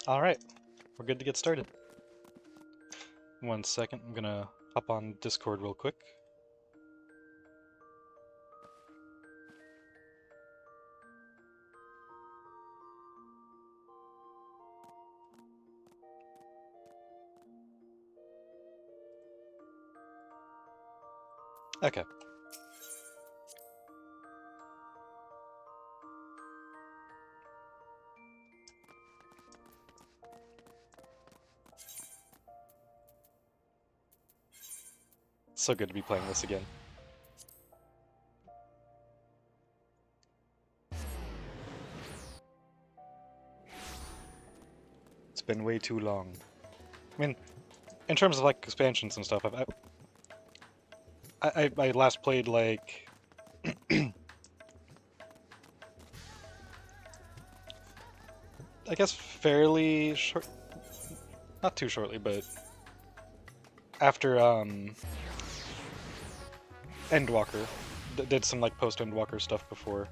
Alright, we're good to get started. 1 second, I'm gonna hop on Discord real quick. Okay. It's so good to be playing this again. It's been way too long. I mean, in terms of like expansions and stuff, I last played like I guess fairly short, not too shortly, but after Endwalker. Did some like post Endwalker stuff before.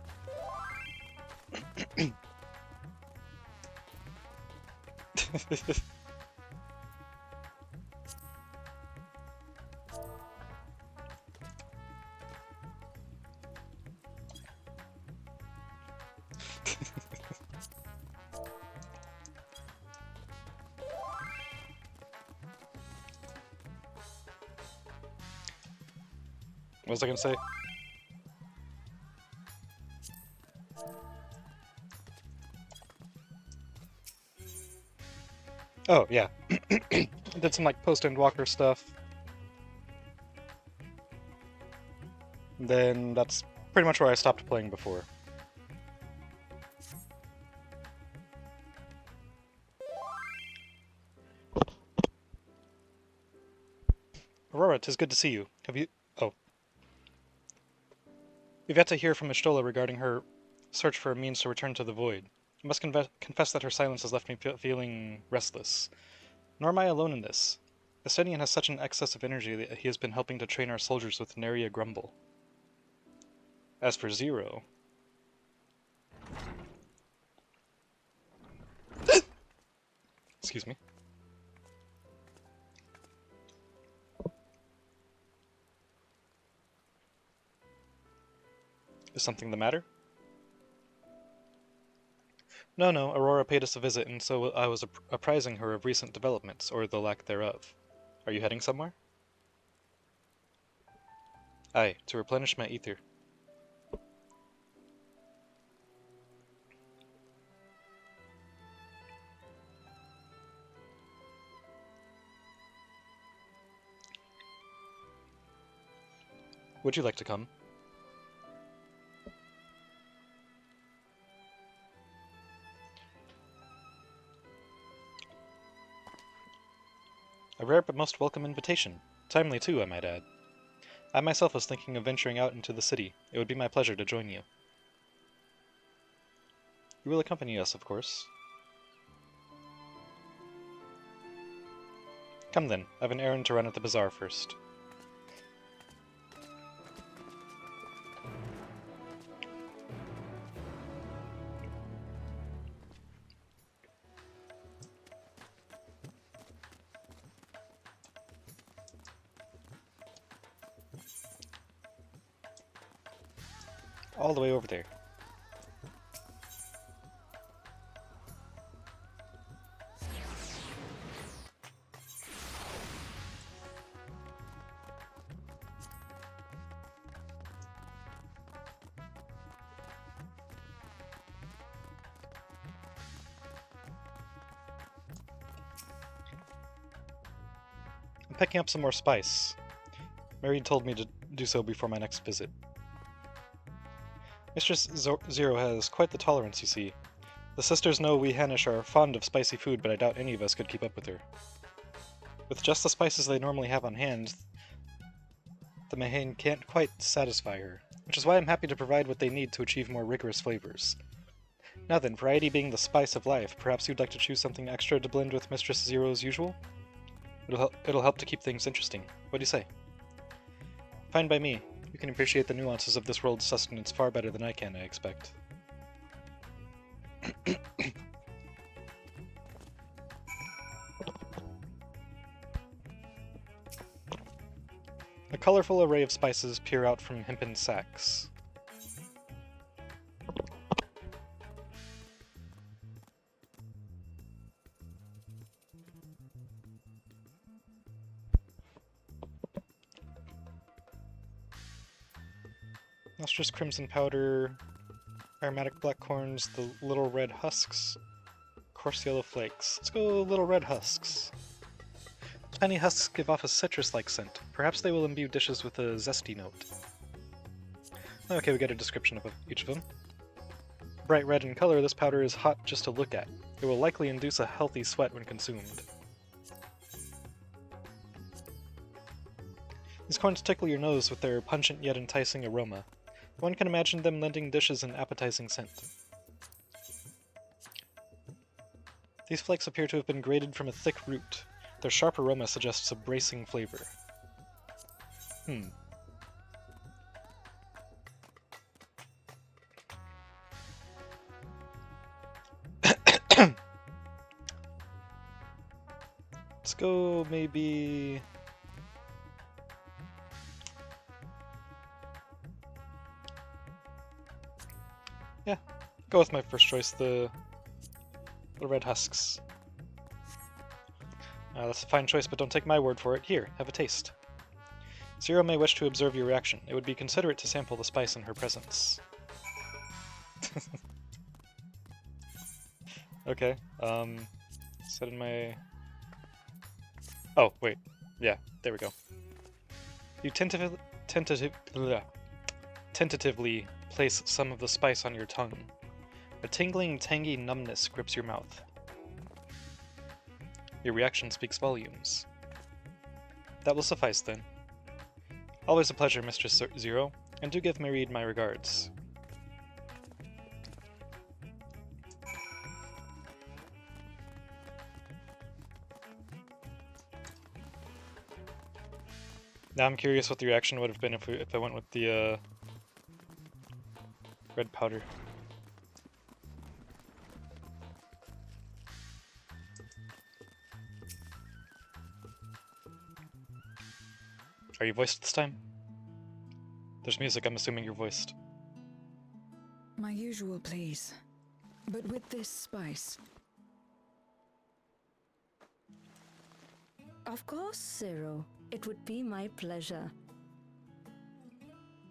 What was I gonna say? Oh, yeah. Did some like post Endwalker stuff. Then that's pretty much where I stopped playing before. Aurora, 'tis good to see you. Have you... Oh. We've yet to hear from Ishtola regarding her search for a means to return to the Void. I must confess that her silence has left me feeling restless. Nor am I alone in this. Estenian has such an excess of energy that he has been helping to train our soldiers with nary a grumble. As for Zero... Excuse me. Is something the matter? No, Aurora paid us a visit, and so I was apprising her of recent developments, or the lack thereof. Are you heading somewhere? Aye, to replenish my ether. Would you like to come? A rare but most welcome invitation. Timely too, I might add. I myself was thinking of venturing out into the city. It would be my pleasure to join you. You will accompany us, of course. Come then, I have an errand to run at the bazaar first. All the way over there. I'm picking up some more spice. Mary told me to do so before my next visit. Mistress Zero has quite the tolerance, you see. The sisters know we Hanish are fond of spicy food, but I doubt any of us could keep up with her. With just the spices they normally have on hand, the Mahane can't quite satisfy her, which is why I'm happy to provide what they need to achieve more rigorous flavors. Now then, variety being the spice of life, perhaps you'd like to choose something extra to blend with Mistress Zero's usual? It'll help to keep things interesting. What do you say? Fine by me. You can appreciate the nuances of this world's sustenance far better than I can, I expect. A colorful array of spices peer out from hempen sacks. Lustrous crimson powder, aromatic blackcorns, the little red husks, coarse yellow flakes. Let's go little red husks. Tiny husks give off a citrus-like scent. Perhaps they will imbue dishes with a zesty note. Okay, we get a description of each of them. Bright red in color, this powder is hot just to look at. It will likely induce a healthy sweat when consumed. These corns tickle your nose with their pungent yet enticing aroma. One can imagine them lending dishes an appetizing scent. These flakes appear to have been grated from a thick root. Their sharp aroma suggests a bracing flavor. Let's go maybe... Yeah, go with my first choice, the red husks. That's a fine choice, but don't take my word for it. Here, have a taste. Zero may wish to observe your reaction. It would be considerate to sample the spice in her presence. Okay, set in my... Oh, wait. Yeah, there we go. You tentatively place some of the spice on your tongue. A tingling, tangy numbness grips your mouth. Your reaction speaks volumes. That will suffice, then. Always a pleasure, Mistress Zero, and do give Mareed my regards. Now I'm curious what the reaction would have been if I went with the red powder. Are you voiced this time? There's music, I'm assuming you're voiced. My usual, please. But with this spice. Of course, Zero. It would be my pleasure.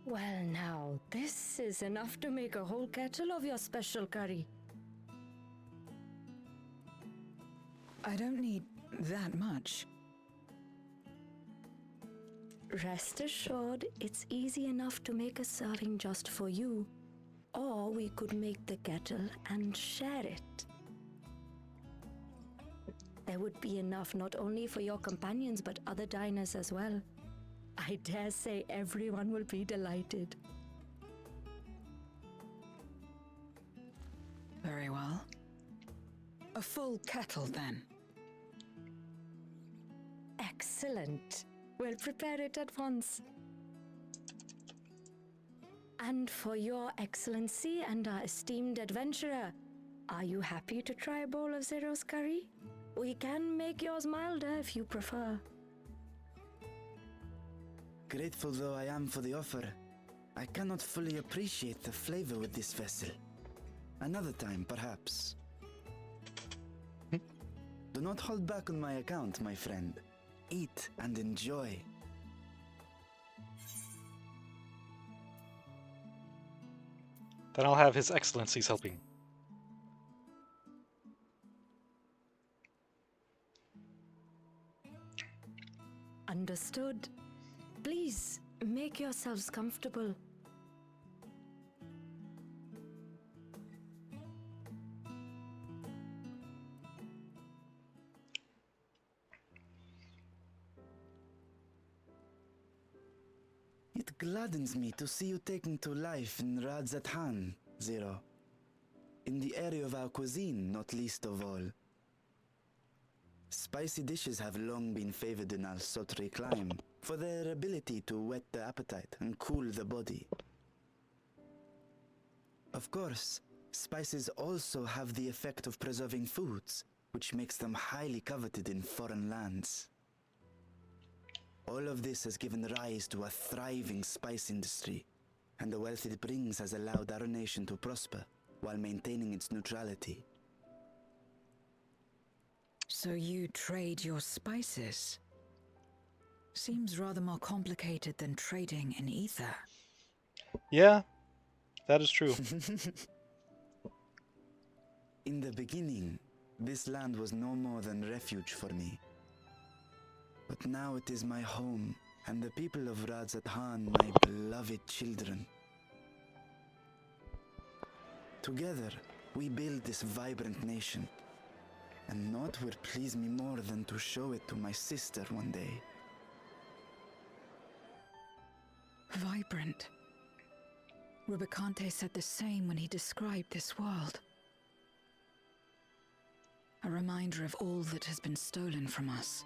Well now, this is enough to make a whole kettle of your special curry. I don't need that much. Rest assured, it's easy enough to make a serving just for you. Or we could make the kettle and share it. There would be enough not only for your companions but other diners as well. I dare say everyone will be delighted. Very well. A full kettle, then. Excellent. We'll prepare it at once. And for your excellency and our esteemed adventurer, are you happy to try a bowl of Zero's curry? We can make yours milder if you prefer. Grateful though I am for the offer, I cannot fully appreciate the flavor with this vessel. Another time, perhaps. Do not hold back on my account, my friend. Eat and enjoy. Then I'll have His Excellency's helping. Understood. Please, make yourselves comfortable. It gladdens me to see you taking to life in Radzatan, Zero. In the area of our cuisine, not least of all. Spicy dishes have long been favored in our sultry clime for their ability to whet the appetite and cool the body. Of course, spices also have the effect of preserving foods, which makes them highly coveted in foreign lands. All of this has given rise to a thriving spice industry, and the wealth it brings has allowed our nation to prosper while maintaining its neutrality. So you trade your spices? Seems rather more complicated than trading in ether. Yeah, that is true. In the beginning, this land was no more than refuge for me. But now it is my home, and the people of Radzathan my beloved children. Together, we build this vibrant nation. And naught would please me more than to show it to my sister one day. Vibrant. Rubicante said the same when he described this world. A reminder of all that has been stolen from us.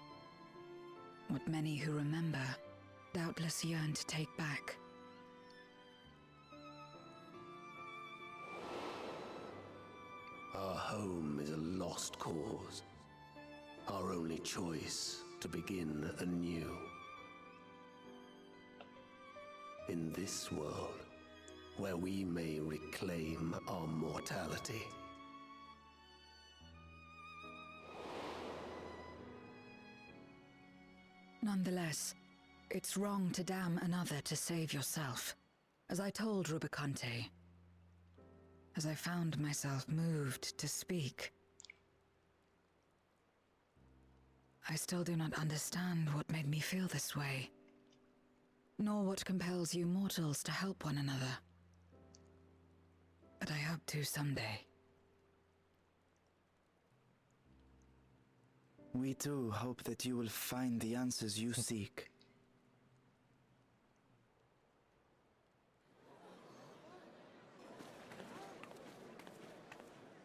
What many who remember doubtless yearn to take back. Our home is a lost cause. Our only choice to begin anew. In this world, where we may reclaim our mortality. Nonetheless, it's wrong to damn another to save yourself. As I told Rubicante, as I found myself moved to speak. I still do not understand what made me feel this way, nor what compels you mortals to help one another. But I hope to someday. We too hope that you will find the answers you seek.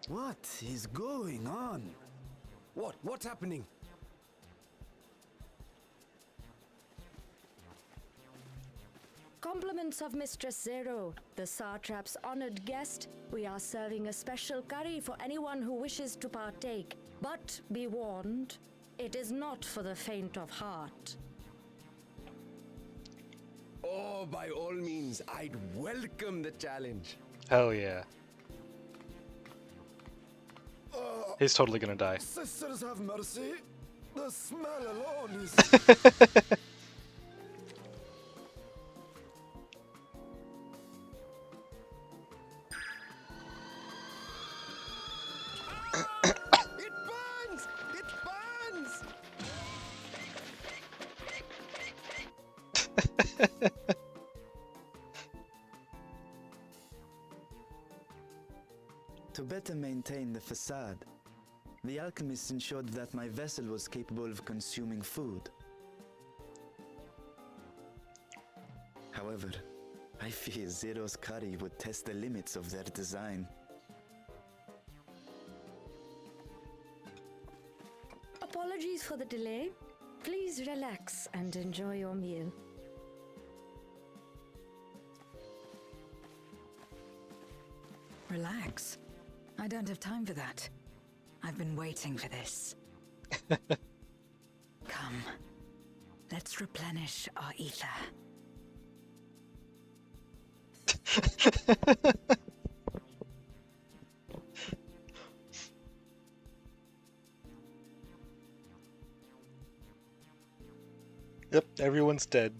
What is going on? What's happening? Compliments of Mistress Zero, the Satrap's honored guest. We are serving a special curry for anyone who wishes to partake. But be warned, it is not for the faint of heart. Oh, by all means, I'd welcome the challenge. Hell yeah. He's totally gonna die. Sisters have mercy. The smell alone is... It burns! It burns! To better maintain the facade, the alchemist ensured that my vessel was capable of consuming food. However, I fear Zero's curry would test the limits of their design. Apologies for the delay. Please relax and enjoy your meal. Relax. I don't have time for that. I've been waiting for this. Come, let's replenish our ether. Yep, everyone's dead.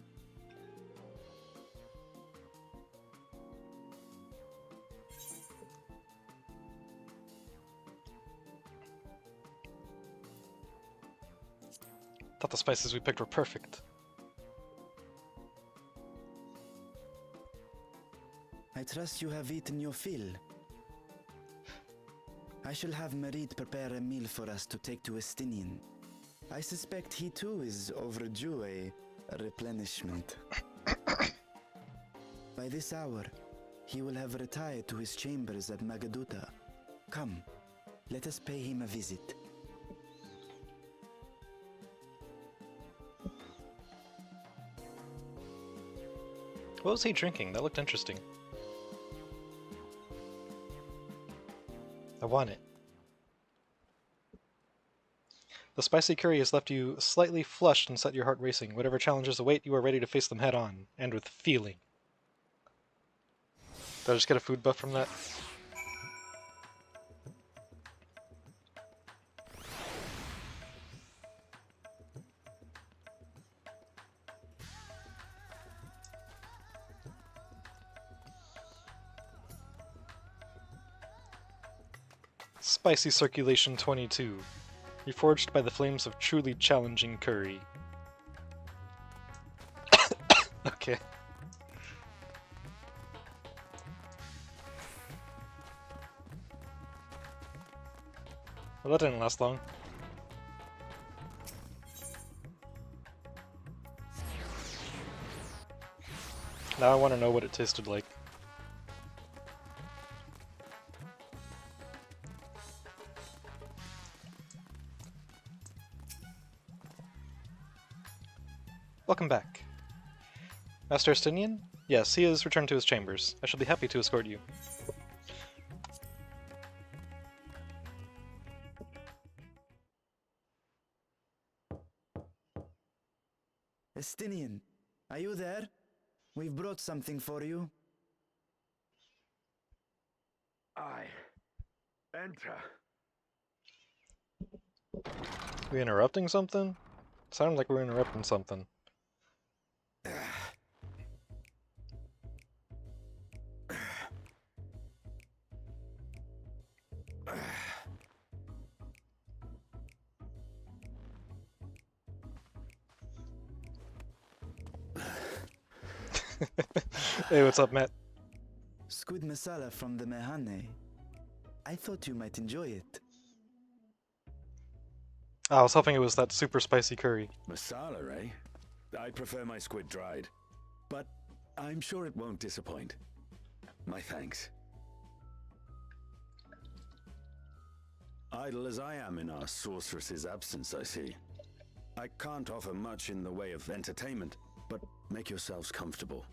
Thought the spices we picked were perfect. I trust you have eaten your fill. I shall have Merid prepare a meal for us to take to Estinian. I suspect he too is overdue a replenishment. By this hour, he will have retired to his chambers at Magaduta. Come, let us pay him a visit. What was he drinking? That looked interesting. I want it. The spicy curry has left you slightly flushed and set your heart racing. Whatever challenges await, you are ready to face them head on, and with feeling. Did I just get a food buff from that? Spicy Circulation 22. Reforged by the flames of truly challenging curry. Okay. Well, that didn't last long. Now I want to know what it tasted like. Welcome back. Master Estinian? Yes, he has returned to his chambers. I shall be happy to escort you. Estinian, are you there? We've brought something for you. I enter. We interrupting something? Sounded like we were interrupting something. Hey, what's up, Matt? Squid masala from the Mehane. I thought you might enjoy it. I was hoping it was that super spicy curry. Masala, eh? I prefer my squid dried, but I'm sure it won't disappoint. My thanks. Idle as I am in our sorceress's absence, I see. I can't offer much in the way of entertainment, but make yourselves comfortable.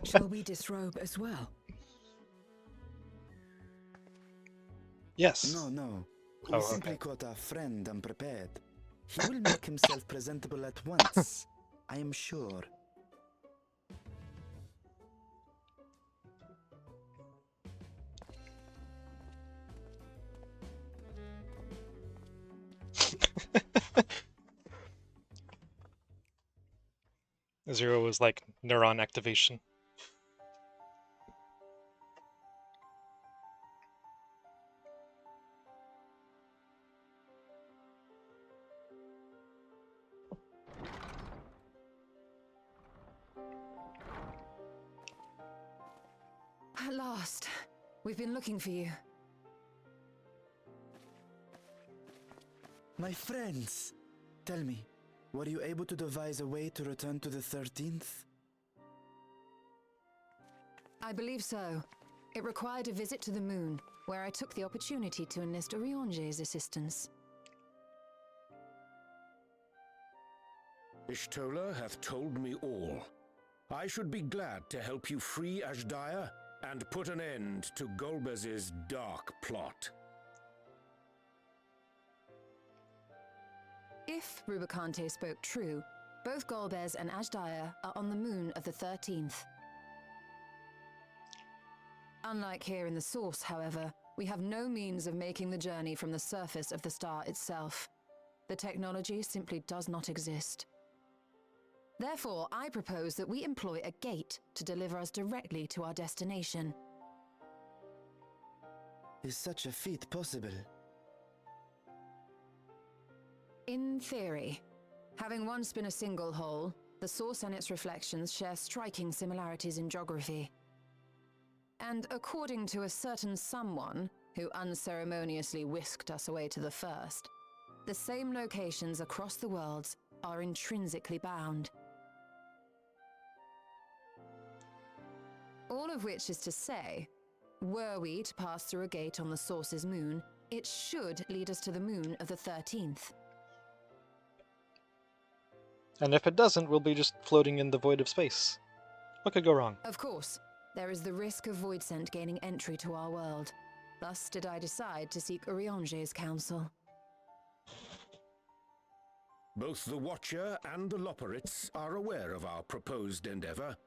Shall we disrobe as well? Yes. No. We Oh, simply okay. caught our friend unprepared. He will make himself presentable at once, I am sure. Zero was like neuron activation. At last. We've been looking for you. My friends, tell me, were you able to devise a way to return to the 13th? I believe so. It required a visit to the moon, where I took the opportunity to enlist Orionge's assistance. Ishtola hath told me all. I should be glad to help you free Ashdaya and put an end to Golbez's dark plot. If Rubicante spoke true, both Golbez and Ashdaya are on the moon of the 13th. Unlike here in the source, however, we have no means of making the journey from the surface of the star itself. The technology simply does not exist. Therefore, I propose that we employ a gate to deliver us directly to our destination. Is such a feat possible? In theory. Having once been a single hole, the source and its reflections share striking similarities in geography. And according to a certain someone who unceremoniously whisked us away to the first, the same locations across the worlds are intrinsically bound. All of which is to say, were we to pass through a gate on the source's moon, it should lead us to the moon of the 13th. And if it doesn't, we'll be just floating in the void of space. What could go wrong? Of course, there is the risk of void scent gaining entry to our world. Thus did I decide to seek Urianger's counsel. Both the Watcher and the Loporrits are aware of our proposed endeavor.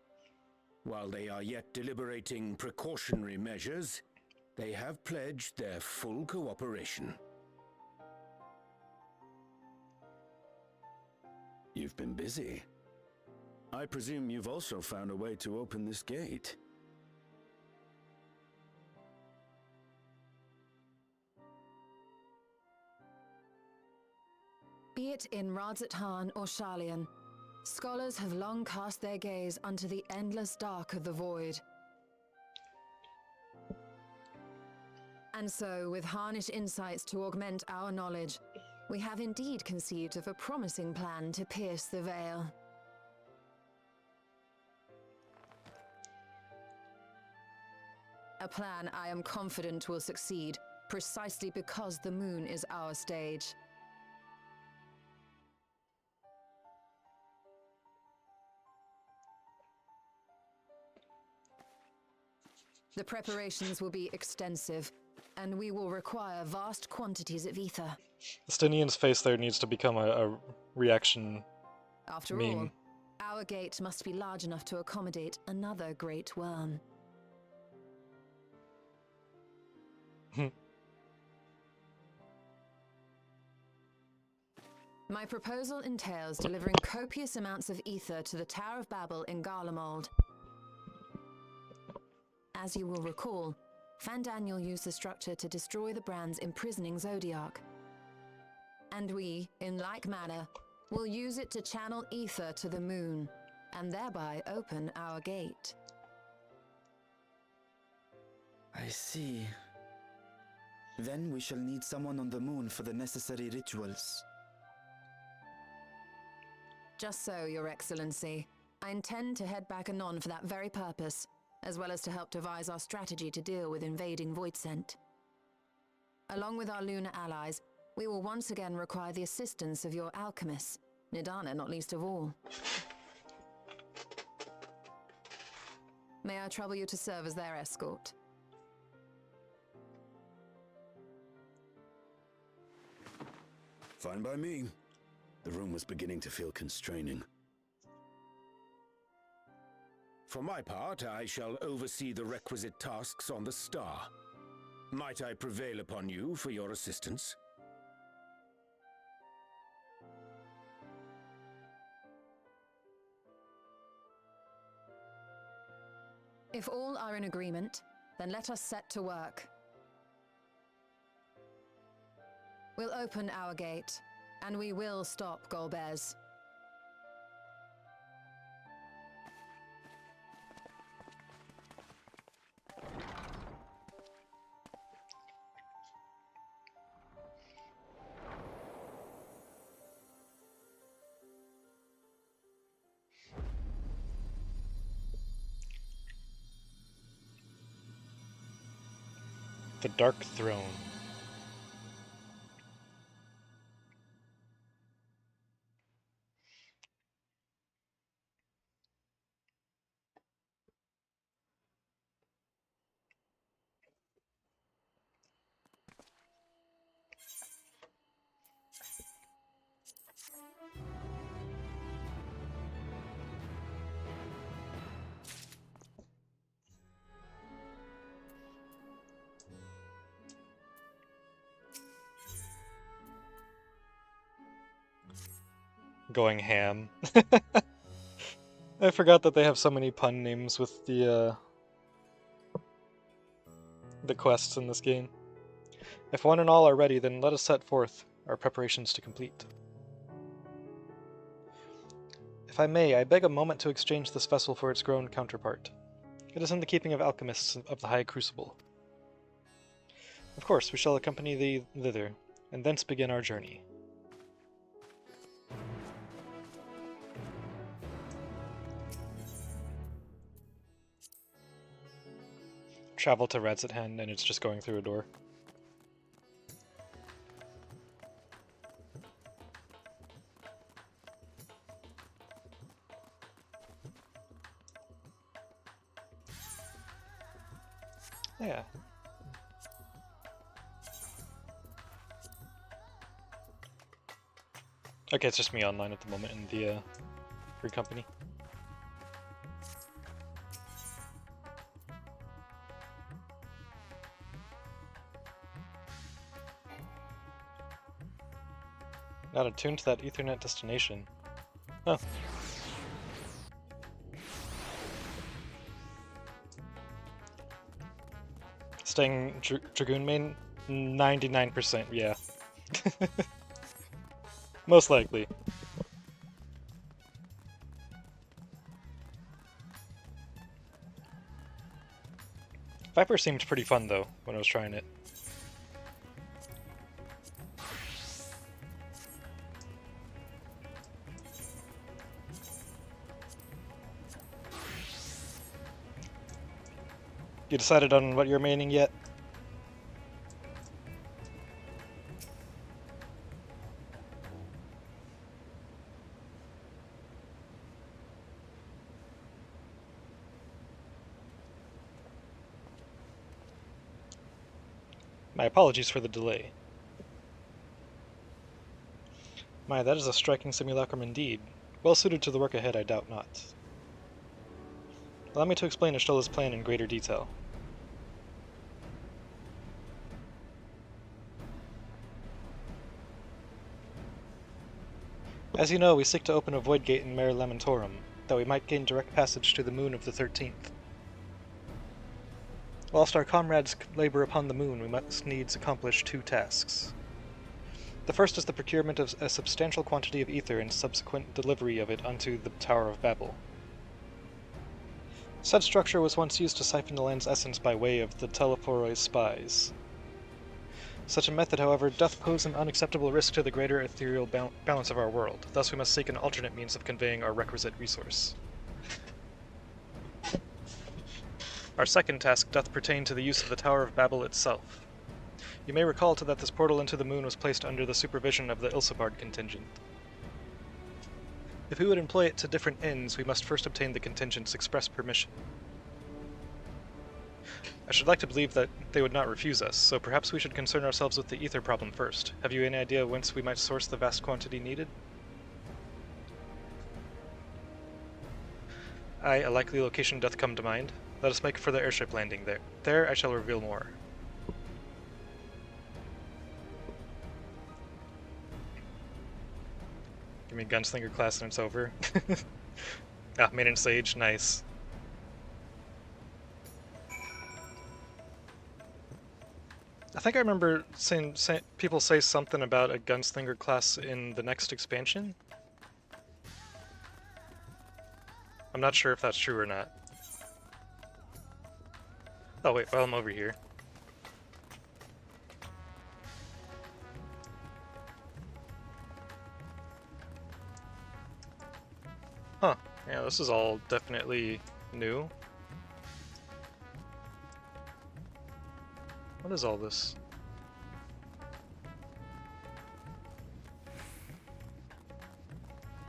While they are yet deliberating precautionary measures, they have pledged their full cooperation. You've been busy. I presume you've also found a way to open this gate. Be it in Radzat or Sharlayan, scholars have long cast their gaze unto the endless dark of the void. And so, with harnish insights to augment our knowledge, we have indeed conceived of a promising plan to pierce the veil. A plan I am confident will succeed, precisely because the moon is our stage. The preparations will be extensive, and we will require vast quantities of ether. Estinian's face there needs to become a reaction After meme. all, our gate must be large enough to accommodate another great worm. My proposal entails delivering copious amounts of ether to the Tower of Babel in Garlemald. As you will recall, Fandaniel used the structure to destroy the Brand's imprisoning Zodiac. And we, in like manner, will use it to channel ether to the moon, and thereby open our gate. I see. Then we shall need someone on the moon for the necessary rituals. Just so, Your Excellency. I intend to head back anon for that very purpose, as well as to help devise our strategy to deal with invading Voidsent. Along with our lunar allies, we will once again require the assistance of your alchemists, Nidana not least of all. May I trouble you to serve as their escort? Fine by me. The room was beginning to feel constraining. For my part, I shall oversee the requisite tasks on the star. Might I prevail upon you for your assistance? If all are in agreement, then let us set to work. We'll open our gate, and we will stop Golbez. The Dark Throne. Going ham. I forgot that they have so many pun names with the quests in this game. If one and all are ready, then let us set forth our preparations to complete. If I may, I beg a moment to exchange this vessel for its grown counterpart. It is in the keeping of alchemists of the High Crucible. Of course, we shall accompany thee thither, and thence begin our journey. Travel to Radzat, and it's just going through a door. Yeah. Okay, it's just me online at the moment in the free company. Not attuned to that Ethernet destination. Oh. Staying Dragoon main? 99%, yeah. Most likely. Viper seemed pretty fun though, when I was trying it. You decided on what you're maining yet? My apologies for the delay. My, that is a striking simulacrum indeed. Well suited to the work ahead, I doubt not. Allow me to explain Ashtola's plan in greater detail. As you know, we seek to open a void gate in Mare Lamentorum, that we might gain direct passage to the moon of the 13th. Whilst our comrades labor upon the moon, we must needs accomplish two tasks. The first is the procurement of a substantial quantity of ether and subsequent delivery of it unto the Tower of Babel. Said structure was once used to siphon the land's essence by way of the Telephorois spies. Such a method, however, doth pose an unacceptable risk to the greater ethereal balance of our world, thus we must seek an alternate means of conveying our requisite resource. Our second task doth pertain to the use of the Tower of Babel itself. You may recall that this portal into the moon was placed under the supervision of the Ilsabard contingent. If we would employ it to different ends, we must first obtain the contingent's express permission. I should like to believe that they would not refuse us, so perhaps we should concern ourselves with the ether problem first. Have you any idea whence we might source the vast quantity needed? Aye, a likely location doth come to mind. Let us make for the airship landing there. There I shall reveal more. Give me Gunslinger class and it's over. Ah, Maintenance Sage, nice. I think I remember seeing people say something about a Gunslinger class in the next expansion. I'm not sure if that's true or not. Oh wait, while I'm over here. Huh, yeah, this is all definitely new. What is all this?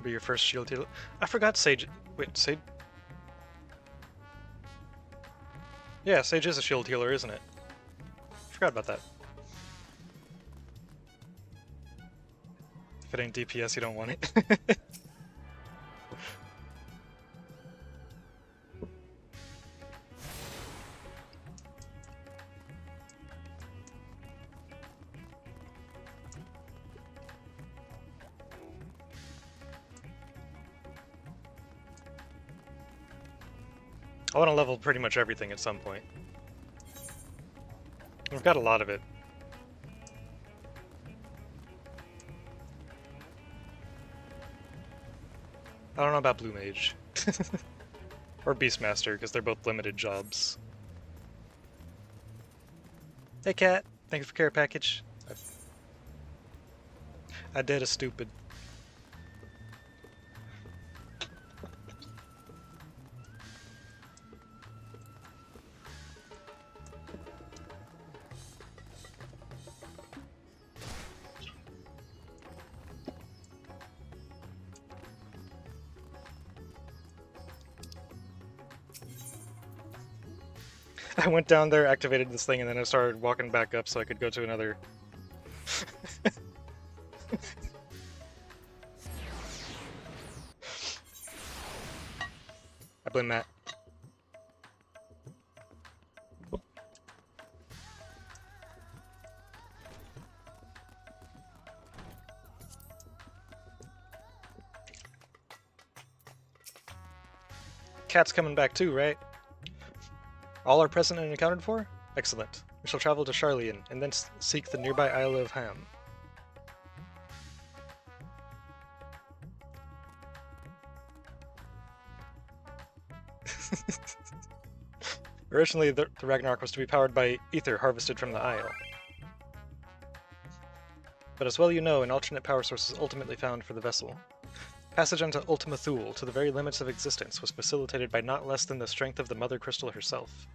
Be your first shield healer. I forgot Sage. Wait, Sage? Yeah, Sage is a shield healer, isn't it? Forgot about that. If it ain't DPS, you don't want it. I want to level pretty much everything at some point. We've got a lot of it. I don't know about Blue Mage. Or Beastmaster, because they're both limited jobs. Hey Cat, thank you for care package. I did a stupid. I went down there, activated this thing, and then I started walking back up so I could go to another. I blame Matt. Cat's coming back too, right? All are present and accounted for? Excellent. We shall travel to Charlian, and then seek the nearby Isle of Ham. Originally, the Ragnarok was to be powered by ether harvested from the Isle. But as well you know, an alternate power source is ultimately found for the vessel. Passage onto Ultima Thule, to the very limits of existence, was facilitated by not less than the strength of the Mother Crystal herself.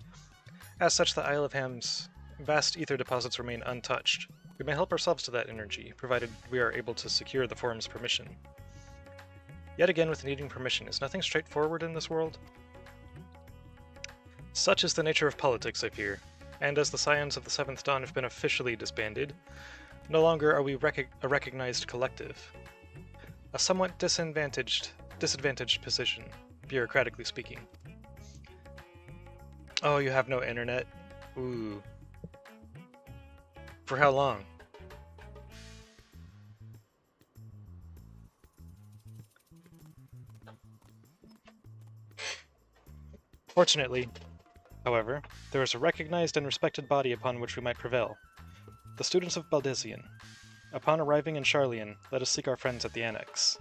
As such, the Isle of Ham's vast ether deposits remain untouched. We may help ourselves to that energy, provided we are able to secure the Forum's permission. Yet again, with needing permission, is nothing straightforward in this world? Such is the nature of politics, I fear, and as the Scions of the Seventh Dawn have been officially disbanded, no longer are we a recognized collective. A somewhat disadvantaged position, bureaucratically speaking. Oh, you have no internet? Ooh. For how long? Fortunately, however, there is a recognized and respected body upon which we might prevail. The students of Baldesion. Upon arriving in Charlian, let us seek our friends at the Annex.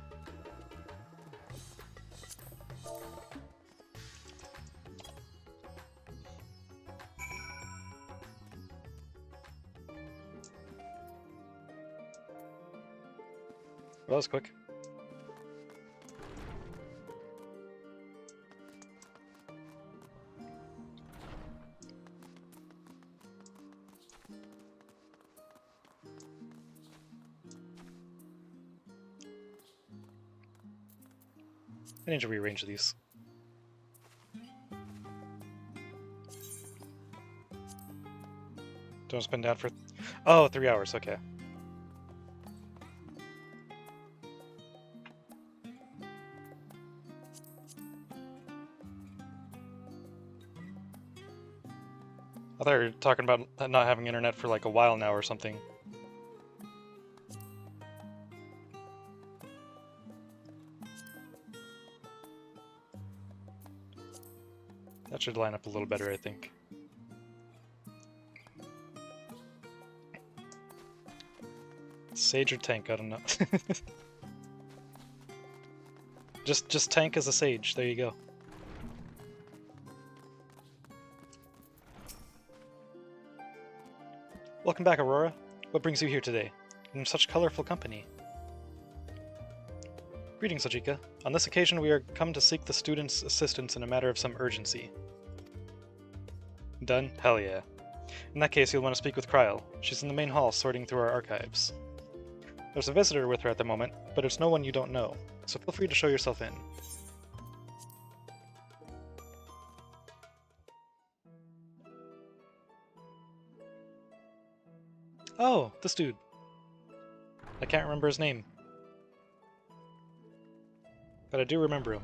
Well, that was quick. I need to rearrange these. Don't spin down for... Oh, 3 hours, okay. I thought you were talking about not having internet for like a while now or something. That should line up a little better, I think. Sage or tank, I don't know. just tank as a sage, there you go. Welcome back, Aurora. What brings you here today? In such colorful company. Greetings, Ajika. On this occasion, we are come to seek the students' assistance in a matter of some urgency. Done? Hell yeah. In that case, you'll want to speak with Kryl. She's in the main hall sorting through our archives. There's a visitor with her at the moment, but it's no one you don't know, so feel free to show yourself in. Oh, this dude. I can't remember his name. But I do remember him.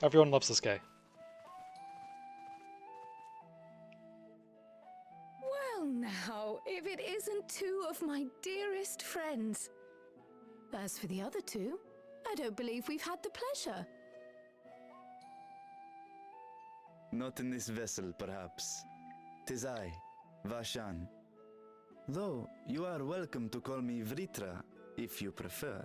Everyone loves this guy. Well now, if it isn't two of my dearest friends. As for the other two, I don't believe we've had the pleasure. Not in this vessel, perhaps. 'Tis I, Vashan. Though, you are welcome to call me Vritra, if you prefer.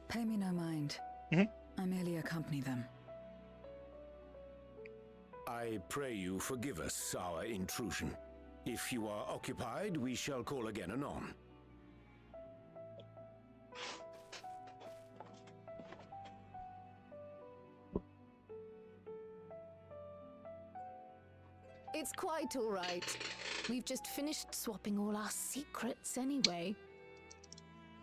Pay me no mind. I merely accompany them. I pray you forgive us our intrusion. If you are occupied, we shall call again anon. It's quite all right. We've just finished swapping all our secrets anyway.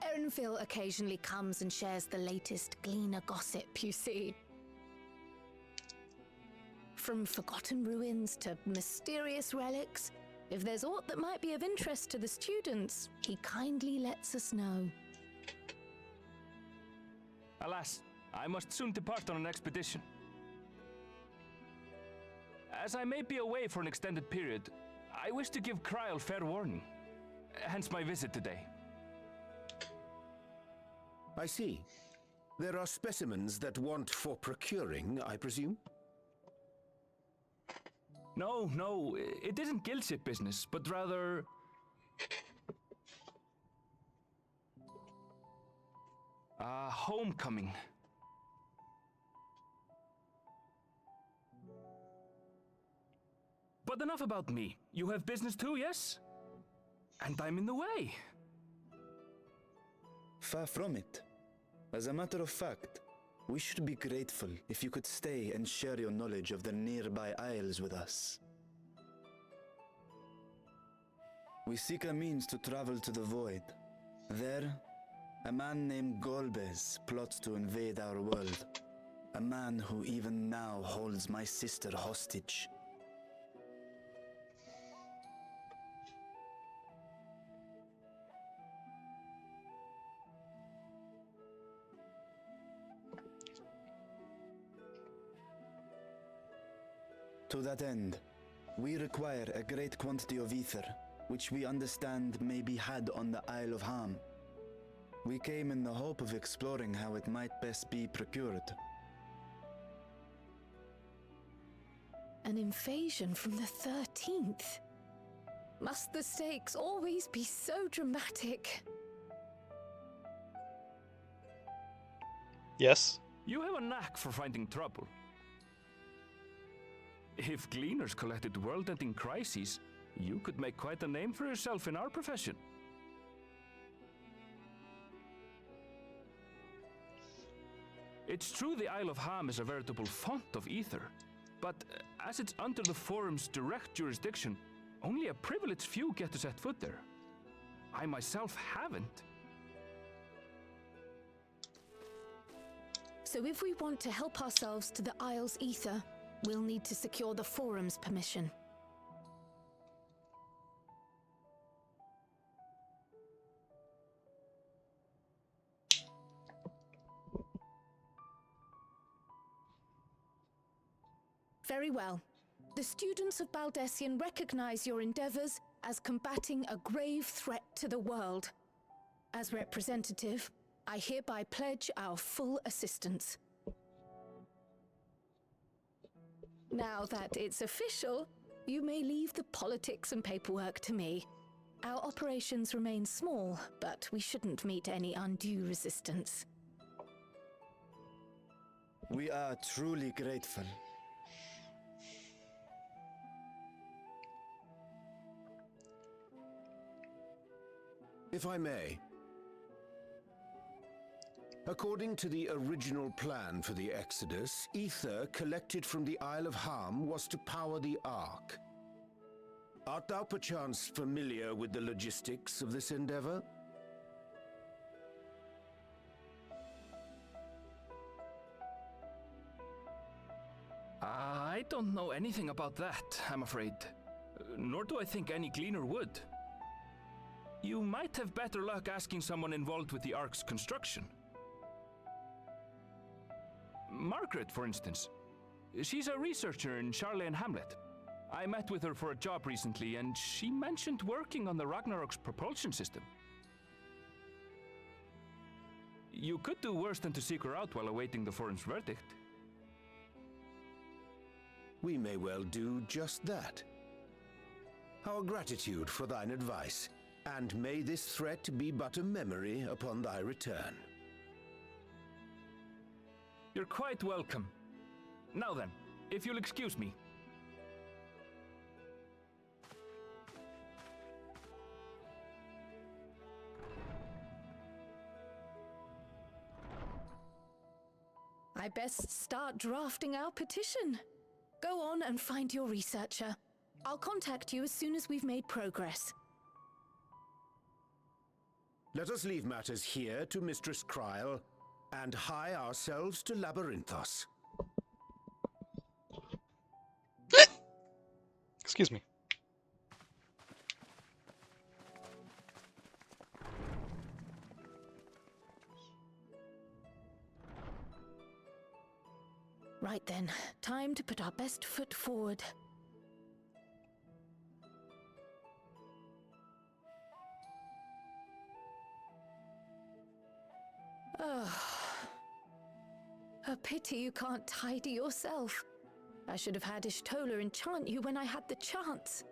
Erenfil occasionally comes and shares the latest Gleaner gossip, you see. from forgotten ruins to mysterious relics. If there's aught that might be of interest to the students, he kindly lets us know. Alas, I must soon depart on an expedition. As I may be away for an extended period, I wish to give Kryl fair warning. Hence my visit today. I see. There are specimens that want for procuring, I presume? No, it isn't guildship business, but rather... homecoming. But enough about me. You have business too, yes? And I'm in the way. Far from it. As a matter of fact, we should be grateful if you could stay and share your knowledge of the nearby isles with us. We seek a means to travel to the Void. There, a man named Golbez plots to invade our world. A man who even now holds my sister hostage. To that end, we require a great quantity of ether, which we understand may be had on the Isle of Ham. We came in the hope of exploring how it might best be procured. An invasion from the 13th? Must the stakes always be so dramatic? Yes. You have a knack for finding trouble. If gleaners collected world-ending crises, you could make quite a name for yourself in our profession. It's true the Isle of Ham is a veritable font of ether, but as it's under the Forum's direct jurisdiction, only a privileged few get to set foot there. I myself haven't. So if we want to help ourselves to the Isle's ether, we'll need to secure the Forum's permission. Very well. The students of Baldessian recognize your endeavors as combating a grave threat to the world. As representative, I hereby pledge our full assistance. Now that it's official, you may leave the politics and paperwork to me. Our operations remain small, but we shouldn't meet any undue resistance. We are truly grateful. If I may. According to the original plan for the Exodus, ether collected from the Isle of Ham was to power the Ark. Art thou perchance familiar with the logistics of this endeavor? I don't know anything about that, I'm afraid. Nor do I think any gleaner would. You might have better luck asking someone involved with the Ark's construction. Margaret, for instance. She's a researcher in Charley and Hamlet. I met with her for a job recently, and she mentioned working on the Ragnarok's propulsion system. You could do worse than to seek her out while awaiting the Forum's verdict. We may well do just that. Our gratitude for thine advice, and may this threat be but a memory upon thy return. You're quite welcome. Now then, if you'll excuse me. I best start drafting our petition. Go on and find your researcher. I'll contact you as soon as we've made progress. Let us leave matters here to Mistress Kryl, and hie ourselves to Labyrinthos. Excuse me. Right then, time to put our best foot forward. A pity you can't tidy yourself. I should have had Ishtola enchant you when I had the chance.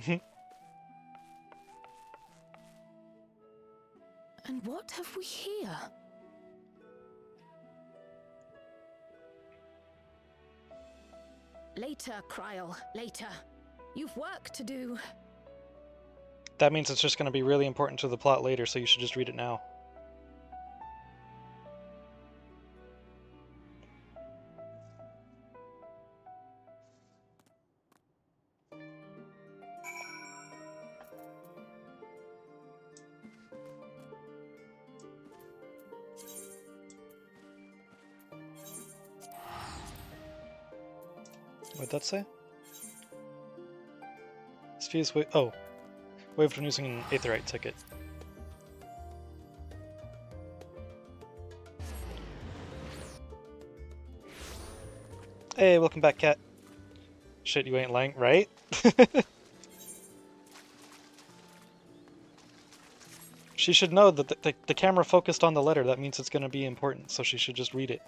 And what have we here? Later, Kryl, later. You've work to do. That means it's just going to be really important to the plot later, so you should just read it now. What'd that say? Spheres waived when using an Aetherite ticket. Hey, welcome back, Cat. Shit, you ain't lying, right? She should know that the camera focused on the letter. That means it's going to be important, so she should just read it.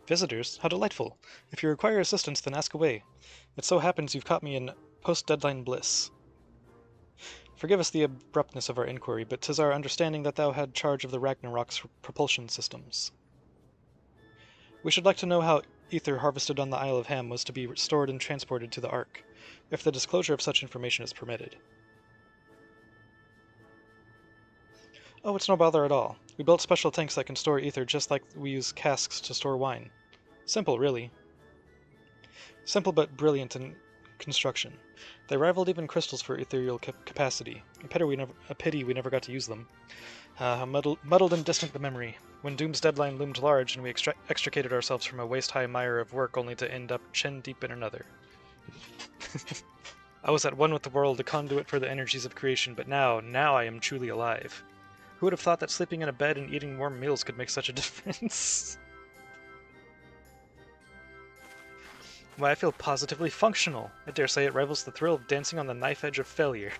Visitors? How delightful. If you require assistance, then ask away. It so happens you've caught me in post-deadline bliss. Forgive us the abruptness of our inquiry, but 'tis our understanding that thou had charge of the Ragnarok's propulsion systems. We should like to know how ether harvested on the Isle of Ham was to be stored and transported to the Ark, if the disclosure of such information is permitted. Oh, it's no bother at all. We built special tanks that can store ether just like we use casks to store wine. Simple, really. Simple but brilliant in construction. They rivaled even crystals for ethereal capacity. A pity we never got to use them. Muddled and distant the memory. When Doom's deadline loomed large and we extricated ourselves from a waist-high mire of work only to end up chin-deep in another. I was at one with the world, a conduit for the energies of creation, but now I am truly alive. Who would have thought that sleeping in a bed and eating warm meals could make such a difference? Why, I feel positively functional. I dare say it rivals the thrill of dancing on the knife edge of failure.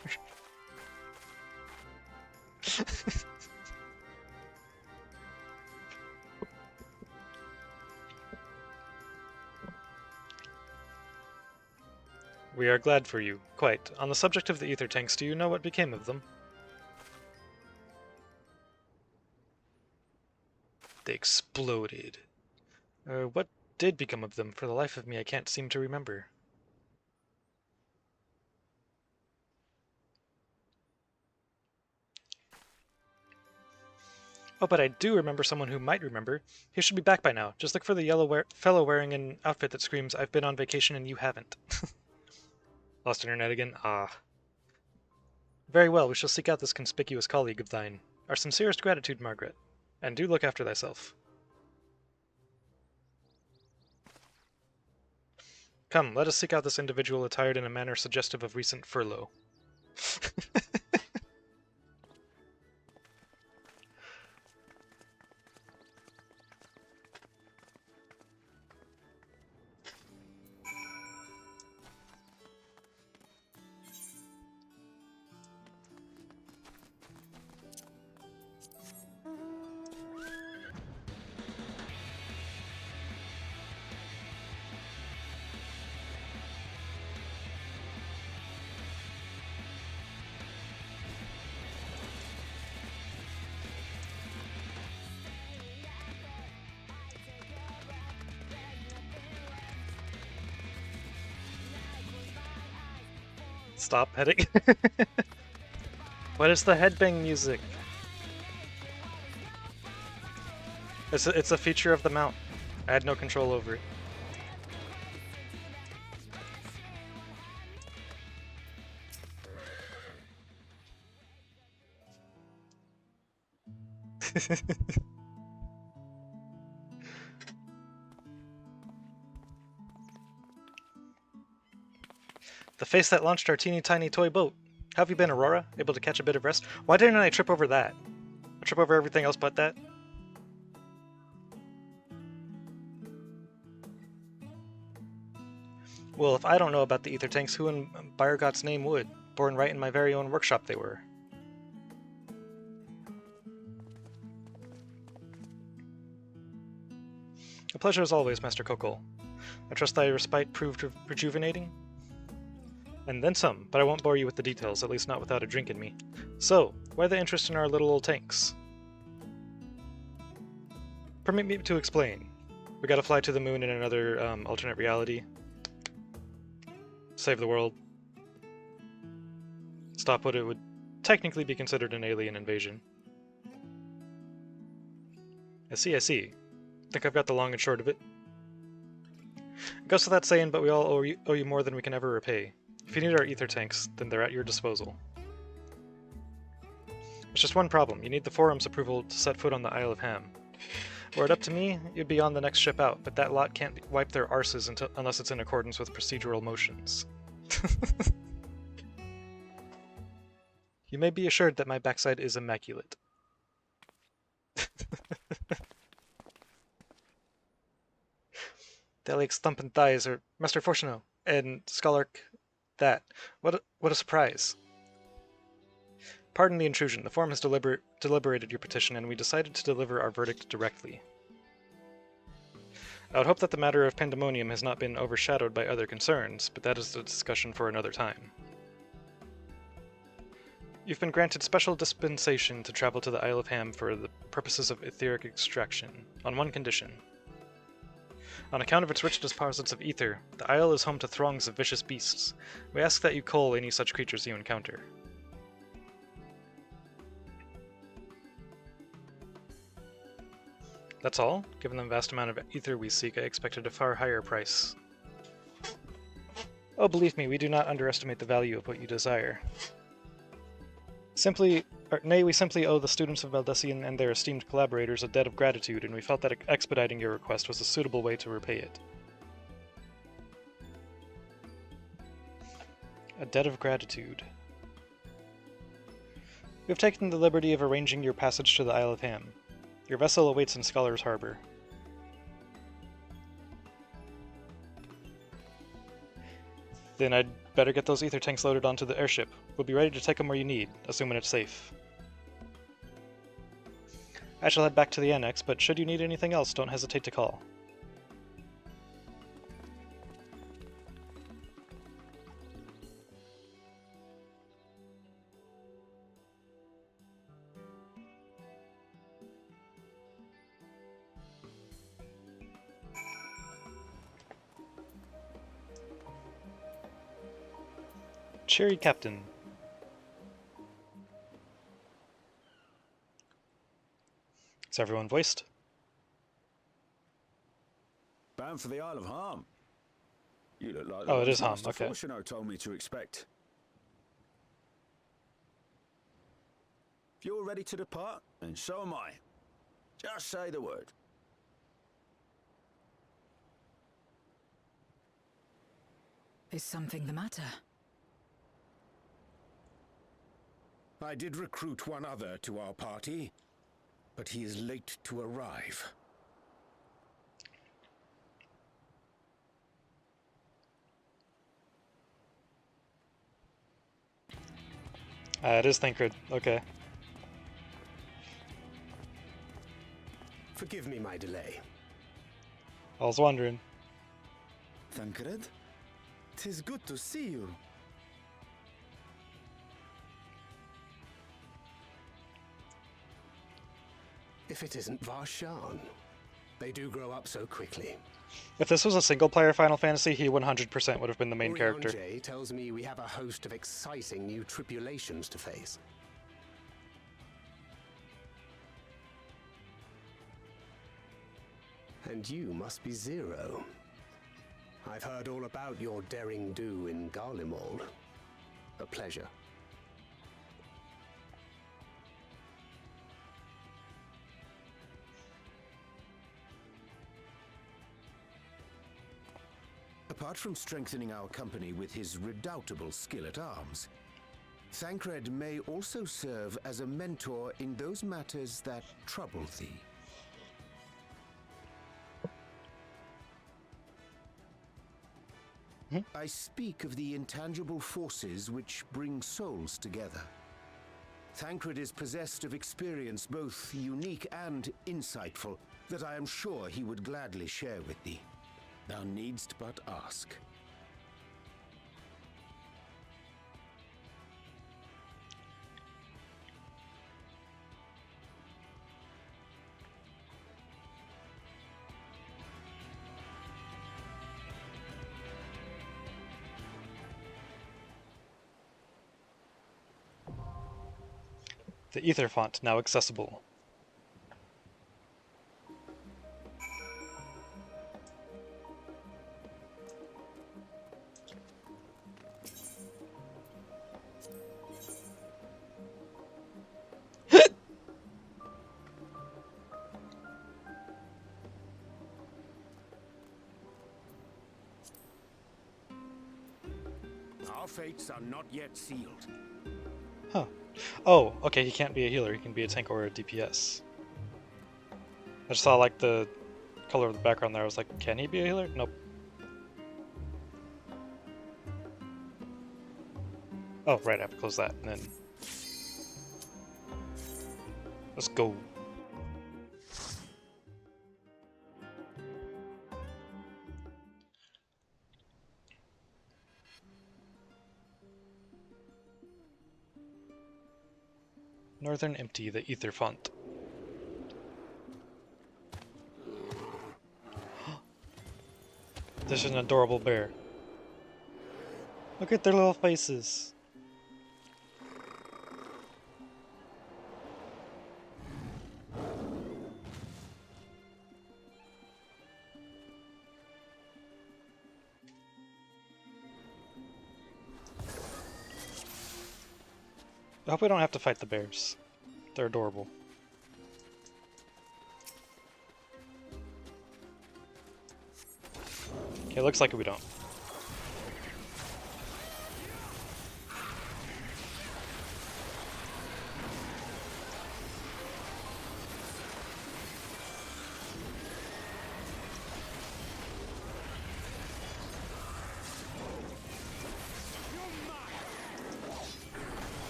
We are glad for you. Quite. On the subject of the ether tanks, do you know what became of them? They exploded. What did become of them? For the life of me, I can't seem to remember. Oh, but I do remember someone who might remember. He should be back by now. Just look for the yellow fellow wearing an outfit that screams, "I've been on vacation and you haven't." Lost internet again? Ah. Very well, we shall seek out this conspicuous colleague of thine. Our sincerest gratitude, Margaret. And do look after thyself. Come, let us seek out this individual attired in a manner suggestive of recent furlough. Stop heading. What is the headbang music? It's a feature of the mount. I had no control over it. The face that launched our teeny tiny toy boat. How have you been, Aurora? Able to catch a bit of rest? Why didn't I trip over that? I trip over everything else but that? Well, if I don't know about the ether tanks, who in Byregot's name would? Born right in my very own workshop they were. A pleasure as always, Master Kokol. I trust thy respite proved rejuvenating? And then some, but I won't bore you with the details, at least not without a drink in me. So, why the interest in our little old tanks? Permit me to explain. We gotta fly to the moon in another alternate reality. Save the world. Stop what it would technically be considered an alien invasion. I see. Think I've got the long and short of it. It goes without saying, but we all owe you more than we can ever repay. If you need our ether tanks, then they're at your disposal. There's just one problem. You need the Forum's approval to set foot on the Isle of Ham. Were it up to me, you'd be on the next ship out, but that lot can't wipe their arses unless it's in accordance with procedural motions. You may be assured that my backside is immaculate. Delic thumping thighs, or Master Fortuno, and Scholark that. What a surprise. Pardon the intrusion. The Forum has deliberated your petition, and we decided to deliver our verdict directly. I would hope that the matter of pandemonium has not been overshadowed by other concerns, but that is a discussion for another time. You've been granted special dispensation to travel to the Isle of Ham for the purposes of etheric extraction, on one condition. On account of its rich deposits of ether, the isle is home to throngs of vicious beasts. We ask that you cull any such creatures you encounter. That's all? Given the vast amount of ether we seek, I expected a far higher price. Oh, believe me, we do not underestimate the value of what you desire. We simply owe the students of Valdecian and their esteemed collaborators a debt of gratitude, and we felt that expediting your request was a suitable way to repay it. A debt of gratitude. We have taken the liberty of arranging your passage to the Isle of Ham. Your vessel awaits in Scholar's Harbor. Then I'd better get those ether tanks loaded onto the airship. We'll be ready to take them where you need, assuming it's safe. I shall head back to the annex, but should you need anything else, don't hesitate to call. Cheery Captain. Is everyone voiced? Bound for the Isle of Ham. You look like oh, it is Ham. Master Okay. Fortuno told me to expect. If you're ready to depart, then so am I. Just say the word. Is something the matter? I did recruit one other to our party, but he is late to arrive. It is Thancred. Okay. Forgive me my delay. I was wondering. Thancred? 'Tis good to see you. If it isn't Varshan. They do grow up so quickly. If this was a single-player Final Fantasy, he 100% would have been the main character. J tells me we have a host of exciting new tribulations to face. And you must be Zero. I've heard all about your daring do in Garlemald. A pleasure. Apart from strengthening our company with his redoubtable skill at arms, Thancred may also serve as a mentor in those matters that trouble thee. I speak of the intangible forces which bring souls together. Thancred is possessed of experience both unique and insightful that I am sure he would gladly share with thee. Thou needst but ask. The Ether font now accessible. Our fates are not yet sealed. Huh. Oh, okay, he can't be a healer, he can be a tank or a DPS. I just saw like the color of the background there, I was like, can he be a healer? Nope. Oh, right, I have to close that, and then... Let's go. Northern Empty, the Ether font. There's an adorable bear. Look at their little faces. I hope we don't have to fight the bears. They're adorable. Okay, looks like we don't.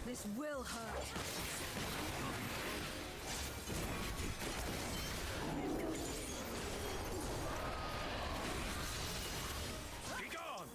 This will hurt. Be gone!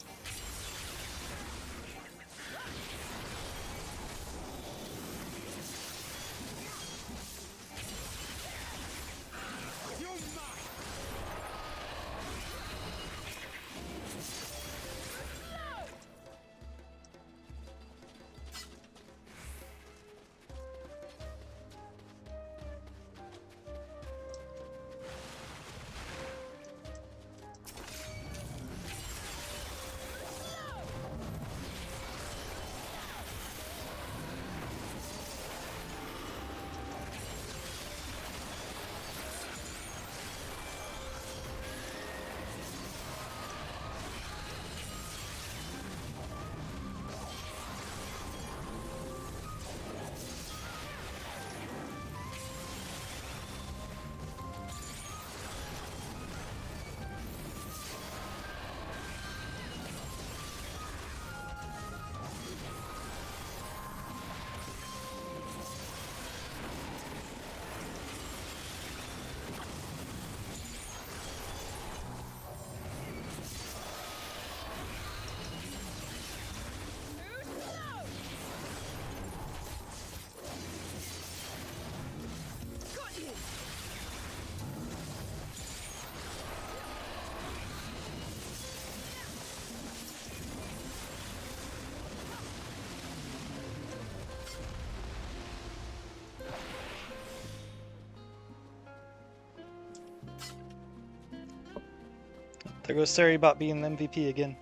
There goes Saribot being the MVP again.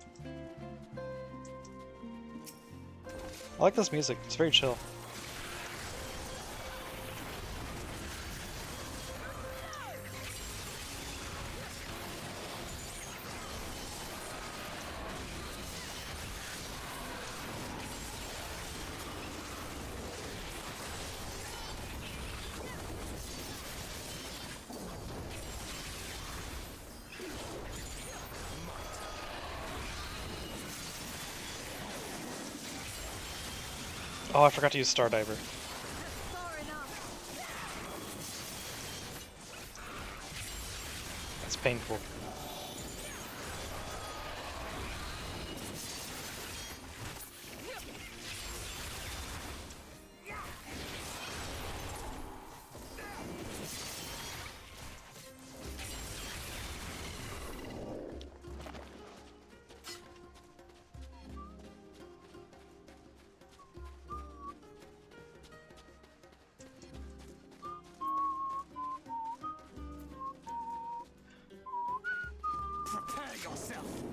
I like this music, it's very chill. Oh, I forgot to use Stardiver. That's painful. Prepare yourself.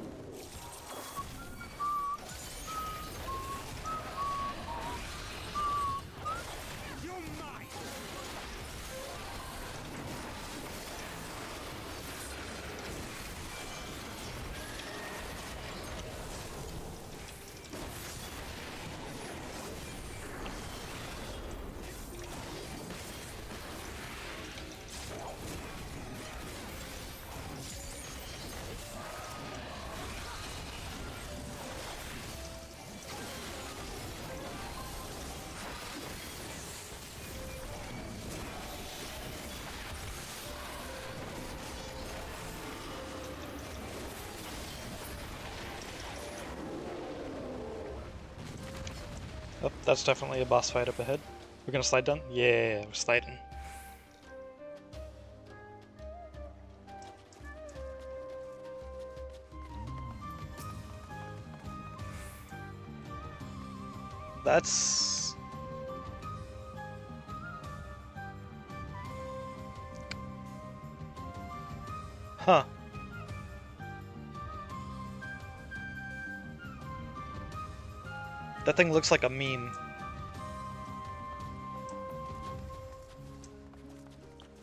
You're mine. Oh, that's definitely a boss fight up ahead. We're gonna slide down? Yeah, we're sliding. That's... Huh. That thing looks like a meme.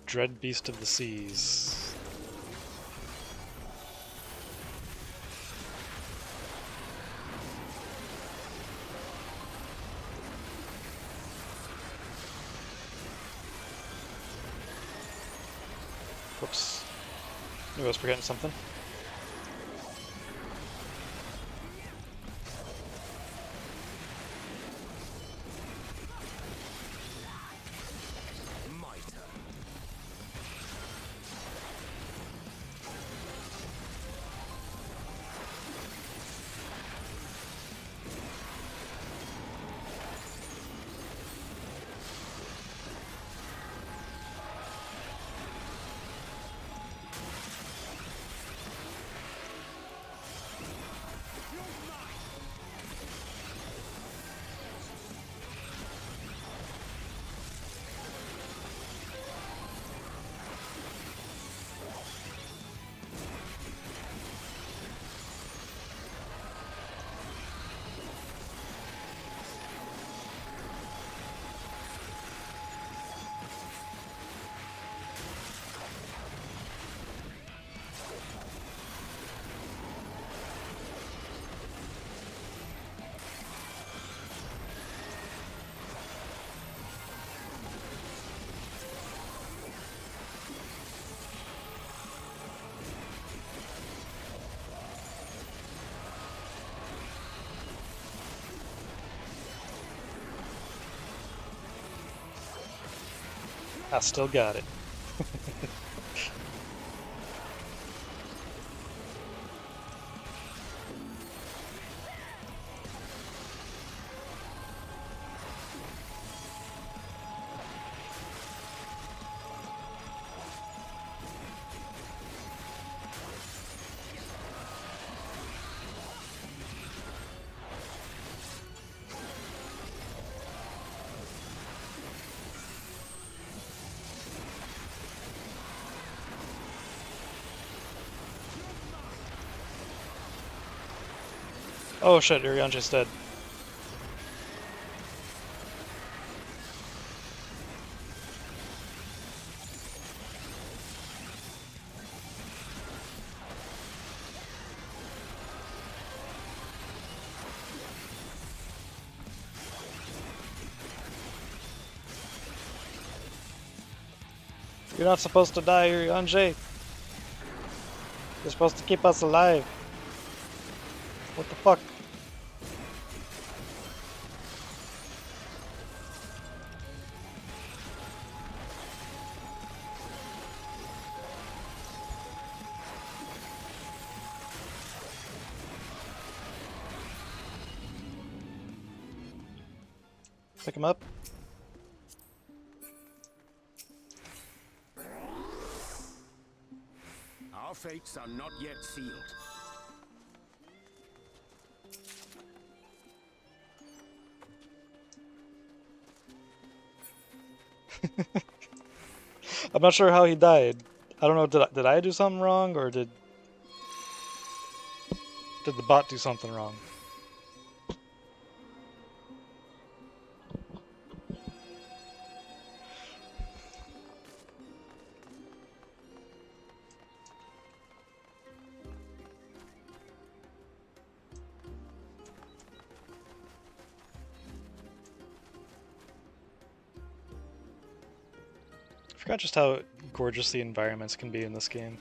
Dread beast of the seas. Whoops. Knew I was forgetting something. I still got it. Oh shit, Urianji's dead. You're not supposed to die, Urianji. You're supposed to keep us alive. What the fuck? Pick him up. Our fates are not yet sealed. I'm not sure how he died. I don't know, did I do something wrong, or did the bot do something wrong? I forgot just how gorgeous the environments can be in this game.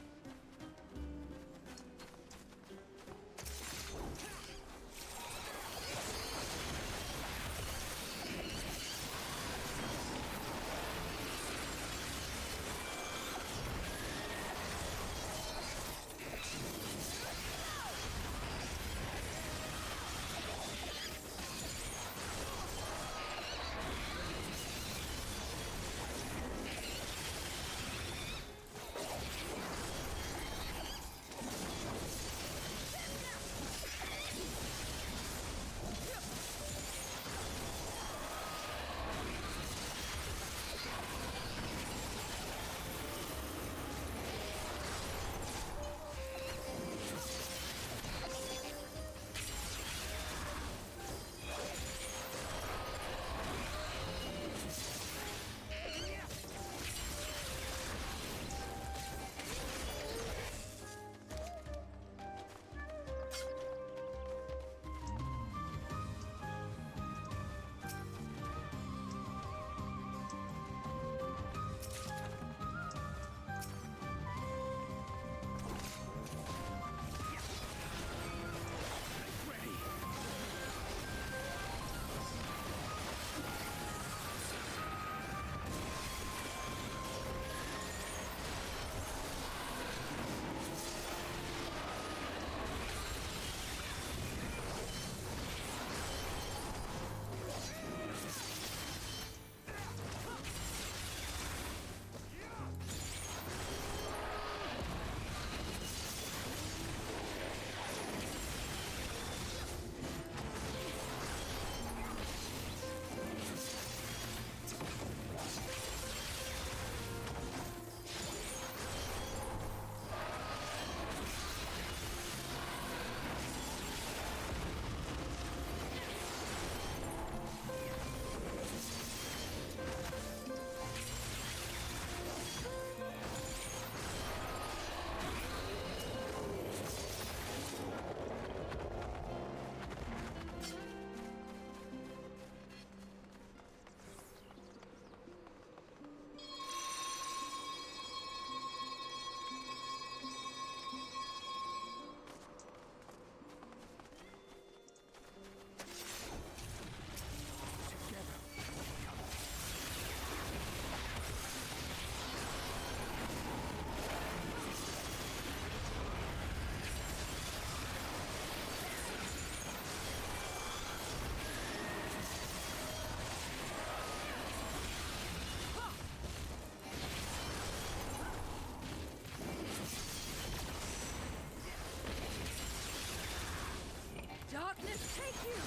Darkness, take you!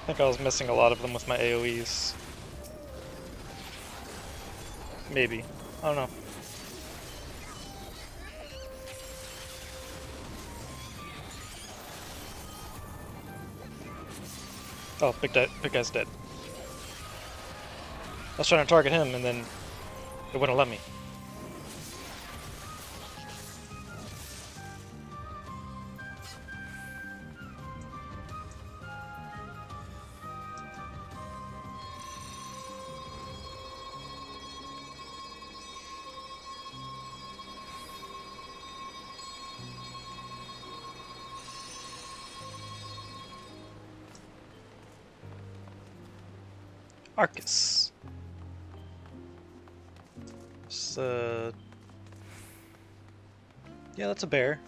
think I was missing a lot of them with my AoEs. Maybe. I don't know. Oh, big guy's dead. I was trying to target him and then it wouldn't let me. Arcus. So, yeah, that's a bear.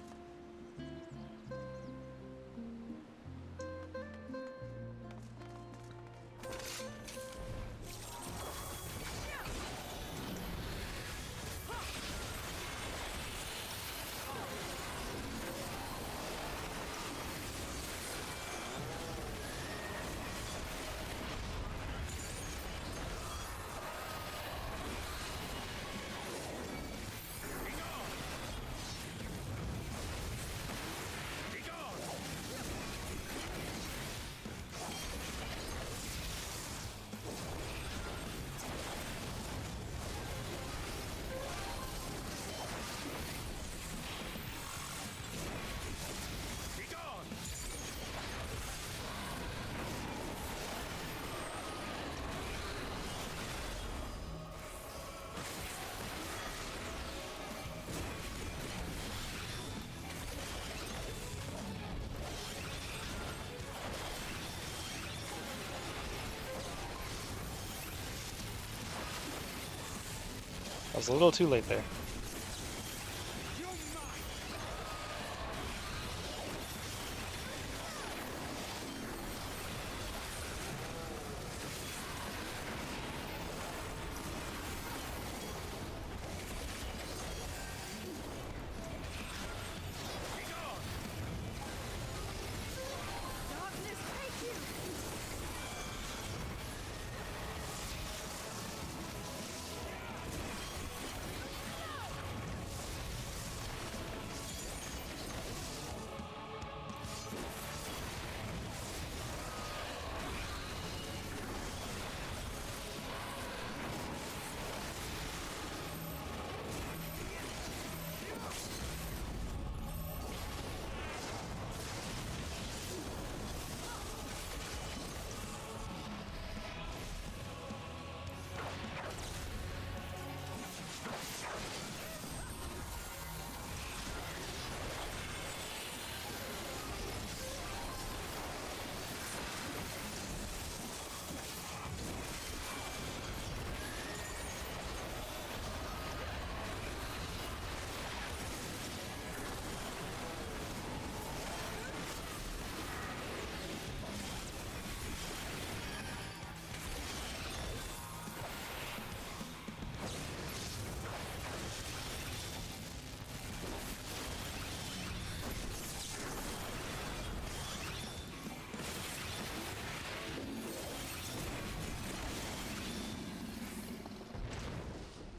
I was a little too late there.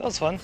That was fun.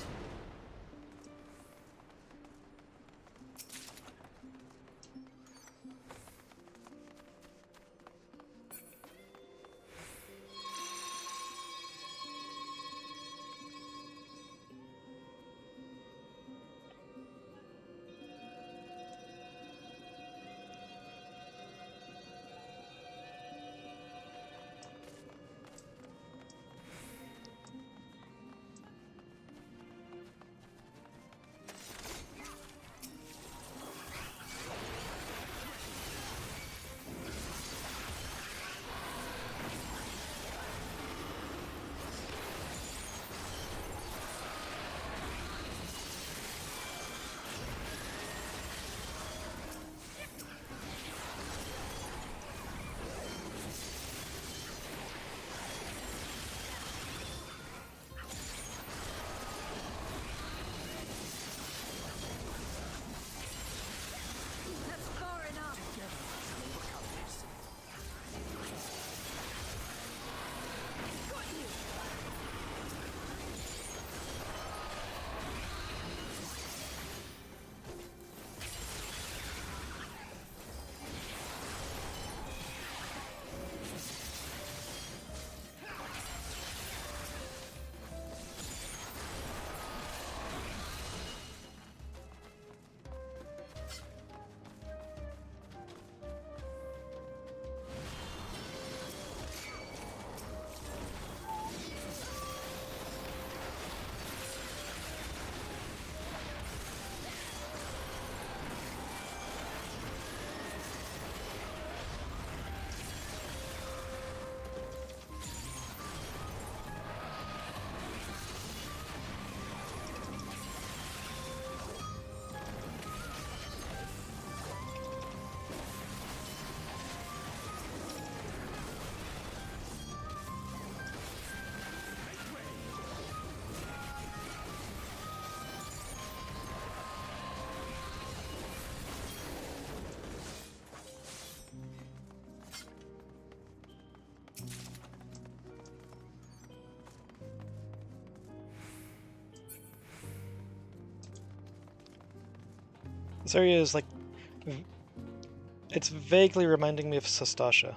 This area is like... It's vaguely reminding me of Sastasha.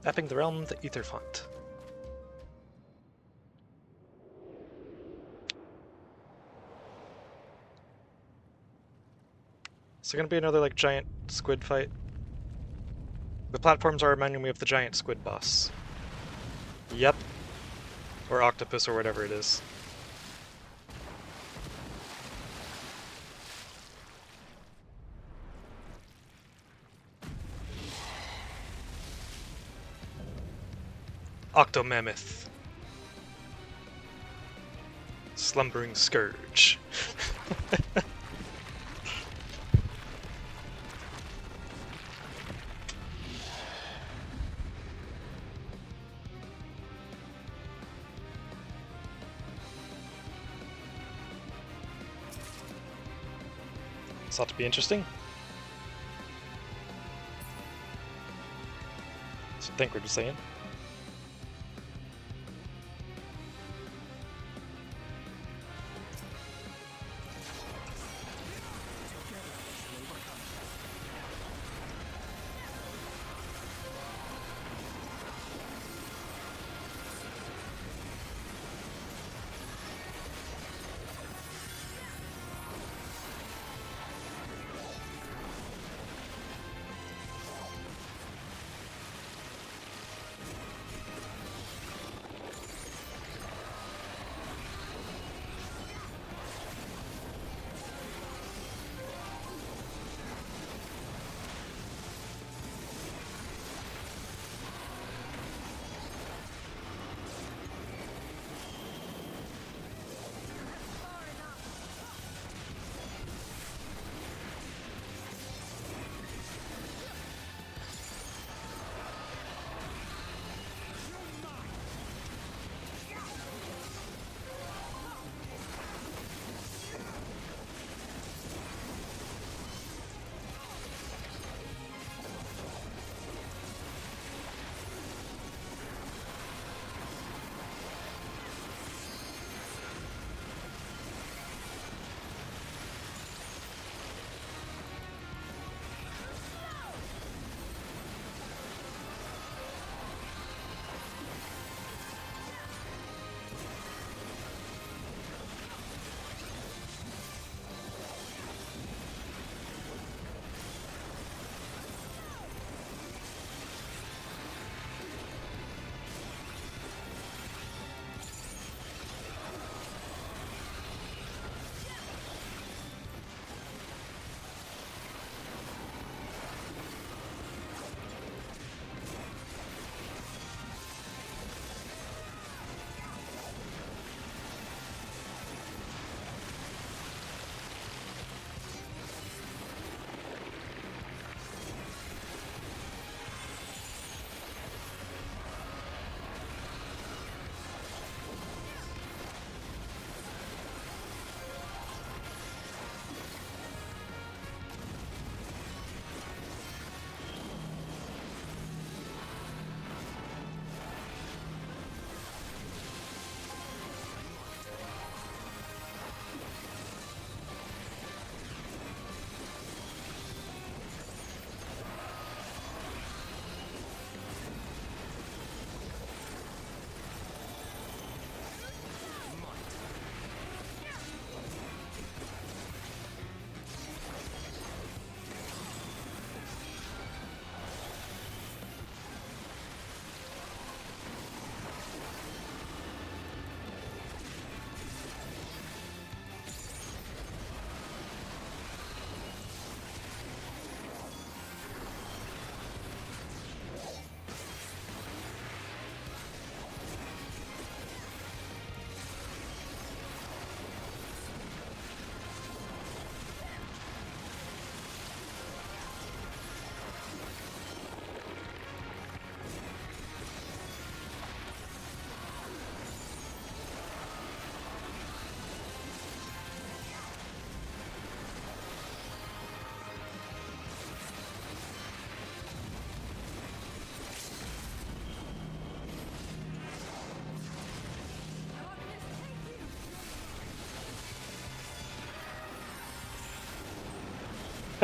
Mapping the realm, the ether font. Is there gonna be another like giant squid fight? The platforms are reminding me of the giant squid boss. Yep. Or octopus or whatever it is. Octomammoth. Slumbering Scourge. This ought to be interesting. That's what Thinkward was saying.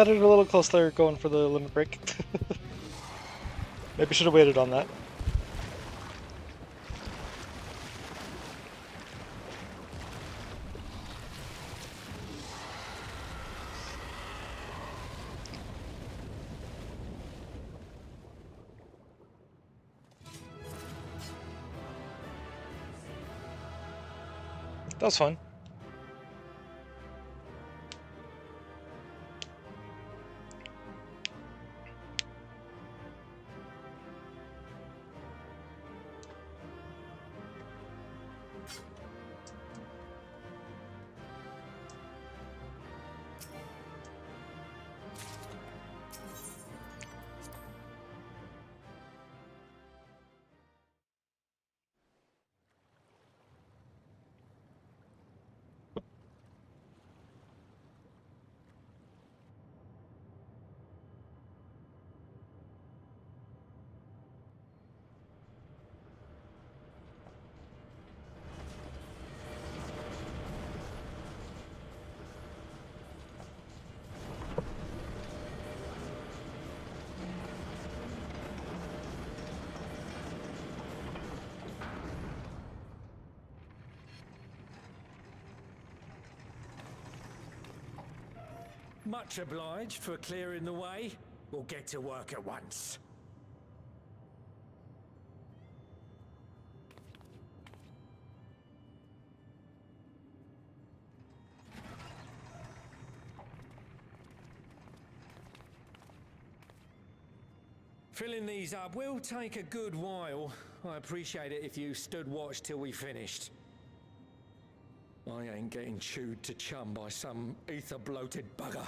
Cut it a little close there, going for the limit break. Maybe should have waited on that. That was fun. Much obliged for clearing the way. We'll get to work at once. Filling these up will take a good while. I appreciate it if you stood watch till we finished. I ain't getting chewed to chum by some ether-bloated bugger.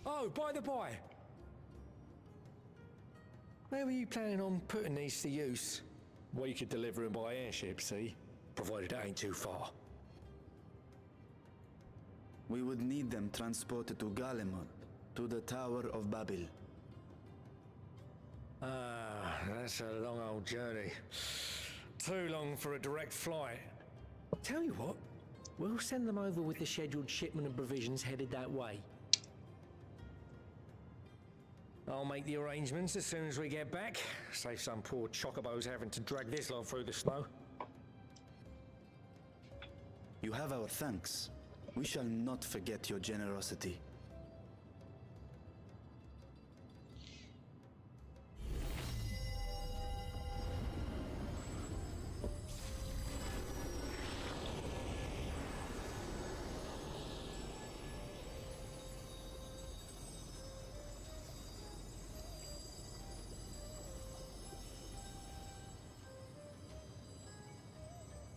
Oh, by the by, where were you planning on putting these to use? We could deliver them by airship, see? Provided it ain't too far. We would need them transported to Galemot, to the Tower of Babel. Ah, that's a long old journey. Too long for a direct flight. Tell you what, we'll send them over with the scheduled shipment of provisions headed that way. I'll make the arrangements as soon as we get back. Save some poor chocobos having to drag this lot through the snow. You have our thanks. We shall not forget your generosity.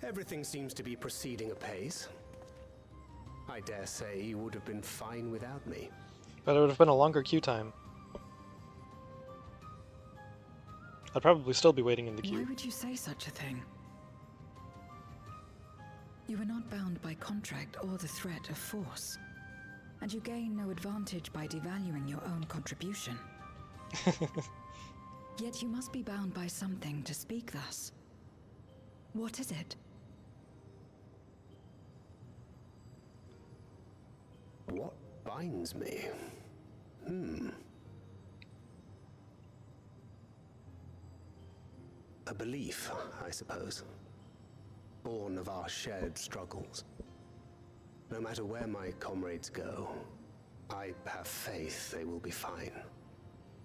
Everything seems to be proceeding apace. I dare say you would have been fine without me. But it would have been a longer queue time. I'd probably still be waiting in the queue. Why would you say such a thing? You are not bound by contract or the threat of force. And you gain no advantage by devaluing your own contribution. Yet you must be bound by something to speak thus. What is it? What binds me? A belief, I suppose. Born of our shared struggles. No matter where my comrades go, I have faith they will be fine.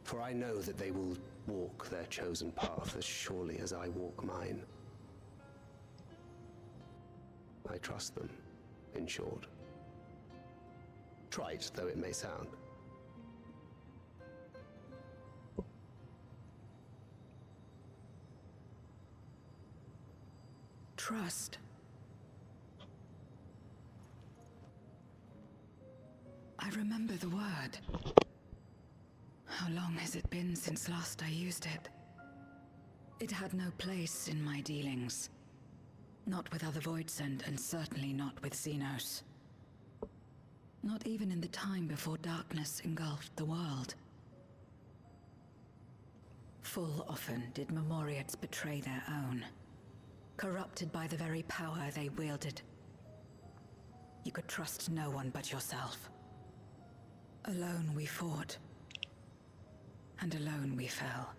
For I know that they will walk their chosen path as surely as I walk mine. I trust them, in short. Trite though it may sound. Trust. I remember the word. How long has it been since last I used it? It had no place in my dealings. Not with other Voidsend, and certainly not with Xenos. Not even in the time before darkness engulfed the world. Full often did Memoriates betray their own, corrupted by the very power they wielded. You could trust no one but yourself. Alone we fought, and alone we fell.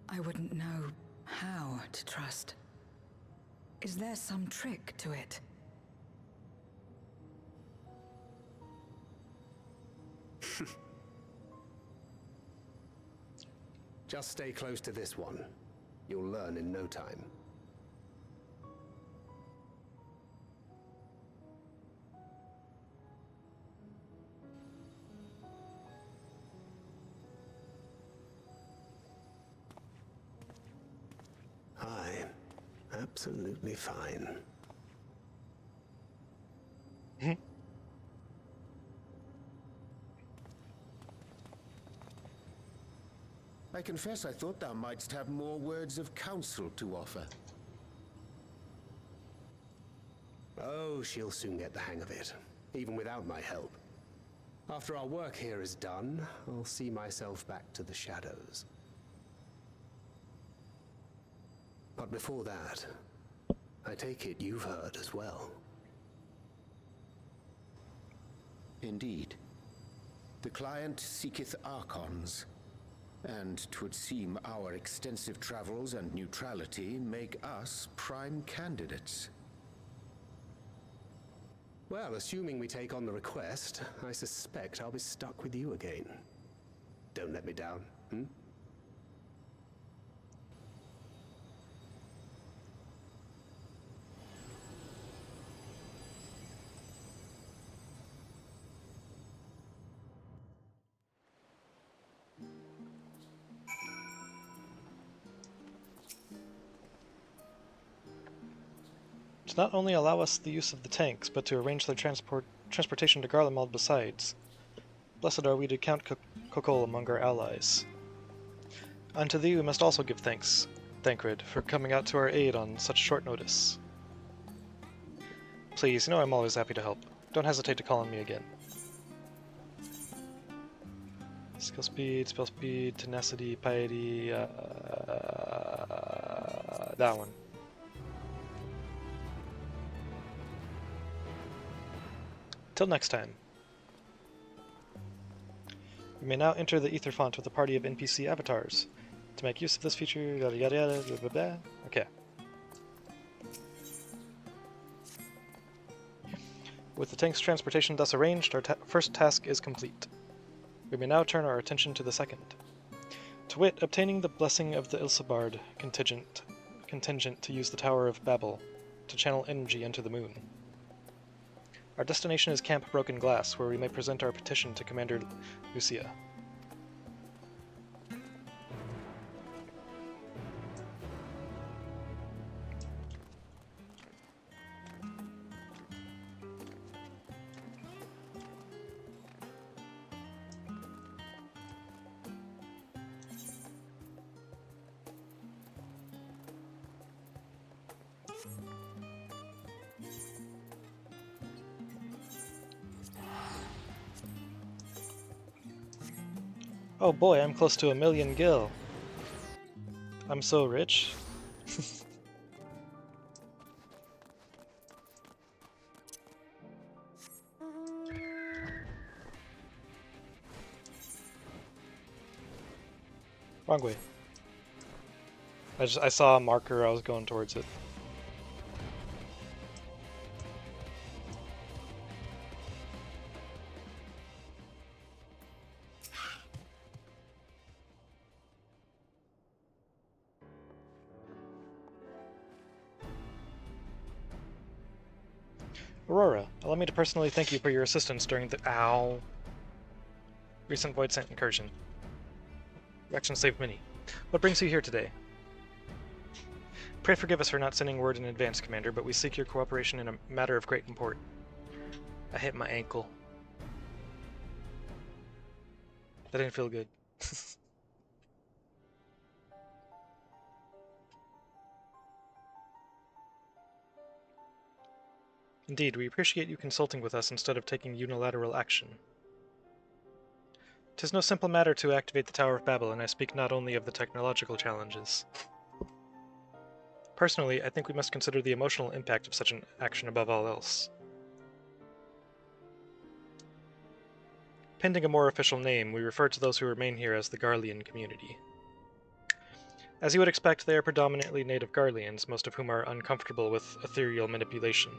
I wouldn't know how to trust. Is there some trick to it? Just stay close to this one. You'll learn in no time. Hi. Absolutely fine. I confess I thought thou mightst have more words of counsel to offer. Oh, she'll soon get the hang of it, even without my help. After our work here is done, I'll see myself back to the shadows. But before that, I take it you've heard as well. Indeed. The client seeketh Archons, and 'twould seem our extensive travels and neutrality make us prime candidates. Well, assuming we take on the request, I suspect I'll be stuck with you again. Don't let me down, hmm? To not only allow us the use of the tanks, but to arrange their transportation to Garlemald besides. Blessed are we to count Kokol among our allies. Unto thee we must also give thanks, Thancred, for coming out to our aid on such short notice. Please, you know I'm always happy to help. Don't hesitate to call on me again. Spell speed, tenacity, piety, that one. Till next time. You may now enter the Ether font with a party of NPC avatars. To make use of this feature, yada yada yada, blah blah blah. Okay. With the tank's transportation thus arranged, our first task is complete. We may now turn our attention to the second. To wit, obtaining the blessing of the Ilsabard contingent to use the Tower of Babel to channel energy into the moon. Our destination is Camp Broken Glass, where we may present our petition to Commander Lucia. Oh boy, I'm close to 1,000,000 gil. I'm so rich. Wrong way. I saw a marker, I was going towards it. Aurora, allow me to personally thank you for your assistance during the recent Void Scent incursion. Your action saved many. What brings you here today? Pray forgive us for not sending word in advance, Commander, but we seek your cooperation in a matter of great import. I hit my ankle. That didn't feel good. Indeed, we appreciate you consulting with us instead of taking unilateral action. 'Tis no simple matter to activate the Tower of Babel, and I speak not only of the technological challenges. Personally, I think we must consider the emotional impact of such an action above all else. Pending a more official name, we refer to those who remain here as the Garlean community. As you would expect, they are predominantly native Garleans, most of whom are uncomfortable with ethereal manipulation.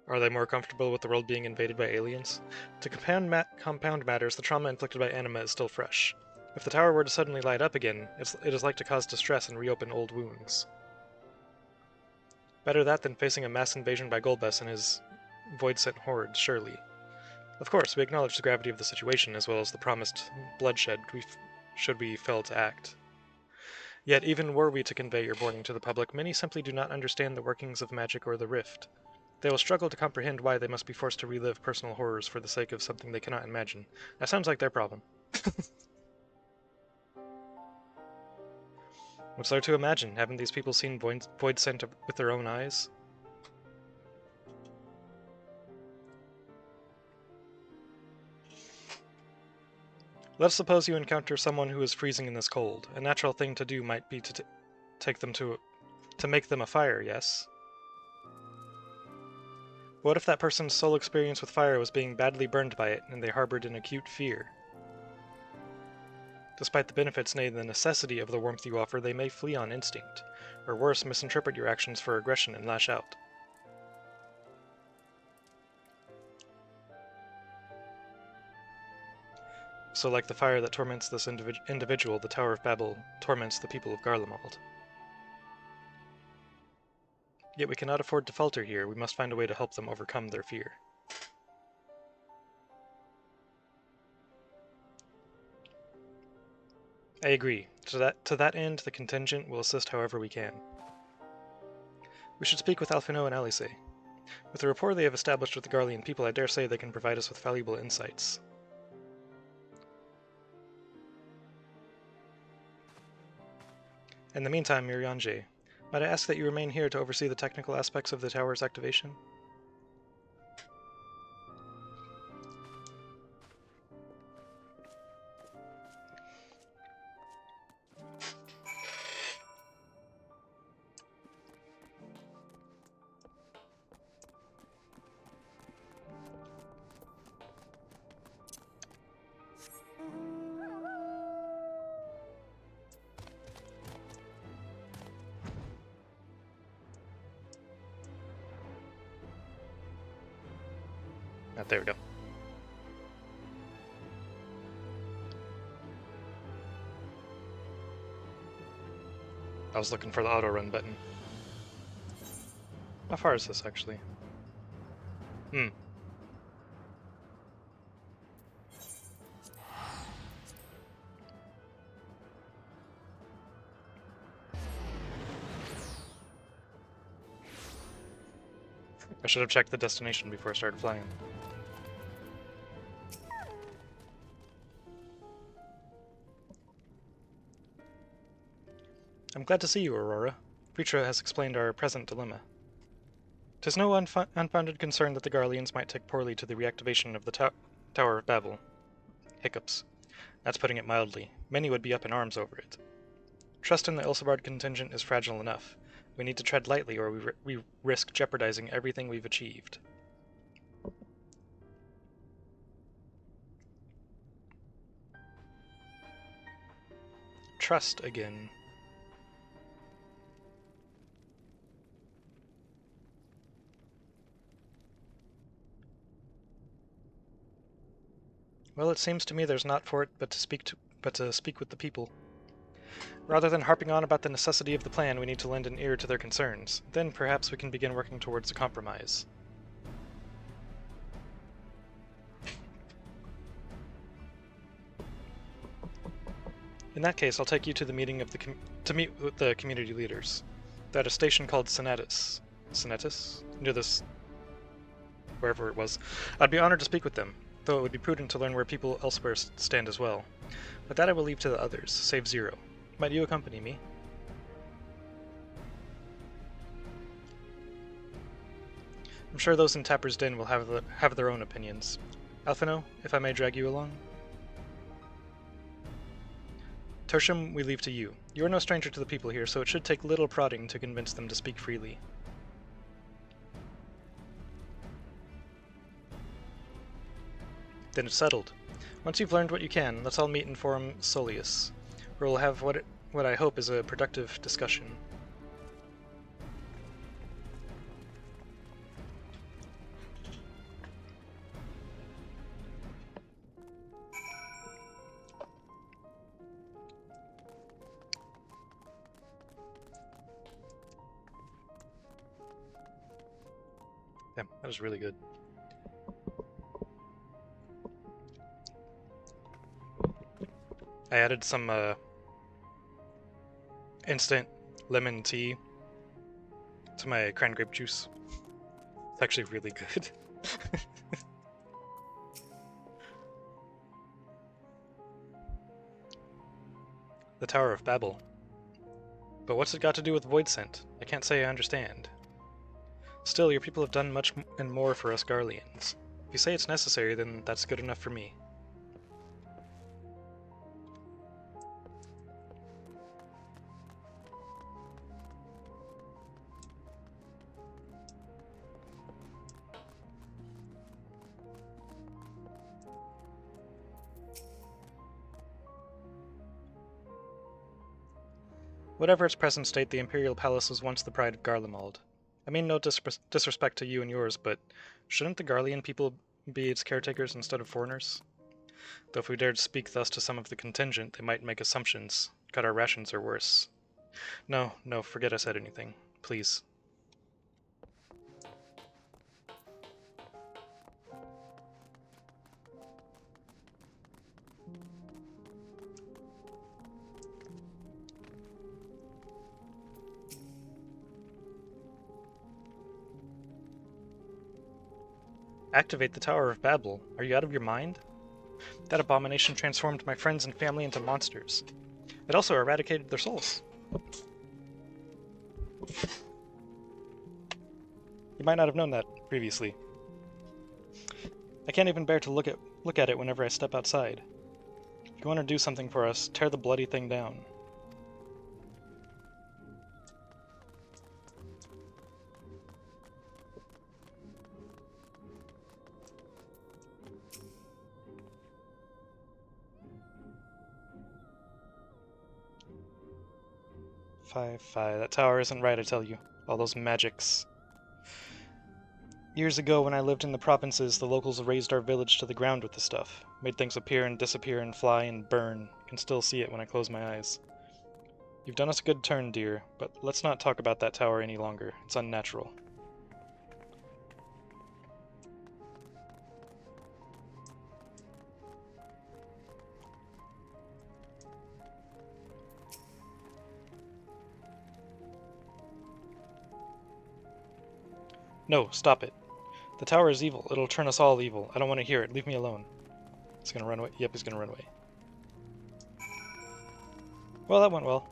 Are they more comfortable with the world being invaded by aliens? To compound matters, the trauma inflicted by anima is still fresh. If the tower were to suddenly light up again, it is like to cause distress and reopen old wounds. Better that than facing a mass invasion by Golbez and his void-sent hordes, surely. Of course, we acknowledge the gravity of the situation, as well as the promised bloodshed should we fail to act. Yet, even were we to convey your warning to the public, many simply do not understand the workings of magic or the rift. They will struggle to comprehend why they must be forced to relive personal horrors for the sake of something they cannot imagine. That sounds like their problem. What's there to imagine? Haven't these people seen void sent with their own eyes? Let's suppose you encounter someone who is freezing in this cold. A natural thing to do might be to take them to make them a fire, yes? What if that person's sole experience with fire was being badly burned by it, and they harbored an acute fear? Despite the benefits, nay, the necessity of the warmth you offer, they may flee on instinct, or worse, misinterpret your actions for aggression and lash out. So like the fire that torments this individual, the Tower of Babel torments the people of Garlemald. Yet we cannot afford to falter here. We must find a way to help them overcome their fear. I agree. To that end, the contingent will assist however we can. We should speak with Alphino and Alice. With the rapport they have established with the Garlean people, I dare say they can provide us with valuable insights. In the meantime, Mirianje, might I ask that you remain here to oversee the technical aspects of the tower's activation? There we go. I was looking for the auto run button. How far is this actually? I should have checked the destination before I started flying. I'm glad to see you, Aurora. Vritra has explained our present dilemma. 'Tis no unfounded concern that the Garleans might take poorly to the reactivation of the Tower of Babel. Hiccups. That's putting it mildly. Many would be up in arms over it. Trust in the Ilsabard contingent is fragile enough. We need to tread lightly, or we risk jeopardizing everything we've achieved. Trust again. Well, it seems to me there's naught for it but to speak with the people. Rather than harping on about the necessity of the plan, we need to lend an ear to their concerns. Then perhaps we can begin working towards a compromise. In that case, I'll take you to the meeting of to meet with the community leaders. They're at a station called Senatus. Senatus? Near this... wherever it was. I'd be honored to speak with them, though it would be prudent to learn where people elsewhere stand as well. But that I will leave to the others, save Zero. Might you accompany me? I'm sure those in Tapper's Den will have their own opinions. Alphino, if I may drag you along? Tertium, we leave to you. You are no stranger to the people here, so it should take little prodding to convince them to speak freely. Then it's settled. Once you've learned what you can, let's all meet in Forum Solius, where we'll have what I hope is a productive discussion. Damn, that was really good. I added some instant lemon tea to my cran grape juice. It's actually really good. The Tower of Babel. But what's it got to do with Void Scent? I can't say I understand. Still, your people have done much and more for us Garleans. If you say it's necessary, then that's good enough for me. Whatever its present state, the Imperial Palace was once the pride of Garlemald. I mean no disrespect to you and yours, but shouldn't the Garlean people be its caretakers instead of foreigners? Though if we dared speak thus to some of the contingent, they might make assumptions, cut our rations or worse. No, forget I said anything. Please. Activate the Tower of Babel. Are you out of your mind? That abomination transformed my friends and family into monsters. It also eradicated their souls. You might not have known that previously. I can't even bear to look at it whenever I step outside. If you want to do something for us, tear the bloody thing down. Five. That tower isn't right, I tell you. All those magics. Years ago, when I lived in the provinces, the locals razed our village to the ground with the stuff. Made things appear and disappear and fly and burn. Can still see it when I close my eyes. You've done us a good turn, dear, but let's not talk about that tower any longer. It's unnatural. No, stop it. The tower is evil. It'll turn us all evil. I don't want to hear it. Leave me alone. He's gonna run away. Yep, he's gonna run away. Well, that went well.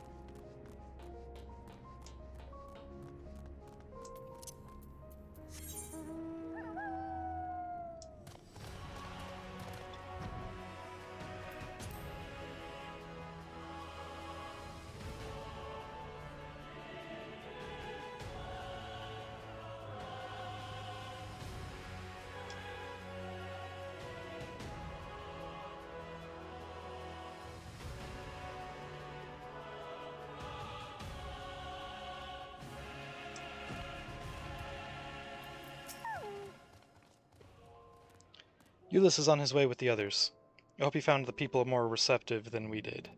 Ulysses is on his way with the others. I hope he found the people more receptive than we did.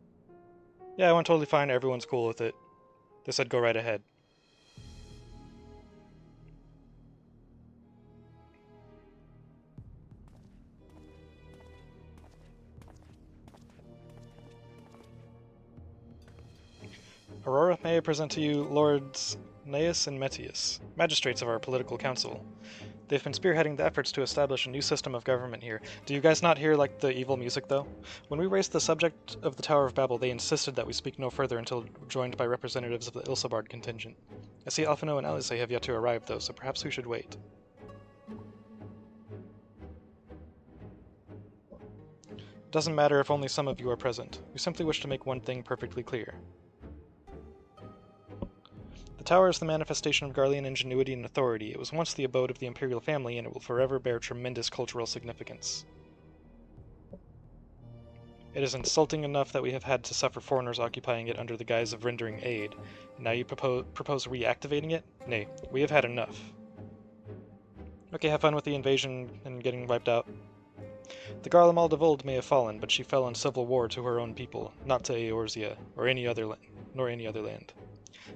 Yeah, I went totally fine. Everyone's cool with it. They said go right ahead. Aurora, may I present to you Lords Gnaeus and Metius, magistrates of our political council. They've been spearheading the efforts to establish a new system of government here. Do you guys not hear, like, the evil music, though? When we raised the subject of the Tower of Babel, they insisted that we speak no further until joined by representatives of the Ilsabard contingent. I see Alphino and Elise have yet to arrive, though, so perhaps we should wait. It doesn't matter if only some of you are present. We simply wish to make one thing perfectly clear. The tower is the manifestation of Garlean ingenuity and authority. It was once the abode of the Imperial family, and it will forever bear tremendous cultural significance. It is insulting enough that we have had to suffer foreigners occupying it under the guise of rendering aid, and now you propose reactivating it? Nay, we have had enough. Okay, have fun with the invasion and getting wiped out. The Garlemald of old may have fallen, but she fell in civil war to her own people, not to Eorzea, or any other land.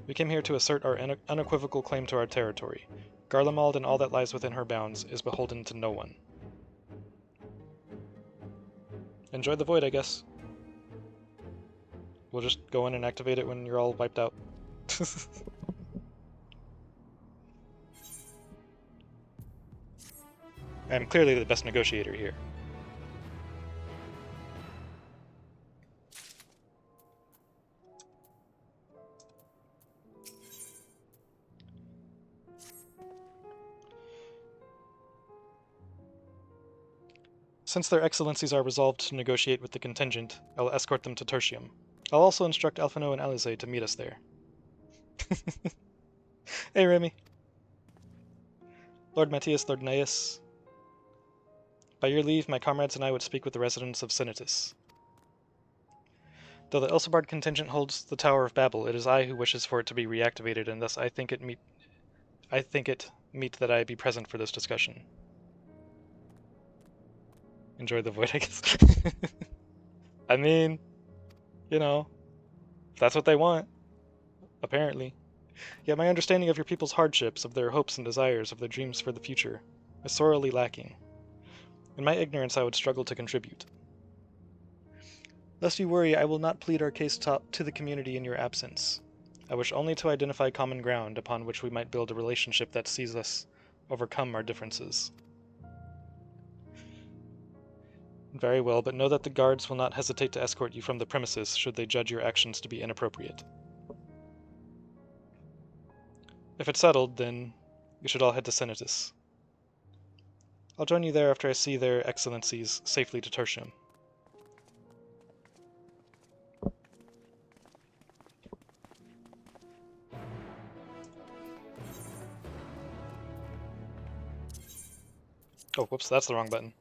We came here to assert our unequivocal claim to our territory. Garlemald and all that lies within her bounds is beholden to no one. Enjoy the void, I guess. We'll just go in and activate it when you're all wiped out. I'm clearly the best negotiator here. Since their excellencies are resolved to negotiate with the contingent, I'll escort them to Tertium. I'll also instruct Alphino and Alize to meet us there. Hey, Remy. Lord Matthias, Lord Naius. By your leave, my comrades and I would speak with the residents of Sinitus. Though the Elsebard contingent holds the Tower of Babel, it is I who wishes for it to be reactivated, and thus I think it meet that I be present for this discussion. Enjoy the void, I guess. I mean, you know, that's what they want, apparently. Yet my understanding of your people's hardships, of their hopes and desires, of their dreams for the future, is sorely lacking. In my ignorance, I would struggle to contribute. Lest you worry, I will not plead our case to the community in your absence. I wish only to identify common ground upon which we might build a relationship that sees us overcome our differences. Very well, but know that the guards will not hesitate to escort you from the premises should they judge your actions to be inappropriate. If it's settled, then you should all head to Sinitus. I'll join you there after I see their excellencies safely to Tertium. Oh, whoops, that's the wrong button.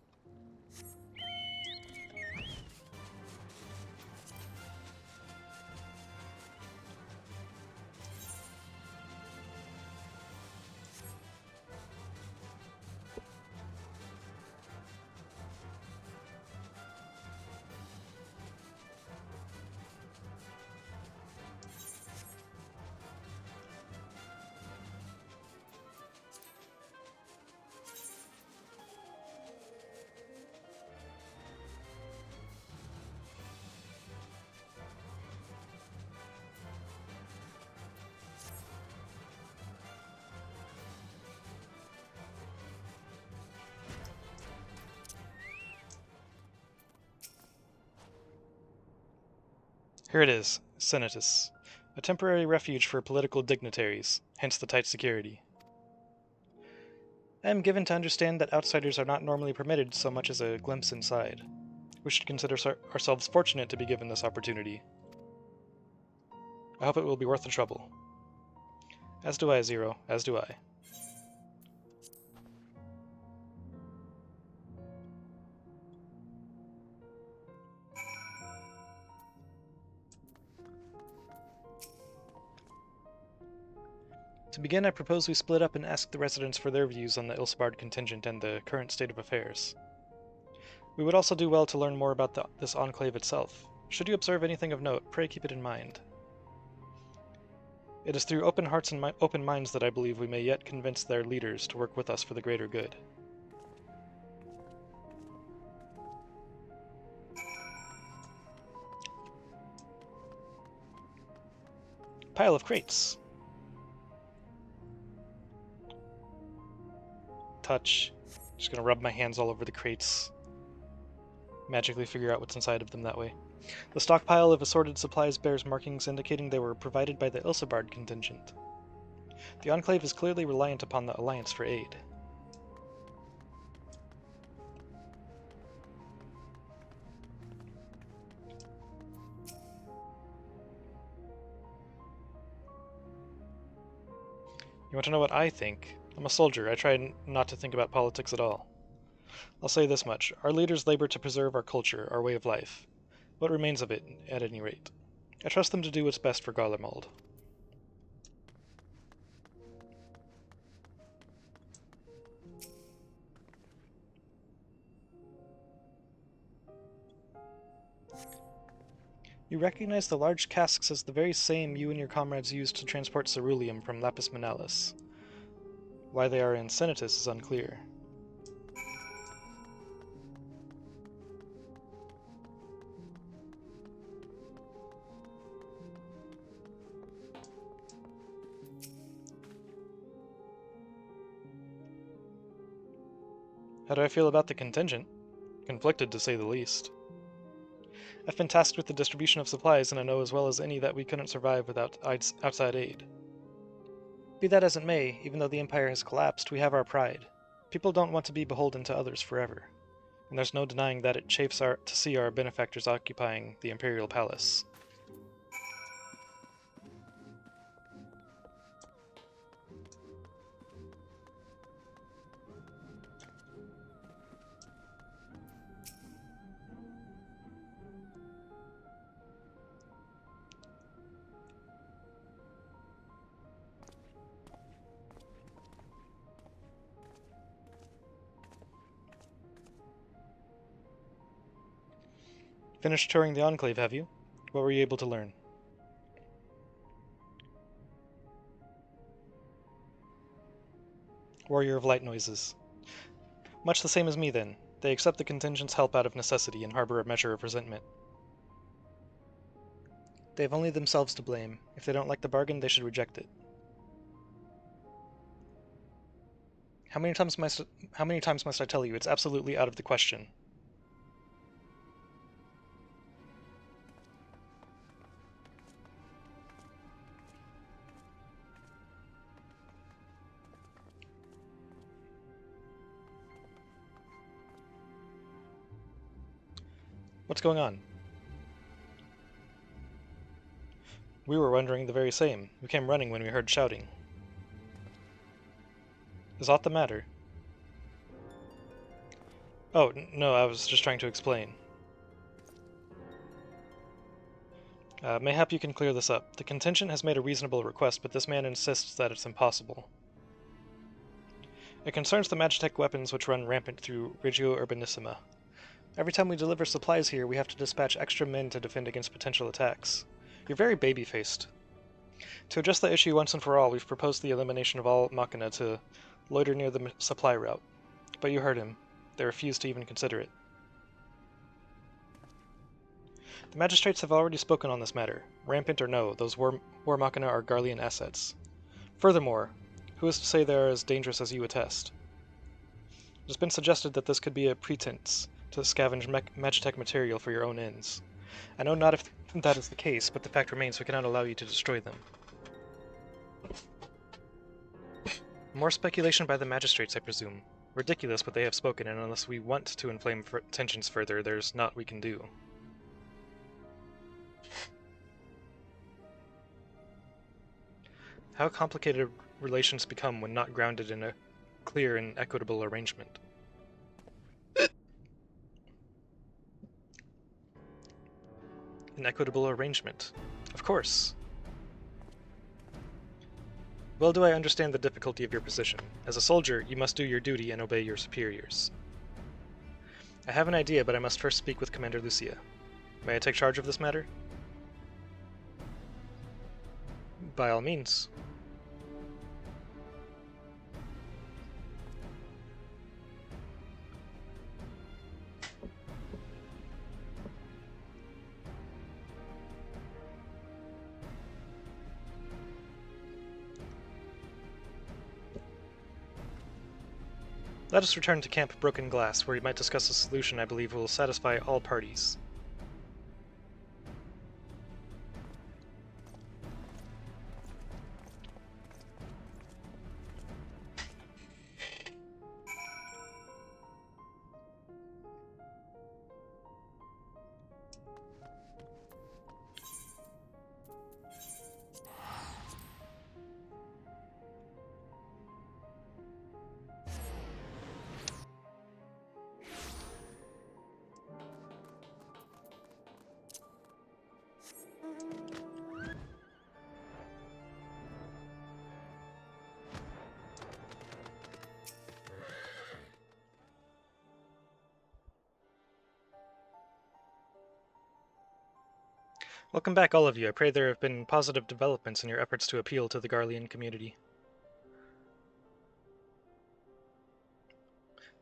Here it is, Sinitus, a temporary refuge for political dignitaries, hence the tight security. I am given to understand that outsiders are not normally permitted so much as a glimpse inside. We should consider ourselves fortunate to be given this opportunity. I hope it will be worth the trouble. As do I, Zero, as do I. To begin, I propose we split up and ask the residents for their views on the Elsebard contingent and the current state of affairs. We would also do well to learn more about this enclave itself. Should you observe anything of note, pray keep it in mind. It is through open hearts and open minds that I believe we may yet convince their leaders to work with us for the greater good. Pile of crates. Touch. Just gonna rub my hands all over the crates. Magically figure out what's inside of them that way. The stockpile of assorted supplies bears markings indicating they were provided by the Elsebard contingent. The Enclave is clearly reliant upon the Alliance for aid. You want to know what I think? I'm a soldier. I try not to think about politics at all. I'll say this much. Our leaders labor to preserve our culture, our way of life. What remains of it, at any rate. I trust them to do what's best for Garlemald. You recognize the large casks as the very same you and your comrades used to transport ceruleum from Lapis Manalis. Why they are in Senatus is unclear. How do I feel about the contingent? Conflicted, to say the least. I've been tasked with the distribution of supplies, and I know as well as any that we couldn't survive without outside aid. Be that as it may, even though the Empire has collapsed, we have our pride. People don't want to be beholden to others forever, and there's no denying that it chafes to see our benefactors occupying the Imperial Palace. Finished touring the Enclave, have you? What were you able to learn? Warrior of Light Noises. Much the same as me, then. They accept the contingent's help out of necessity and harbor a measure of resentment. They have only themselves to blame. If they don't like the bargain, they should reject it. How many times must I tell you it's absolutely out of the question? What's going on? We were wondering the very same. We came running when we heard shouting. Is aught the matter? Oh, no, I was just trying to explain. Mayhap you can clear this up. The contingent has made a reasonable request, but this man insists that it's impossible. It concerns the Magitech weapons which run rampant through Regio Urbanissima. Every time we deliver supplies here, we have to dispatch extra men to defend against potential attacks. You're very baby-faced. To address the issue once and for all, we've proposed the elimination of all Machina to loiter near the supply route. But you heard him. They refused to even consider it. The magistrates have already spoken on this matter. Rampant or no, those war Machina are Garlean assets. Furthermore, who is to say they are as dangerous as you attest? It has been suggested that this could be a pretense to scavenge Magitech material for your own ends. I know not if that is the case, but the fact remains we cannot allow you to destroy them. More speculation by the magistrates, I presume. Ridiculous, but they have spoken, and unless we want to inflame tensions further, there's naught we can do. How complicated relations become when not grounded in a clear and equitable arrangement. An equitable arrangement. Of course. Well do I understand the difficulty of your position. As a soldier, you must do your duty and obey your superiors. I have an idea, but I must first speak with Commander Lucia. May I take charge of this matter? By all means. Let us return to Camp Broken Glass, where we might discuss a solution I believe will satisfy all parties. Welcome back, all of you. I pray there have been positive developments in your efforts to appeal to the Garlean community.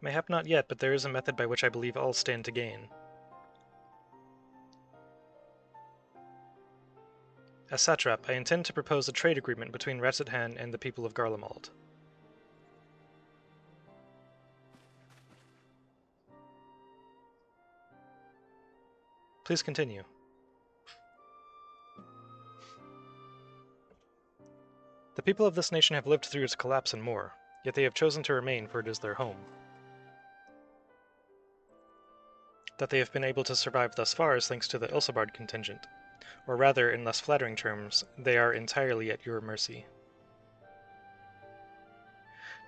Mayhap not yet, but there is a method by which I believe all stand to gain. As satrap, I intend to propose a trade agreement between Retzithan and the people of Garlemald. Please continue. The people of this nation have lived through its collapse and more, yet they have chosen to remain, for it is their home. That they have been able to survive thus far is thanks to the Ilsabard contingent, or rather, in less flattering terms, they are entirely at your mercy.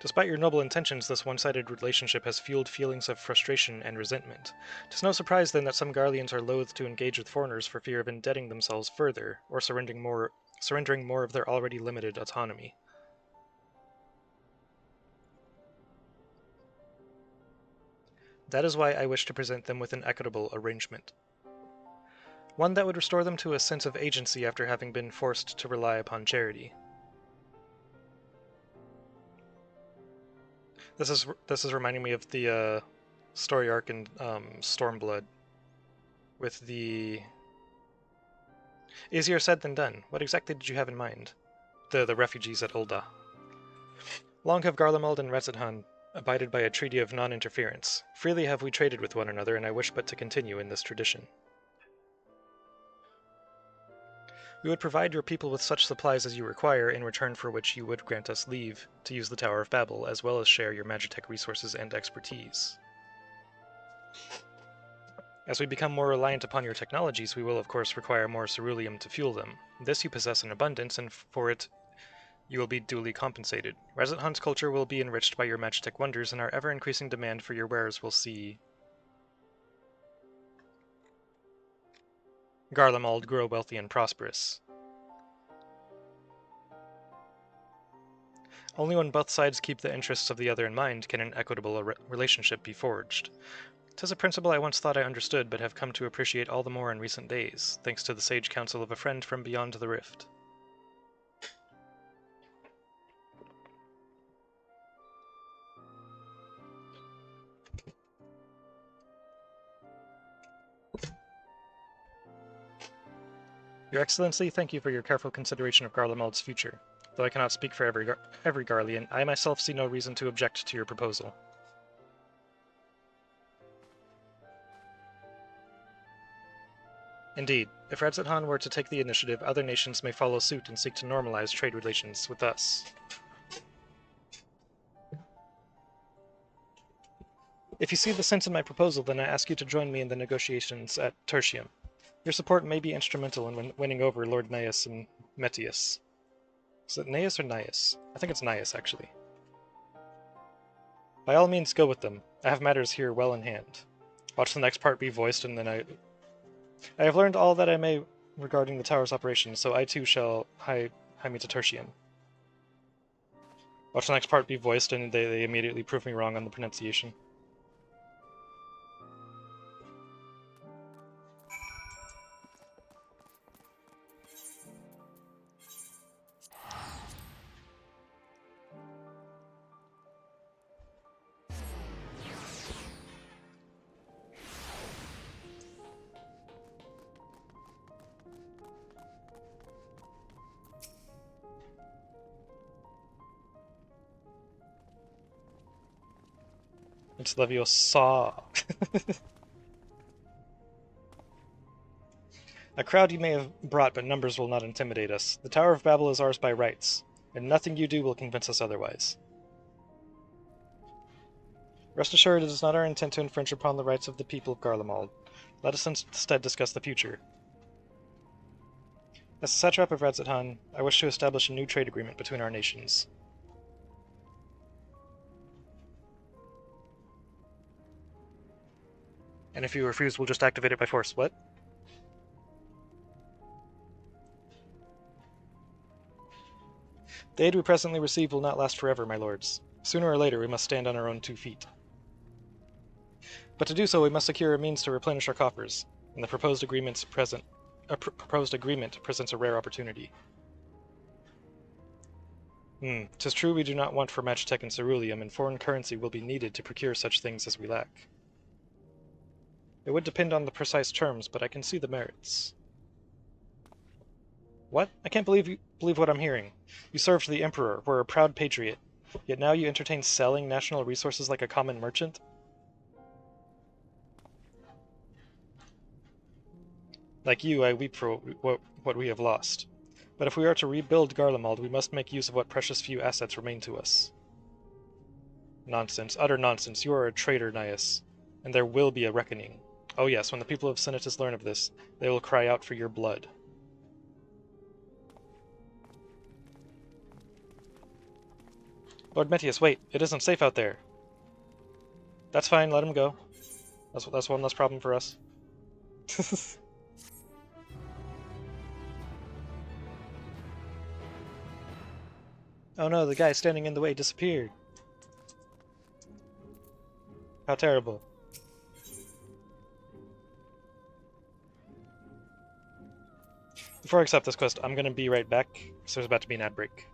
Despite your noble intentions, this one-sided relationship has fueled feelings of frustration and resentment. 'Tis no surprise, then, that some Garleans are loath to engage with foreigners for fear of indebting themselves further, or surrendering more of their already limited autonomy. That is why I wish to present them with an equitable arrangement. One that would restore them to a sense of agency after having been forced to rely upon charity. This is reminding me of the story arc in Stormblood, with the... Easier said than done. What exactly did you have in mind? The refugees at Ul'dah. Long have Garlemald and Retzithan abided by a treaty of non-interference. Freely have we traded with one another, and I wish but to continue in this tradition. We would provide your people with such supplies as you require, in return for which you would grant us leave to use the Tower of Babel, as well as share your Magitech resources and expertise. As we become more reliant upon your technologies, we will of course require more ceruleum to fuel them. This you possess in abundance, and for it you will be duly compensated. Retzithan's culture will be enriched by your Magitech wonders, and our ever-increasing demand for your wares will see Garlemald grow wealthy and prosperous. Only when both sides keep the interests of the other in mind can an equitable relationship be forged. 'Tis a principle I once thought I understood, but have come to appreciate all the more in recent days, thanks to the sage counsel of a friend from beyond the rift. Your Excellency, thank you for your careful consideration of Garlemald's future. Though I cannot speak for every Garlean, I myself see no reason to object to your proposal. Indeed, if Retzithan were to take the initiative, other nations may follow suit and seek to normalize trade relations with us. If you see the sense in my proposal, then I ask you to join me in the negotiations at Tertium. Your support may be instrumental in winning over Lord Naius and Metius. Is it Naius or Naius? I think it's Naius, actually. By all means, go with them. I have matters here well in hand. Watch the next part be voiced, and then I have learned all that I may regarding the tower's operations, so I too shall hie me to Tertium. Watch the next part be voiced, and they immediately prove me wrong on the pronunciation. It's Leviosa. A crowd you may have brought, but numbers will not intimidate us. The Tower of Babel is ours by rights, and nothing you do will convince us otherwise. Rest assured, it is not our intent to infringe upon the rights of the people of Garlemald. Let us instead discuss the future. As the satrap of Retzithan, I wish to establish a new trade agreement between our nations. And if you refuse, we'll just activate it by force. What? The aid we presently receive will not last forever, my lords. Sooner or later, we must stand on our own 2 feet. But to do so, we must secure a means to replenish our coffers, and the proposed agreements present proposed agreement presents a rare opportunity. 'Tis true we do not want for Magitech and ceruleum, and foreign currency will be needed to procure such things as we lack. It would depend on the precise terms, but I can see the merits. What? I can't believe what I'm hearing. You served the Emperor, were a proud patriot, yet now you entertain selling national resources like a common merchant? Like you, I weep for what we have lost. But if we are to rebuild Garlemald, we must make use of what precious few assets remain to us. Nonsense, utter nonsense. You are a traitor, Nias, and there will be a reckoning. Oh yes, when the people of Senatus learn of this, they will cry out for your blood. Lord Metius, wait, it isn't safe out there. That's fine, let him go. That's one less problem for us. Oh no, the guy standing in the way disappeared. How terrible. Before I accept this quest, I'm gonna be right back, because there's about to be an ad break.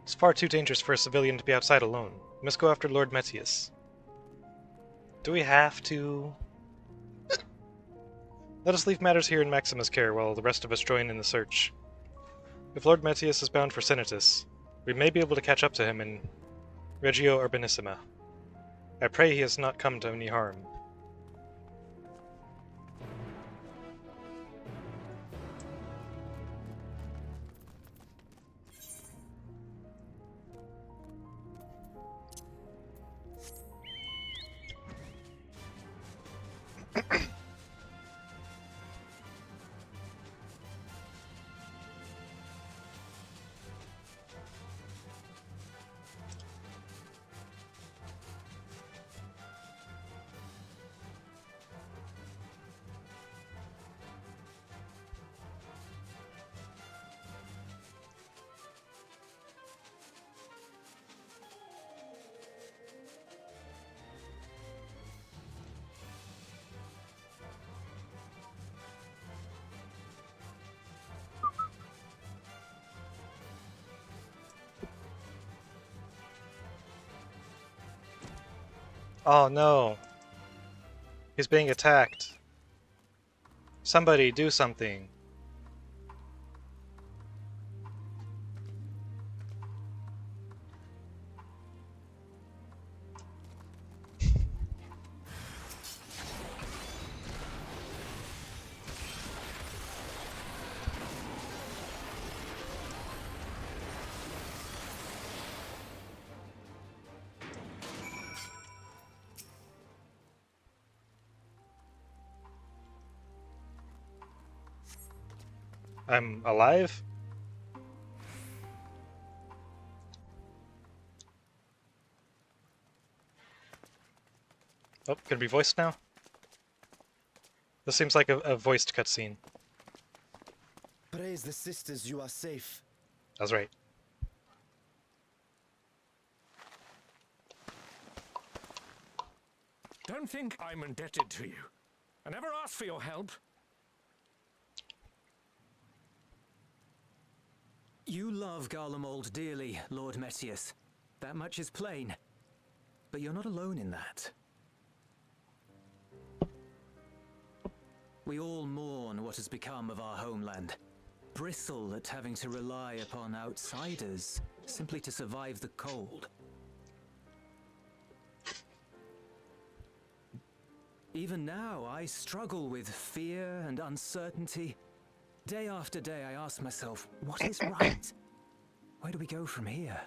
It's far too dangerous for a civilian to be outside alone. We must go after Lord Metius. Do we have to? Let us leave matters here in Maxima's care while the rest of us join in the search. If Lord Metius is bound for Senatus, we may be able to catch up to him in Regio Urbanissima. I pray he has not come to any harm. Oh no! He's being attacked. Somebody do something. I'm alive? Oh, gonna be voiced now? This seems like a voiced cutscene. Praise the sisters, you are safe. That's right. Don't think I'm indebted to you. I never asked for your help. You love Garlemald dearly, Lord Metius. That much is plain. But you're not alone in that. We all mourn what has become of our homeland. Bristle at having to rely upon outsiders simply to survive the cold. Even now, I struggle with fear and uncertainty. Day after day, I ask myself, what is right? Where do we go from here?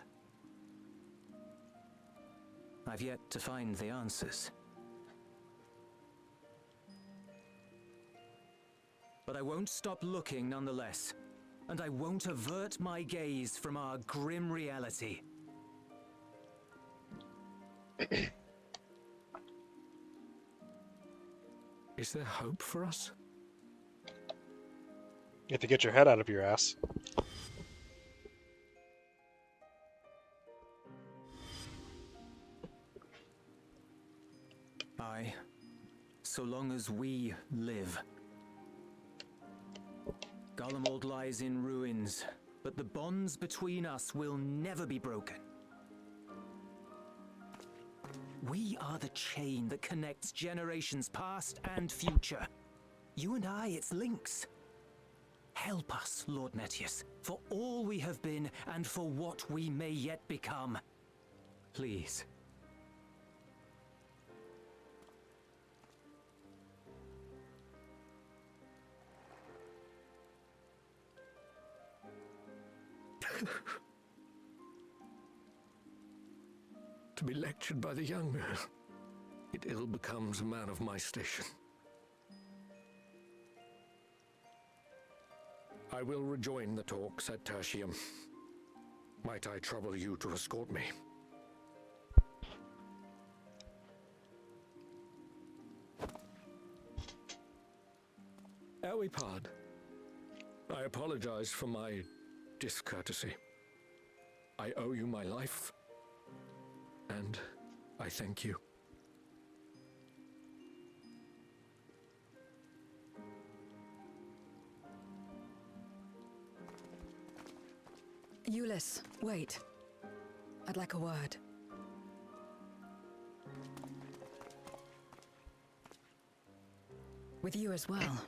I've yet to find the answers. But I won't stop looking nonetheless, and I won't avert my gaze from our grim reality. Is there hope for us? If you get your head out of your ass. Aye. So long as we live. Garlemald lies in ruins, but the bonds between us will never be broken. We are the chain that connects generations past and future. You and I, it's links. Help us, Lord Metius, for all we have been and for what we may yet become. Please. To be lectured by the younger, it ill becomes a man of my station. I will rejoin the talks at Tertium. Might I trouble you to escort me? Elwipard, I apologize for my discourtesy. I owe you my life, and I thank you. Euless, wait. I'd like a word. With you as well.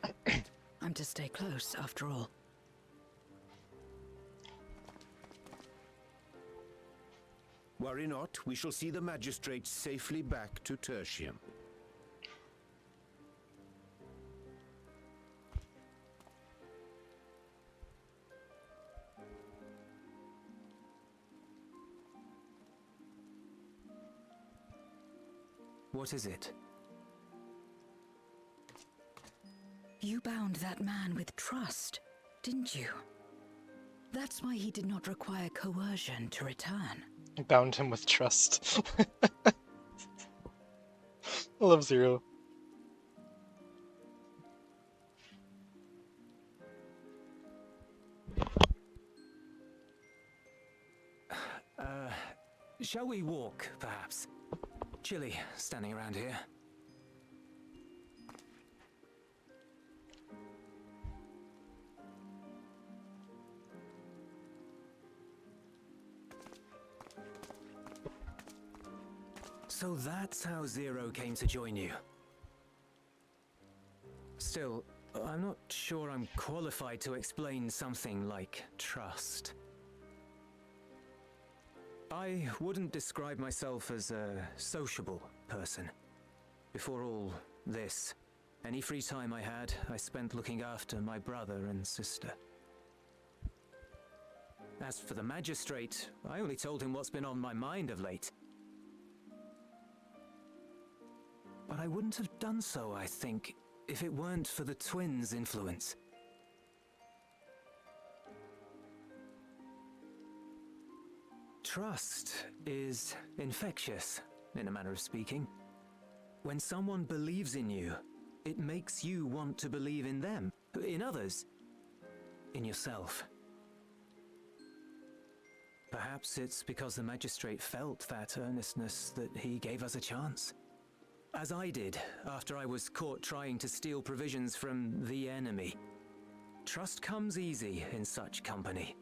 I'm to stay close, after all. Worry not, we shall see the magistrate safely back to Tertium. What is it? You bound that man with trust, didn't you? That's why he did not require coercion to return. Bound him with trust. I love Zero. Shall we walk, perhaps? Chilly, standing around here. So that's how Zero came to join you. Still, I'm not sure I'm qualified to explain something like trust. I wouldn't describe myself as a sociable person. Before all this, any free time I had, I spent looking after my brother and sister. As for the magistrate, I only told him what's been on my mind of late. But I wouldn't have done so, I think, if it weren't for the twins' influence. Trust is infectious, in a manner of speaking. When someone believes in you, it makes you want to believe in them, in others, in yourself. Perhaps it's because the magistrate felt that earnestness that he gave us a chance. As I did, after I was caught trying to steal provisions from the enemy. Trust comes easy in such company.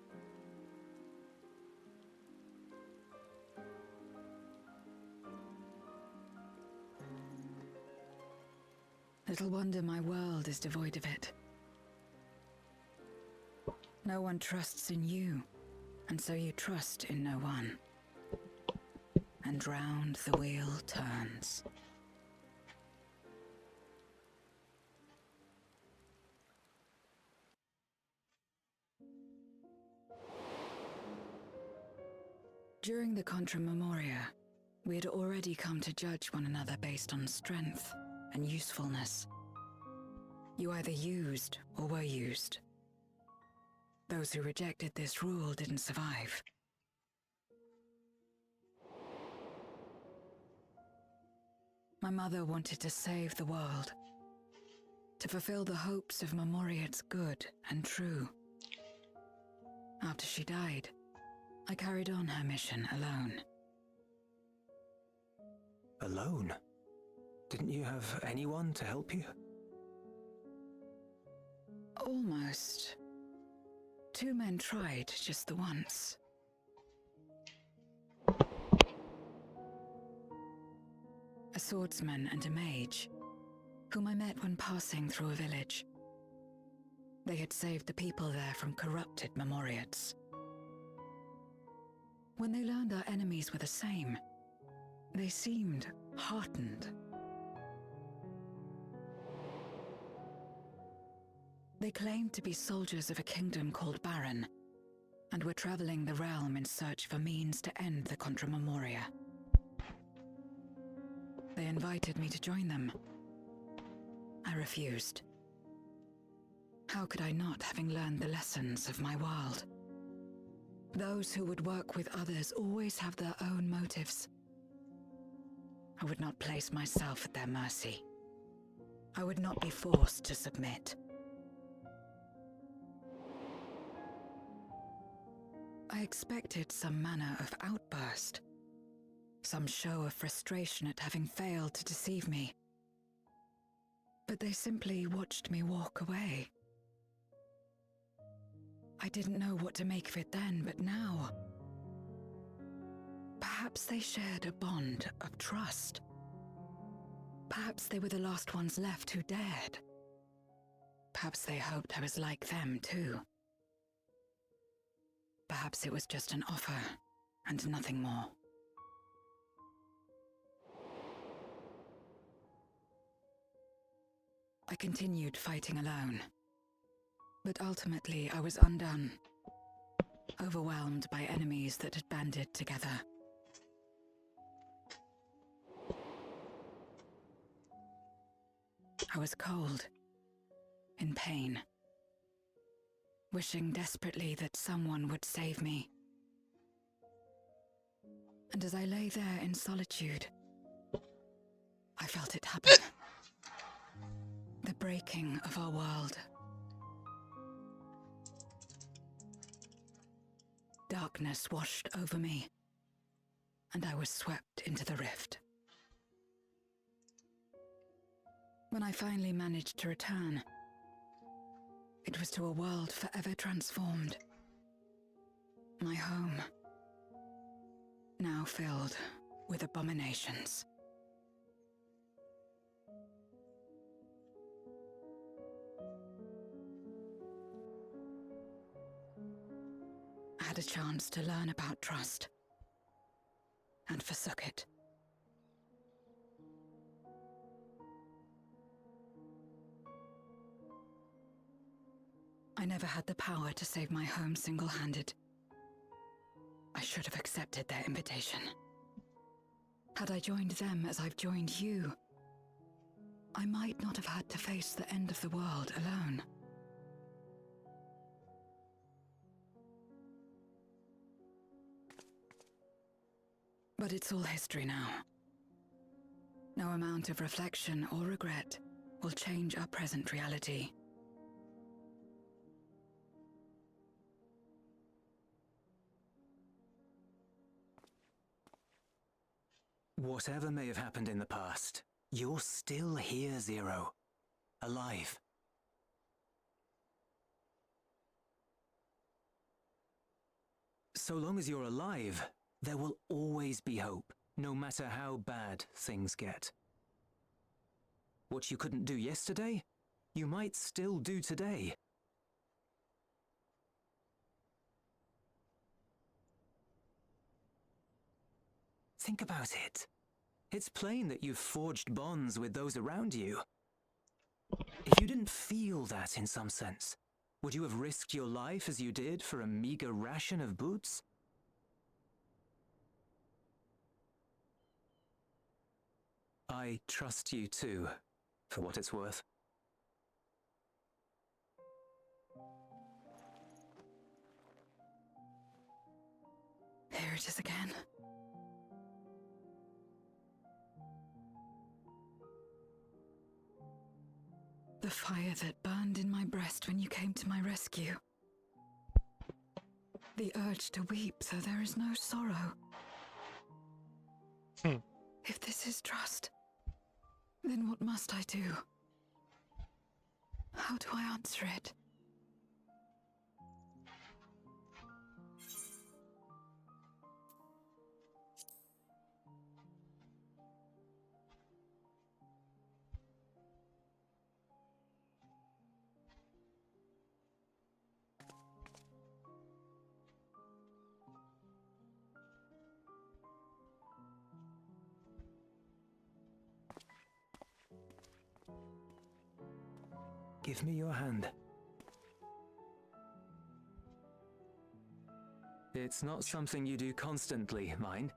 Little wonder my world is devoid of it. No one trusts in you, and so you trust in no one. And round the wheel turns. During the Contra Memoria, we had already come to judge one another based on strength and usefulness. You either used or were used. Those who rejected this rule didn't survive. My mother wanted to save the world, to fulfill the hopes of Marmoriad's good and true. After she died, I carried on her mission alone. Alone? Didn't you have anyone to help you? Almost. 2 men tried just the once. A swordsman and a mage, whom I met when passing through a village. They had saved the people there from corrupted Marmoriads. When they learned our enemies were the same, they seemed heartened. They claimed to be soldiers of a kingdom called Baron, and were traveling the realm in search for means to end the Contra Memoria. They invited me to join them. I refused. How could I not, having learned the lessons of my world? Those who would work with others always have their own motives. I would not place myself at their mercy. I would not be forced to submit. I expected some manner of outburst, some show of frustration at having failed to deceive me. But they simply watched me walk away. I didn't know what to make of it then, but now... Perhaps they shared a bond of trust. Perhaps they were the last ones left who dared. Perhaps they hoped I was like them too. Perhaps it was just an offer, and nothing more. I continued fighting alone. But ultimately I was undone, overwhelmed by enemies that had banded together. I was cold, in pain, wishing desperately that someone would save me. And as I lay there in solitude, I felt it happen. The breaking of our world. Darkness washed over me, and I was swept into the rift. When I finally managed to return, it was to a world forever transformed. My home, now filled with abominations. I had a chance to learn about trust, and forsook it. I never had the power to save my home single-handed. I should have accepted their invitation. Had I joined them as I've joined you, I might not have had to face the end of the world alone. But it's all history now. No amount of reflection or regret will change our present reality. Whatever may have happened in the past, you're still here, Zero. Alive. So long as you're alive, there will always be hope, no matter how bad things get. What you couldn't do yesterday, you might still do today. Think about it. It's plain that you've forged bonds with those around you. If you didn't feel that in some sense, would you have risked your life as you did for a meager ration of boots? I trust you too, for what it's worth. Here it is again. The fire that burned in my breast when you came to my rescue. The urge to weep, though there is no sorrow. If this is trust, then what must I do? How do I answer it? Give me your hand. It's not something you do constantly, mind.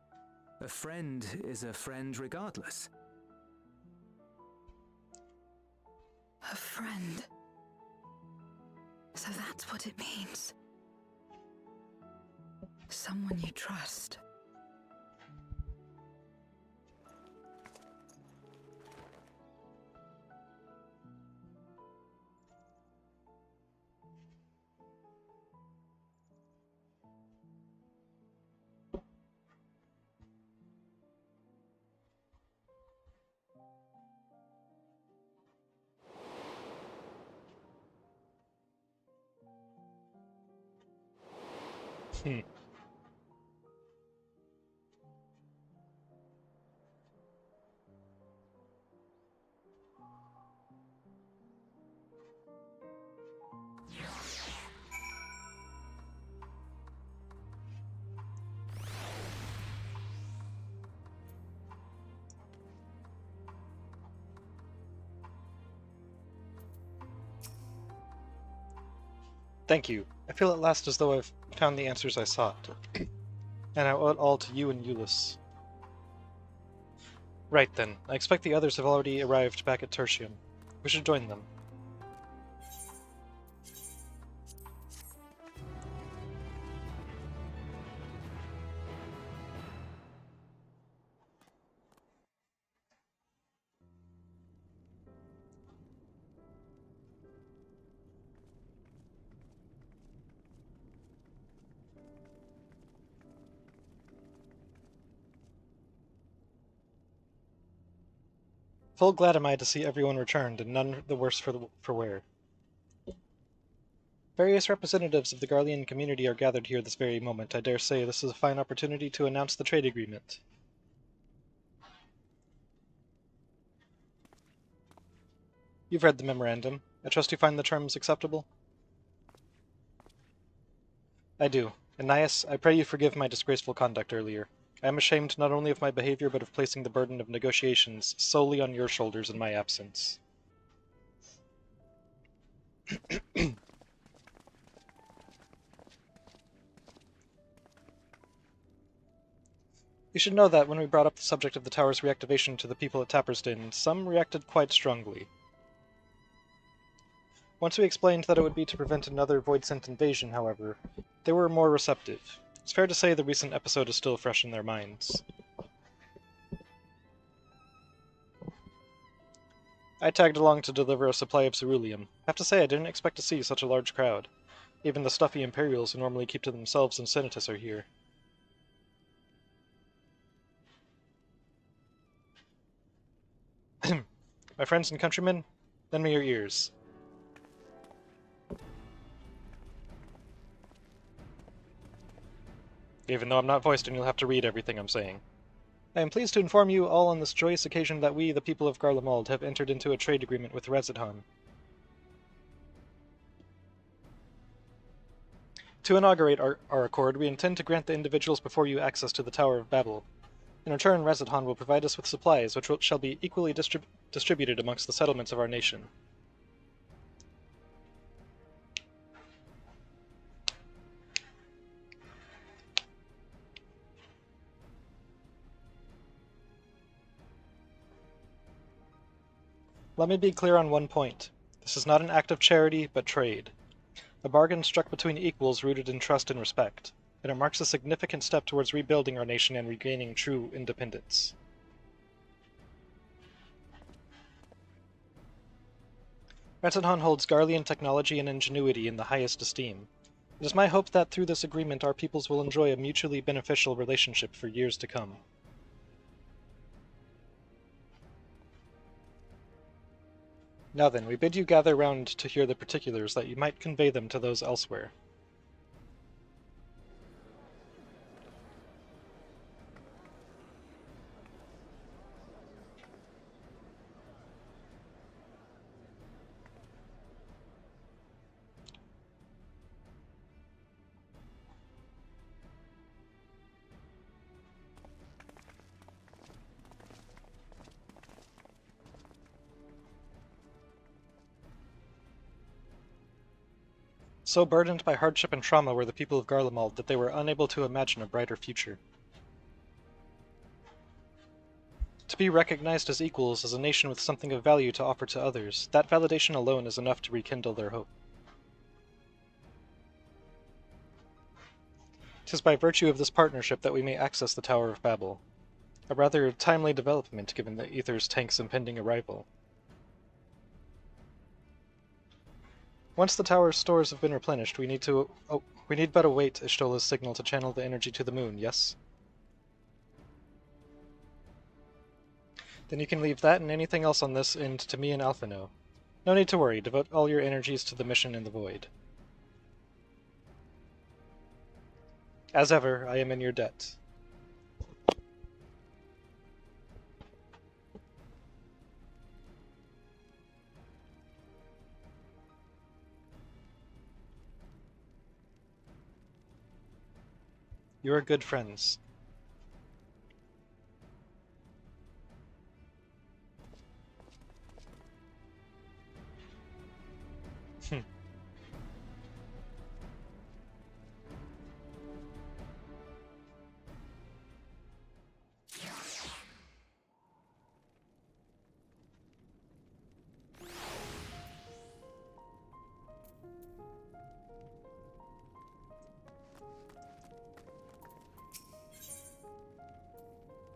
A friend is a friend regardless. A friend. So that's what it means. Someone you trust. Thank you. I feel at last as though I've found the answers I sought. And I owe it all to you and Euless. Right then. I expect the others have already arrived back at Tertium. We should join them. Full glad am I to see everyone returned, and none the worse for wear. Various representatives of the Garlean community are gathered here this very moment. I dare say this is a fine opportunity to announce the trade agreement. You've read the memorandum. I trust you find the terms acceptable? I do. Annias, I pray you forgive my disgraceful conduct earlier. I am ashamed not only of my behavior, but of placing the burden of negotiations solely on your shoulders in my absence. You should know that when we brought up the subject of the tower's reactivation to the people at Tappersden, some reacted quite strongly. Once we explained that it would be to prevent another Void-sent invasion, however, they were more receptive. It's fair to say the recent episode is still fresh in their minds. I tagged along to deliver a supply of ceruleum. Have to say I didn't expect to see such a large crowd. Even the stuffy Imperials who normally keep to themselves in Senatus are here. My friends and countrymen, lend me your ears. Even though I'm not voiced and you'll have to read everything I'm saying. I am pleased to inform you all on this joyous occasion that we, the people of Garlemald, have entered into a trade agreement with Rezidhan. To inaugurate our accord, we intend to grant the individuals before you access to the Tower of Babel. In return, Rezidhan will provide us with supplies, which shall be equally distributed amongst the settlements of our nation. Let me be clear on one point. This is not an act of charity, but trade. A bargain struck between equals rooted in trust and respect, and it marks a significant step towards rebuilding our nation and regaining true independence. Ratadhan holds Garlean technology and ingenuity in the highest esteem. It is my hope that through this agreement our peoples will enjoy a mutually beneficial relationship for years to come. Now then, we bid you gather round to hear the particulars, that you might convey them to those elsewhere. So burdened by hardship and trauma were the people of Garlemald that they were unable to imagine a brighter future. To be recognized as equals as a nation with something of value to offer to others, that validation alone is enough to rekindle their hope. 'Tis by virtue of this partnership that we may access the Tower of Babel. A rather timely development given the Aether's tank's impending arrival. Once the tower's stores have been replenished, we need but await Ishtola's signal to channel the energy to the moon, yes? Then you can leave that and anything else on this end to me and Alphino. No need to worry, devote all your energies to the mission in the void. As ever, I am in your debt. You are good friends.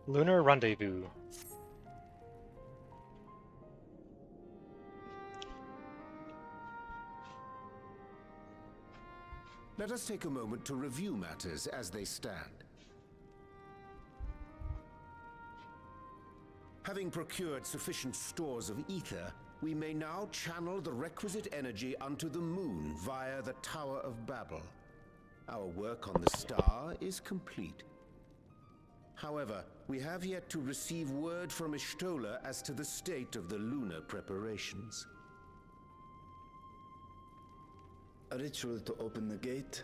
Lunar Rendezvous. Let us take a moment to review matters as they stand. Having procured sufficient stores of ether, we may now channel the requisite energy unto the moon via the Tower of Babel. Our work on the star is complete. However, we have yet to receive word from Ishtola as to the state of the lunar preparations. A ritual to open the gate,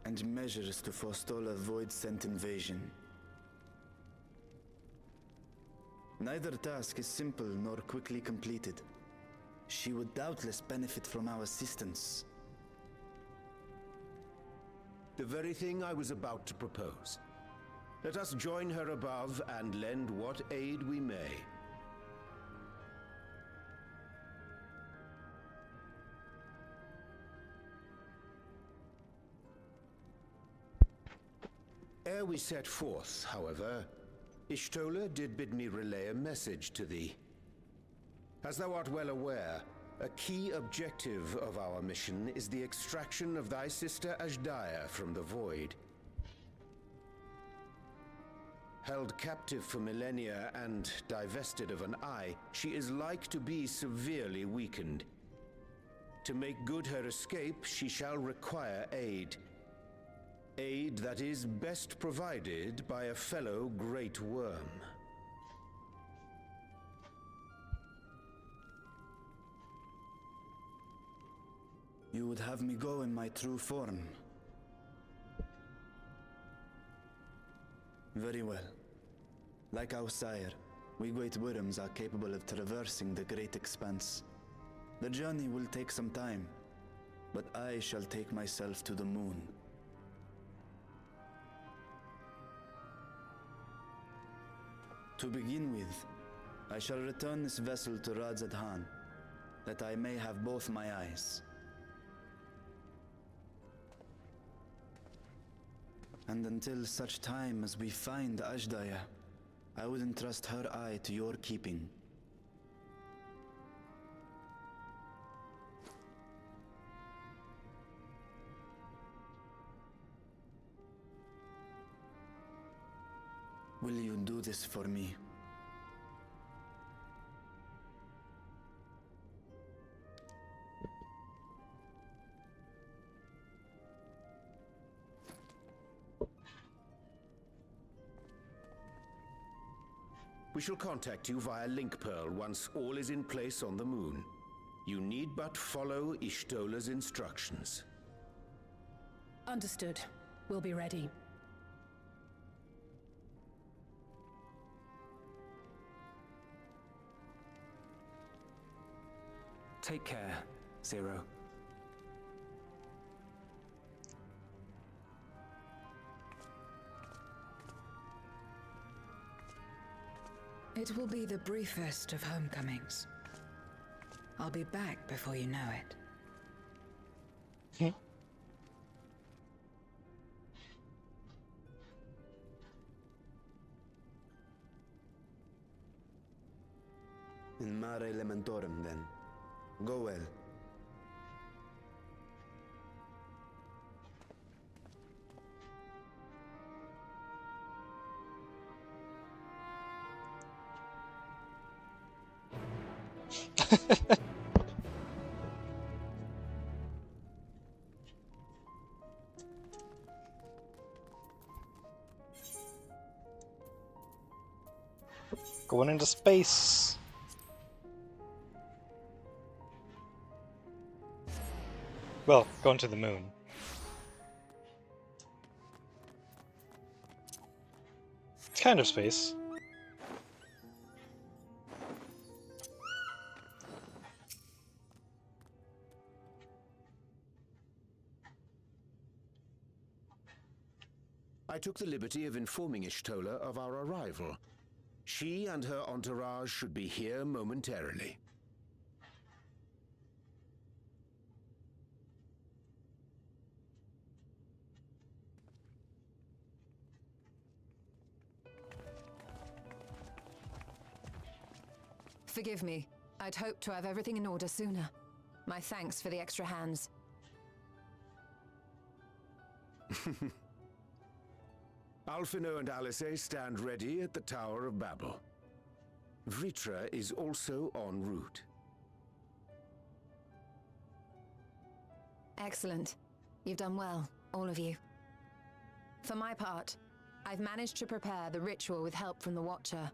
and measures to forestall a void-sent invasion. Neither task is simple nor quickly completed. She would doubtless benefit from our assistance. The very thing I was about to propose. Let us join her above and lend what aid we may. Ere we set forth, however, Ishtola did bid me relay a message to thee. As thou art well aware, a key objective of our mission is the extraction of thy sister Ashdaya from the Void. Held captive for millennia and divested of an eye, she is like to be severely weakened. To make good her escape, she shall require aid. Aid that is best provided by a fellow Great Worm. You would have me go in my true form. Very well. Like our sire, we Great Worms are capable of traversing the great expanse. The journey will take some time, but I shall take myself to the moon. To begin with, I shall return this vessel to Radzadhan, that I may have both my eyes. And until such time as we find Ashdaya, I would entrust her eye to your keeping. Will you do this for me? We shall contact you via link pearl once all is in place on the moon. You need but follow Ishtola's instructions. Understood. We'll be ready. Take care, Zero. It will be the briefest of homecomings. I'll be back before you know it. In mare elementorum, then. Go well. Going into space. Well, going to the moon. It's kind of space. I took the liberty of informing Ishtola of our arrival. She and her entourage should be here momentarily. Forgive me. I'd hoped to have everything in order sooner. My thanks for the extra hands. Alphino and Alice stand ready at the Tower of Babel. Vritra is also en route. Excellent. You've done well, all of you. For my part, I've managed to prepare the ritual with help from the Watcher.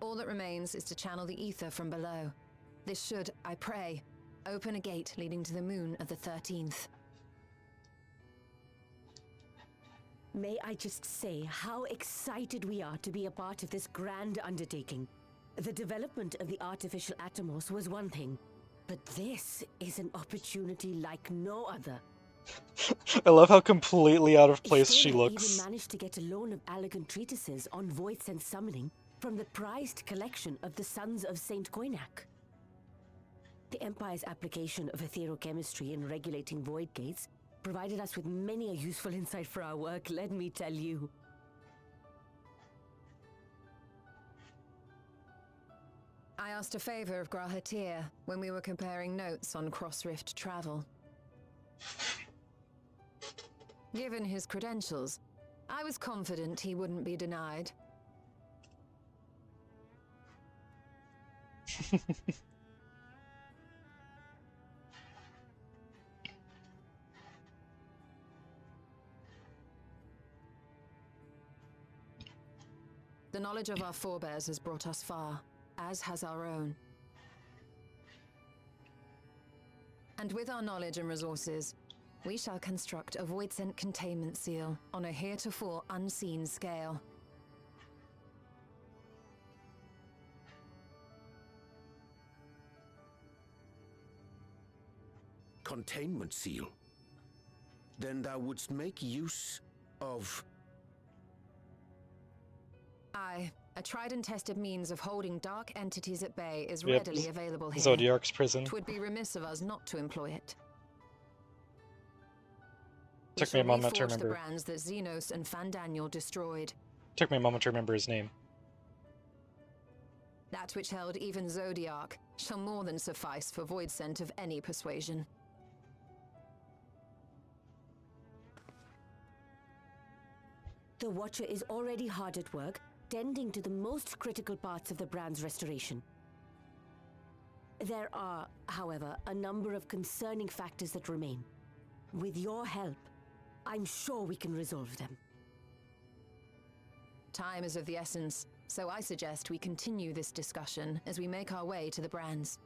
All that remains is to channel the ether from below. This should, I pray, open a gate leading to the moon of the 13th. May I just say how excited we are to be a part of this grand undertaking. The development of the artificial Atomos was one thing, but this is an opportunity like no other. I love how completely out of place she Ishtola looks. even managed to get a loan of elegant treatises on void sense summoning from the prized collection of the Sons of Saint Koinak. The Empire's application of etherochemistry in regulating void gates provided us with many a useful insight for our work, let me tell you. I asked a favor of Grahatir when we were comparing notes on cross-rift travel. Given his credentials, I was confident he wouldn't be denied. The knowledge of our forebears has brought us far, as has our own. And with our knowledge and resources, we shall construct a void-sent containment seal on a heretofore unseen scale. Containment seal? Then thou wouldst make use of... Aye, a tried and tested means of holding dark entities at bay is Yep, readily available here. Zodiark's prison. It would be remiss of us not to employ it. Took me a moment to Reforge the remember. brands that Xenos and Fandaniel destroyed. Took me a moment to remember his name. That which held even Zodiark shall more than suffice for void scent of any persuasion. The The Watcher is already hard at work, tending to the most critical parts of the brand's restoration. There are, however, a number of concerning factors that remain. With your help, I'm sure we can resolve them. Time is of the essence, so I suggest we continue this discussion as we make our way to the brands.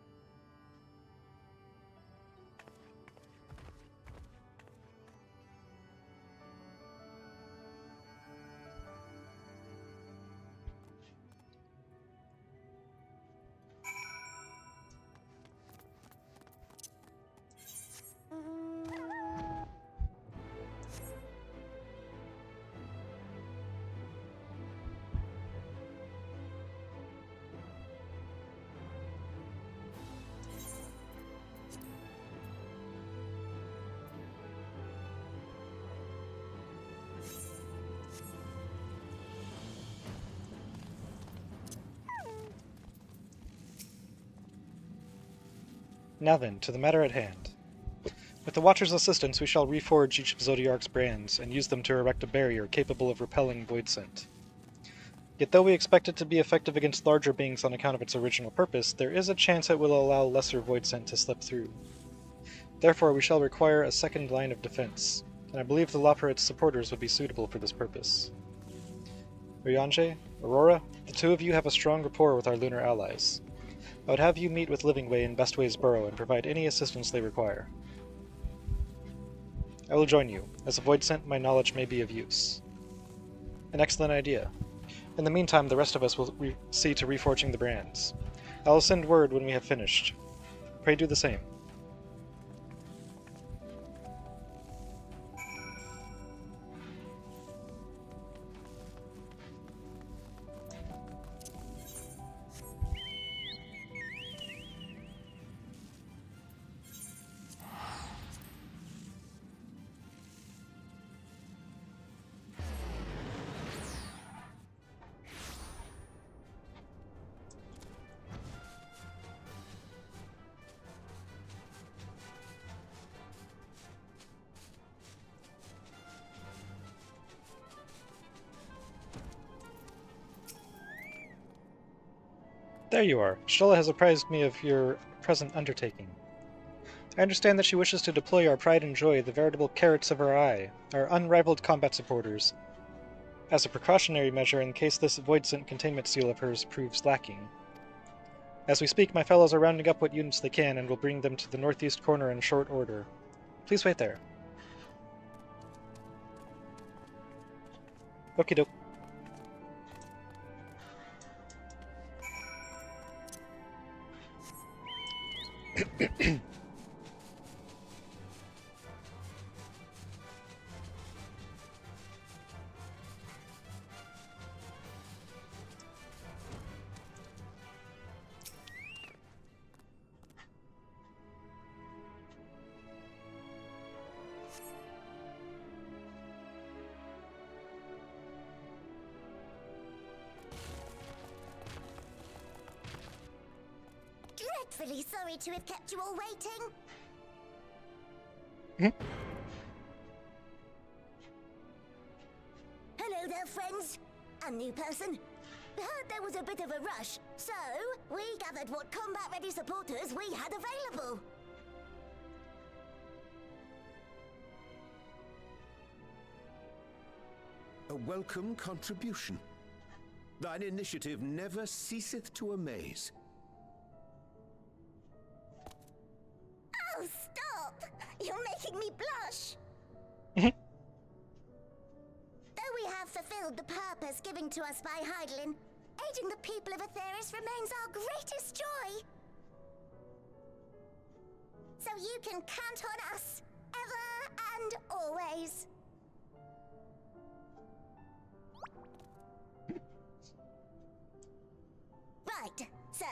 Now then, to the matter at hand. With the Watcher's assistance, we shall reforge each of Zodiark's brands, and use them to erect a barrier capable of repelling void scent. Yet though we expect it to be effective against larger beings on account of its original purpose, there is a chance it will allow lesser void scent to slip through. Therefore, we shall require a second line of defense, and I believe the Loporrit's supporters would be suitable for this purpose. Ryanje, Aurora, the two of you have a strong rapport with our lunar allies. I would have you meet with Livingway in Bestway's Burrow and provide any assistance they require. I will join you. As a void scent, my knowledge may be of use. An excellent idea. In the meantime, the rest of us will see to reforging the brands. I will send word when we have finished. Pray do the same. There you are. Stola has apprised me of your present undertaking. I understand that she wishes to deploy our pride and joy, the veritable carrots of her eye, our unrivaled combat supporters, as a precautionary measure in case this void scent containment seal of hers proves lacking. As we speak, my fellows are rounding up what units they can and will bring them to the northeast corner in short order. Please wait there. Okie doke. Dreadfully sorry to have kept you all waiting. Hello there, friends. A new person. Heard there was a bit of a rush, so we gathered what combat-ready supporters we had available. A welcome contribution. Thine initiative never ceaseth to amaze. Oh, stop! You're making me blush! Though we have fulfilled the purpose given to us by Heidelin, aiding the people of Aetheris remains our greatest joy. So you can count on us, ever and always. Right, so,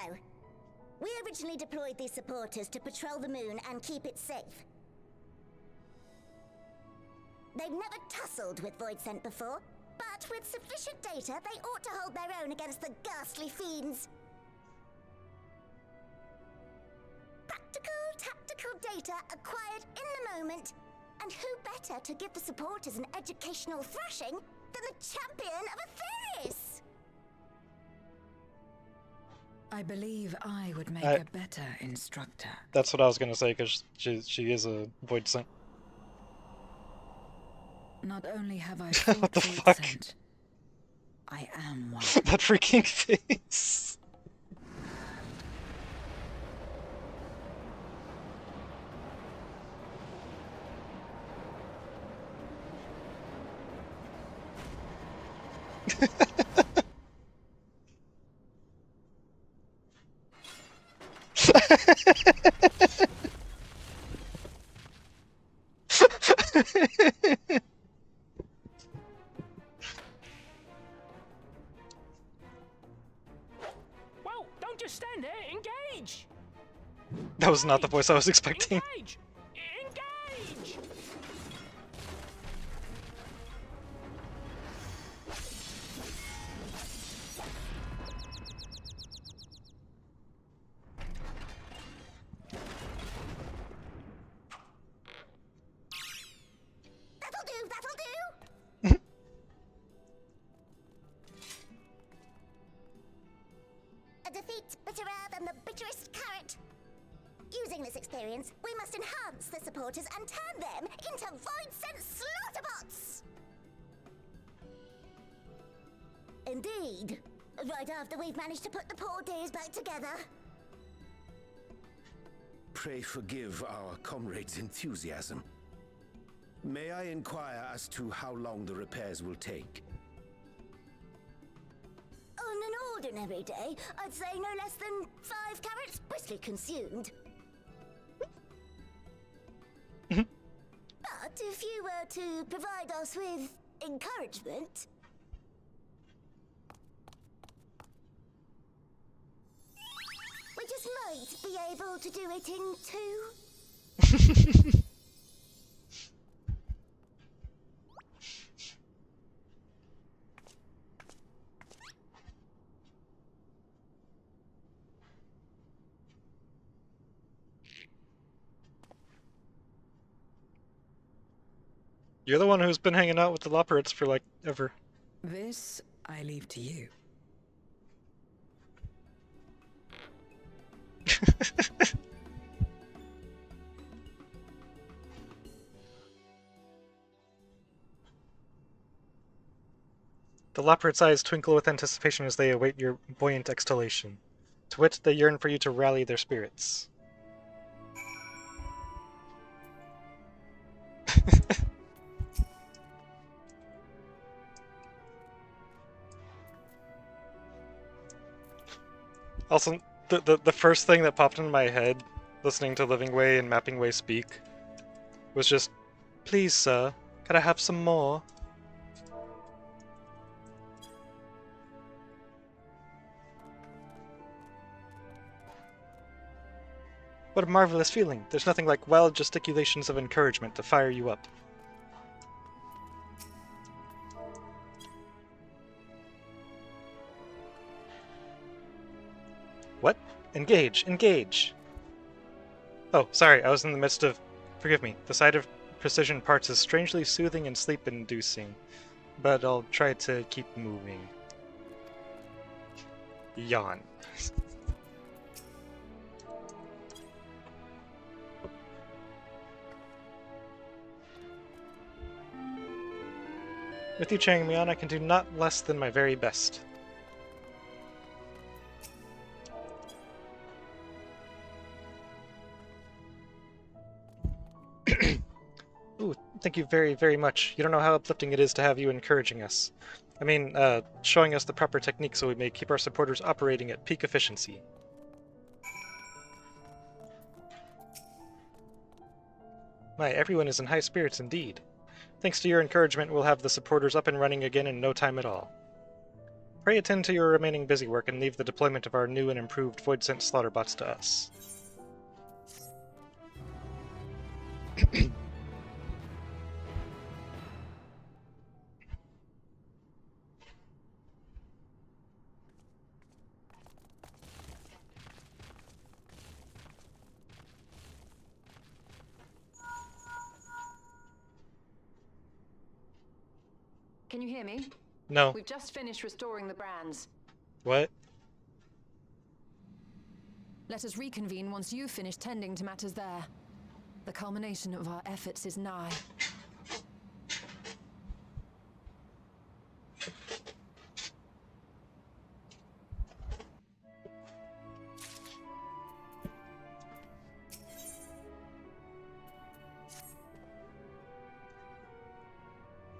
we originally deployed these supporters to patrol the moon and keep it safe. They've never tussled with void scent before, but with sufficient data, they ought to hold their own against the ghastly fiends. Practical, tactical data acquired in the moment, and who better to give the supporters an educational thrashing than the champion of Atheris! I believe I would make a better instructor. That's what I was gonna say, because she is a void scent. Not only have I What fought the void fuck? scent, I am one. That freaking face! Whoa, don't just stand there, engage! That was not the voice I was expecting. Engage! Engage! That'll do, that'll do! A defeat bitterer than the bitterest carrot. Using this experience, we must enhance the supporters and turn them into void-sent slaughterbots! Indeed. Right after we've managed to put the poor dears back together. Pray forgive our comrades' enthusiasm. May I inquire as to how long the repairs will take? On an ordinary day, I'd say no less than 5 carrots briskly consumed. But if you were to provide us with encouragement... we just might be able to do it in 2. You're the one who's been hanging out with the Loporits for, like, ever. This I leave to you. The Loporits' eyes twinkle with anticipation as they await your buoyant exhalation. To wit, they yearn for you to rally their spirits. Also, the first thing that popped into my head, listening to Living Way and Mapping Way speak, was just, "Please, sir, could I have some more?" What a marvelous feeling! There's nothing like wild gesticulations of encouragement to fire you up. What? Engage! Engage! Oh, sorry, I was in the midst of... Forgive me. The sight of precision parts is strangely soothing and sleep-inducing, but I'll try to keep moving. Yawn. With you cheering me on, I can do not less than my very best. Ooh, thank you very, very much. You don't know how uplifting it is to have you encouraging us. I mean, showing us the proper technique so we may keep our supporters operating at peak efficiency. My, everyone is in high spirits indeed. Thanks to your encouragement, we'll have the supporters up and running again in no time at all. Pray attend to your remaining busy work and leave the deployment of our new and improved void-sent slaughterbots to us. Can you hear me? No. We've just finished restoring the brands. What? Let us reconvene once you've finished tending to matters there. The culmination of our efforts is nigh.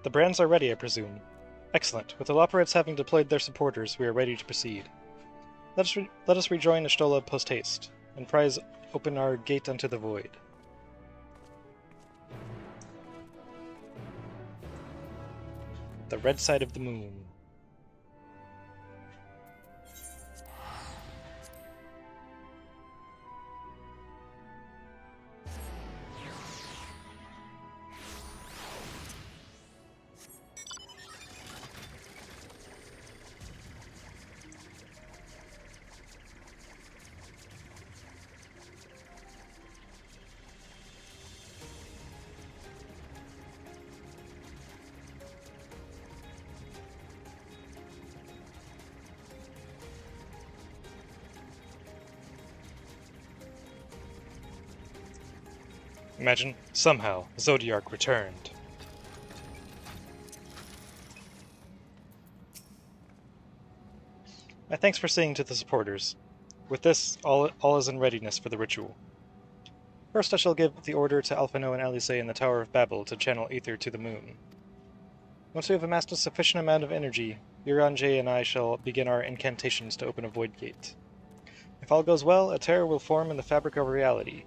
The brands are ready, I presume. Excellent. With the Loperites having deployed their supporters, we are ready to proceed. Let us rejoin Ishtola post-haste, and prize open our gate unto the void. The red side of the moon. Imagine, somehow, Zodiark returned. My thanks for seeing to the supporters. With this, all is in readiness for the ritual. First I shall give the order to Alphino and Alice in the Tower of Babel to channel ether to the moon. Once we have amassed a sufficient amount of energy, Uranje and I shall begin our incantations to open a void gate. If all goes well, a terror will form in the fabric of reality.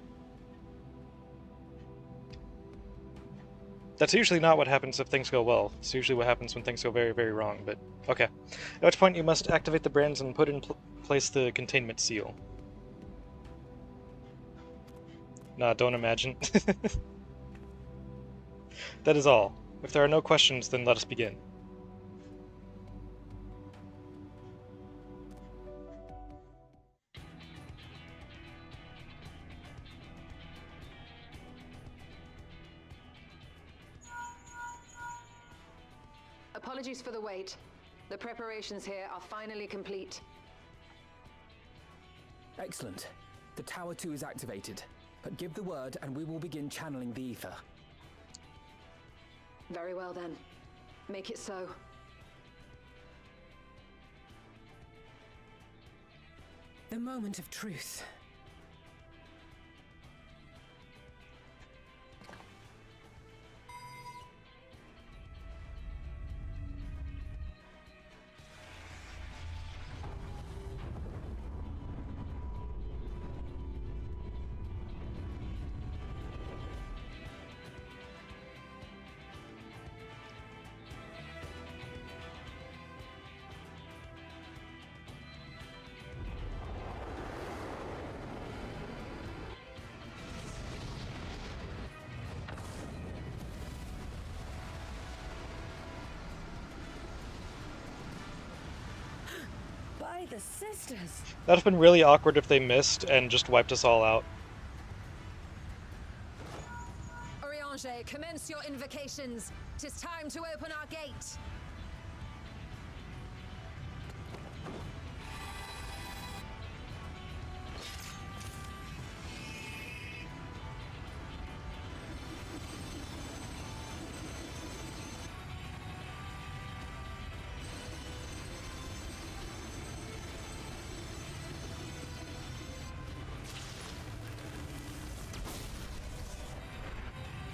That's usually not what happens if things go well. It's usually what happens when things go very, very wrong, but okay. At which point you must activate the brands and put in place the containment seal. Nah, don't imagine. That is all. If there are no questions, then let us begin. Apologies for the wait. The preparations here are finally complete. Excellent. The Tower 2 is activated. But give the word and we will begin channeling the ether. Very well then. Make it so. The moment of truth. By the sisters! That would have been really awkward if they missed and just wiped us all out. Oriange, commence your invocations. 'Tis time to open our gate.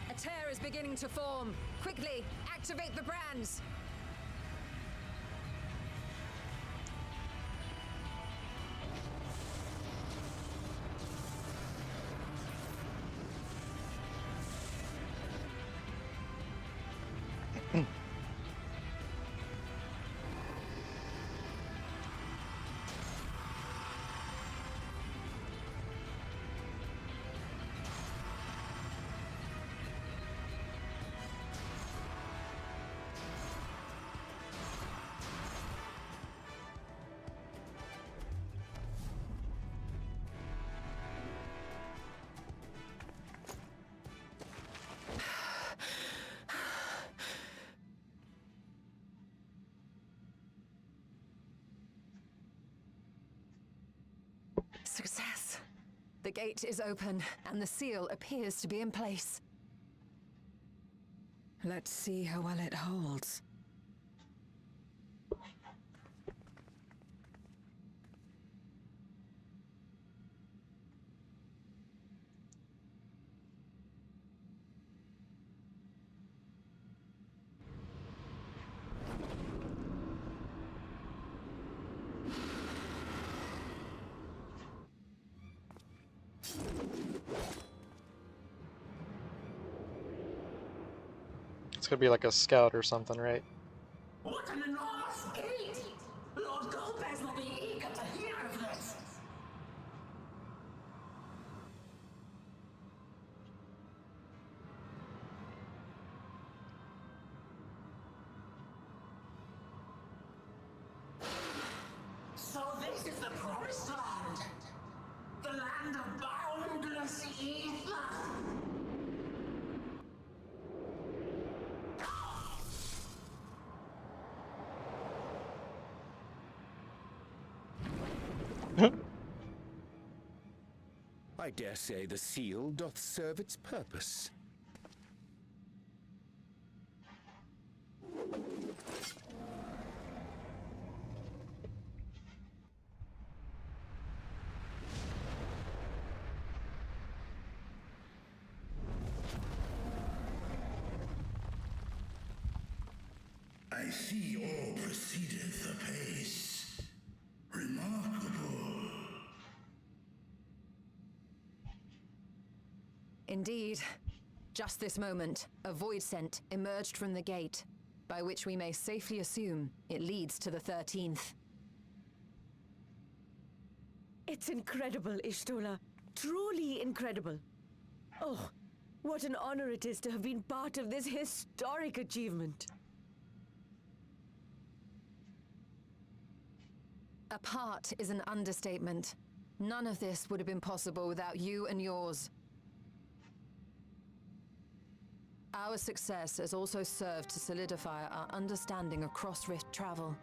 A tear is beginning to form. Quickly, activate the brands. The gate is open, and the seal appears to be in place. Let's see how well it holds. It's gonna be like a scout or something, right? What an enormous gate! Lord Golbez will be eager to hear of this. So this is the promised land. The land of boundless ether. I dare say the seal doth serve its purpose. I see all proceedeth apace. Remarkable. Indeed. Just this moment, a void scent emerged from the gate, by which we may safely assume it leads to the 13th. It's incredible, Ishtola. Truly incredible. Oh, what an honor it is to have been part of this historic achievement. A part is an understatement. None of this would have been possible without you and yours. Our success has also served to solidify our understanding of cross-rift travel.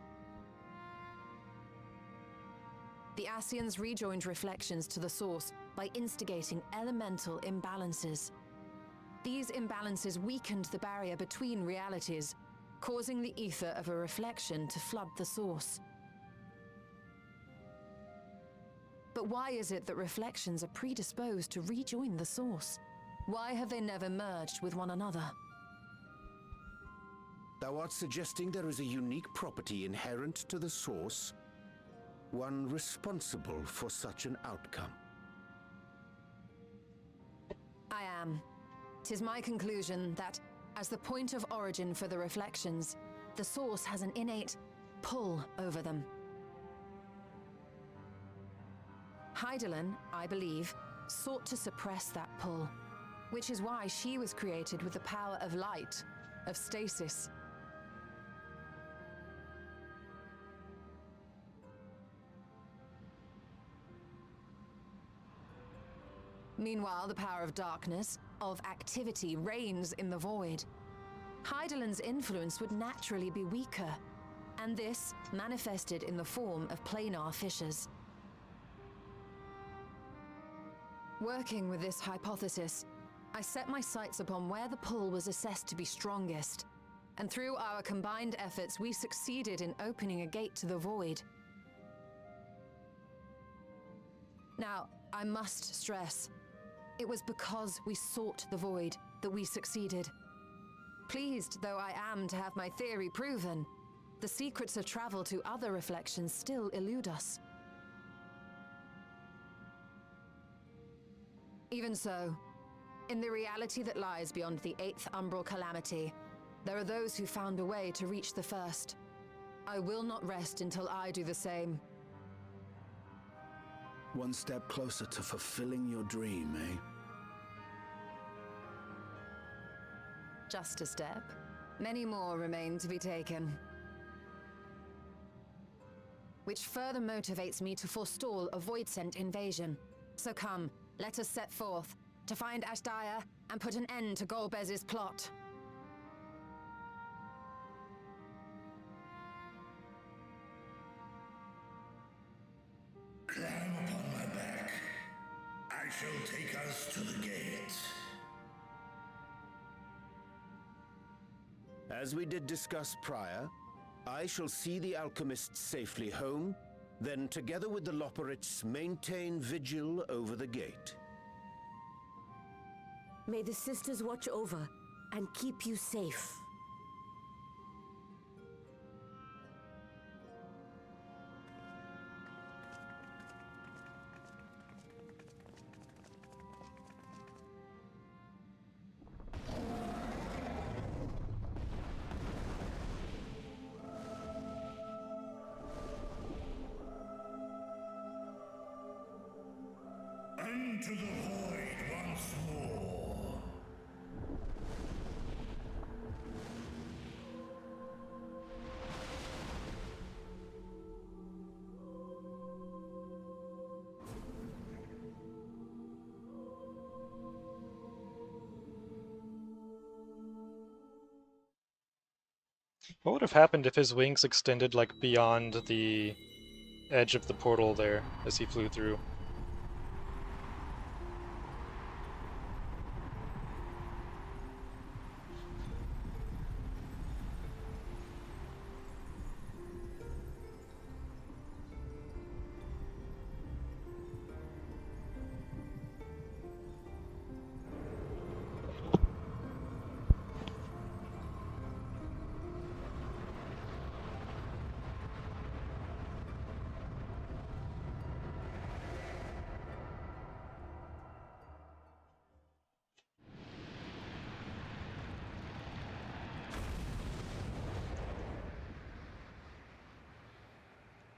The Ascians rejoined reflections to the source by instigating elemental imbalances. These imbalances weakened the barrier between realities, causing the ether of a reflection to flood the source. But why is it that reflections are predisposed to rejoin the source? Why have they never merged with one another? Thou art suggesting there is a unique property inherent to the source, one responsible for such an outcome. I am. 'Tis my conclusion that, as the point of origin for the reflections, the source has an innate pull over them. Hydaelyn, I believe, sought to suppress that pull, which is why she was created with the power of light, of stasis. Meanwhile, the power of darkness, of activity, reigns in the void. Hydaelyn's influence would naturally be weaker, and this manifested in the form of planar fissures. Working with this hypothesis, I set my sights upon where the pull was assessed to be strongest, and through our combined efforts we succeeded in opening a gate to the void. Now, I must stress, it was because we sought the void that we succeeded. Pleased though I am to have my theory proven, the secrets of travel to other reflections still elude us. Even so, in the reality that lies beyond the 8th umbral calamity, there are those who found a way to reach the first. I will not rest until I do the same. One step closer to fulfilling your dream, eh? Just a step. Many more remain to be taken. Which further motivates me to forestall a void-sent invasion. So come, let us set forth, to find Ashdaya and put an end to Golbez's plot. Climb upon my back. I us to the gate. As we did discuss prior, I shall see the alchemists safely home, then together with the Loporrits maintain vigil over the gate. May the sisters watch over and keep you safe. Unto the void once more. What would have happened if his wings extended like beyond the edge of the portal there as he flew through?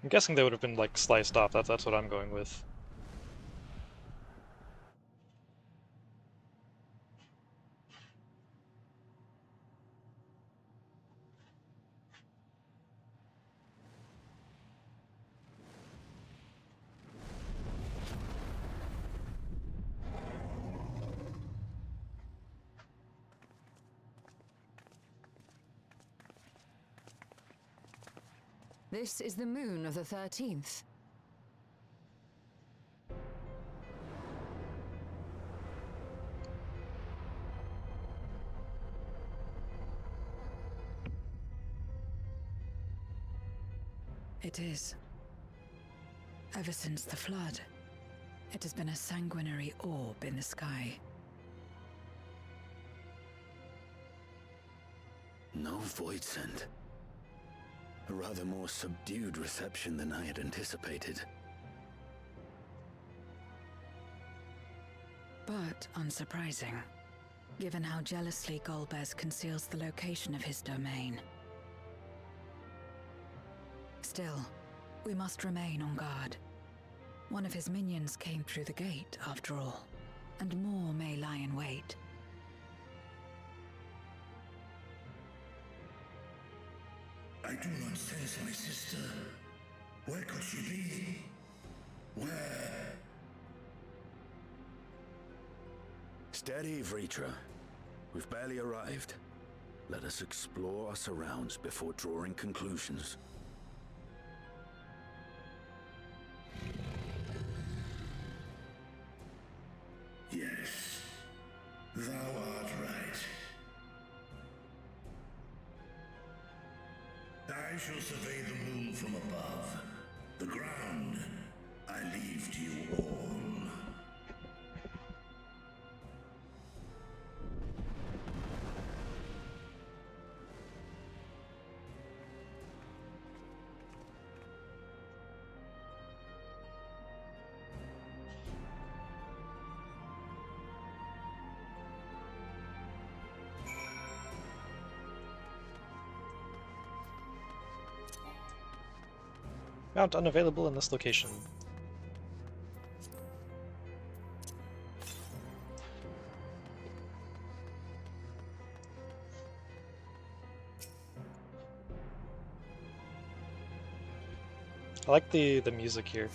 I'm guessing they would have been like sliced off. That's what I'm going with. This is the moon of the 13th. It is. Ever since the flood, it has been a sanguinary orb in the sky. No void scent. A rather more subdued reception than I had anticipated. But unsurprising, given how jealously Golbez conceals the location of his domain. Still, we must remain on guard. One of his minions came through the gate, after all, and more may lie in wait. I do not sense my sister. Where could she be? Where? Steady, Vritra. We've barely arrived. Let us explore our surrounds before drawing conclusions. Yes, thou art right. I shall survey the moon from above. The ground I leave to you all. Mount unavailable in this location. I like the music here.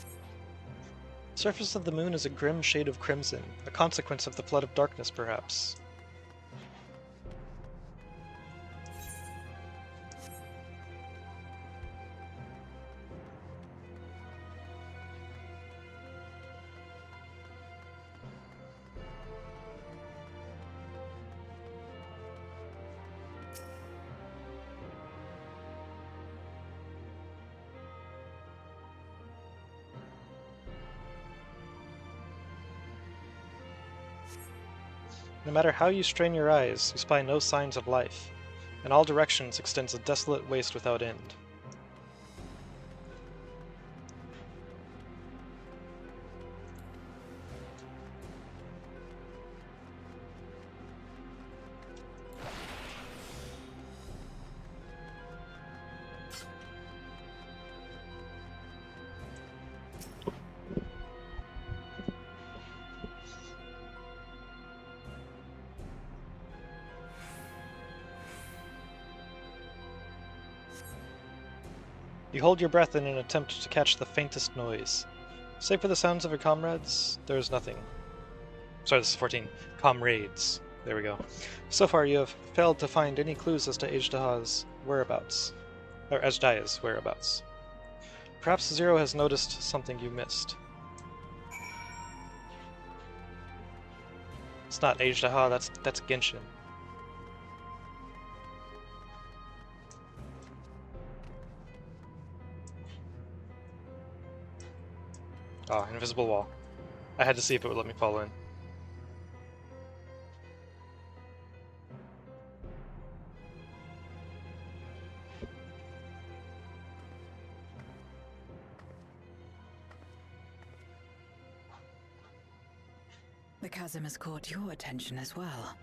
Surface of the moon is a grim shade of crimson, a consequence of the flood of darkness, perhaps. No matter how you strain your eyes, you spy no signs of life. In all directions extends a desolate waste without end. You hold your breath in an attempt to catch the faintest noise. Save for the sounds of your comrades, there is nothing. Sorry, this is 14. Comrades. There we go. So far, you have failed to find any clues as to Ajdaha's whereabouts. Or Ajdaya's whereabouts. Perhaps Zero has noticed something you missed. It's not Ajdaha, that's Genshin. Ah, invisible wall. I had to see if it would let me fall in. The chasm has caught your attention as well.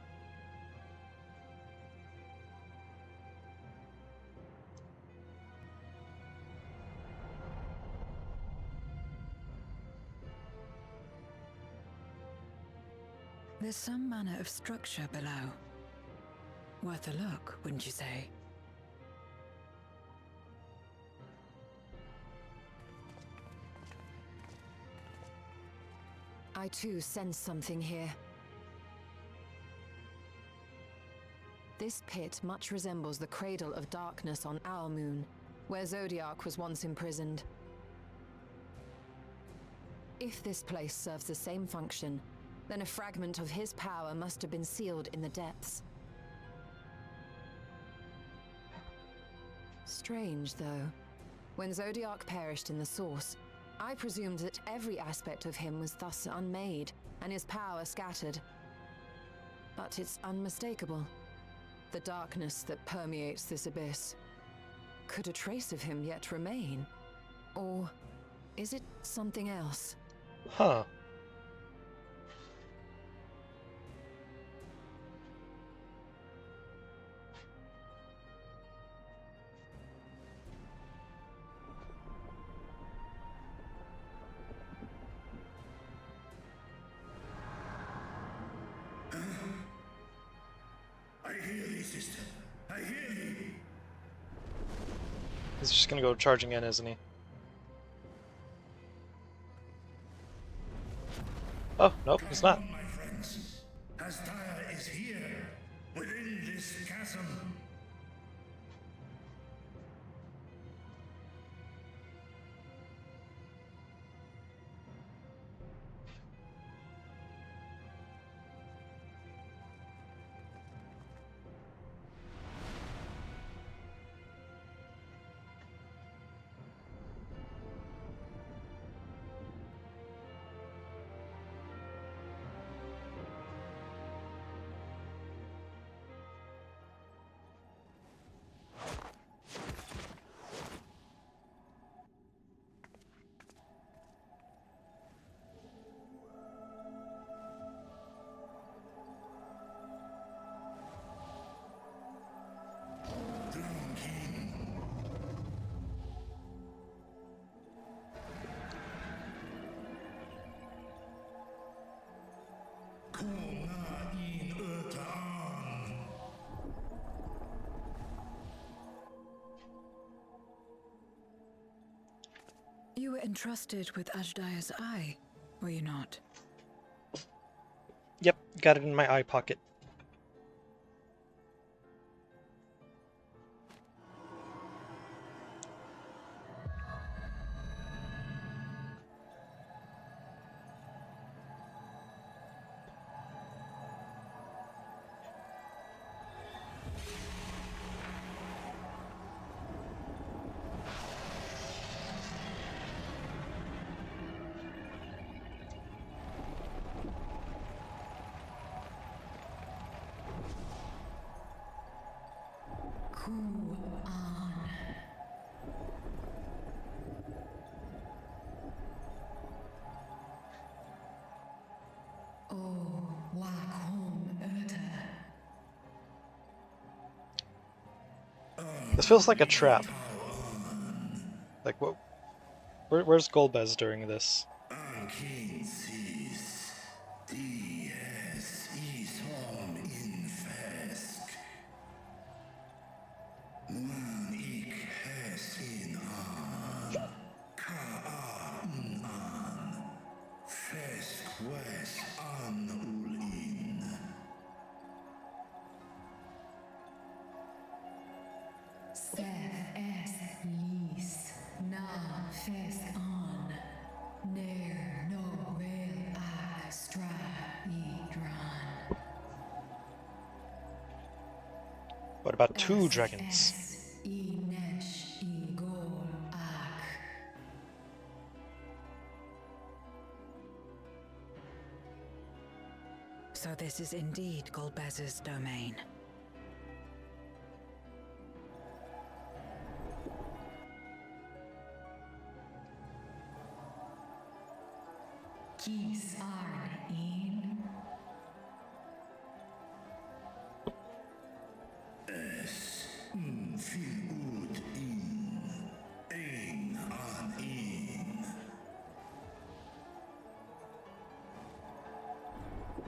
There's some manner of structure below. Worth a look, wouldn't you say? I too sense something here. This pit much resembles the Cradle of Darkness on our moon, where Zodiac was once imprisoned. If this place serves the same function, then a fragment of his power must have been sealed in the depths. Strange, though. When Zodiac perished in the Source, I presumed that every aspect of him was thus unmade, and his power scattered. But it's unmistakable. The darkness that permeates this abyss. Could a trace of him yet remain? Or is it something else? Huh. I hear thee, sister. I hear thee. He's just gonna go charging in, isn't he? Oh, nope, he's not. Come on, my friends. Astaya is here, within this chasm. You were entrusted with Ajdaya's eye, were you not? Yep, got it in my eye pocket. This feels like a trap. Like, what? Where's Golbez during this? What about two dragons? So this is indeed Golbez's domain. Kies arn in. Feel good in. Ein an in.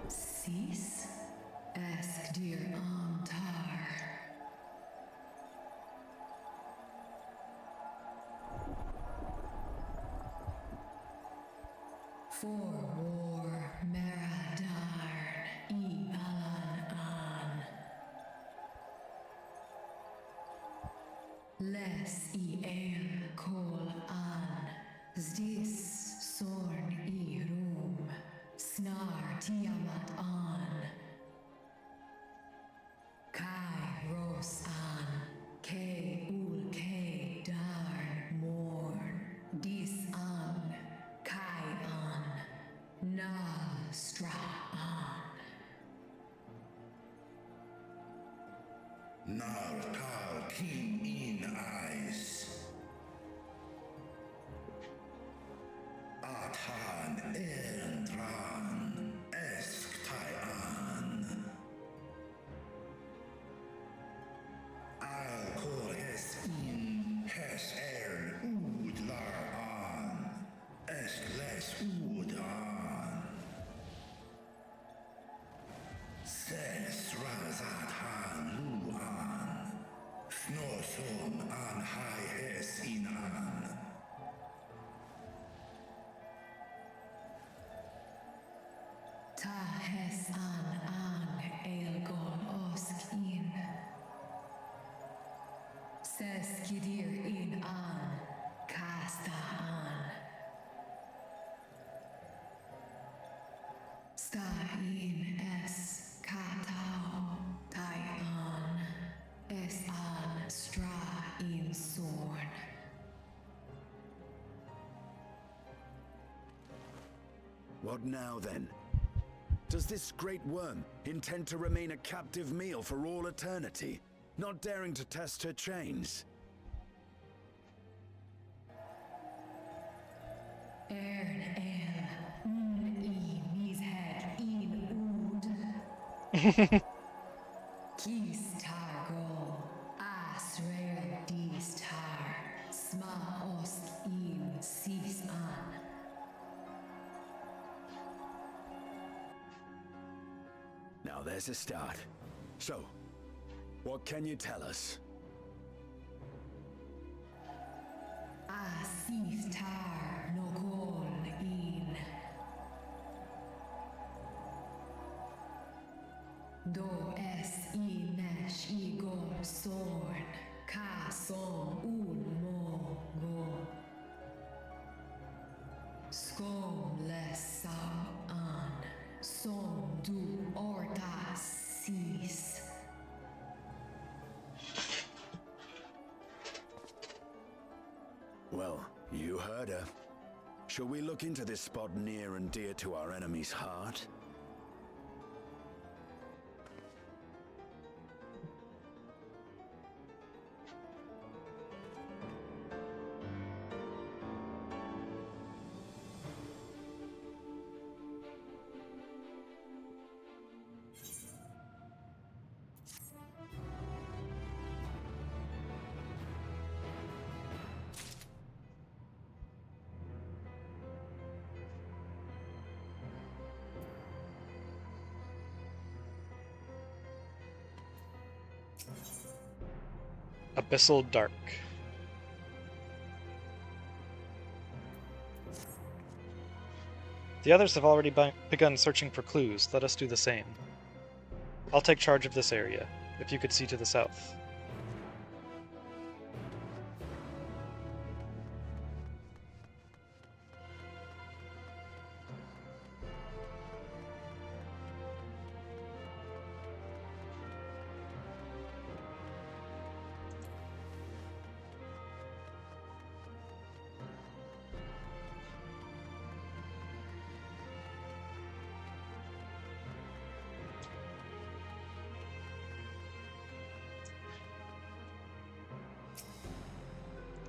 Sis? Ask dear Antar. For war, Meradarn, I Alan an. Les I el kol an. Zdis sorn I rum. Snar Tiamat an. Kai Ros an. Ke ul ke darn morn. Dis an. Kai an. Na stra an. Nar kal king in eyes. Athan Erndran esk Taian. I'll call es in hes ud lar an. Esk les ud an. Ses razat han lu an. Snosom an hai es in an. Ta hes an elgon osk in. Ses kidir in an. Kasta an. Sta in es katao tai an. Es an stra in sorn. What now then? Does this great worm intend to remain a captive meal for all eternity, not daring to test her chains? Ern el, I mis head in ud. Kis targo, asrer dis tar, sma osk in sis an. Now there's a start. So, what can you tell us? Asis tar no kol in. Do es I nesh I gol sorn. Ka som un mo go. Skom les sam an. Som du orta sis. Well, you heard her. Shall we look into this spot near and dear to our enemy's heart? Abyssal Dark. The others have already begun searching for clues. Let us do the same. I'll take charge of this area, if you could see to the south.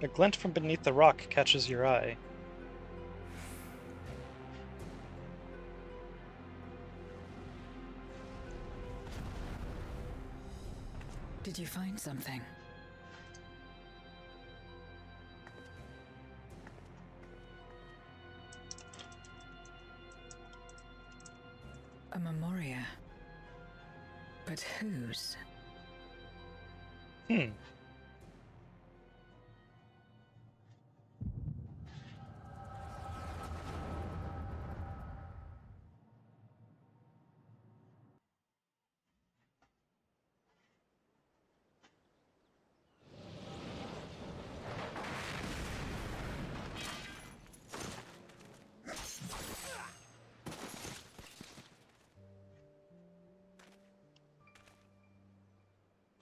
A glint from beneath the rock catches your eye. Did you find something? A memoria. But whose?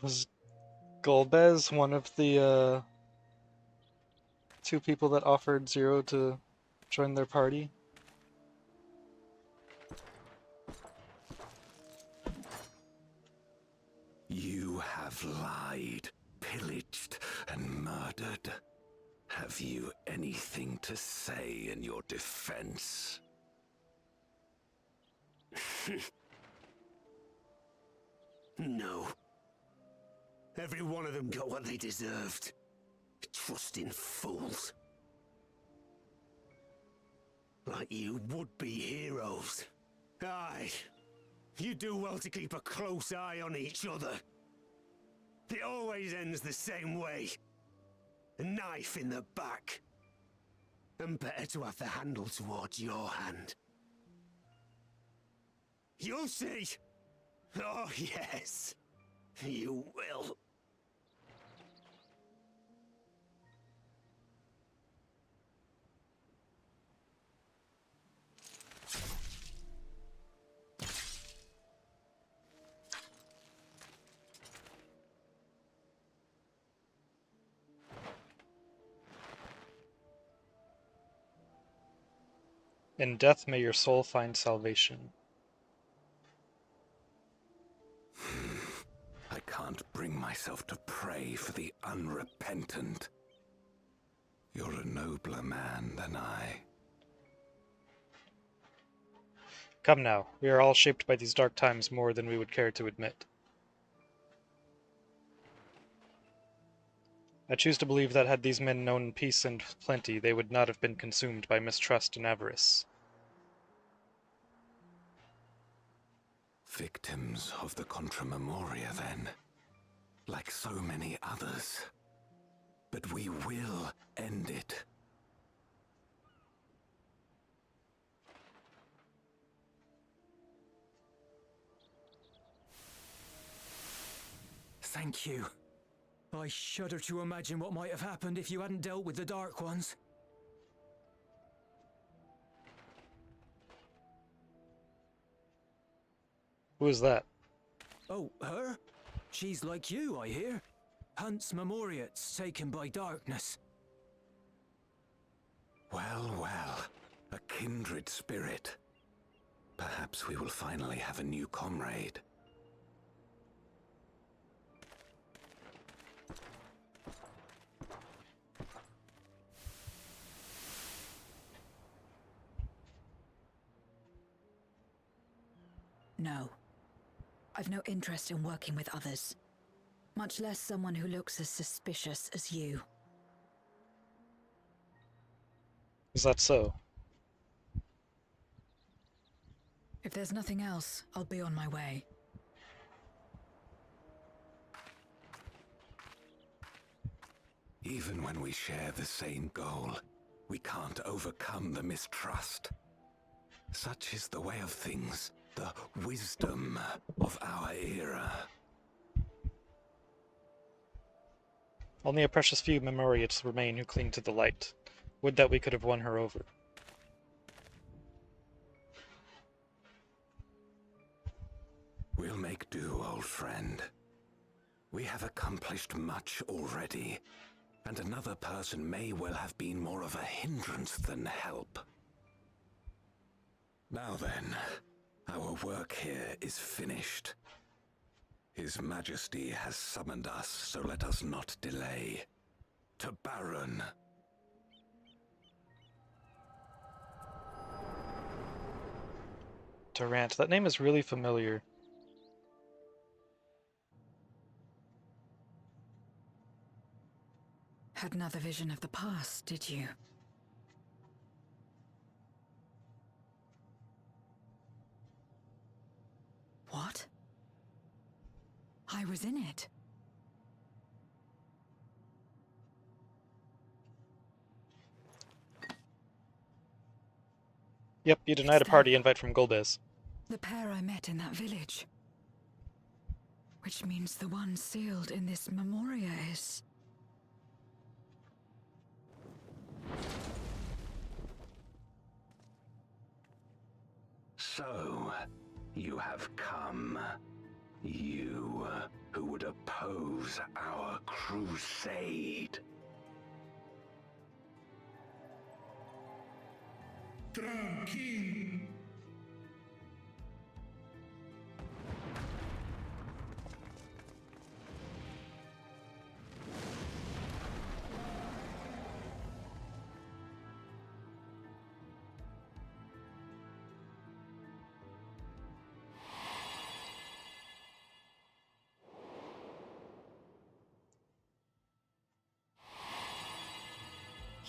Was Golbez one of the two people that offered Zero to join their party? You have lied, pillaged, and murdered. Have you anything to say in your defense? No. Every one of them got what they deserved. Trusting fools. Like you would-be heroes. Aye. You do well to keep a close eye on each other. It always ends the same way. A knife in the back. And better to have the handle towards your hand. You'll see. Oh, yes. You will. In death may your soul find salvation. I can't bring myself to pray for the unrepentant. You're a nobler man than I. Come now, we are all shaped by these dark times more than we would care to admit. I choose to believe that had these men known peace and plenty, they would not have been consumed by mistrust and avarice. Victims of the Contra Memoria, then. Like so many others. But we will end it. Thank you. I shudder to imagine what might have happened if you hadn't dealt with the Dark Ones. Who is that? Oh, her? She's like you, I hear. Hunts Memoriates taken by darkness. Well, well. A kindred spirit. Perhaps we will finally have a new comrade. No. I've no interest in working with others. Much less someone who looks as suspicious as you. Is that so? If there's nothing else, I'll be on my way. Even when we share the same goal, we can't overcome the mistrust. Such is the way of things, the wisdom of our era. Only a precious few Memoriates remain who cling to the light. Would that we could have won her over. We'll make do, old friend. We have accomplished much already, and another person may well have been more of a hindrance than help. Now then, our work here is finished. His Majesty has summoned us, so let us not delay. To Baron. Durant, that name is really familiar. Had another vision of the past, did you? What? I was in it. Yep, you denied a party invite from Golbez. The pair I met in that village. Which means the one sealed in this memoria is... So, you have come. You, who would oppose our crusade. Tranquilo.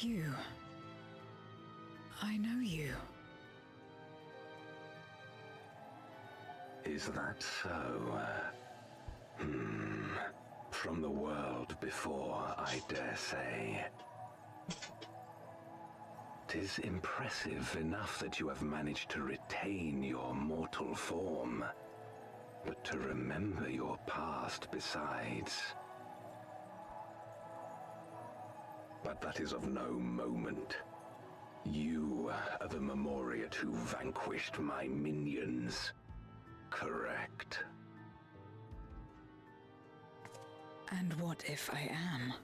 You. I know you. Is that so? From the world before, I dare say. 'Tis impressive enough that you have managed to retain your mortal form, but to remember your past besides. But that is of no moment. You are the Memoriat who vanquished my minions. Correct. And what if I am?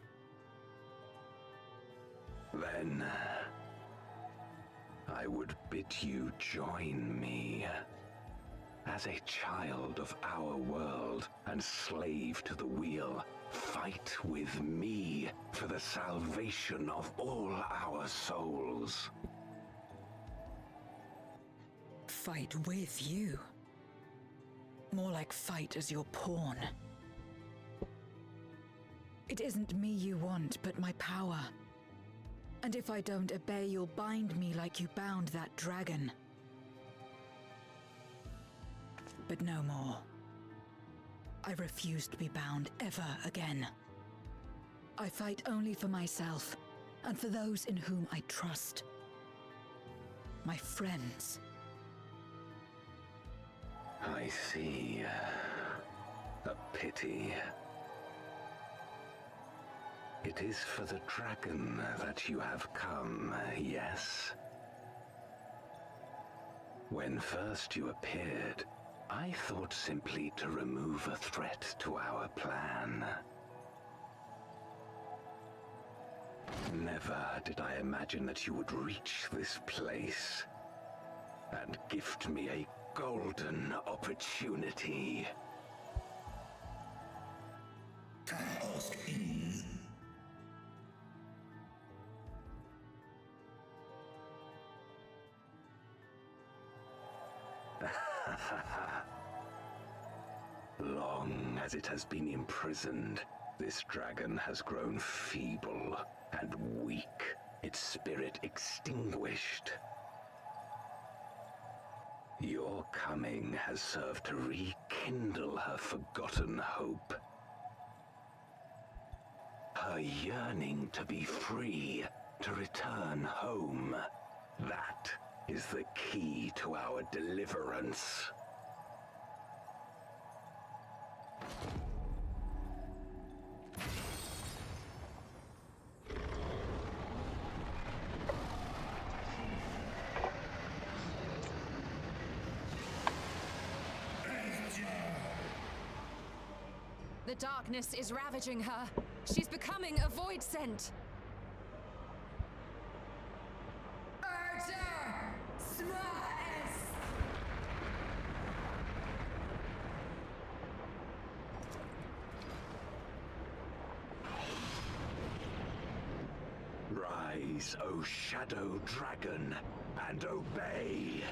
Then I would bid you join me. As a child of our world and slave to the wheel, fight with me for the salvation of all our souls. Fight with you? More like fight as your pawn. It isn't me you want, but my power. And if I don't obey, you'll bind me like you bound that dragon. But no more. I refuse to be bound ever again. I fight only for myself, and for those in whom I trust. My friends. I see. A pity. It is for the dragon that you have come, yes? When first you appeared, I thought simply to remove a threat to our plan. Never did I imagine that you would reach this place and gift me a golden opportunity. Can I ask in? Long as it has been imprisoned, this dragon has grown feeble and weak, its spirit extinguished. Your coming has served to rekindle her forgotten hope. Her yearning to be free, to return home. That is the key to our deliverance. The darkness is ravaging her. She's becoming a void scent. Rise, O Shadow Dragon, and obey!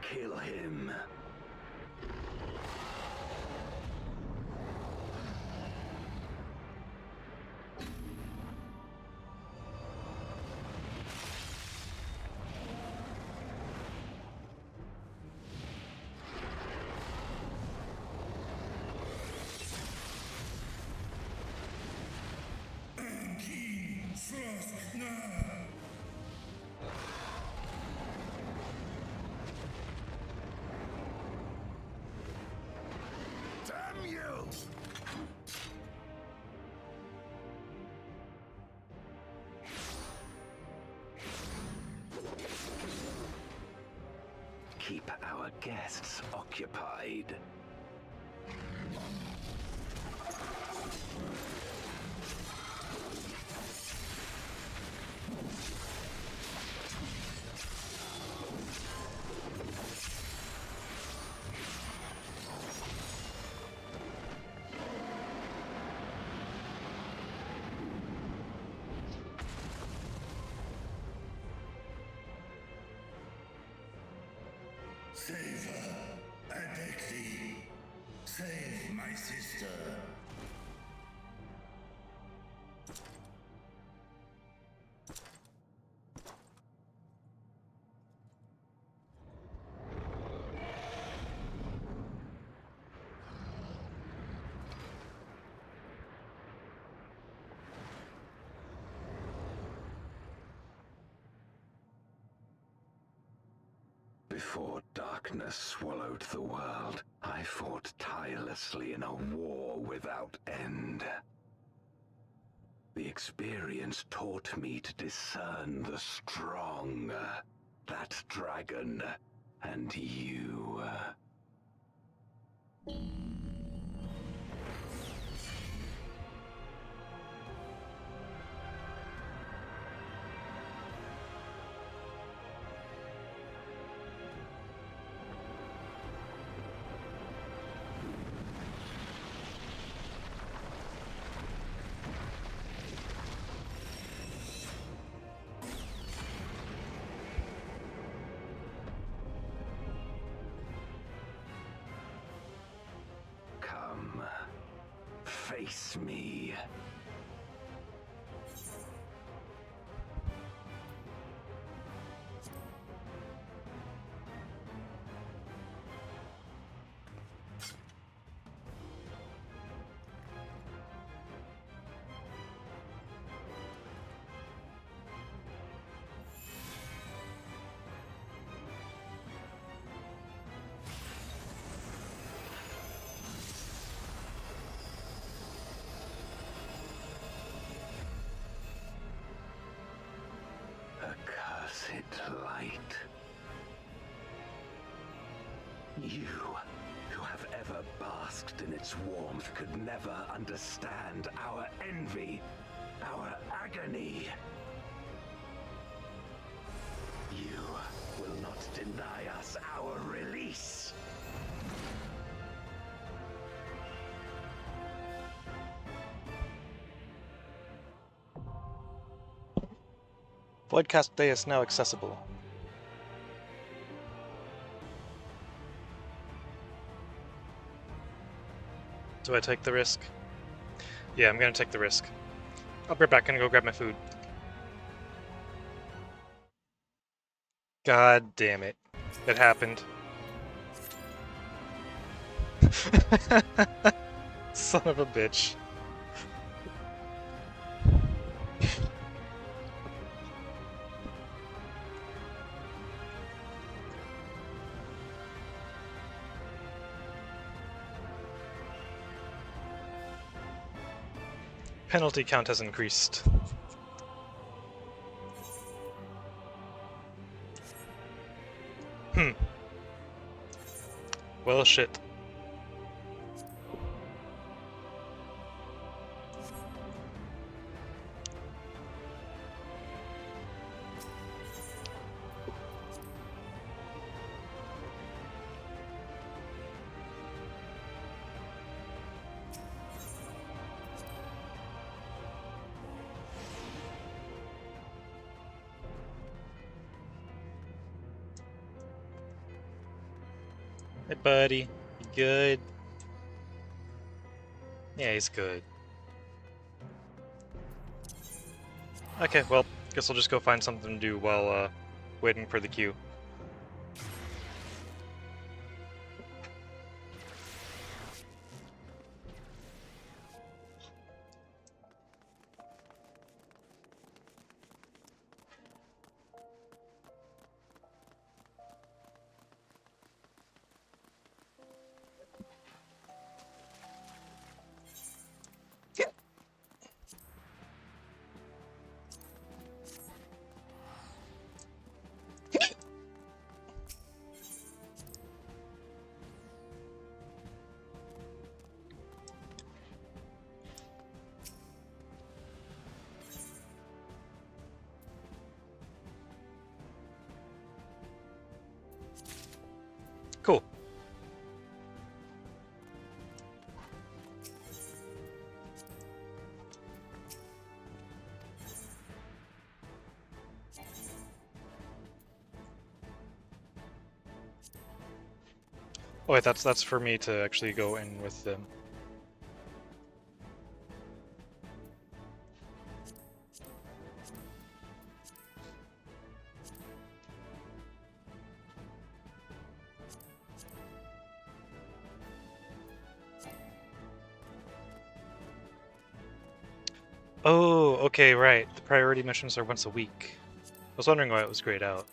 Kill him. Damn you! Keep our guests occupied. Save her, Adexi. Save my sister. Before darkness swallowed the world, I fought tirelessly in a war without end. The experience taught me to discern the strong, that dragon, and you. Come, face me. Accursed light. You, who have ever basked in its warmth, could never understand our envy, our agony. You will not deny us our release. Voidcast Bay is now accessible. Do I take the risk? Yeah, I'm gonna take the risk. I'll be right back, gonna go grab my food. God damn it. It happened. Son of a bitch. Penalty count has increased. Well, shit. Hey, buddy. You good? Yeah, he's good. Okay, well, guess I'll just go find something to do while, waiting for the queue. Cool. Oh wait, that's for me to actually go in with them. Oh, okay, right. The priority missions are once a week. I was wondering why it was grayed out.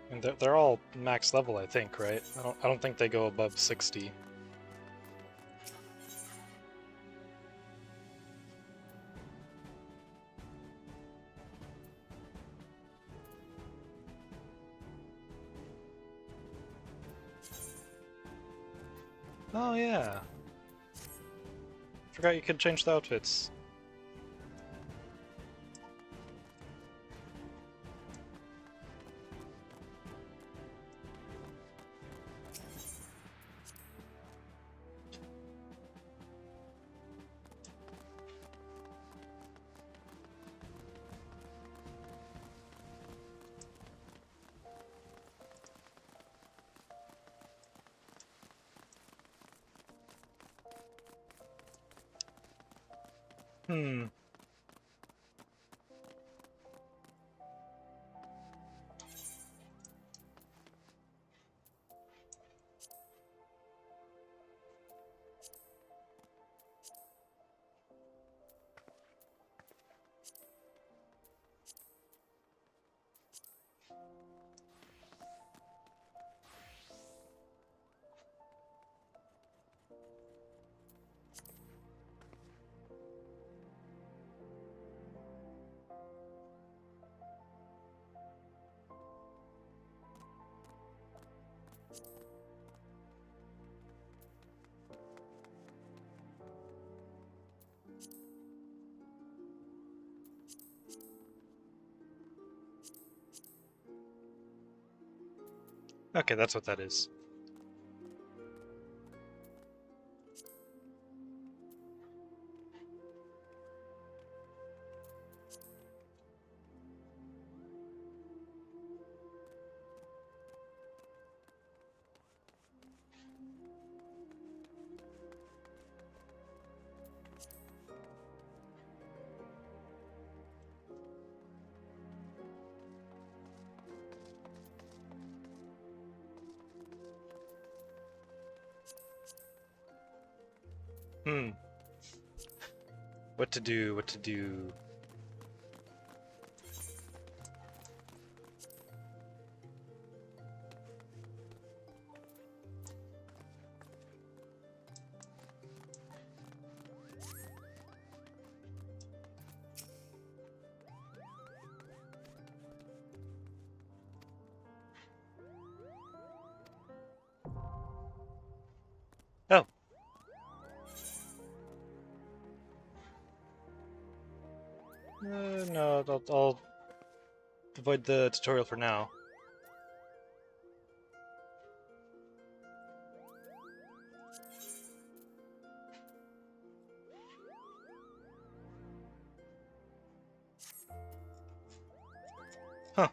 And they're all max level, I think, right? I don't think they go above 60. Oh yeah. Forgot you could change the outfits. Hmm. Okay, that's what that is. Hmm. What to do, what to do. Oh. No, I'll avoid the tutorial for now. Huh.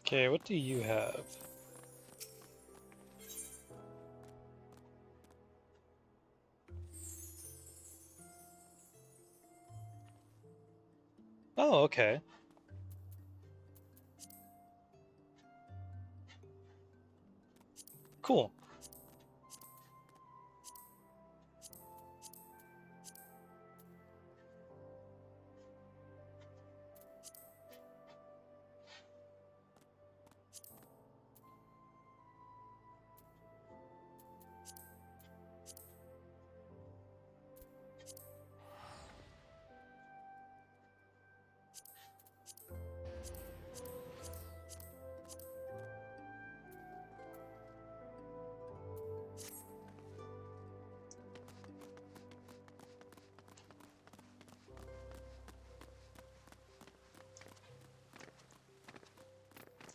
Okay, what do you have? Oh, okay. Cool.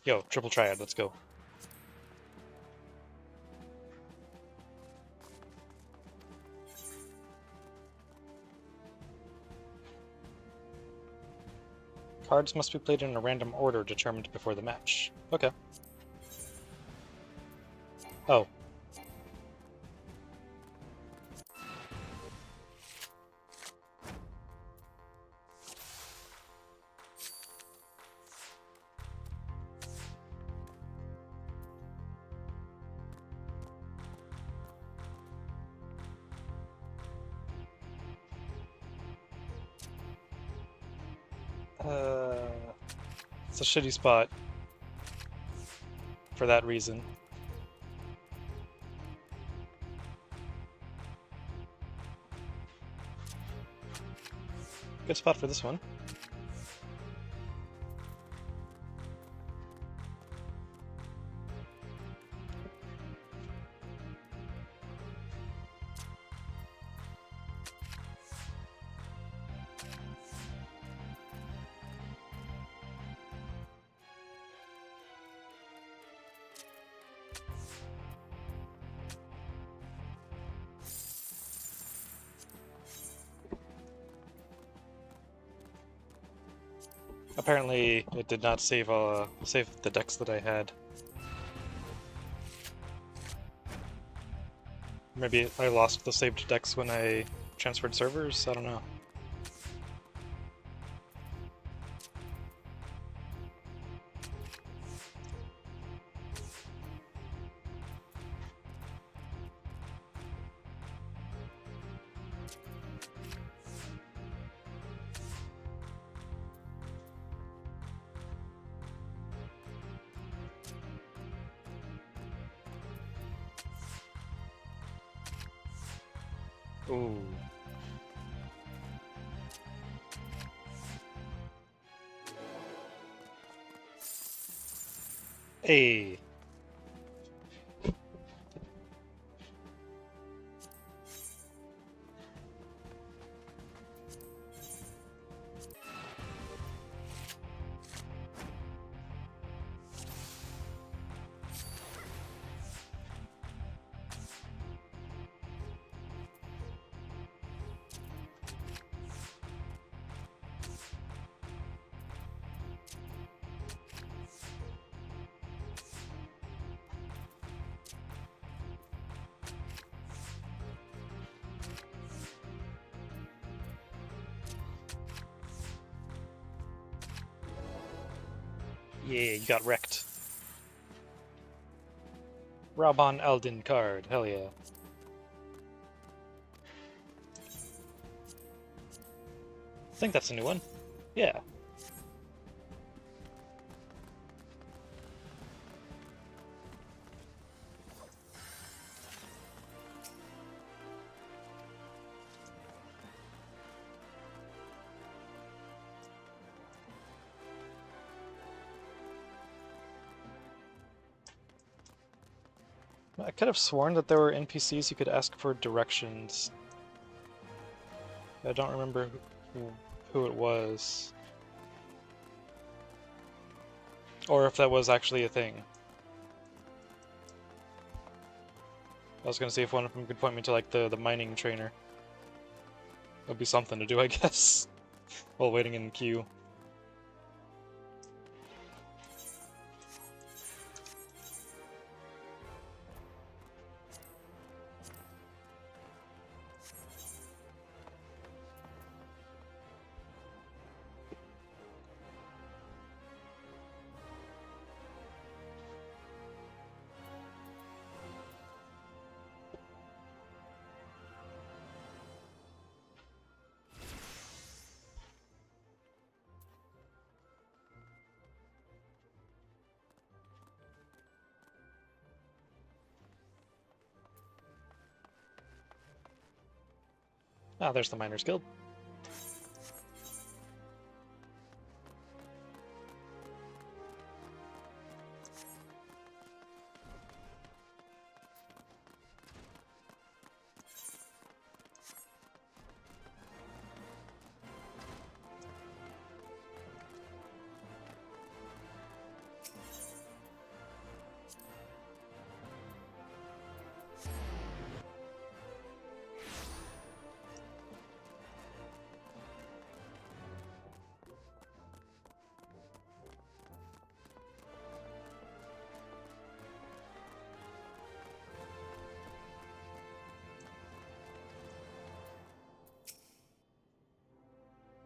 Yo, triple triad, let's go. Cards must be played in a random order determined before the match. Okay. Oh. It's a shitty spot. For that reason. Good spot for this one. Apparently, it did not save the decks that I had. Maybe I lost the saved decks when I transferred servers? I don't know. Ooh. Hey. Yeah, you got wrecked. Rabon Eldin card, hell yeah. I think that's a new one. Yeah. I could have sworn that there were NPCs you could ask for directions. I don't remember who it was. Or if that was actually a thing. I was gonna see if one of them could point me to like the mining trainer. That'd be something to do, I guess, while waiting in queue. Ah, there's the Miners Guild.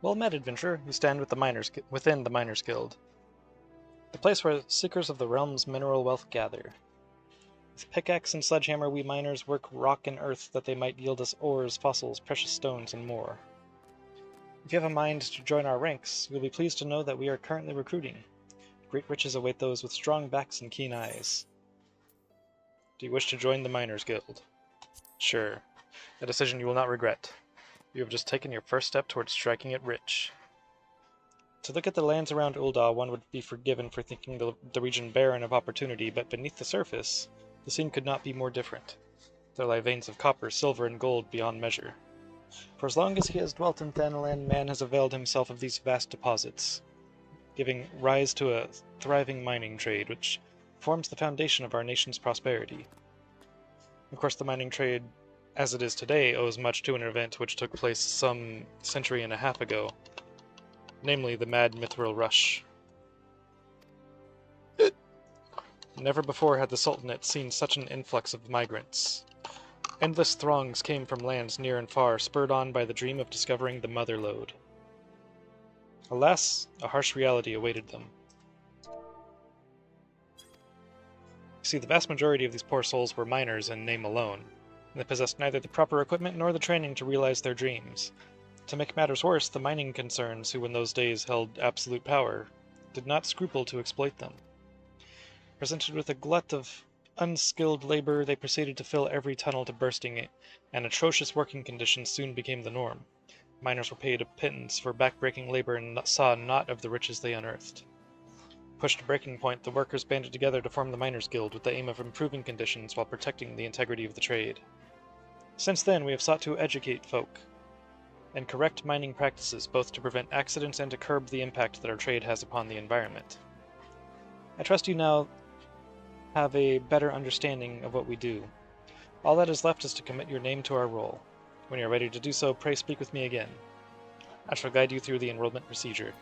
Well met, adventurer. You stand with within the Miners Guild, the place where seekers of the realm's mineral wealth gather. With pickaxe and sledgehammer, we miners work rock and earth that they might yield us ores, fossils, precious stones, and more. If you have a mind to join our ranks, you'll be pleased to know that we are currently recruiting. Great riches await those with strong backs and keen eyes. Do you wish to join the Miners Guild? Sure. A decision you will not regret. You have just taken your first step towards striking it rich. To look at the lands around Ul'dah, one would be forgiven for thinking the region barren of opportunity, but beneath the surface, the scene could not be more different. There lie veins of copper, silver, and gold beyond measure. For as long as he has dwelt in Thanalan, man has availed himself of these vast deposits, giving rise to a thriving mining trade, which forms the foundation of our nation's prosperity. Of course, the mining trade, as it is today, owes much to an event which took place some century and a half ago, namely the Mad Mithril Rush. Never before had the Sultanate seen such an influx of migrants. Endless throngs came from lands near and far, spurred on by the dream of discovering the Mother Lode. Alas, a harsh reality awaited them. See, the vast majority of these poor souls were miners in name alone, and they possessed neither the proper equipment nor the training to realize their dreams. To make matters worse, the mining concerns, who in those days held absolute power, did not scruple to exploit them. Presented with a glut of unskilled labor, they proceeded to fill every tunnel to bursting, and atrocious working conditions soon became the norm. Miners were paid a pittance for back-breaking labor and saw naught of the riches they unearthed. Pushed to breaking point, the workers banded together to form the Miners Guild with the aim of improving conditions while protecting the integrity of the trade. Since then, we have sought to educate folk and correct mining practices, both to prevent accidents and to curb the impact that our trade has upon the environment. I trust you now have a better understanding of what we do. All that is left is to commit your name to our role. When you are ready to do so, pray speak with me again. I shall guide you through the enrollment procedure.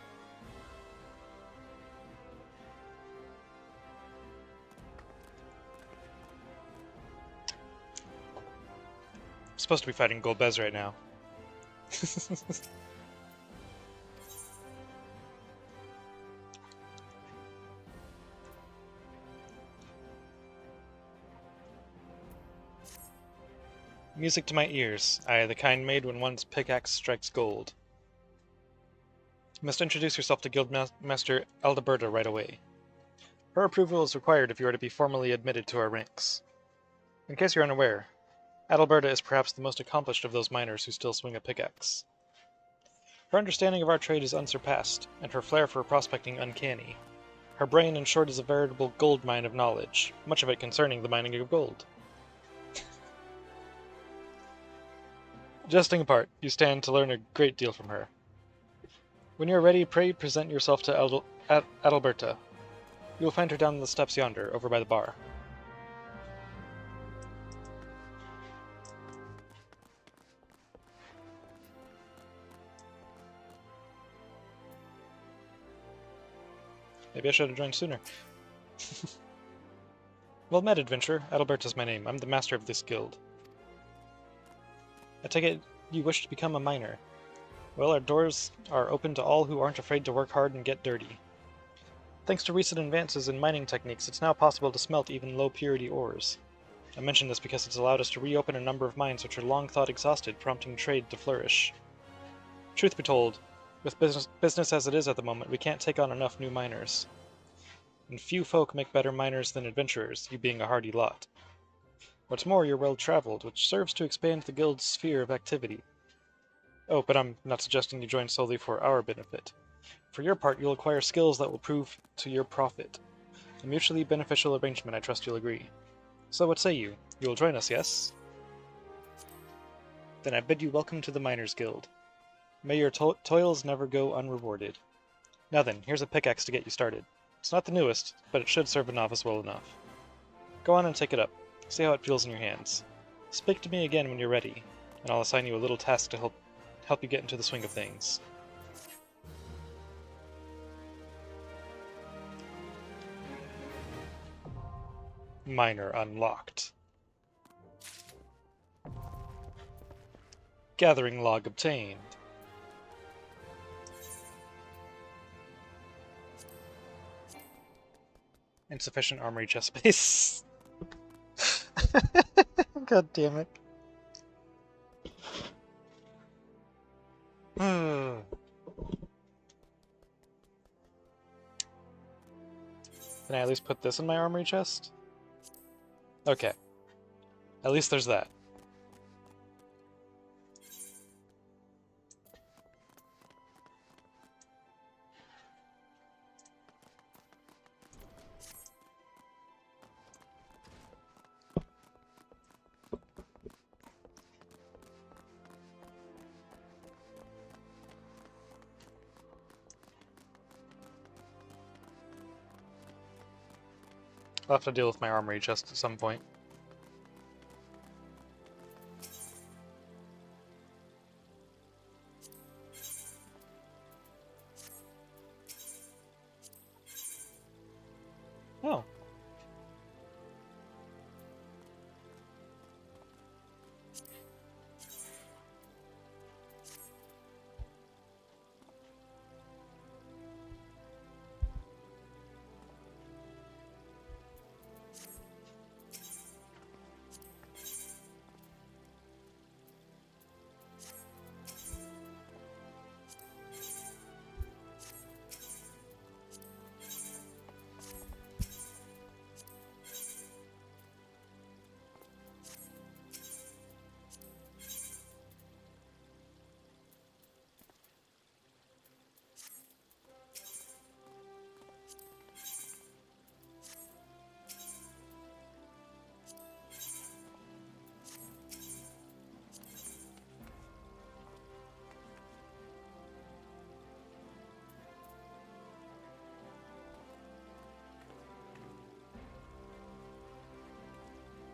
I'm supposed to be fighting Golbez right now. Music to my ears, I, the kind made when one's pickaxe strikes gold. You must introduce yourself to Guildmaster Aldeberta right away. Her approval is required if you are to be formally admitted to our ranks. In case you're unaware, Adalberta is perhaps the most accomplished of those miners who still swing a pickaxe. Her understanding of our trade is unsurpassed, and her flair for prospecting uncanny. Her brain, in short, is a veritable gold mine of knowledge, much of it concerning the mining of gold. Jesting apart, you stand to learn a great deal from her. When you are ready, pray present yourself to Adalberta. You will find her down the steps yonder, over by the bar. Maybe I should have joined sooner. Well met, adventurer. Adalbert is my name. I'm the master of this guild. I take it you wish to become a miner. Well, our doors are open to all who aren't afraid to work hard and get dirty. Thanks to recent advances in mining techniques, it's now possible to smelt even low-purity ores. I mention this because it's allowed us to reopen a number of mines which are long thought exhausted, prompting trade to flourish. Truth be told, with business as it is at the moment, we can't take on enough new miners. And few folk make better miners than adventurers, you being a hardy lot. What's more, you're well-traveled, which serves to expand the guild's sphere of activity. Oh, but I'm not suggesting you join solely for our benefit. For your part, you'll acquire skills that will prove to your profit. A mutually beneficial arrangement, I trust you'll agree. So what say you? You will join us, yes? Then I bid you welcome to the Miners Guild. May your toils never go unrewarded. Now then, here's a pickaxe to get you started. It's not the newest, but it should serve a novice well enough. Go on and take it up. See how it feels in your hands. Speak to me again when you're ready, and I'll assign you a little task to help you get into the swing of things. Miner unlocked. Gathering log obtained. Insufficient armory chest space. God damn it. Can I at least put this in my armory chest? Okay. At least there's that. I'll have to deal with my armory chest at some point. Oh.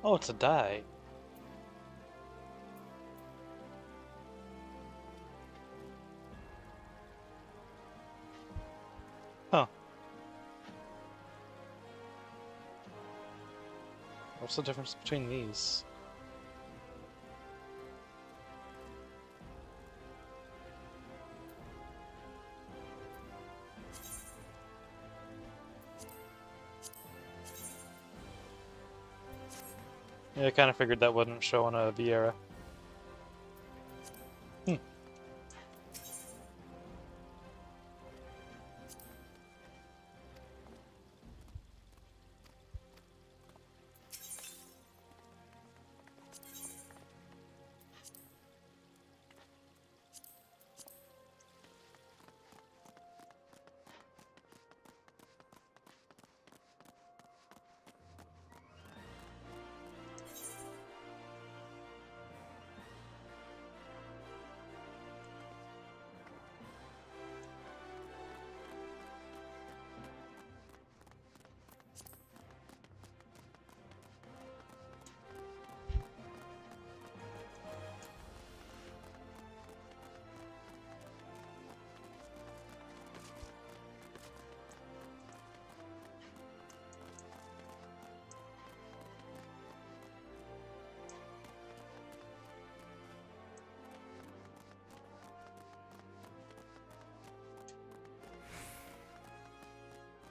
Oh, it's a die. Huh. What's the difference between these? Yeah, I kind of figured that wouldn't show on a Viera.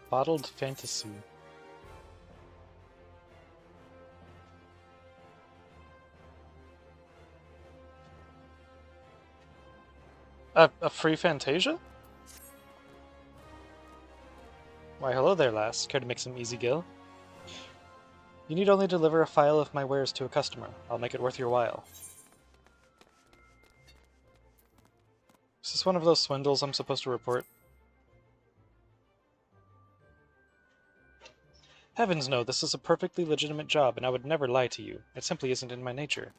Bottled Fantasy. A free Fantasia? Why, hello there, lass. Care to make some easy gill? You need only deliver a file of my wares to a customer. I'll make it worth your while. Is this one of those swindles I'm supposed to report? Heavens no, this is a perfectly legitimate job, and I would never lie to you. It simply isn't in my nature.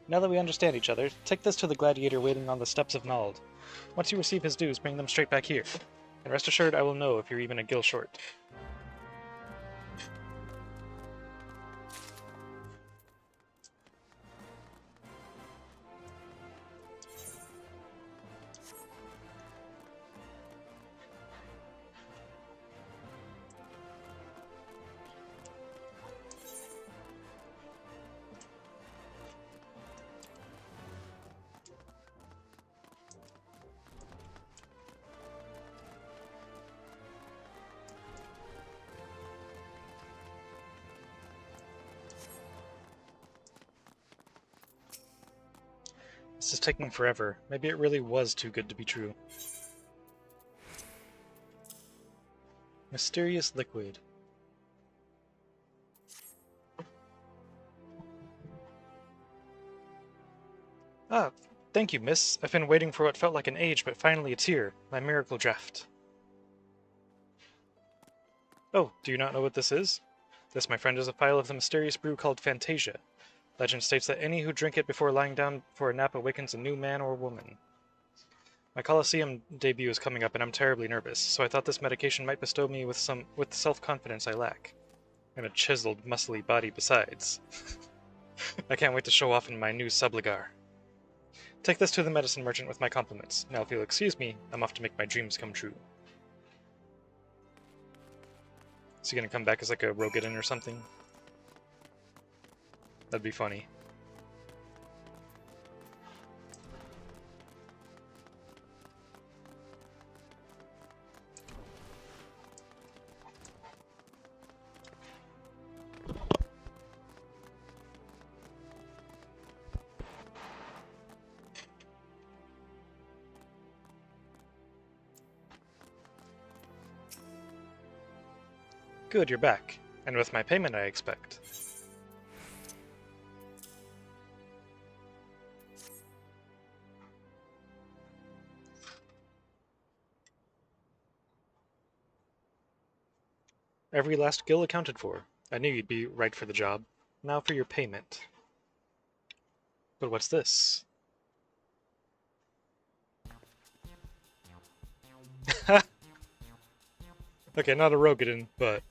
Now that we understand each other, take this to the gladiator waiting on the steps of Nald. Once you receive his dues, bring them straight back here. And rest assured I will know if you're even a gill short. This is taking forever. Maybe it really was too good to be true. Mysterious liquid. Ah, thank you, miss. I've been waiting for what felt like an age, but finally it's here. My miracle draft. Oh, do you not know what this is? This, my friend, is a phial of the mysterious brew called Fantasia. Legend states that any who drink it before lying down for a nap awakens a new man or woman. My Colosseum debut is coming up and I'm terribly nervous, so I thought this medication might bestow me with the self-confidence I lack. And a chiseled, muscly body besides. I can't wait to show off in my new subligar. Take this to the medicine merchant with my compliments. Now if you'll excuse me, I'm off to make my dreams come true. Is he gonna come back as like a Rogadin or something? That'd be funny. Good, you're back. And with my payment, I expect. Every last gil accounted for. I knew you'd be right for the job. Now for your payment. But what's this? Okay, not a Rogadin, but...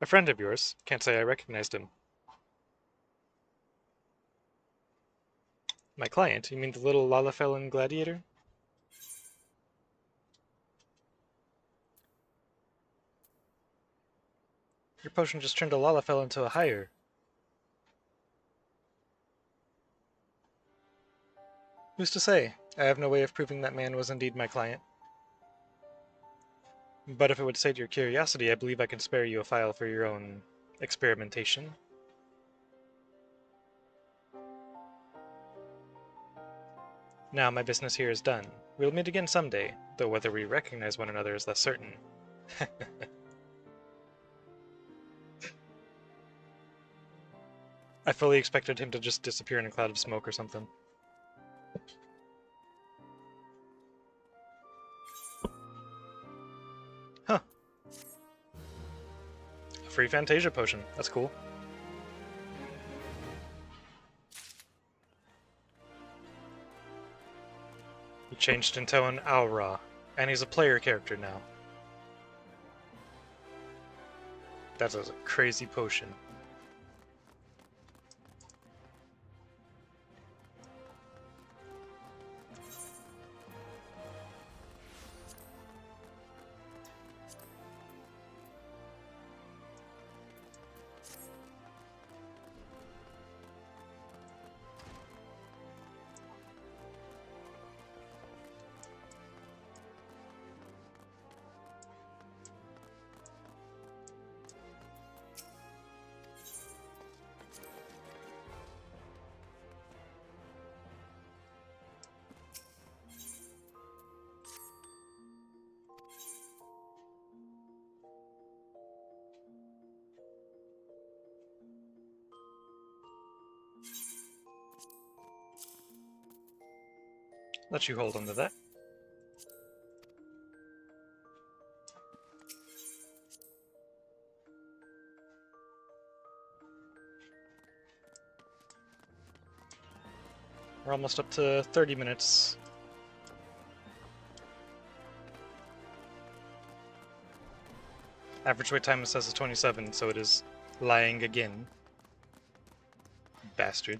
a friend of yours. Can't say I recognized him. My client? You mean the little Lalafellan gladiator? Your potion just turned a Lalafell into a hire. Who's to say? I have no way of proving that man was indeed my client. But if it would sate your curiosity, I believe I can spare you a file for your own experimentation. Now my business here is done. We'll meet again someday, though whether we recognize one another is less certain. I fully expected him to just disappear in a cloud of smoke or something. Huh. A free Fantasia potion. That's cool. He changed into an Aura, and he's a player character now. That's a crazy potion. Let you hold on to that. We're almost up to 30 minutes. Average wait time says is 27, so it is lying again. Bastard.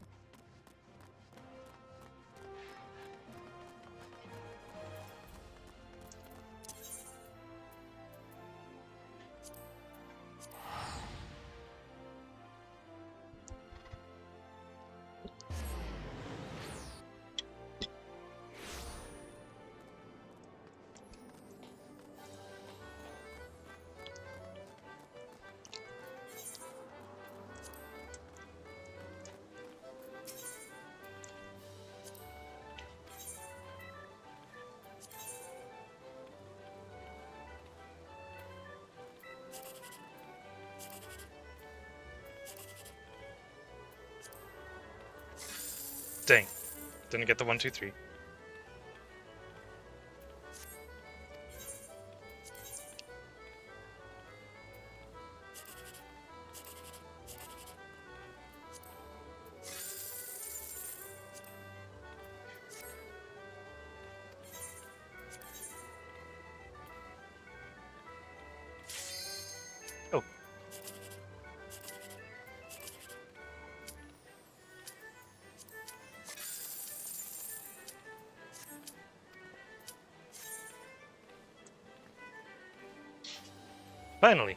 Dang. Didn't get the 1, 2, 3. Oh. Finally.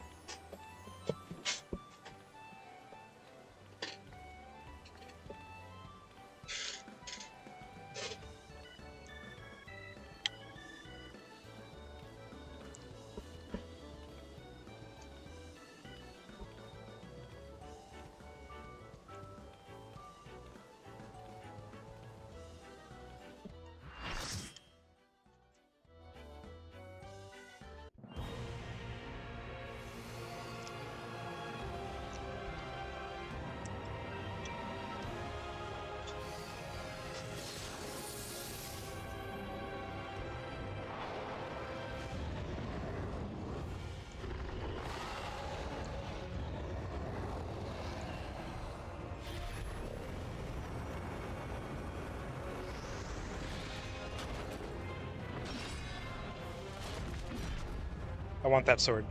I want that sword.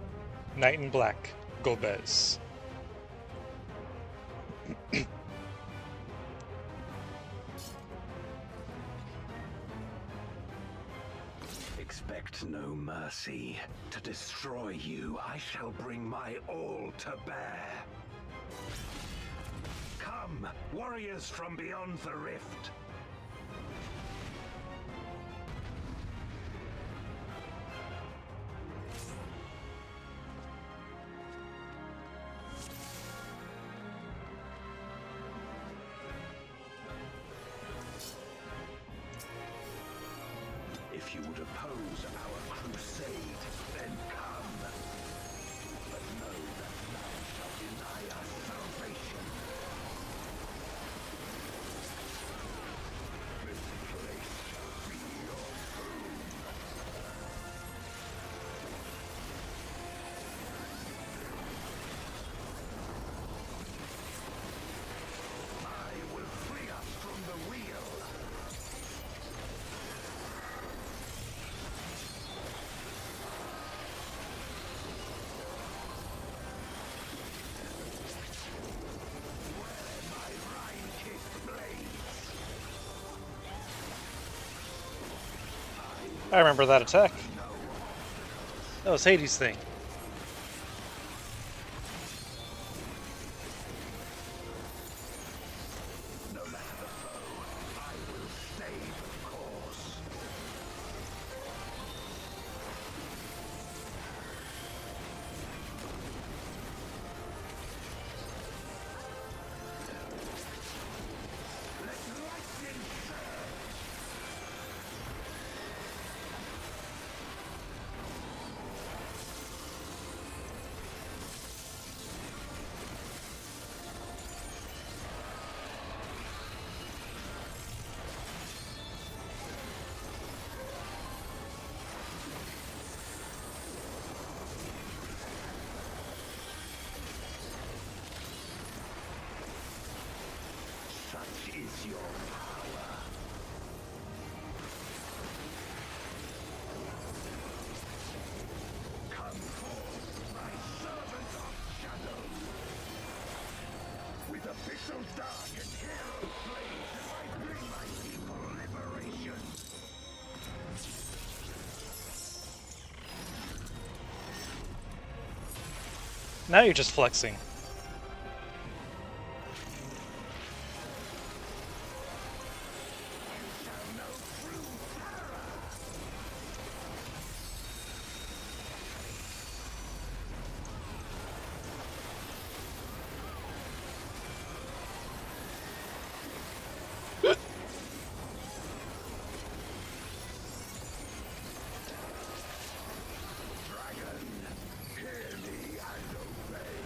Knight in black. Golbez. Expect no mercy. To destroy you, I shall bring my all to bear. Come, warriors from beyond the rift. If you would oppose our crusade, then come. But know that none shall deny us salvation. This place shall be your tomb. I will free us from the wheel. I remember that attack. That was Hades' thing. No matter the foe, I will stay the course. Let lightning surge. Such is your power. Come forth, my servant of shadow. With official dark and hero blaze, I bring my people liberation. Now you're just flexing. Dragon, hear me and obey.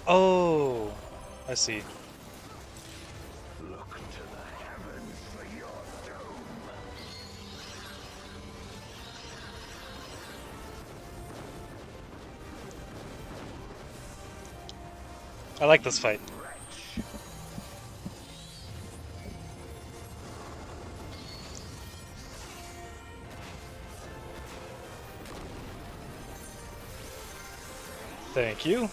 Oh, I see. Look to the heavens for your doom. I like this fight. Thank you.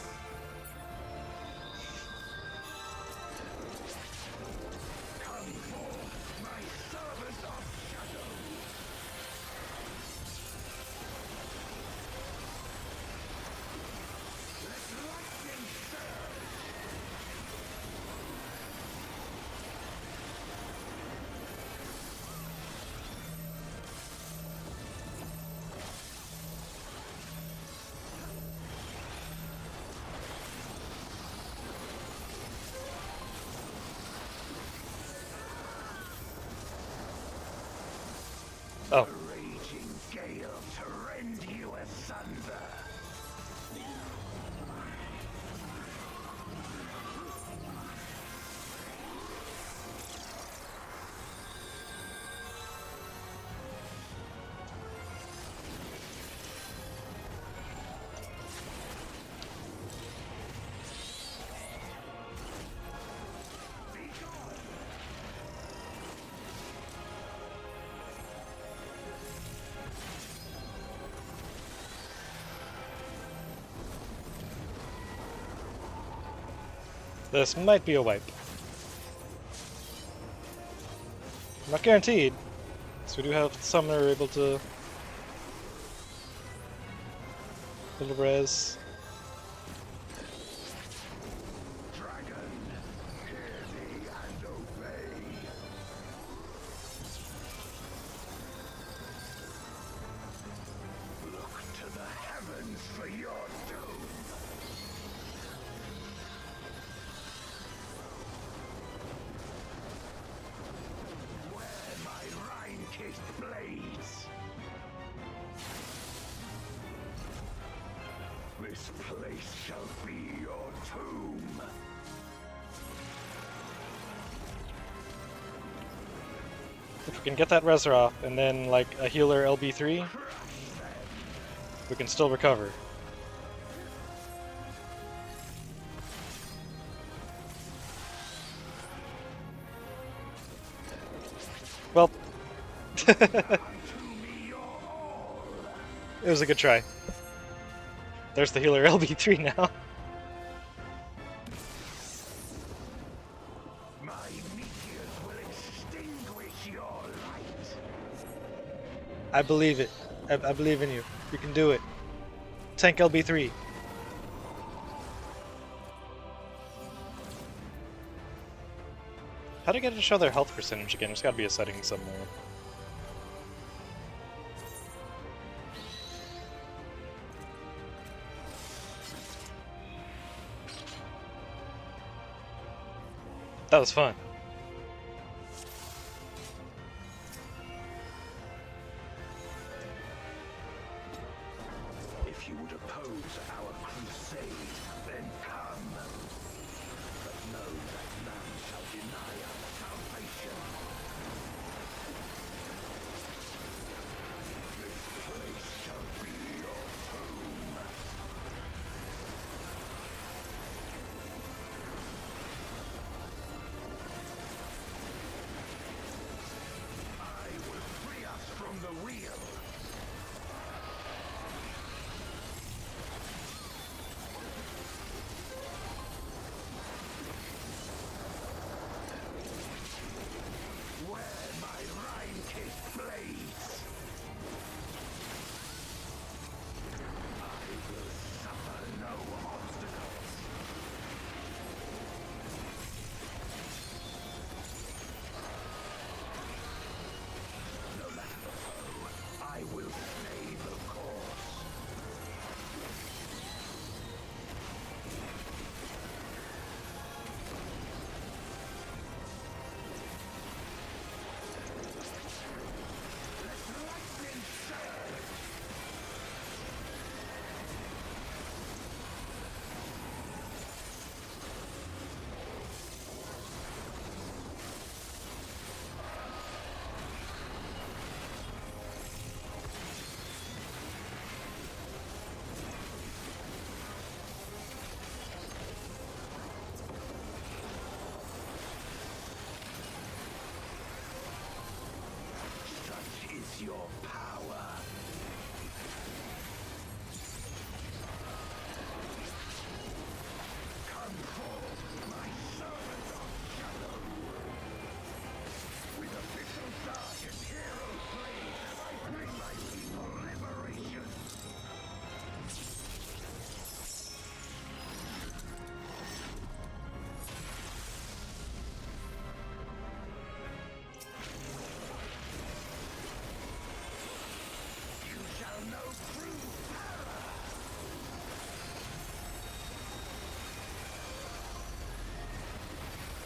Oh. Raging gale to rend you asunder. This might be a wipe. Not guaranteed. So we do have the summoner able to little res. Dragon, hear thee and obey. Look to the heavens for your doom. Where my Rhine-kissed blades. This place shall be your tomb. If we can get that Reser off and then like a healer LB3, we can still recover. Well, it was a good try. There's the healer LB3 now. My meteors will extinguish your light. I believe it. I believe in you. You can do it. Tank LB3. How do I get it to show their health percentage again? There's gotta be a setting somewhere. That was fun. If you would oppose our crusade, then come. But know that none shall deny our salvation. This place shall be your tomb. I will free us from the wheel.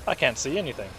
I can't see anything.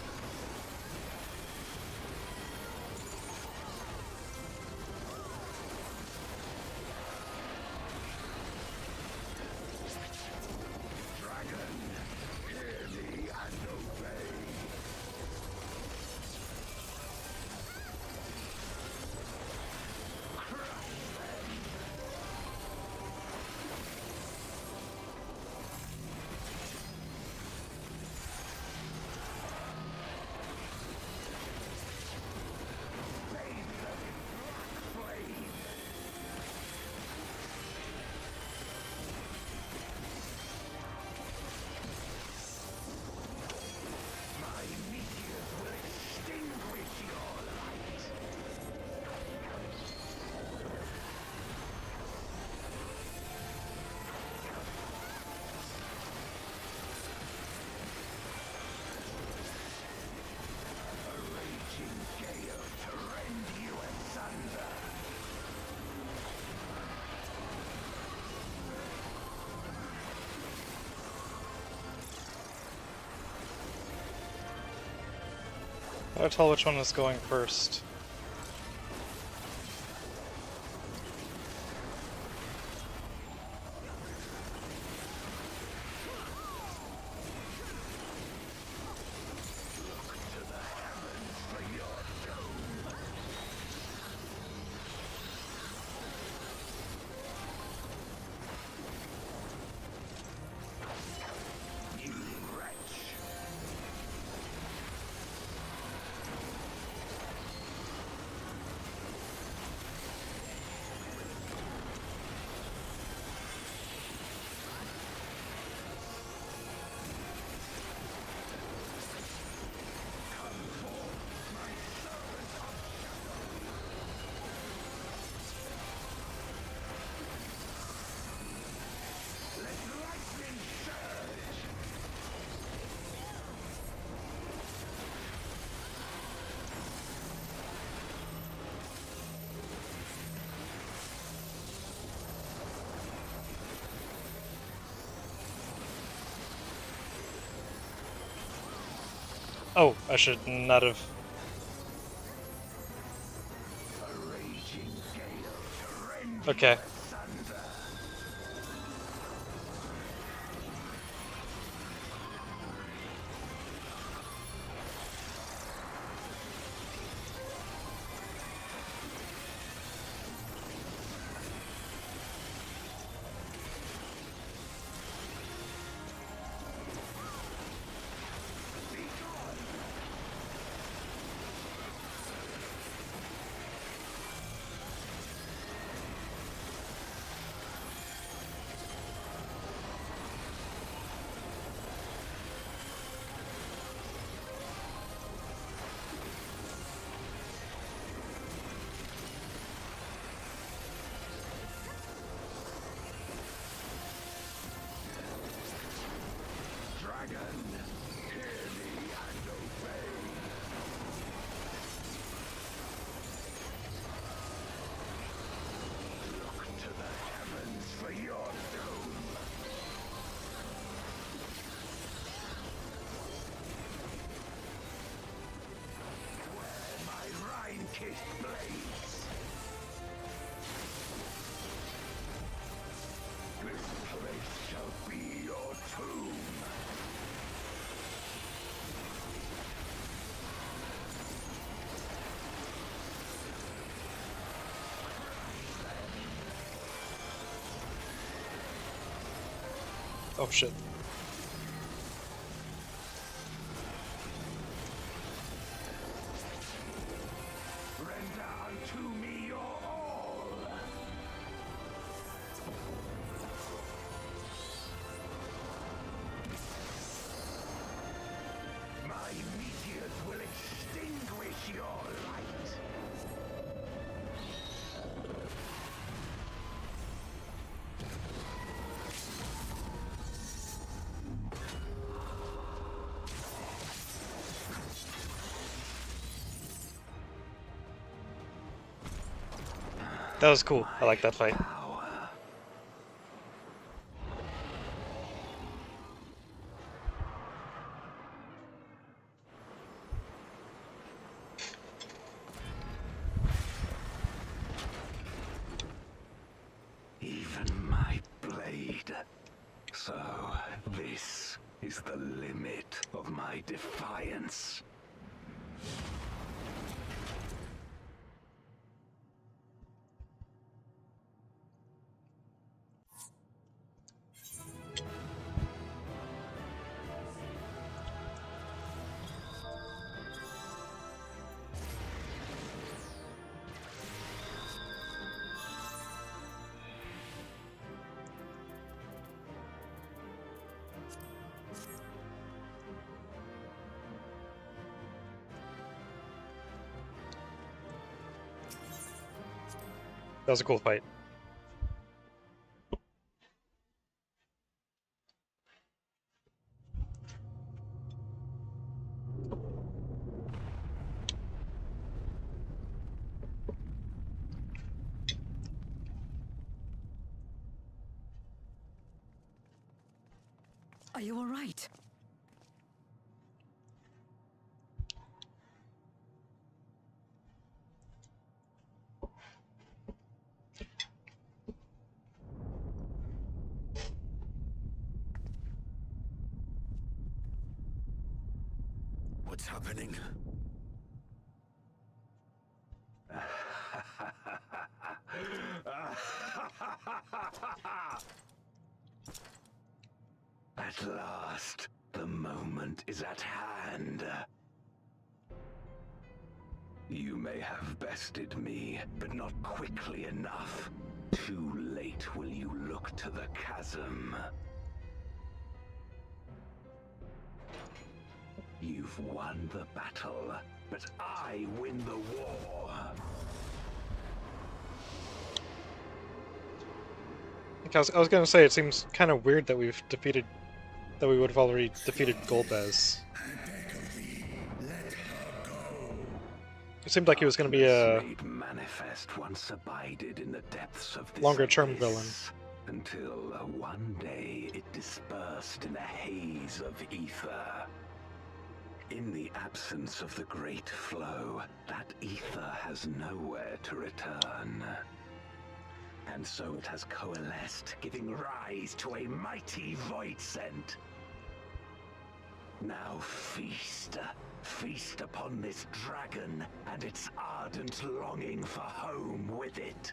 How to tell which one is going first? Oh, I should not have. Okay. Oh shit. Render unto me your all. My meteors will extinguish your light. That was cool. I like that fight. defiance. That was a cool fight. Are you all right? What's happening? At last, the moment is at hand. You may have bested me, but not quickly enough. Too late will you look to the chasm. You've won the battle, but I win the war. I was gonna say, it seems kind of weird that we would have already defeated Golbez. It seemed like he was gonna be a manifest once abided in the depths of this longer-term abyss, villain. until one day it dispersed in a haze of ether. In the absence of the great flow, that ether has nowhere to return. And so it has coalesced, giving rise to a mighty void scent. Now feast upon this dragon and its ardent longing for home with it.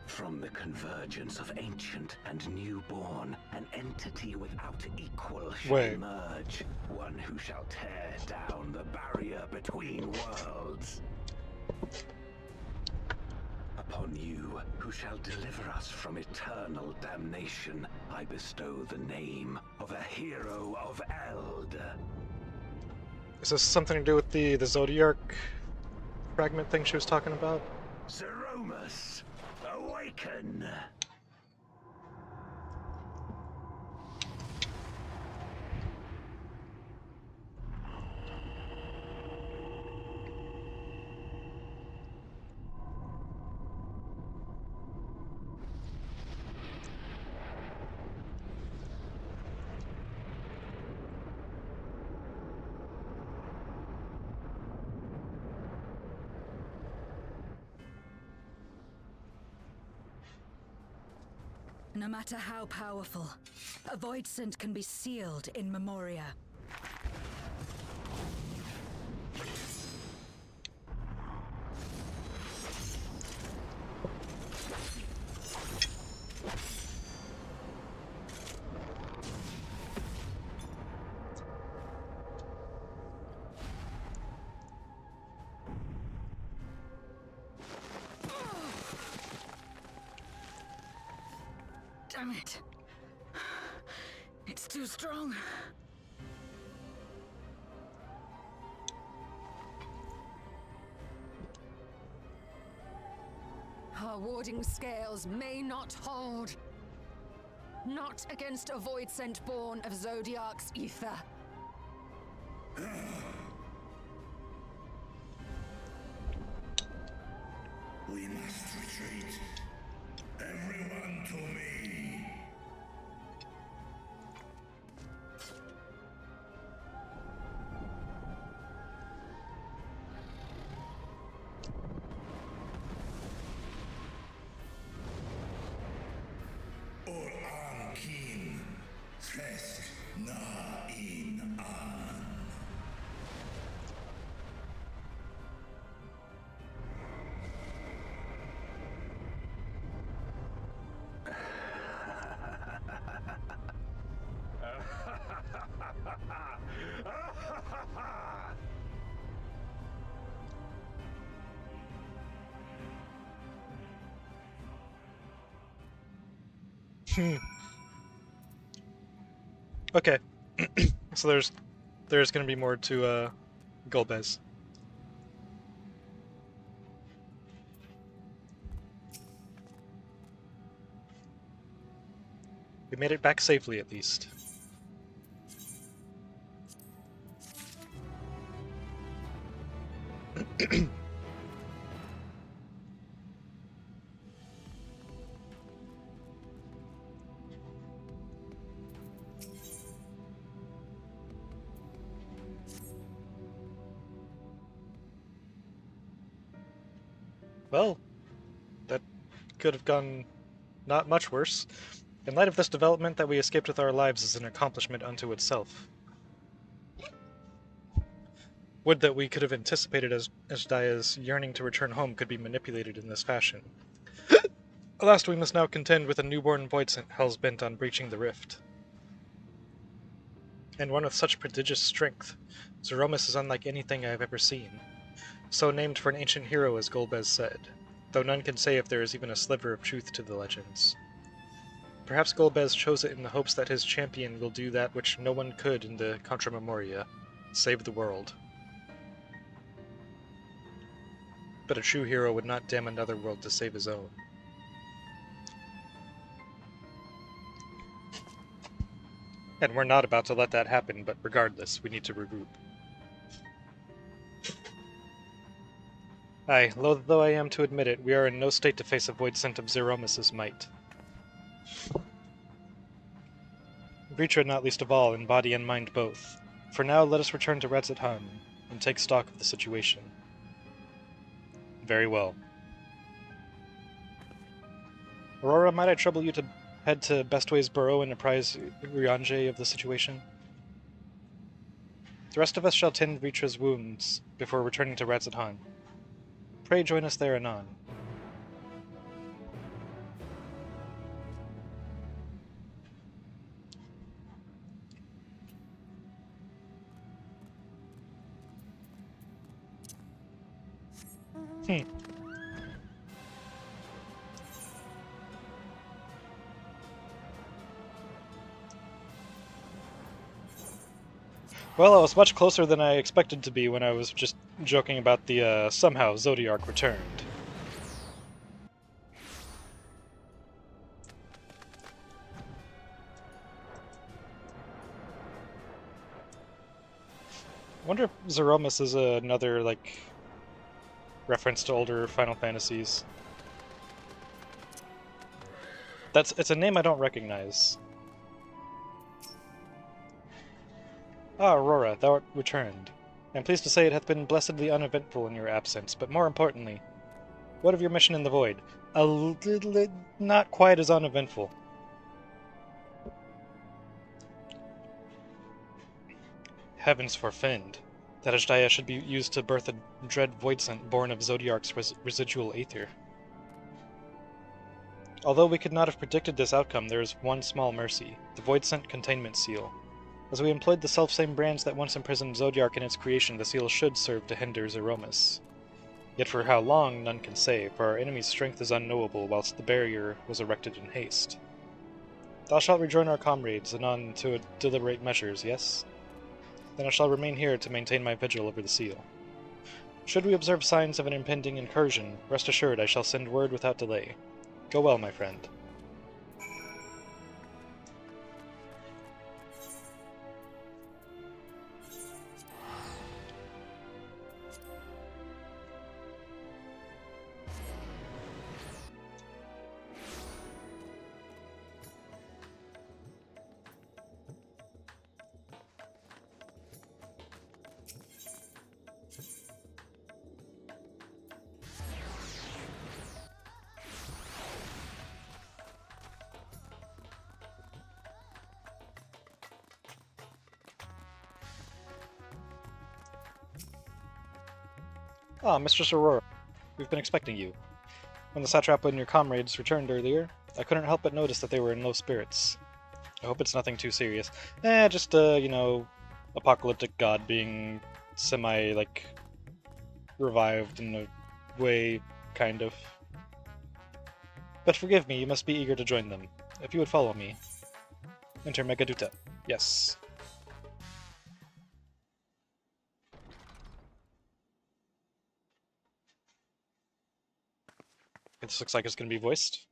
From the convergence of ancient and newborn, an entity without equal shall emerge. One who shall tear down the barrier between worlds. Upon you, who shall deliver us from eternal damnation, I bestow the name of a hero of Eld. Is this something to do with the Zodiark fragment thing she was talking about? Zeromus, awaken! No matter how powerful, a void scent can be sealed in Memoria. Damn it. It's too strong. Our warding scales may not hold. Not against a void scent born of Zodiark's ether. We must retreat. everyone to me. Or King, Trest na in an. Okay. So there's gonna be more to Golbez. We made it back safely, at least. Well, that could have gone not much worse. In light of this development, that we escaped with our lives is an accomplishment unto itself. Would that we could have anticipated Asdaya's yearning to return home could be manipulated in this fashion. Alas, we must now contend with a newborn void hell's-bent on breaching the rift. And one with such prodigious strength. Zeromus is unlike anything I have ever seen. So named for an ancient hero, as Golbez said, though none can say if there is even a sliver of truth to the legends. Perhaps Golbez chose it in the hopes that his champion will do that which no one could in the Contra Memoria, save the world. But a true hero would not damn another world to save his own. And we're not about to let that happen, but regardless, we need to regroup. Aye, loath though I am to admit it, we are in no state to face a void scent of Zeromus' might. Vritra not least of all, in body and mind both. For now, let us return to Radzat-Han, and take stock of the situation. Very well. Aurora, might I trouble you to head to Bestway's burrow and apprise Ryanje of the situation? The rest of us shall tend Vritra's wounds before returning to Radzat-Han. Pray join us there anon. Well, I was much closer than I expected to be when I was just joking about the, somehow Zodiark returned. I wonder if Zeromus is another, like, reference to older Final Fantasies. It's a name I don't recognize. Ah, Aurora, thou art returned. I am pleased to say it hath been blessedly uneventful in your absence, but more importantly, what of your mission in the Void? Not quite as uneventful. Heavens forfend, that Ashdaya should be used to birth a dread void scent born of Zodiark's residual aether. Although we could not have predicted this outcome, there is one small mercy, the void scent containment seal. As we employed the selfsame brands that once imprisoned Zodiark in its creation, the seal should serve to hinder Zeromus. Yet for how long, none can say, for our enemy's strength is unknowable, whilst the barrier was erected in haste. Thou shalt rejoin our comrades, anon to deliberate measures, yes? Then I shall remain here to maintain my vigil over the seal. Should we observe signs of an impending incursion, rest assured I shall send word without delay. Go well, my friend. Ah, Mistress Aurora. We've been expecting you. When the satrap and your comrades returned earlier, I couldn't help but notice that they were in low spirits. I hope it's nothing too serious. Just you know, apocalyptic god being semi, revived in a way, kind of. But forgive me, you must be eager to join them. If you would follow me. Enter Megaduta. Yes. This looks like it's going to be voiced.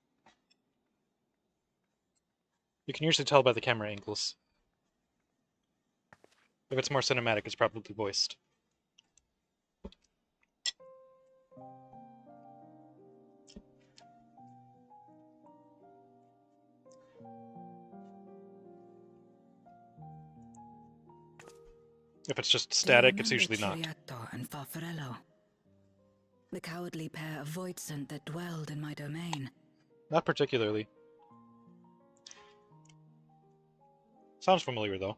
You can usually tell by the camera angles. If it's more cinematic, it's probably voiced. If it's just static, it's usually not. Chiriato and Farfarello, the cowardly pair of voidsent that dwelled in my domain. Not particularly. Sounds familiar, though.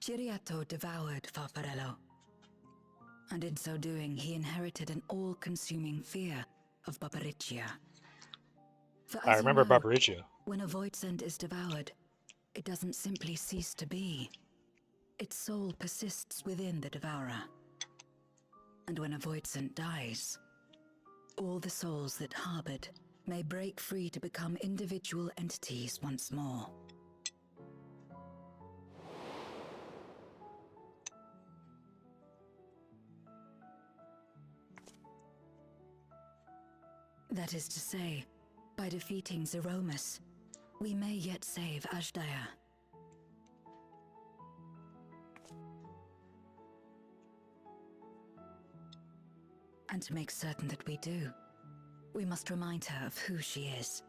Chiriato devoured Farfarello, and in so doing he inherited an all-consuming fear of Barbariccia. For I as remember you know, Barbariccia. when a voidsent is devoured, it doesn't simply cease to be. Its soul persists within the devourer. And when a voidsent dies, all the souls that harbored may break free to become individual entities once more. That is to say, by defeating Zeromus, we may yet save Ashdaya. And to make certain that we do, we must remind her of who she is.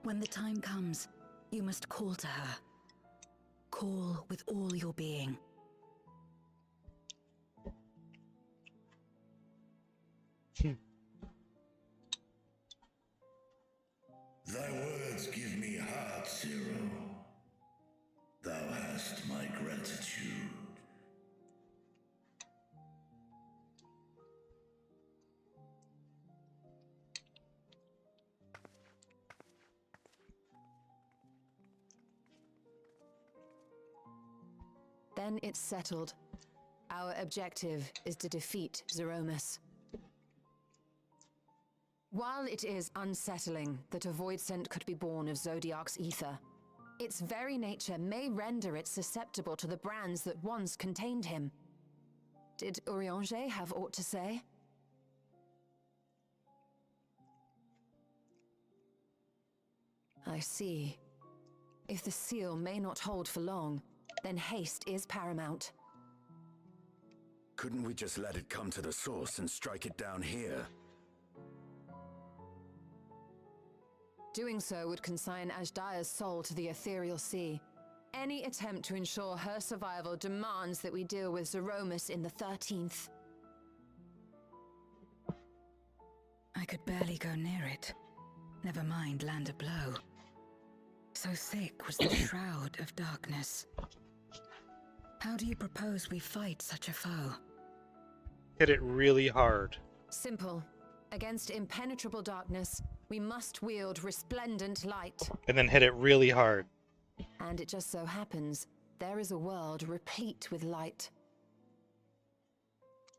When the time comes, you must call to her. Call with all your being. Thy words give me heart, Zero. Thou hast my gratitude. Then it's settled. Our objective is to defeat Zeromus. While it is unsettling that a voidsent could be born of Zodiac's ether, its very nature may render it susceptible to the brands that once contained him. Did Urianger have aught to say? I see. If the seal may not hold for long, then haste is paramount. Couldn't we just let it come to the source and strike it down here? Doing so would consign Ajdaya's soul to the ethereal sea. Any attempt to ensure her survival demands that we deal with Zeromus in the 13th. I could barely go near it. Never mind land a blow. So thick was the shroud of darkness. How do you propose we fight such a foe? Hit it really hard. Simple. Against impenetrable darkness, we must wield resplendent light. And then hit it really hard. And it just so happens, there is a world replete with light.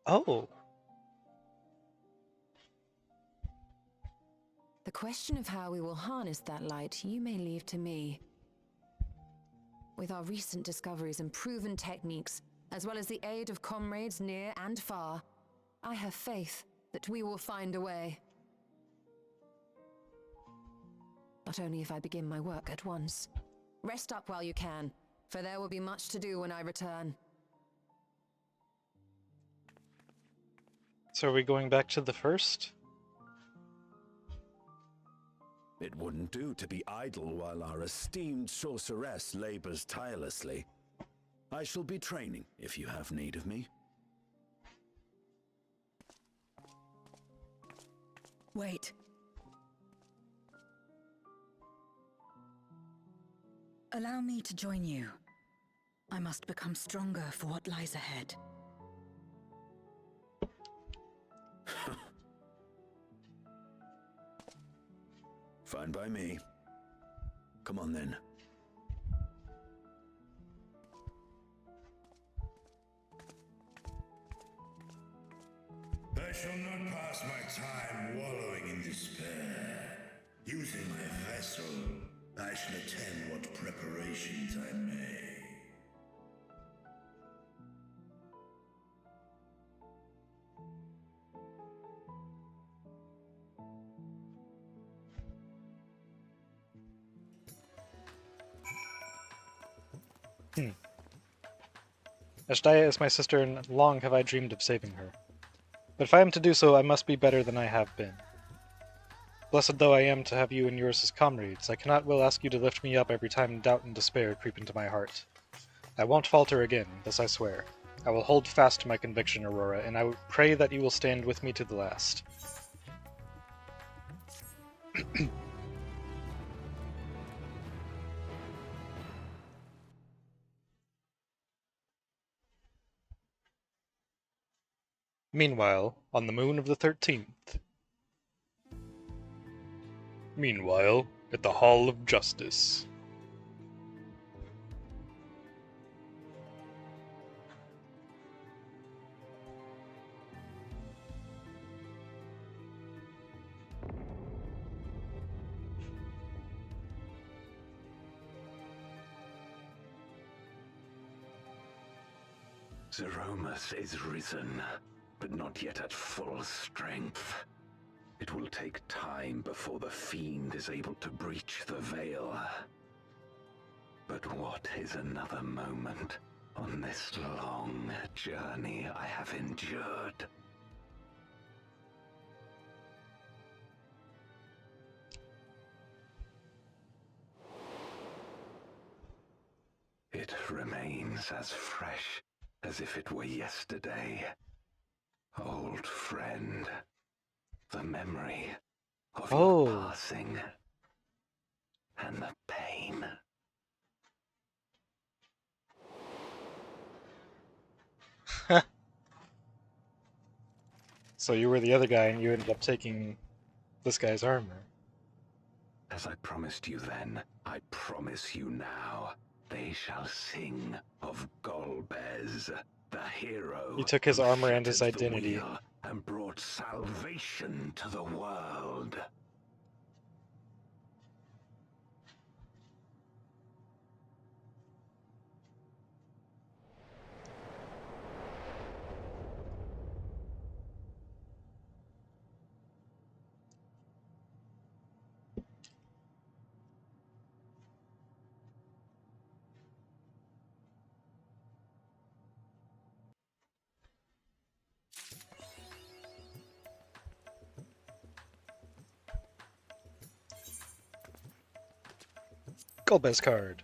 Oh. The question of how we will harness that light, you may leave to me. With our recent discoveries and proven techniques, as well as the aid of comrades near and far, I have faith that we will find a way. But only if I begin my work at once. Rest up while you can, for there will be much to do when I return. So are we going back to the first? It wouldn't do to be idle while our esteemed sorceress labors tirelessly. I shall be training if you have need of me. Wait. Allow me to join you. I must become stronger for what lies ahead. Fine by me. Come on then. I shall not pass my time wallowing in despair. Using my vessel, I shall attend what preparations I may. Ashdaya is my sister, and long have I dreamed of saving her. But if I am to do so, I must be better than I have been. Blessed though I am to have you and yours as comrades, I cannot well ask you to lift me up every time doubt and despair creep into my heart. I won't falter again, this I swear. I will hold fast to my conviction, Aurora, and I pray that you will stand with me to the last. Meanwhile, on the moon of the 13th. Meanwhile, at the Hall of Justice. Zeromus is risen, but not yet at full strength. It will take time before the fiend is able to breach the veil. But what is another moment on this long journey I have endured? It remains as fresh as if it were yesterday. Old friend, the memory of your passing, and the pain. So you were the other guy and you ended up taking this guy's armor. As I promised you then, I promise you now. They shall sing of Golbez, the hero. He took his who armor and his shattered the identity. wheel and brought salvation to the world. Golbez card.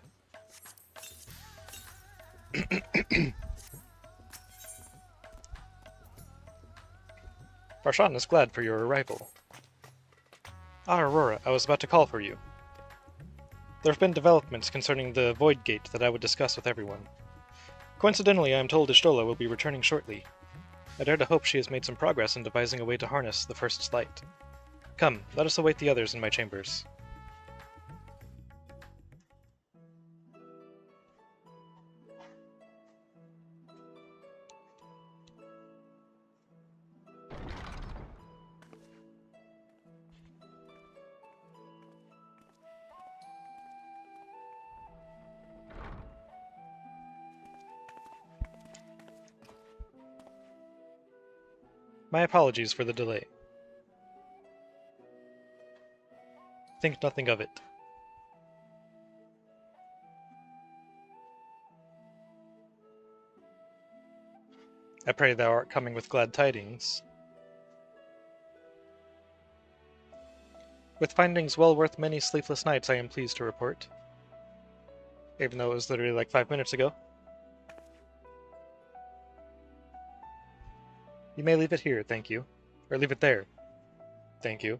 Farshan is glad for your arrival. Ah, Aurora, I was about to call for you. There have been developments concerning the Void Gate that I would discuss with everyone. Coincidentally, I am told Ishtola will be returning shortly. I dare to hope she has made some progress in devising a way to harness the First Light. Come, let us await the others in my chambers. My apologies for the delay. Think nothing of it. I pray thou art coming with glad tidings. With findings well worth many sleepless nights, I am pleased to report. Even though it was literally like 5 minutes ago. You may leave it here, thank you. Or leave it there. Thank you.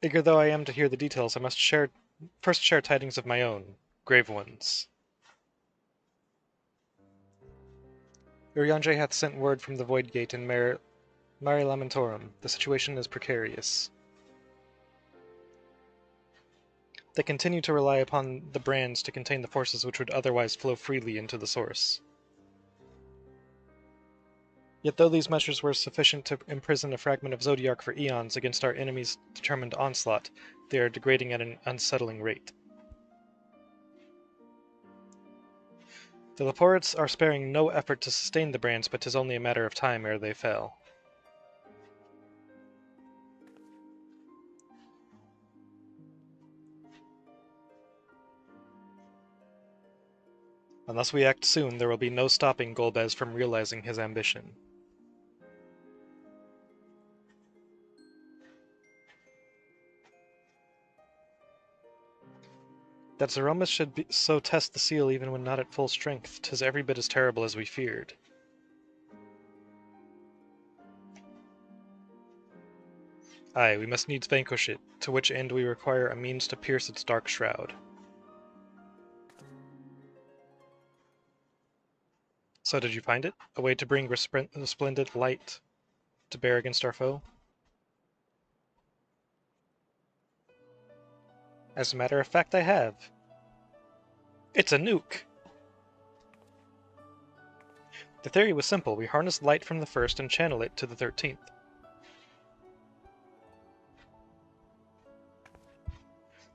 Eager though I am to hear the details, I must first share tidings of my own, grave ones. Urianger hath sent word from the Void Gate in Mare Lamentorum. The situation is precarious. They continue to rely upon the brands to contain the forces which would otherwise flow freely into the source. Yet though these measures were sufficient to imprison a fragment of Zodiac for eons against our enemy's determined onslaught, they are degrading at an unsettling rate. The Leporites are sparing no effort to sustain the brands, but 'tis only a matter of time ere they fail. Unless we act soon, there will be no stopping Golbez from realizing his ambition. That Zeromus should so test the seal even when not at full strength, 'tis every bit as terrible as we feared. Aye, we must needs vanquish it, to which end we require a means to pierce its dark shroud. So did you find it? A way to bring resplendent light to bear against our foe? As a matter of fact, I have. It's a nuke! The theory was simple. We harness light from the first and channel it to the 13th.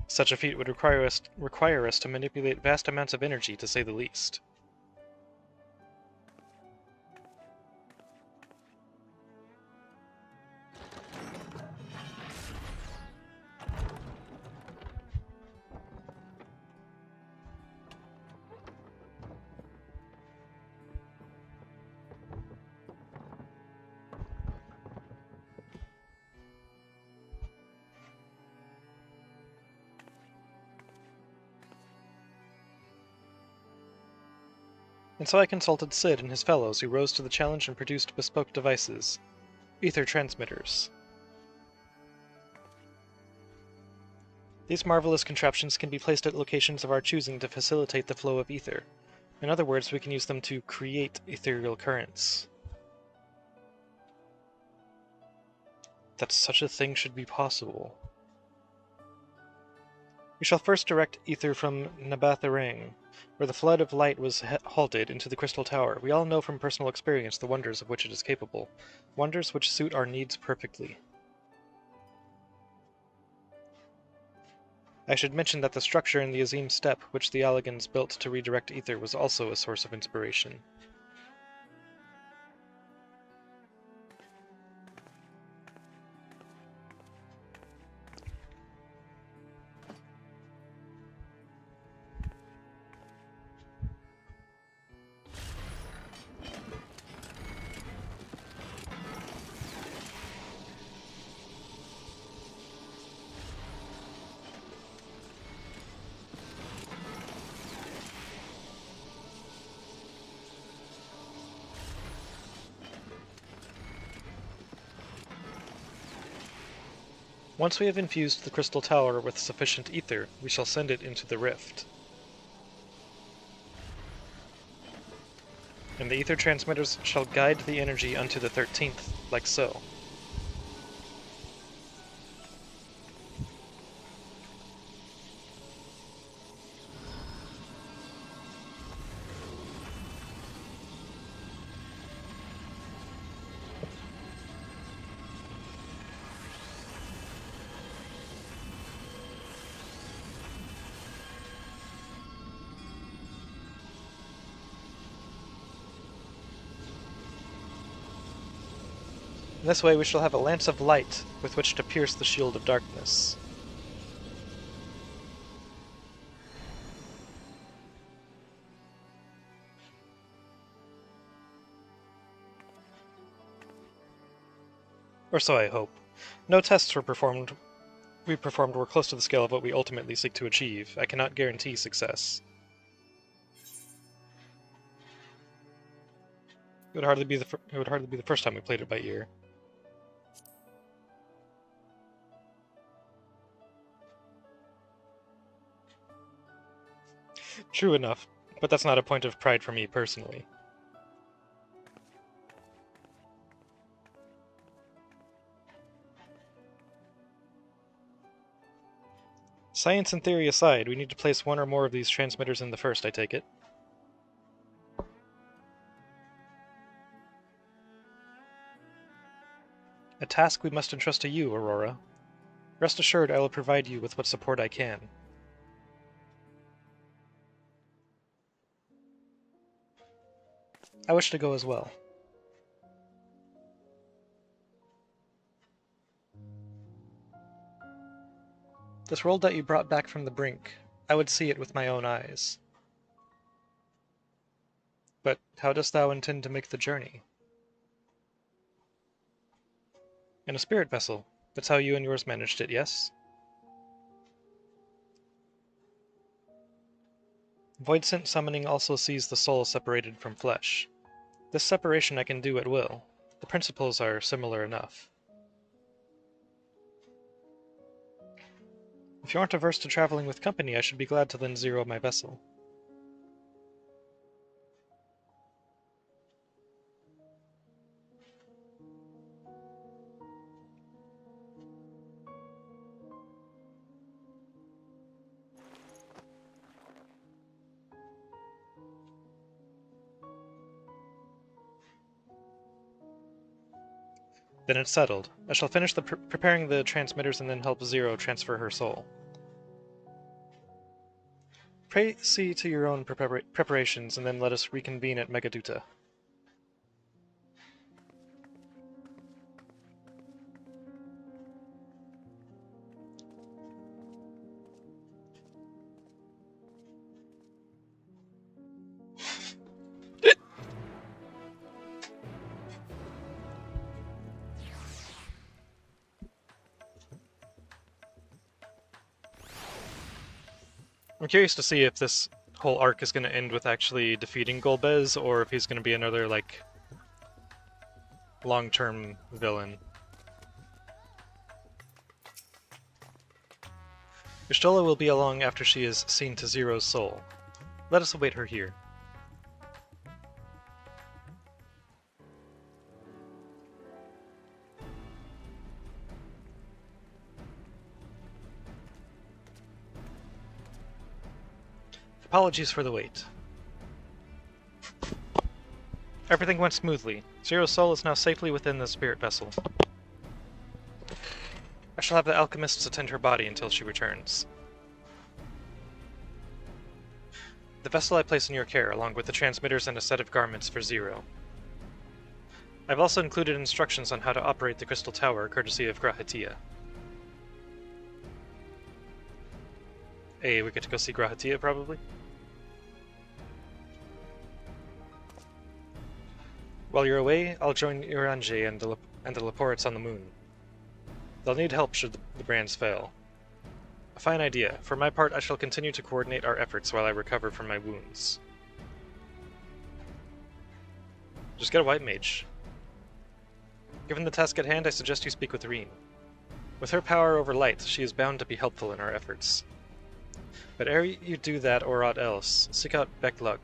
Such a feat would require us to manipulate vast amounts of energy, to say the least. And so I consulted Sid and his fellows, who rose to the challenge and produced bespoke devices. Ether transmitters. These marvelous contraptions can be placed at locations of our choosing to facilitate the flow of ether. In other words, we can use them to create ethereal currents. That such a thing should be possible. We shall first direct ether from Nabatharang, where the flood of light was halted, into the Crystal Tower. We all know from personal experience the wonders of which it is capable, wonders which suit our needs perfectly. I should mention that the structure in the Azim Steppe, which the Alligans built to redirect ether, was also a source of inspiration. Once we have infused the Crystal Tower with sufficient ether, we shall send it into the rift. And the ether transmitters shall guide the energy unto the 13th, like so. In this way we shall have a lance of light with which to pierce the shield of darkness. Or so I hope. No tests were performed were close to the scale of what we ultimately seek to achieve. I cannot guarantee success. It would hardly be the first time we played it by ear. True enough, but that's not a point of pride for me personally. Science and theory aside, we need to place one or more of these transmitters in the first, I take it. A task we must entrust to you, Aurora. Rest assured I will provide you with what support I can. I wish to go as well. This world that you brought back from the brink, I would see it with my own eyes. But how dost thou intend to make the journey? In a spirit vessel. That's how you and yours managed it, yes? Voidsent summoning also sees the soul separated from flesh. This separation I can do at will. The principles are similar enough. If you aren't averse to traveling with company, I should be glad to lend Zero my vessel. Then it's settled. I shall finish preparing the transmitters and then help Zero transfer her soul. Pray see to your own preparations, and then let us reconvene at Megaduta. I'm curious to see if this whole arc is going to end with actually defeating Golbez, or if he's going to be another, like, long-term villain. Y'shtola will be along after she is seen to Zero's soul. Let us await her here. Apologies for the wait. Everything went smoothly. Zero's soul is now safely within the spirit vessel. I shall have the alchemists attend her body until she returns. The vessel I place in your care, along with the transmitters and a set of garments for Zero. I've also included instructions on how to operate the crystal tower, courtesy of Grahatia. Hey, we get to go see Grahatia, probably? While you're away, I'll join Irange and the Leporits on the moon. They'll need help should the brands fail. A fine idea. For my part, I shall continue to coordinate our efforts while I recover from my wounds. Just get a white mage. Given the task at hand, I suggest you speak with Reen. With her power over light, she is bound to be helpful in our efforts. But ere you do that or aught else, seek out Beklug.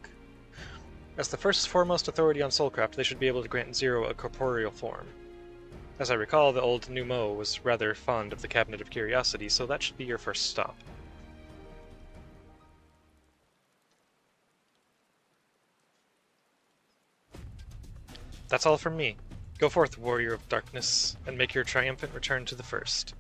As the first foremost authority on soulcraft, they should be able to grant Zero a corporeal form. As I recall, the old Numo was rather fond of the Cabinet of Curiosity, so that should be your first stop. That's all from me. Go forth, Warrior of Darkness, and make your triumphant return to the First.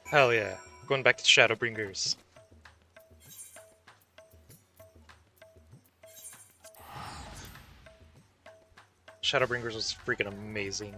Hell yeah. Going back to Shadowbringers. Shadowbringers was freaking amazing.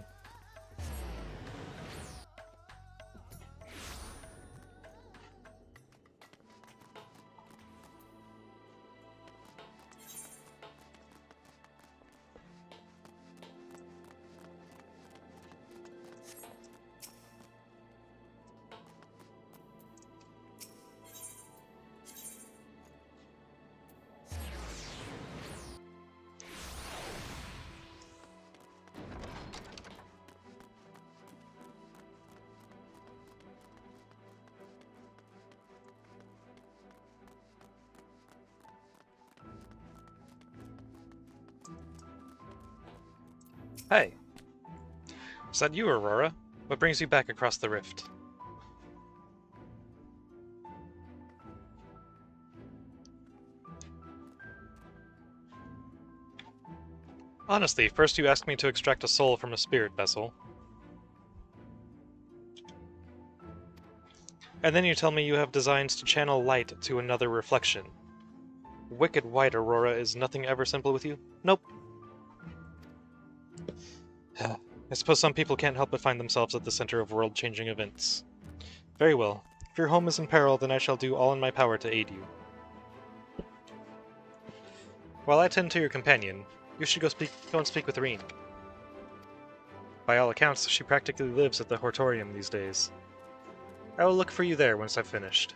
Hey. Is that you, Aurora? What brings you back across the rift? Honestly, first you asked me to extract a soul from a spirit vessel. And then you tell me you have designs to channel light to another reflection. Wicked white, Aurora, is nothing ever simple with you? Nope. I suppose some people can't help but find themselves at the center of world-changing events. Very well. If your home is in peril, then I shall do all in my power to aid you. While I tend to your companion, you should go and speak with Reen. By all accounts, she practically lives at the Hortorium these days. I will look for you there once I've finished.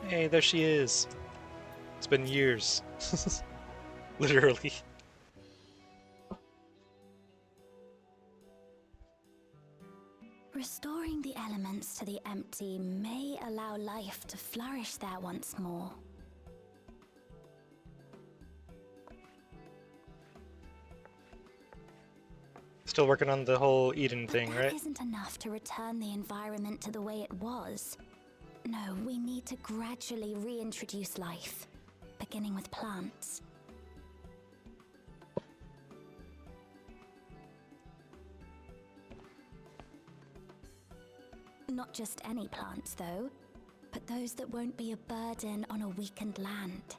Hey, there she is. It's been years. Literally. Restoring the elements to the empty may allow life to flourish there once more. Still working on the whole Eden thing, right? That isn't enough to return the environment to the way it was. No, we need to gradually reintroduce life, beginning with plants. Not just any plants, though, but those that won't be a burden on a weakened land.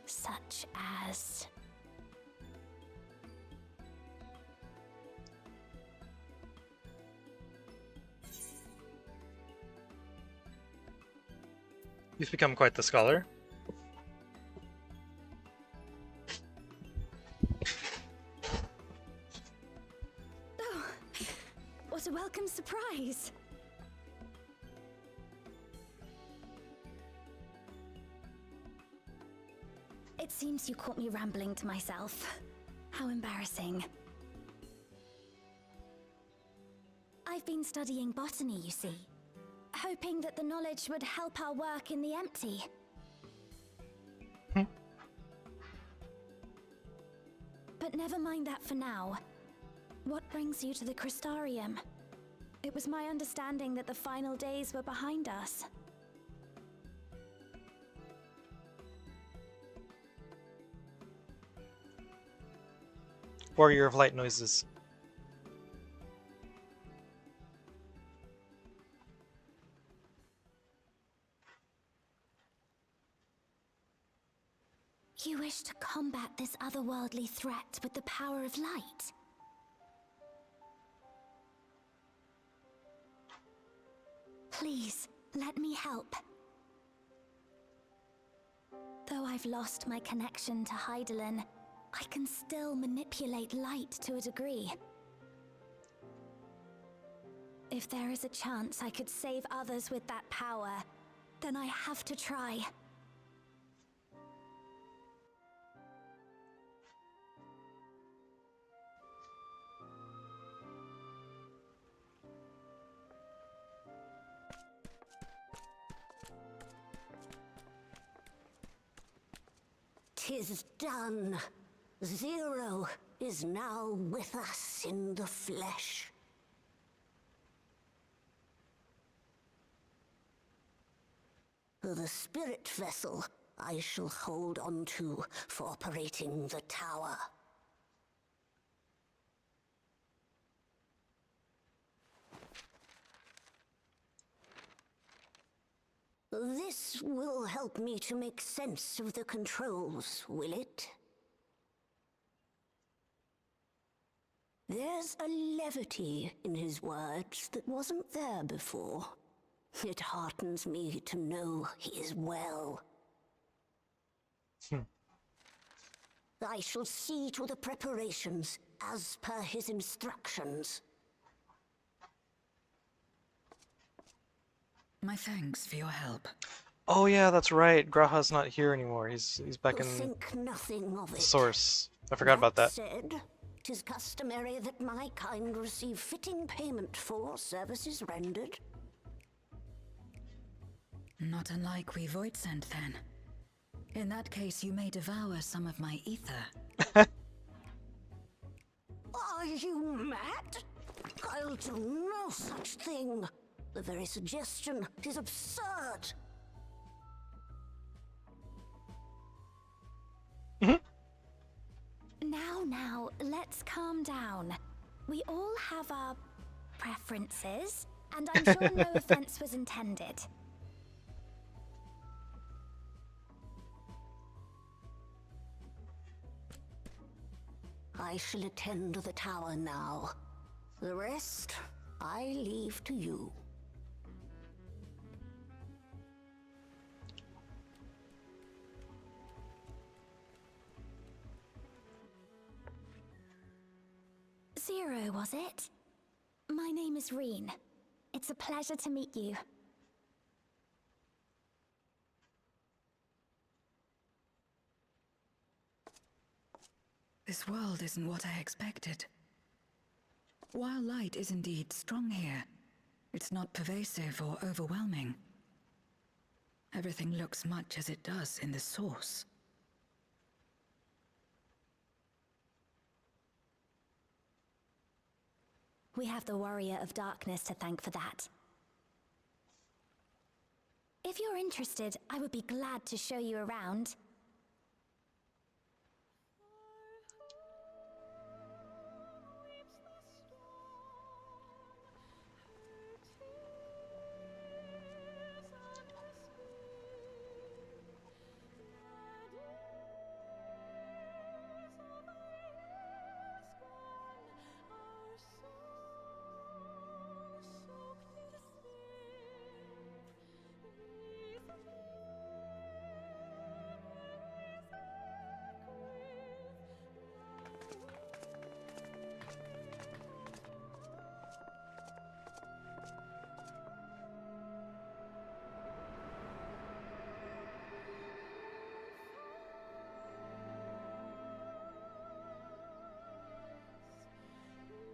Such as... You've become quite the scholar. Oh, what a welcome surprise! It seems you caught me rambling to myself. How embarrassing. I've been studying botany, you see. Hoping that the knowledge would help our work in the empty. But never mind that for now. What brings you to the Crystarium? It was my understanding that the final days were behind us. Warrior of light noises. You wish to combat this otherworldly threat with the power of light? Please, let me help. Though I've lost my connection to Hydaelyn, I can still manipulate light to a degree. If there is a chance I could save others with that power, then I have to try. "'Tis done. Zero is now with us in the flesh." The spirit vessel I shall hold on to for operating the tower. This will help me to make sense of the controls, will it? There's a levity in his words that wasn't there before. It heartens me to know he is well. I shall see to the preparations as per his instructions. My thanks for your help. Oh yeah, that's right. Graha's not here anymore. He's back in Think nothing of the it. source. I forgot about that. Said, 'tis customary that my kind receive fitting payment for services rendered. Not unlike we void sent then. In that case, you may devour some of my ether. Are you mad? I'll do no such thing. The very suggestion is absurd. Now, let's calm down. We all have our preferences, and I'm sure no offense was intended. I shall attend to the tower now. The rest, I leave to you. Zero, was it? My name is Reen. It's a pleasure to meet you. This world isn't what I expected. While light is indeed strong here, it's not pervasive or overwhelming. Everything looks much as it does in the source. We have the Warrior of Darkness to thank for that. If you're interested, I would be glad to show you around.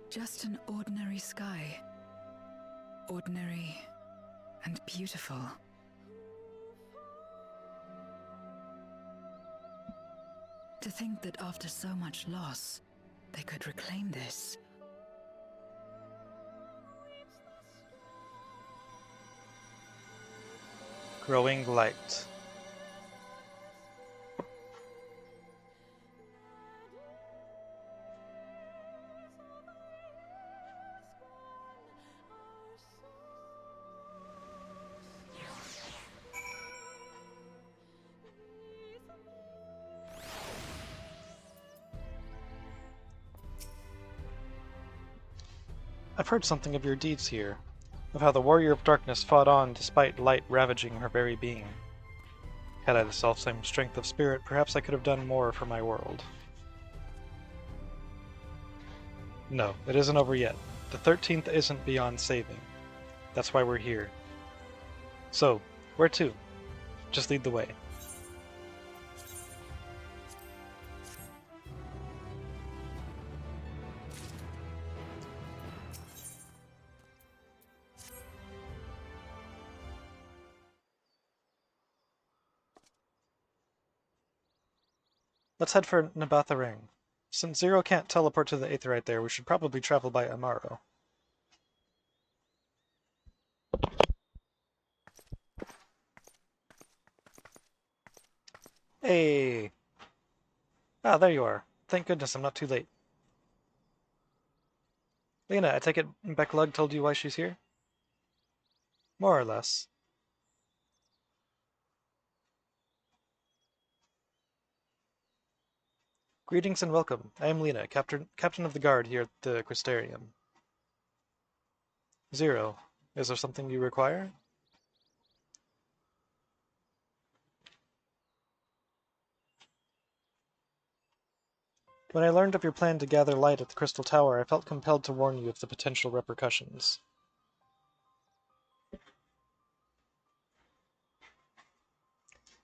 Just an ordinary sky. Ordinary and beautiful. To think that after so much loss, they could reclaim this. Growing light. I've heard something of your deeds here, of how the Warrior of Darkness fought on despite light ravaging her very being. Had I the selfsame strength of spirit, perhaps I could have done more for my world. No, it isn't over yet. The 13th isn't beyond saving. That's why we're here. So, where to? Just lead the way. Let's head for Nabatha Ring. Since Zero can't teleport to the Aetheryte there, we should probably travel by Amaro. Hey! Ah, there you are. Thank goodness I'm not too late. Lena, I take it Becklug told you why she's here? More or less. Greetings and welcome. I am Lena, captain of the guard here at the Crystarium. Zero, is there something you require? When I learned of your plan to gather light at the Crystal Tower, I felt compelled to warn you of the potential repercussions.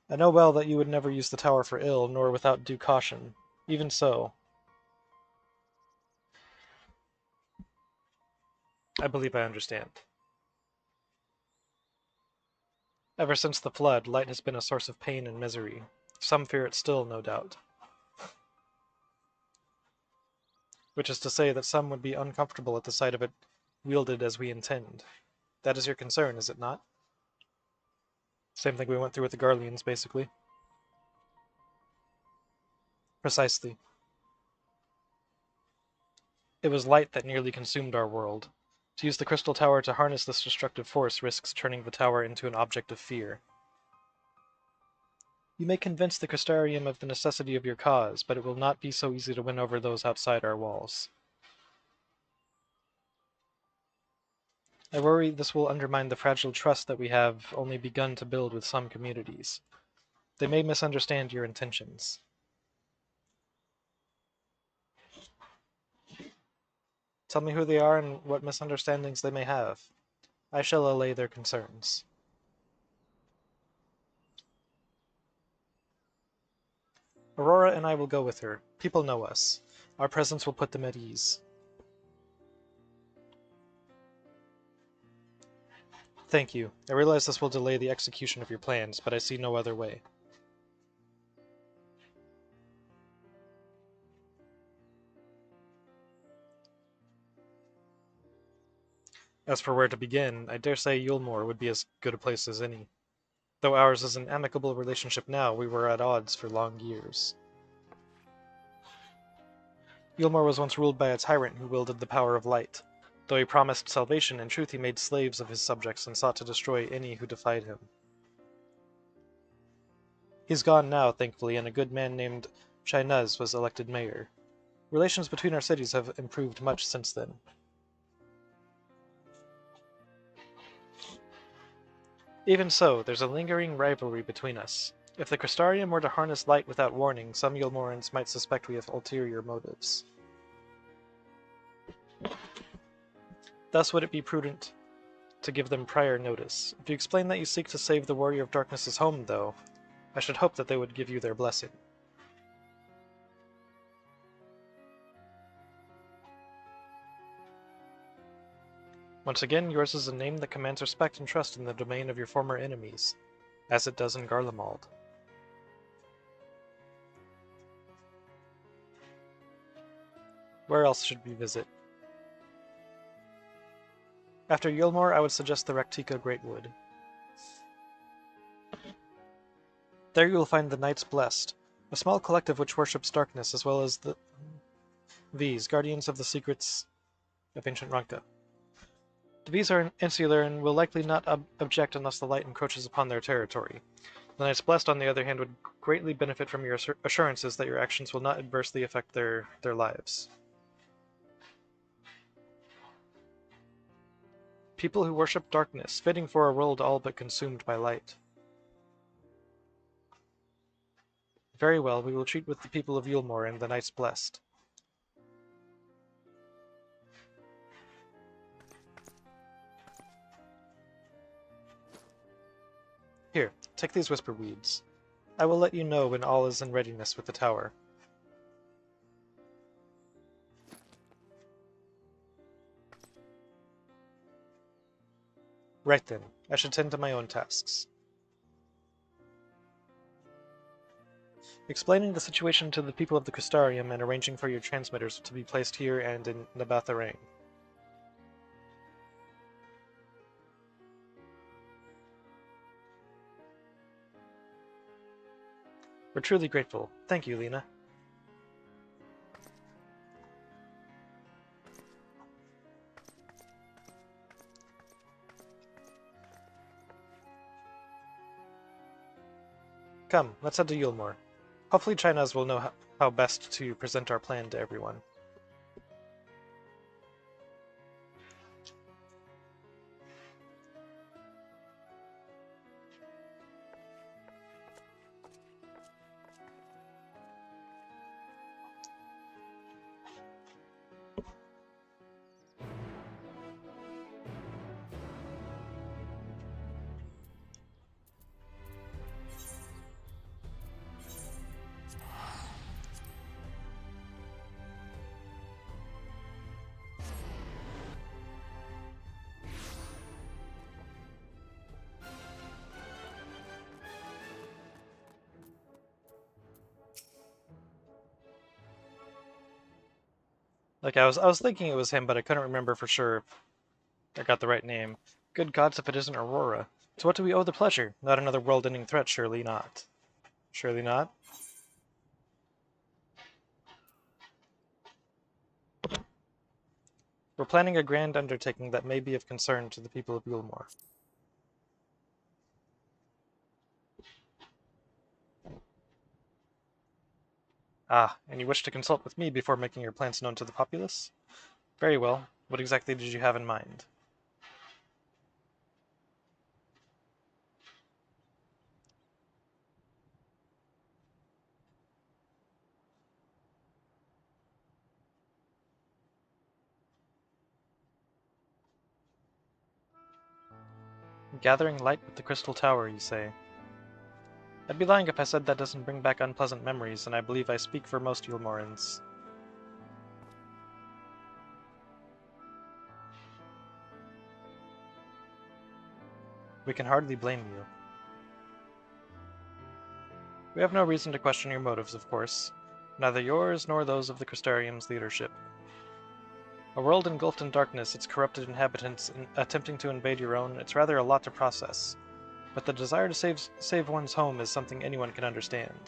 I know well that you would never use the tower for ill, nor without due caution. Even so, I believe I understand. Ever since the flood, light has been a source of pain and misery. Some fear it still, no doubt. Which is to say that some would be uncomfortable at the sight of it wielded as we intend. That is your concern, is it not? Same thing we went through with the Garleans, basically. Precisely. It was light that nearly consumed our world. To use the Crystal Tower to harness this destructive force risks turning the tower into an object of fear. You may convince the Crystarium of the necessity of your cause, but it will not be so easy to win over those outside our walls. I worry this will undermine the fragile trust that we have only begun to build with some communities. They may misunderstand your intentions. Tell me who they are and what misunderstandings they may have. I shall allay their concerns. Aurora and I will go with her. People know us. Our presence will put them at ease. Thank you. I realize this will delay the execution of your plans, but I see no other way. As for where to begin, I dare say Yulmore would be as good a place as any. Though ours is an amicable relationship now, we were at odds for long years. Yulmore was once ruled by a tyrant who wielded the power of light. Though he promised salvation, in truth he made slaves of his subjects and sought to destroy any who defied him. He's gone now, thankfully, and a good man named Chainuz was elected mayor. Relations between our cities have improved much since then. Even so, there's a lingering rivalry between us. If the Crystarium were to harness light without warning, some Yulmorans might suspect we have ulterior motives. Thus would it be prudent to give them prior notice. If you explain that you seek to save the Warrior of Darkness's home, though, I should hope that they would give you their blessing. Once again, yours is a name that commands respect and trust in the domain of your former enemies, as it does in Garlemald. Where else should we visit? After Yulmore, I would suggest the Raktika Greatwood. There you will find the Knights Blessed, a small collective which worships darkness as well as these, guardians of the secrets of ancient Ranka. The V's are insular and will likely not object unless the light encroaches upon their territory. The Knights Blessed, on the other hand, would greatly benefit from your assurances that your actions will not adversely affect their lives. People who worship darkness, fitting for a world all but consumed by light. Very well, we will treat with the people of Yulmore and the Knights Blessed. Here, take these whisper weeds. I will let you know when all is in readiness with the tower. Right then, I should tend to my own tasks. Explaining the situation to the people of the Crystarium and arranging for your transmitters to be placed here and in Nabatharang. We're truly grateful. Thank you, Lena. Come, let's head to Yulmore. Hopefully Chinese will know how best to present our plan to everyone. Like, I was thinking it was him, but I couldn't remember for sure if I got the right name. Good gods, if it isn't Aurora. To what do we owe the pleasure? Not another world-ending threat, surely not. Surely not? We're planning a grand undertaking that may be of concern to the people of Yulmore. Ah, and you wish to consult with me before making your plans known to the populace? Very well. What exactly did you have in mind? Gathering light with the Crystal Tower, you say? I'd be lying if I said that doesn't bring back unpleasant memories, and I believe I speak for most Yulmorans. We can hardly blame you. We have no reason to question your motives, of course. Neither yours nor those of the Crystarium's leadership. A world engulfed in darkness, its corrupted inhabitants attempting to invade your own, it's rather a lot to process. But the desire to save one's home is something anyone can understand.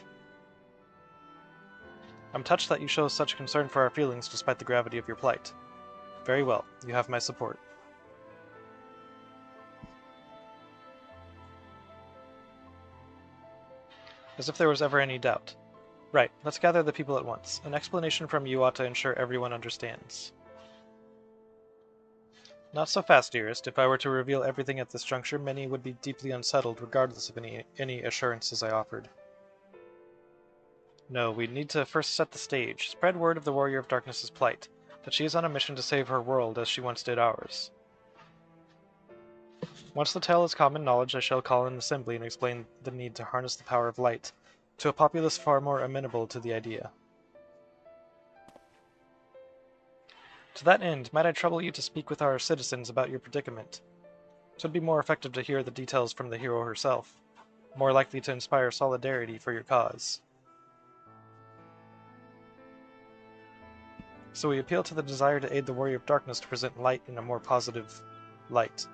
I'm touched that you show such concern for our feelings despite the gravity of your plight. Very well, you have my support. As if there was ever any doubt. Right, let's gather the people at once. An explanation from you ought to ensure everyone understands. Not so fast, dearest. If I were to reveal everything at this juncture, many would be deeply unsettled, regardless of any assurances I offered. No, we need to first set the stage. Spread word of the Warrior of Darkness's plight, that she is on a mission to save her world as she once did ours. Once the tale is common knowledge, I shall call an assembly and explain the need to harness the power of light, to a populace far more amenable to the idea. To that end, might I trouble you to speak with our citizens about your predicament? It would be more effective to hear the details from the hero herself, more likely to inspire solidarity for your cause. So we appeal to the desire to aid the Warrior of Darkness to present light in a more positive light.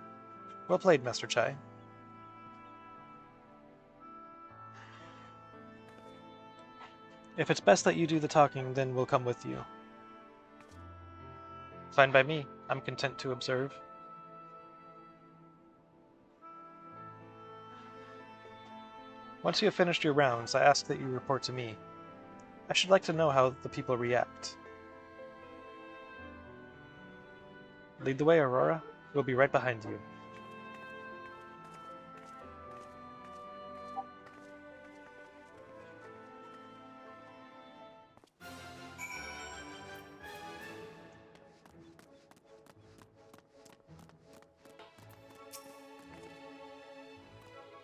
Well played, Master Chai. If it's best that you do the talking, then we'll come with you. Fine by me. I'm content to observe. Once you have finished your rounds, I ask that you report to me. I should like to know how the people react. Lead the way, Aurora. We'll be right behind you.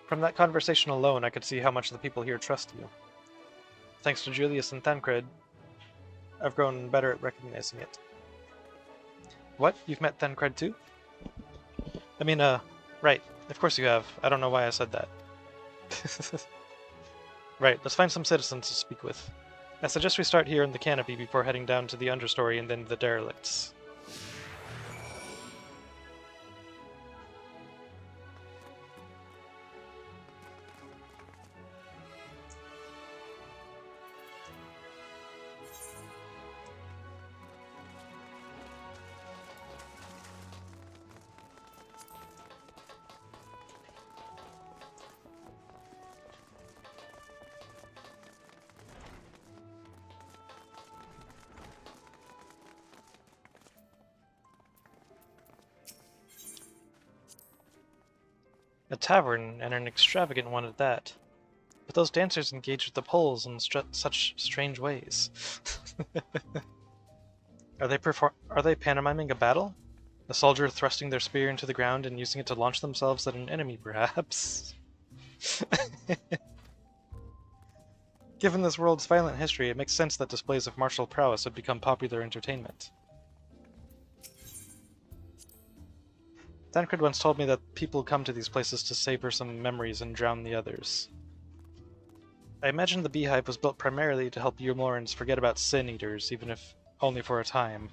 From that conversation alone, I could see how much the people here trust you. Thanks to Julius and Thancred, I've grown better at recognizing it. What? You've met Thancred too? I mean, right. Of course you have. I don't know why I said that. Right, let's find some citizens to speak with. I suggest we start here in the canopy before heading down to the understory and then the derelicts. A tavern, and an extravagant one at that. But those dancers engage with the poles in such strange ways. Are they pantomiming a battle? A soldier thrusting their spear into the ground and using it to launch themselves at an enemy, perhaps? Given this world's violent history, it makes sense that displays of martial prowess would become popular entertainment. Tancred once told me that people come to these places to savor some memories and drown the others. I imagine the beehive was built primarily to help Umorans forget about sin eaters, even if only for a time.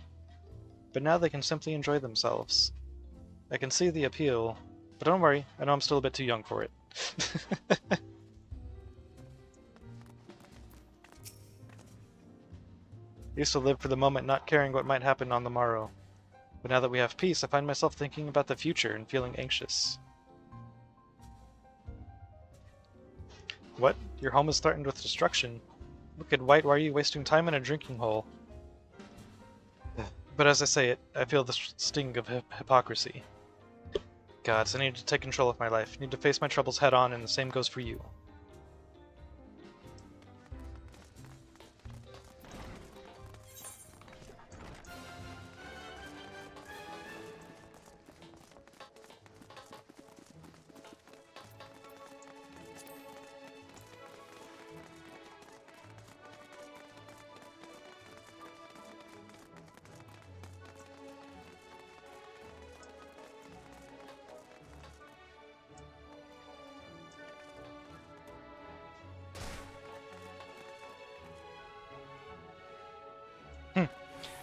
But now they can simply enjoy themselves. I can see the appeal, but don't worry, I know I'm still a bit too young for it. I used to live for the moment, not caring what might happen on the morrow. But now that we have peace, I find myself thinking about the future and feeling anxious. What? Your home is threatened with destruction? Wicked White, why are you wasting time in a drinking hole? But as I say it, I feel the sting of hypocrisy. Gods, I need to take control of my life. I need to face my troubles head on, and the same goes for you.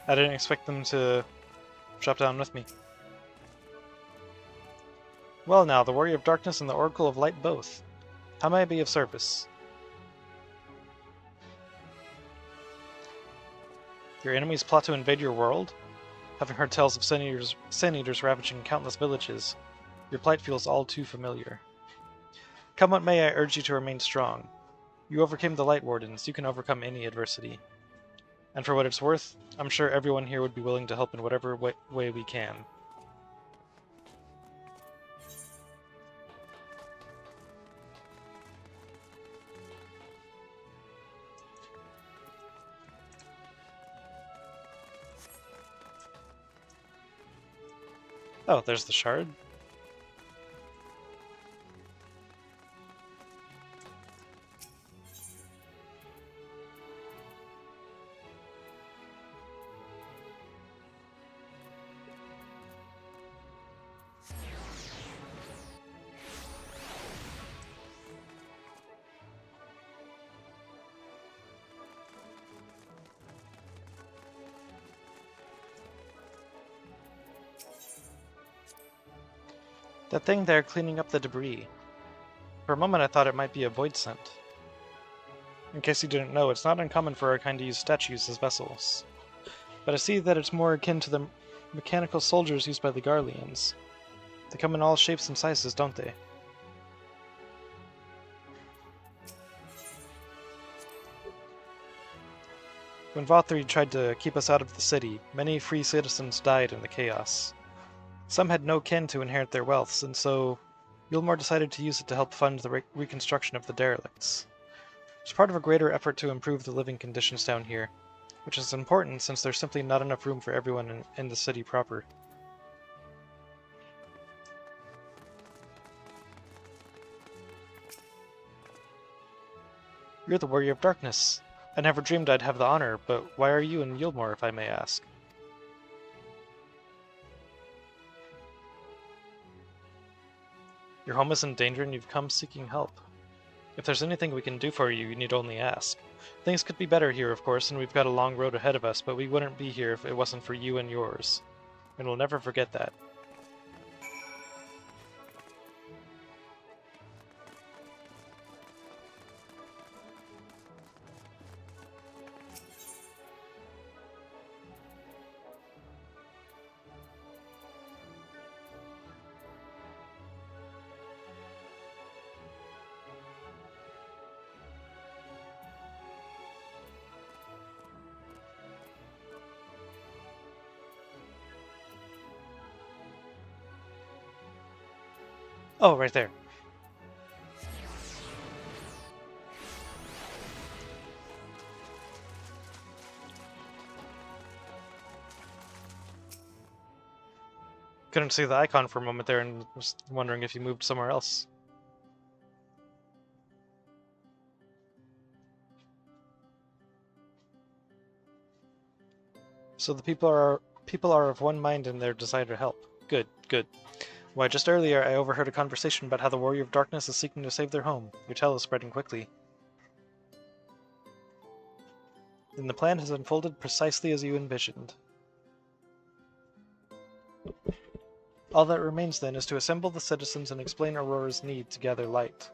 I didn't expect them to drop down with me. Well now, the Warrior of Darkness and the Oracle of Light both. How may I be of service? Your enemies plot to invade your world? Having heard tales of sin eaters ravaging countless villages, your plight feels all too familiar. Come what may, I urge you to remain strong. You overcame the Light Wardens, you can overcome any adversity. And for what it's worth, I'm sure everyone here would be willing to help in whatever way we can. Oh, there's the shard. That thing there cleaning up the debris. For a moment I thought it might be a void scent. In case you didn't know, it's not uncommon for our kind to use statues as vessels. But I see that it's more akin to the mechanical soldiers used by the Garleans. They come in all shapes and sizes, don't they? When Vothri tried to keep us out of the city, many free citizens died in the chaos. Some had no kin to inherit their wealths, and so Yulmore decided to use it to help fund the reconstruction of the derelicts. It's part of a greater effort to improve the living conditions down here, which is important since there's simply not enough room for everyone in the city proper. You're the Warrior of Darkness. I never dreamed I'd have the honor, but why are you in Yulmore, if I may ask? Your home is in danger and you've come seeking help. If there's anything we can do for you, you need only ask. Things could be better here, of course, and we've got a long road ahead of us, but we wouldn't be here if it wasn't for you and yours. And we'll never forget that. Oh, right there. Couldn't see the icon for a moment there and was wondering if you moved somewhere else. So the people are of one mind in their desire to help. Good, good. Why, just earlier I overheard a conversation about how the Warrior of Darkness is seeking to save their home. Your tale is spreading quickly. Then the plan has unfolded precisely as you envisioned. All that remains then is to assemble the citizens and explain Aurora's need to gather light.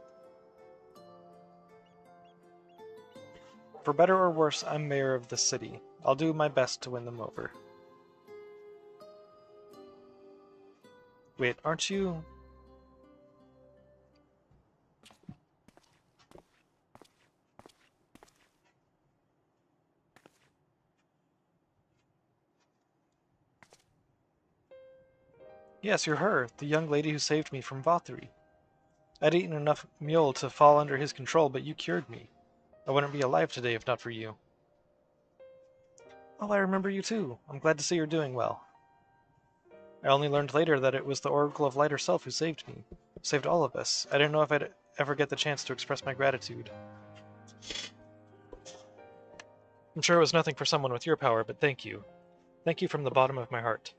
For better or worse, I'm mayor of this city. I'll do my best to win them over. Wait, aren't you... Yes, you're her, the young lady who saved me from Vothri. I'd eaten enough mule to fall under his control, but you cured me. I wouldn't be alive today if not for you. Oh, I remember you too. I'm glad to see you're doing well. I only learned later that it was the Oracle of Light herself who saved me. Saved all of us. I didn't know if I'd ever get the chance to express my gratitude. I'm sure it was nothing for someone with your power, but thank you. Thank you from the bottom of my heart.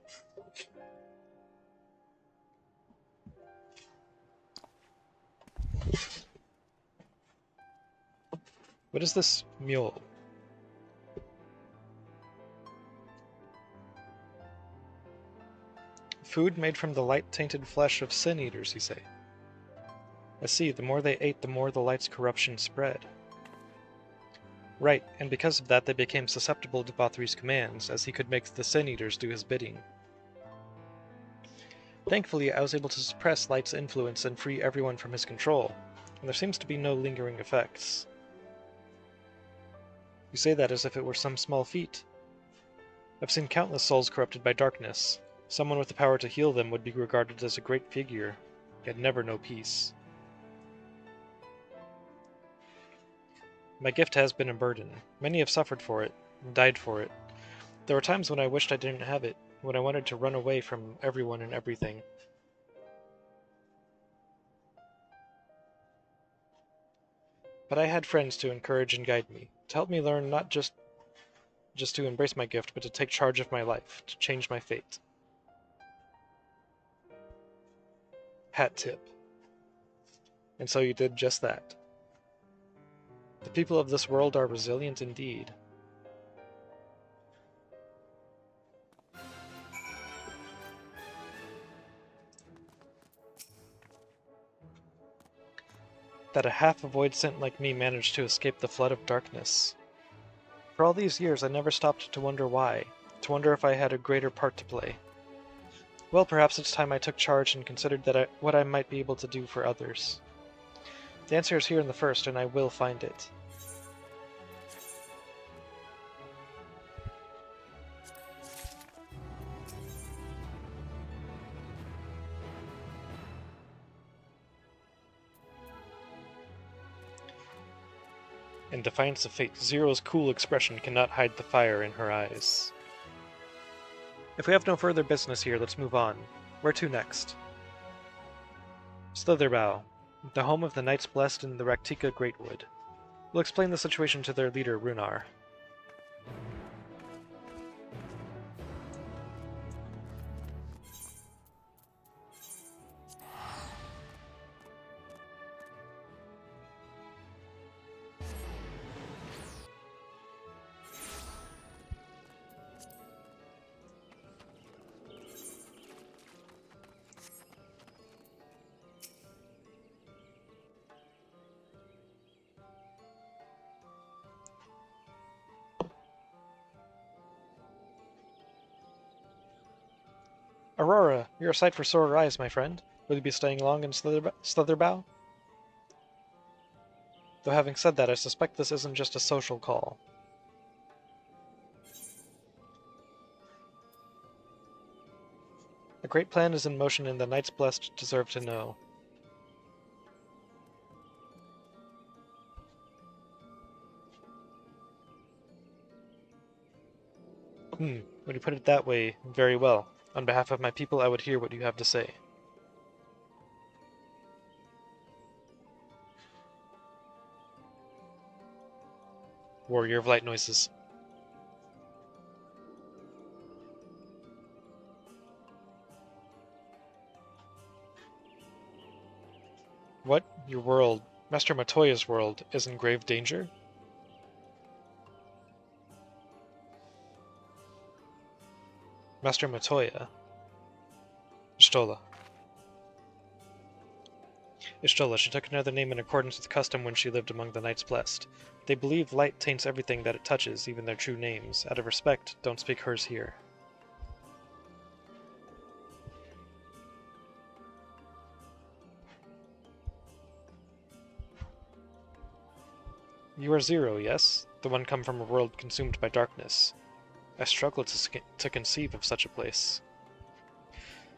What is this mule? Food made from the light-tainted flesh of sin-eaters, you say? I see, the more they ate, the more the light's corruption spread. Right, and because of that they became susceptible to Vothri's commands, as he could make the sin-eaters do his bidding. Thankfully, I was able to suppress Light's influence and free everyone from his control, and there seems to be no lingering effects. You say that as if it were some small feat. I've seen countless souls corrupted by darkness. Someone with the power to heal them would be regarded as a great figure, yet never know peace. My gift has been a burden. Many have suffered for it, and died for it. There were times when I wished I didn't have it, when I wanted to run away from everyone and everything. But I had friends to encourage and guide me, to help me learn not just to embrace my gift, but to take charge of my life, to change my fate. Hat tip. And so you did just that. The people of this world are resilient indeed. That a half-void scent like me managed to escape the flood of darkness. For all these years I never stopped to wonder why, to wonder if I had a greater part to play. Well, perhaps it's time I took charge and considered what I might be able to do for others. The answer is here in the first, and I will find it. In defiance of fate, Zero's cool expression cannot hide the fire in her eyes. If we have no further business here, let's move on. Where to next? Slitherbough, the home of the Knights Blessed in the Raktika Greatwood. We'll explain the situation to their leader, Runar. Aurora, you're a sight for sore eyes, my friend. Will you be staying long in Slitherbough? Though having said that, I suspect this isn't just a social call. A great plan is in motion and the Knights Blessed deserve to know. When you put it that way, very well. On behalf of my people, I would hear what you have to say. Warrior of Light noises. What? Your world, Master Matoya's world, is in grave danger? Master Matoya. Ishtola. Ishtola, she took another name in accordance with custom when she lived among the Knights Blessed. They believe light taints everything that it touches, even their true names. Out of respect, don't speak hers here. You are Zero, yes? The one come from a world consumed by darkness. I struggle to conceive of such a place.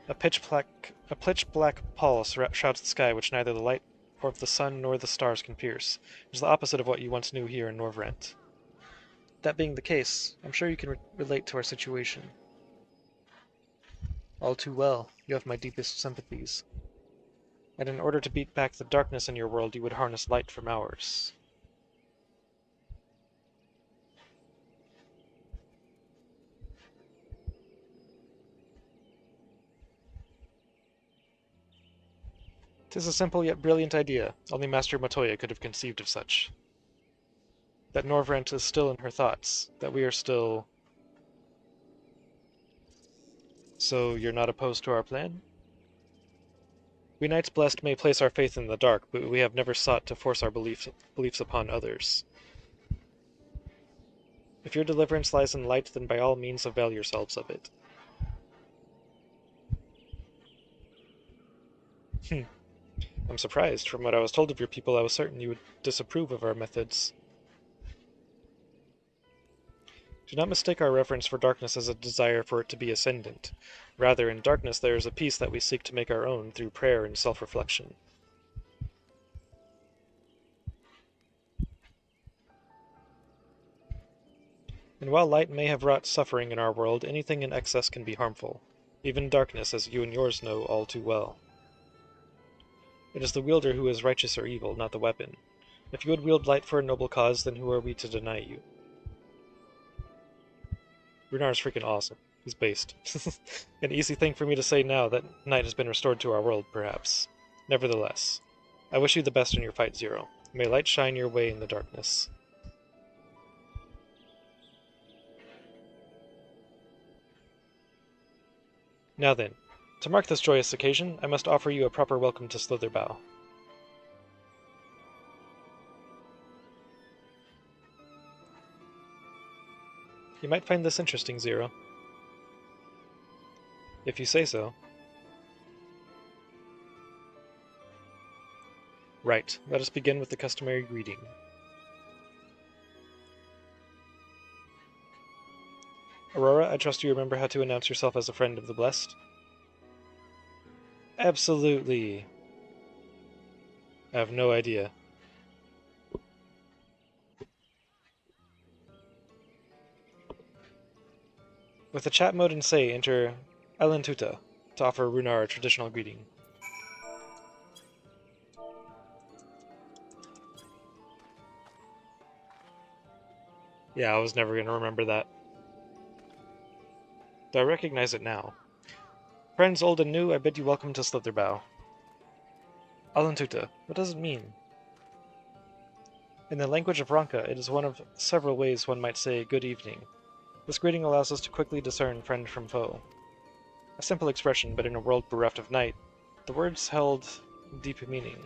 A pitch-black pall shrouds the sky, which neither the light of the sun nor the stars can pierce. It is the opposite of what you once knew here in Norvrent. That being the case, I'm sure you can relate to our situation. All too well, you have my deepest sympathies. And in order to beat back the darkness in your world, you would harness light from ours. Tis a simple yet brilliant idea. Only Master Matoya could have conceived of such. That Norvrent is still in her thoughts. That we are still... So you're not opposed to our plan? We Knights Blessed may place our faith in the dark, but we have never sought to force our beliefs upon others. If your deliverance lies in light, then by all means avail yourselves of it. I'm surprised. From what I was told of your people, I was certain you would disapprove of our methods. Do not mistake our reverence for darkness as a desire for it to be ascendant. Rather, in darkness there is a peace that we seek to make our own through prayer and self-reflection. And while light may have wrought suffering in our world, anything in excess can be harmful. Even darkness, as you and yours know all too well. It is the wielder who is righteous or evil, not the weapon. If you would wield light for a noble cause, then who are we to deny you? Runar's freaking awesome. He's based. An easy thing for me to say now that night has been restored to our world, perhaps. Nevertheless, I wish you the best in your fight, Zero. May light shine your way in the darkness. Now then, to mark this joyous occasion, I must offer you a proper welcome to Slitherbough. You might find this interesting, Zero. If you say so. Right, let us begin with the customary greeting. Aurora, I trust you remember how to announce yourself as a friend of the Blessed? Absolutely. I have no idea. With the chat mode in Say, enter Alentuta to offer Runar a traditional greeting. Yeah, I was never going to remember that. Though I recognize it now. Friends old and new, I bid you welcome to Slitherbough. Alentuta, what does it mean? In the language of Ronka, it is one of several ways one might say good evening. This greeting allows us to quickly discern friend from foe. A simple expression, but in a world bereft of night, the words held deep meaning.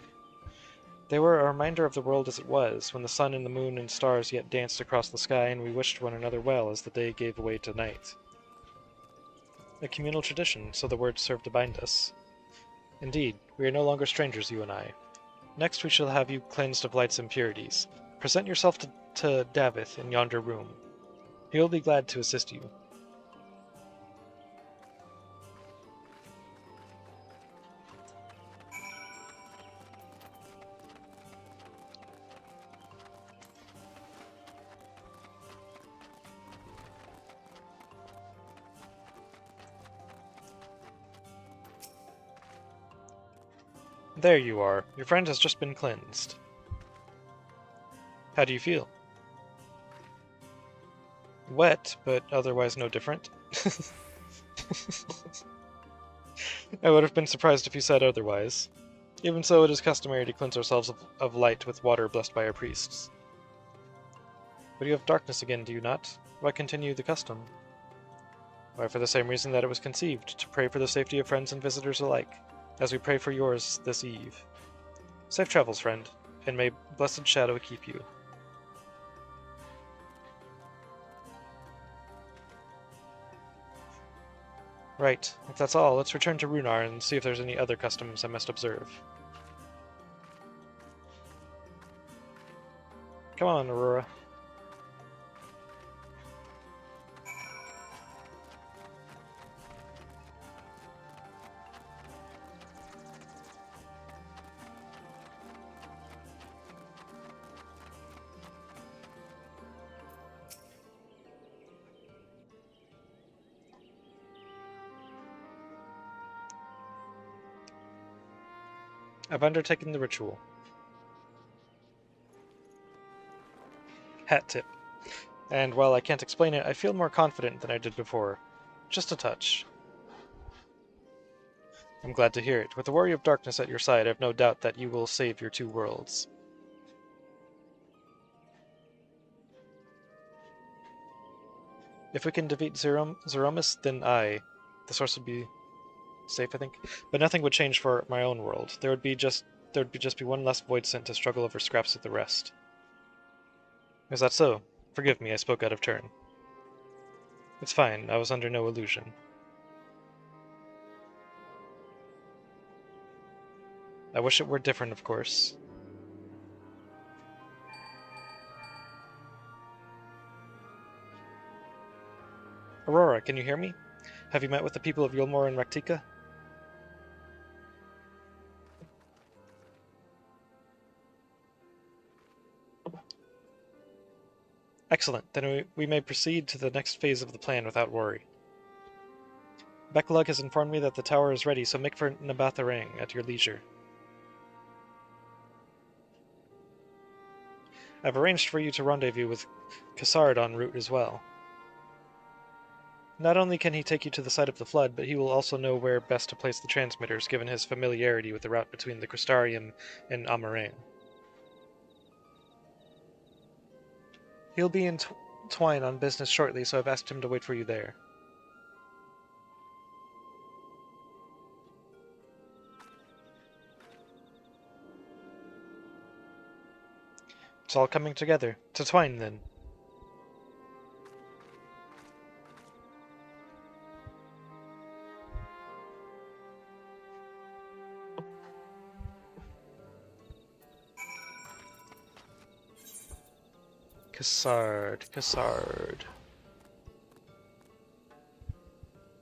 They were a reminder of the world as it was, when the sun and the moon and stars yet danced across the sky and we wished one another well as the day gave way to night. A communal tradition, so the words serve to bind us. Indeed, we are no longer strangers, you and I. Next we shall have you cleansed of light's impurities. Present yourself to Davith in yonder room. He will be glad to assist you. There you are. Your friend has just been cleansed. How do you feel? Wet, but otherwise no different. I would have been surprised if you said otherwise. Even so, it is customary to cleanse ourselves of light with water blessed by our priests. But you have darkness again, do you not? Why continue the custom? Why, for the same reason that it was conceived, to pray for the safety of friends and visitors alike, as we pray for yours this eve. Safe travels, friend, and may blessed shadow keep you. Right, if that's all, let's return to Runar and see if there's any other customs I must observe. Come on, Aurora. I've undertaken the ritual. Hat tip. And while I can't explain it, I feel more confident than I did before. Just a touch. I'm glad to hear it. With the Warrior of Darkness at your side, I've no doubt that you will save your two worlds. If we can defeat Zeromus, then the source would be safe, I think. But nothing would change for my own world. There would just be one less void sent to struggle over scraps with the rest. Is that so? Forgive me, I spoke out of turn. It's fine, I was under no illusion. I wish it were different, of course. Aurora, can you hear me? Have you met with the people of Yulmore and Raktika? Excellent, then we may proceed to the next phase of the plan without worry. Beklug has informed me that the tower is ready, so make for Nabatharang at your leisure. I've arranged for you to rendezvous with Cassard en route as well. Not only can he take you to the site of the flood, but he will also know where best to place the transmitters, given his familiarity with the route between the Crystarium and Amarang. He'll be in Twine on business shortly, so I've asked him to wait for you there. It's all coming together. To Twine, then. Cassard.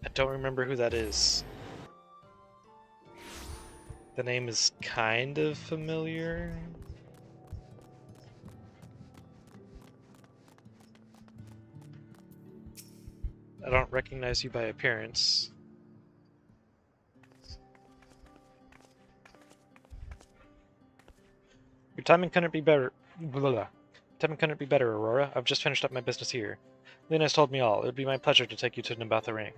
I don't remember who that is. The name is kind of familiar. I don't recognize you by appearance. Your timing couldn't be better. Timing couldn't be better, Aurora. I've just finished up my business here. Lena's told me all. It would be my pleasure to take you to Nabatharang.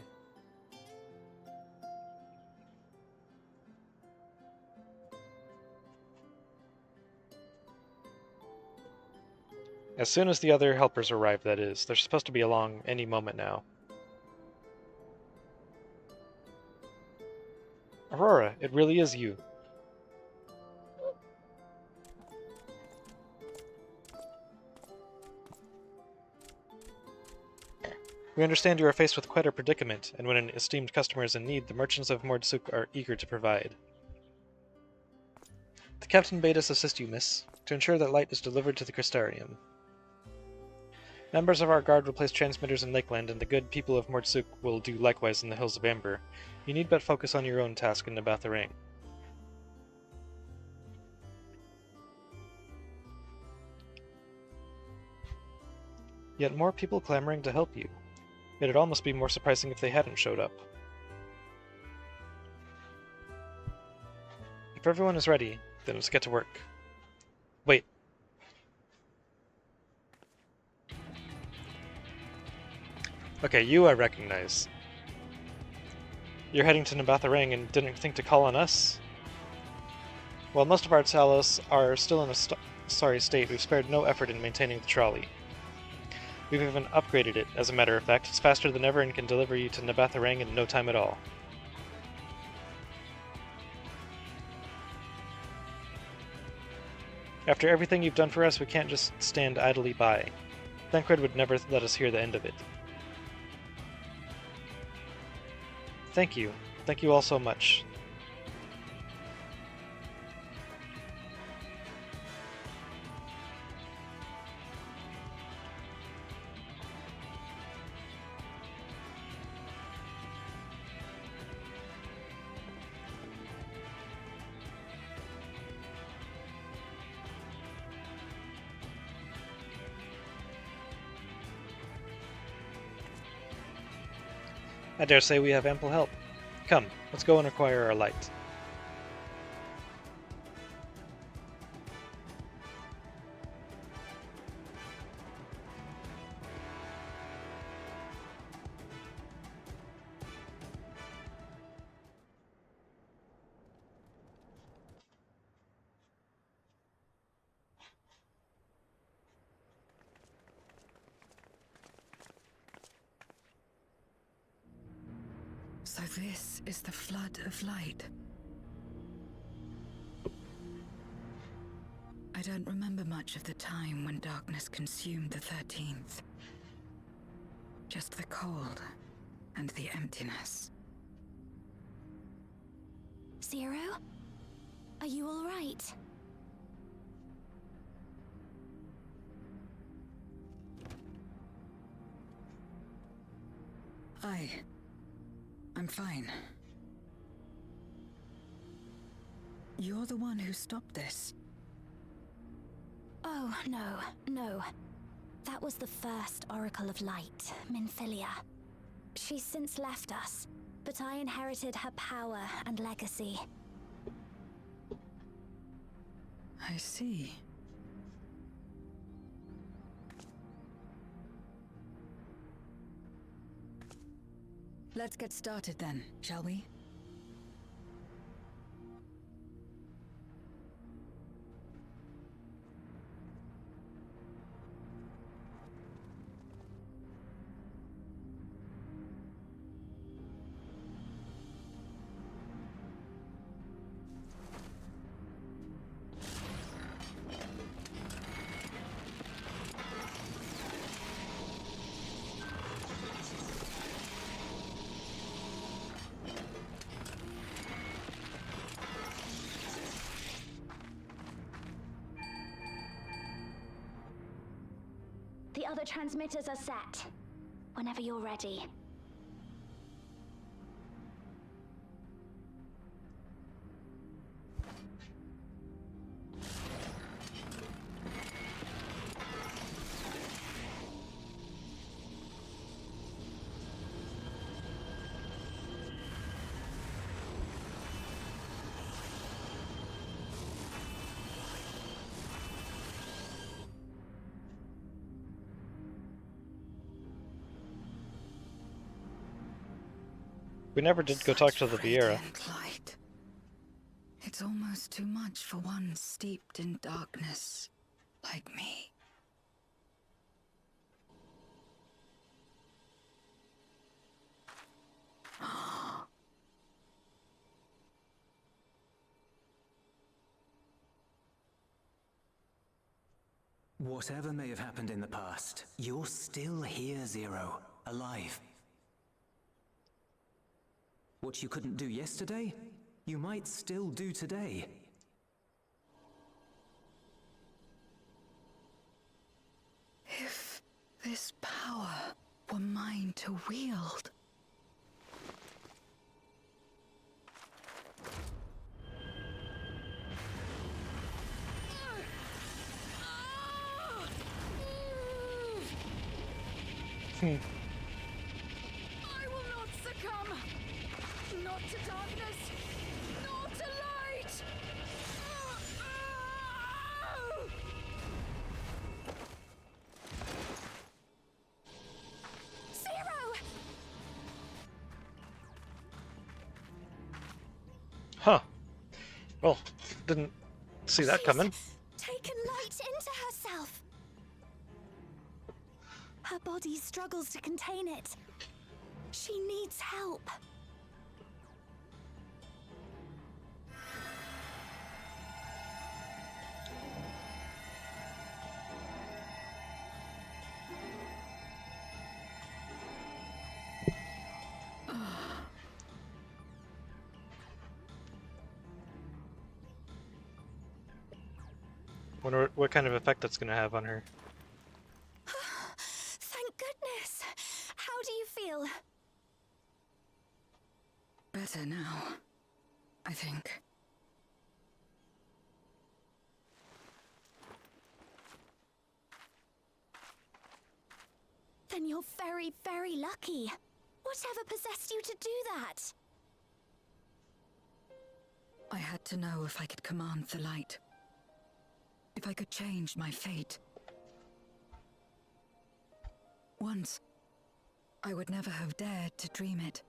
As soon as the other helpers arrive, that is. They're supposed to be along any moment now. Aurora, it really is you. We understand you are faced with quite a predicament, and when an esteemed customer is in need, the merchants of Mordsuk are eager to provide. The captain bade us assist you, miss, to ensure that light is delivered to the Crystarium. Members of our guard will place transmitters in Lakeland, and the good people of Mordsuk will do likewise in the Hills of Amber. You need but focus on your own task in Nabatharang. Yet more people clamoring to help you. It'd almost be more surprising if they hadn't showed up. If everyone is ready, then let's get to work. Wait. Okay, you I recognize. You're heading to Nabatharang and didn't think to call on us? While most of our Talos are still in a sorry state, we've spared no effort in maintaining the trolley. We've even upgraded it, as a matter of fact. It's faster than ever and can deliver you to Nabatharang in no time at all. After everything you've done for us, we can't just stand idly by. Thancred would never let us hear the end of it. Thank you. Thank you all so much. I dare say we have ample help. Come, let's go and acquire our light. So this is the flood of light. I don't remember much of the time when darkness consumed the 13th. Just the cold and the emptiness. Zero? Are you all right? I'm fine. You're the one who stopped this. Oh, no. That was the first Oracle of Light, Minfilia. She's since left us, but I inherited her power and legacy. I see. Let's get started then, shall we? The other transmitters are set. Whenever you're ready. We never did go talk to the Viera. Light. It's almost too much for one steeped in darkness like me. Whatever may have happened in the past, you're still here, Zero, alive. What you couldn't do yesterday, you might still do today. If this power were mine to wield. I will not succumb! Not to darkness, nor to light! Huh. Well, didn't see that coming. Taken light into herself. Her body struggles to contain it. She needs help. Wonder what kind of effect that's gonna have on her. Thank goodness. How do you feel? Better now, I think. Then you're very, very lucky. Whatever possessed you to do that? I had to know if I could command the light. If I could change my fate. Once, I would never have dared to dream it.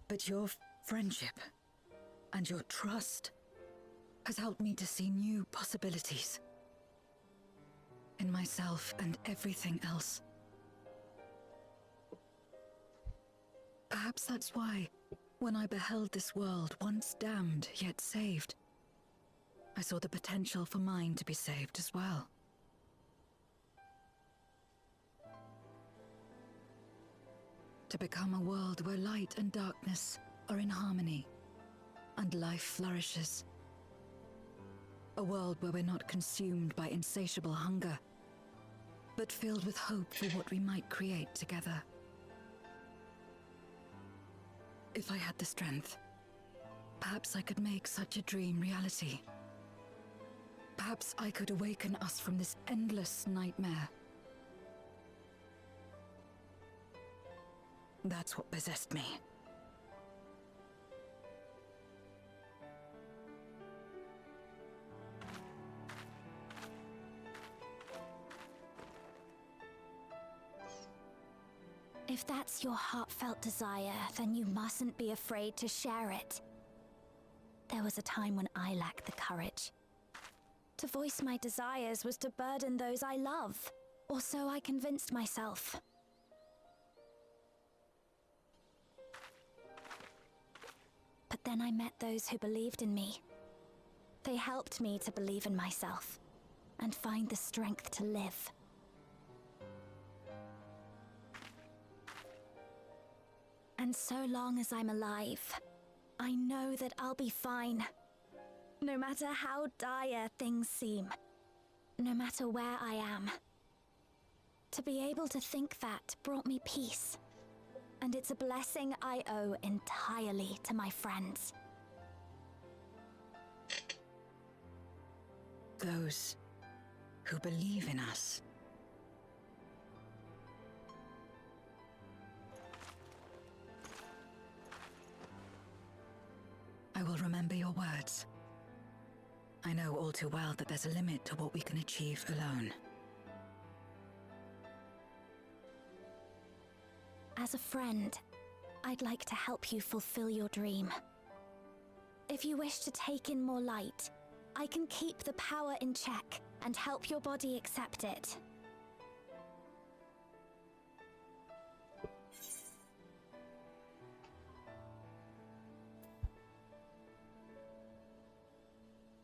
But your friendship and your trust has helped me to see new possibilities. In myself and everything else. Perhaps that's why, when I beheld this world once damned yet saved, I saw the potential for mine to be saved as well. To become a world where light and darkness are in harmony, and life flourishes. A world where we're not consumed by insatiable hunger, but filled with hope for what we might create together. If I had the strength, perhaps I could make such a dream reality. Perhaps I could awaken us from this endless nightmare. That's what possessed me. If that's your heartfelt desire, then you mustn't be afraid to share it. There was a time when I lacked the courage. To voice my desires was to burden those I love, or so I convinced myself. But then I met those who believed in me. They helped me to believe in myself, and find the strength to live. And so long as I'm alive, I know that I'll be fine. No matter how dire things seem, no matter where I am. To be able to think that brought me peace. And it's a blessing I owe entirely to my friends. Those who believe in us. I will remember your words. I know all too well that there's a limit to what we can achieve alone. As a friend, I'd like to help you fulfill your dream. If you wish to take in more light, I can keep the power in check and help your body accept it.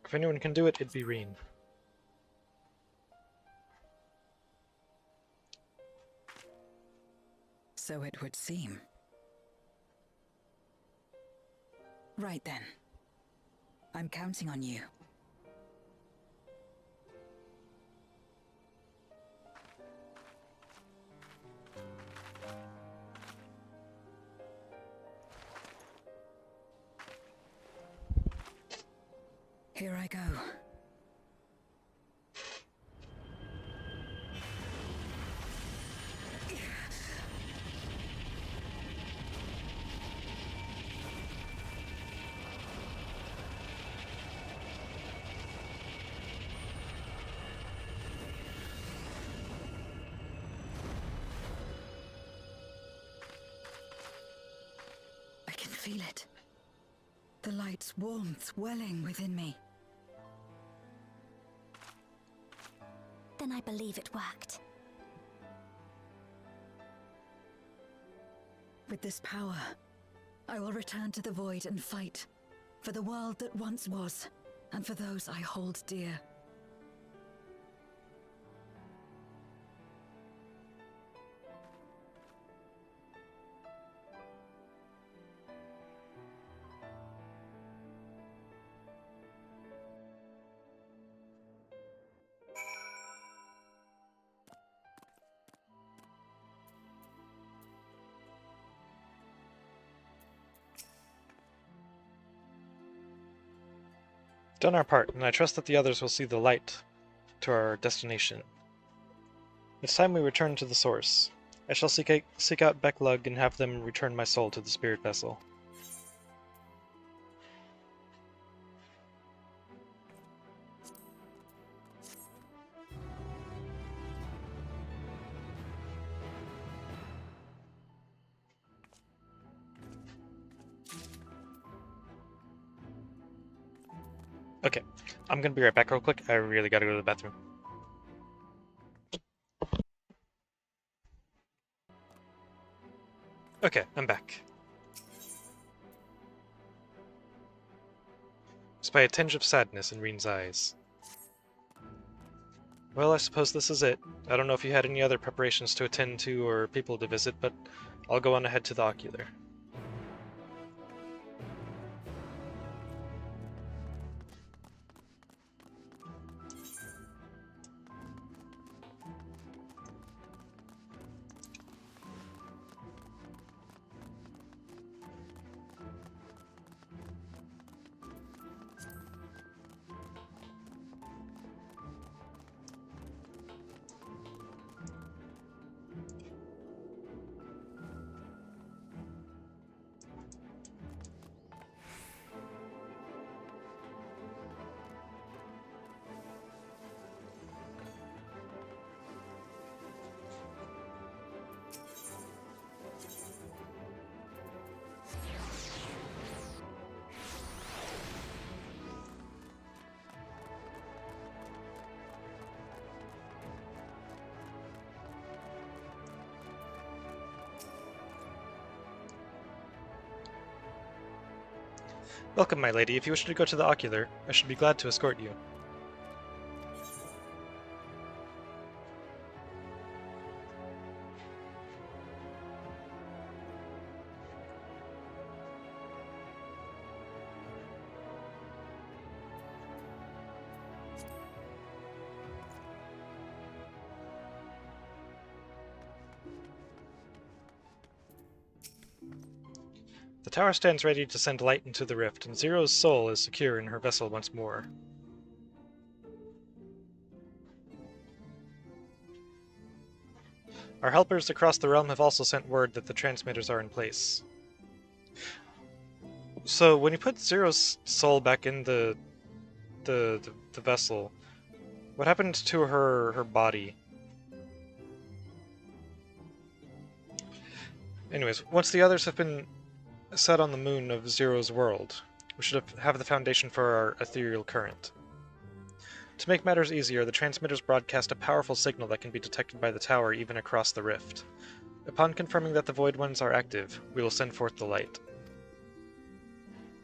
If anyone can do it, it'd be Reen. So it would seem. Right then. I'm counting on you. Here I go. I can feel it. the light's warmth welling within me. Then I believe it worked. With this power, I will return to the void and fight for the world that once was, and for those I hold dear. Done our part, and I trust that the others will see the light to our destination. It's time we return to the source. I shall seek out Becklug and have them return my soul to the spirit vessel. Okay, I'm gonna be right back real quick. I really gotta go to the bathroom. Okay, I'm back. Spy a tinge of sadness in Reen's eyes. Well, I suppose this is it. I don't know if you had any other preparations to attend to or people to visit, but I'll go on ahead to the ocular. Welcome, my lady. If you wish to go to the ocular, I should be glad to escort you. The tower stands ready to send light into the rift, and Zero's soul is secure in her vessel once more. Our helpers across the realm have also sent word that the transmitters are in place. So, when you put Zero's soul back in the vessel, what happened to her body? Anyways, once the others have been set on the moon of Zero's world, we should have the foundation for our ethereal current. To make matters easier, the transmitters broadcast a powerful signal that can be detected by the tower even across the rift. Upon confirming that the Void Ones are active, we will send forth the light.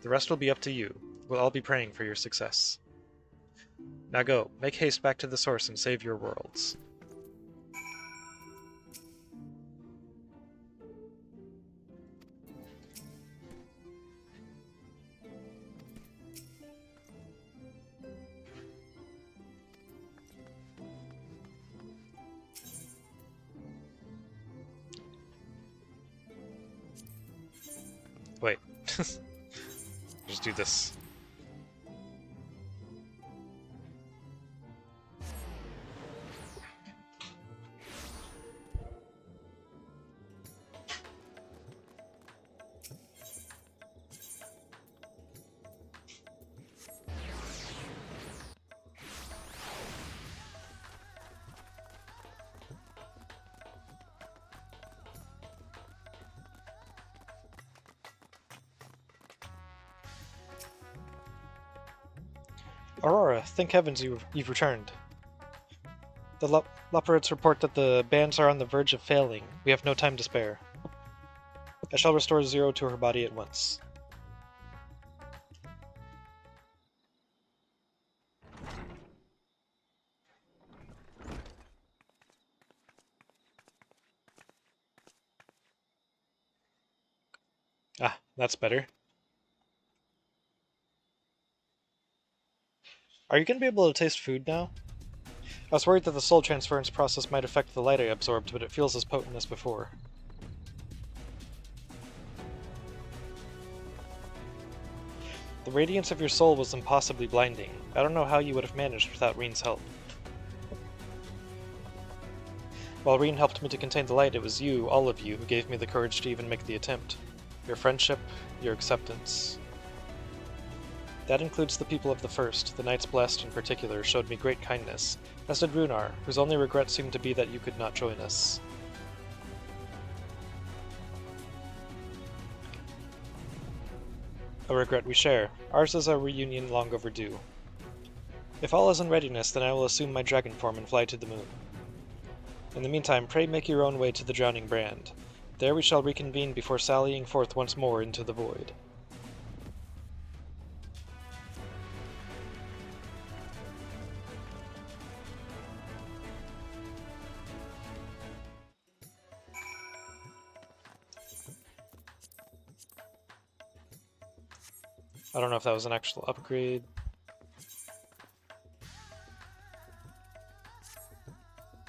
The rest will be up to you. We'll all be praying for your success. Now go, make haste back to the source and save your worlds. Wait. Just do this. Aurora, thank heavens you've returned. The Loporits report that the bands are on the verge of failing. We have no time to spare. I shall restore Zero to her body at once. Ah, that's better. Are you going to be able to taste food now? I was worried that the soul transference process might affect the light I absorbed, but it feels as potent as before. The radiance of your soul was impossibly blinding. I don't know how you would have managed without Reen's help. While Reen helped me to contain the light, it was you, all of you, who gave me the courage to even make the attempt. Your friendship, your acceptance. That includes the people of the First. The Knights Blessed in particular showed me great kindness, as did Runar, whose only regret seemed to be that you could not join us. A regret we share. Ours is a reunion long overdue. If all is in readiness, then I will assume my dragon form and fly to the moon. In the meantime, pray make your own way to the Drowning Brand. There we shall reconvene before sallying forth once more into the void. I don't know if that was an actual upgrade.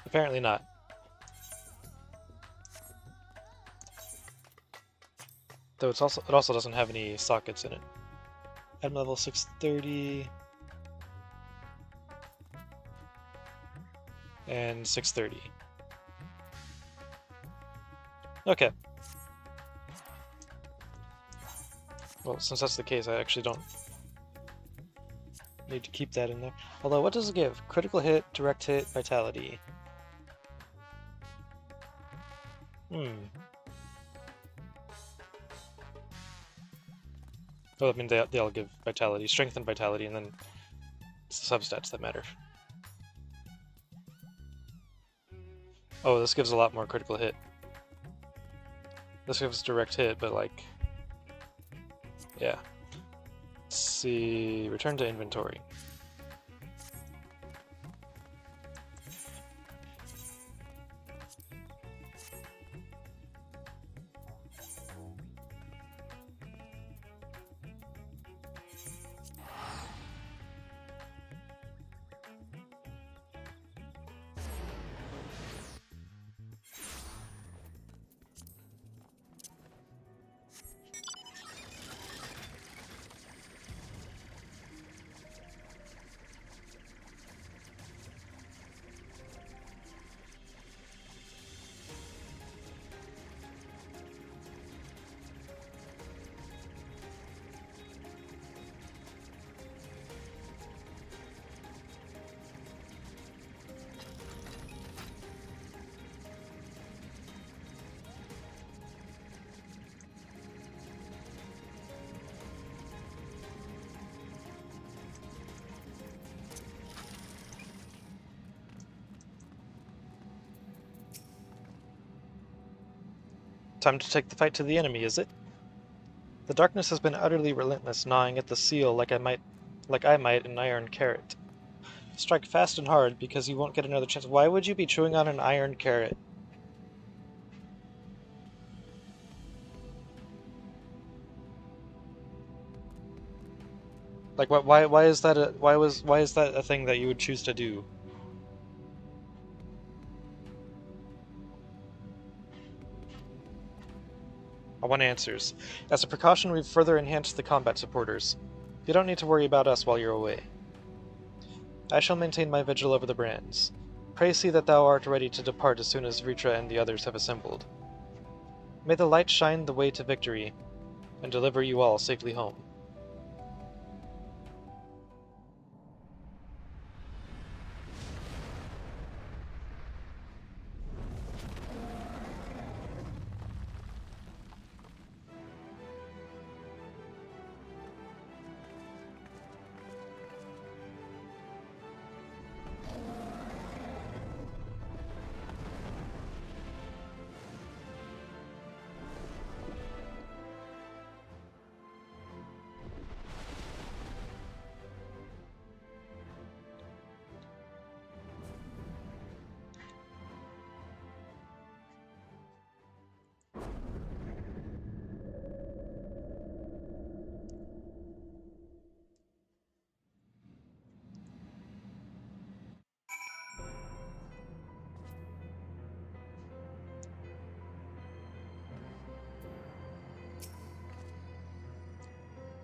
Apparently not. Though it also doesn't have any sockets in it. Item level 630 and 630. Okay. Well, since that's the case, I actually don't need to keep that in there. Although, what does it give? Critical hit, direct hit, vitality. Well, I mean, they all give vitality, strength and vitality, and then it's the substats that matter. Oh, this gives a lot more critical hit. This gives direct hit, but like... yeah. Let's see... return to inventory. Time to take the fight to the enemy, is it? The darkness has been utterly relentless, gnawing at the seal like I might an iron carrot. Strike fast and hard, because you won't get another chance. Why would you be chewing on an iron carrot? Like, why is that a thing that you would choose to do? I want answers. As a precaution, we've further enhanced the combat supporters. You don't need to worry about us while you're away. I shall maintain my vigil over the brands. Pray see that thou art ready to depart as soon as Vritra and the others have assembled. May the light shine the way to victory, and deliver you all safely home.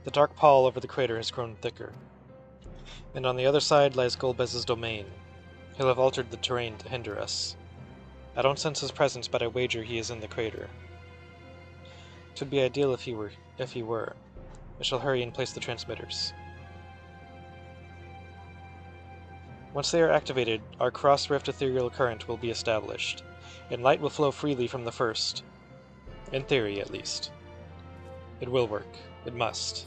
The dark pall over the crater has grown thicker. And on the other side lies Golbez's domain. He'll have altered the terrain to hinder us. I don't sense his presence, but I wager he is in the crater. 'Twould be ideal if he were. I shall hurry and place the transmitters. Once they are activated, our cross-rift ethereal current will be established, and light will flow freely from the first. In theory, at least. It will work. It must.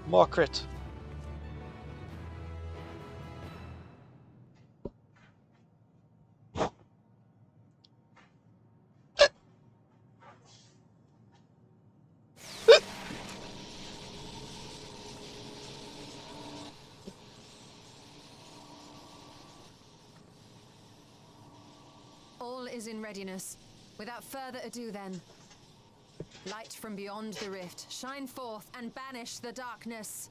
More crit! All is in readiness. Without further ado then. Light from beyond the rift, shine forth and banish the darkness.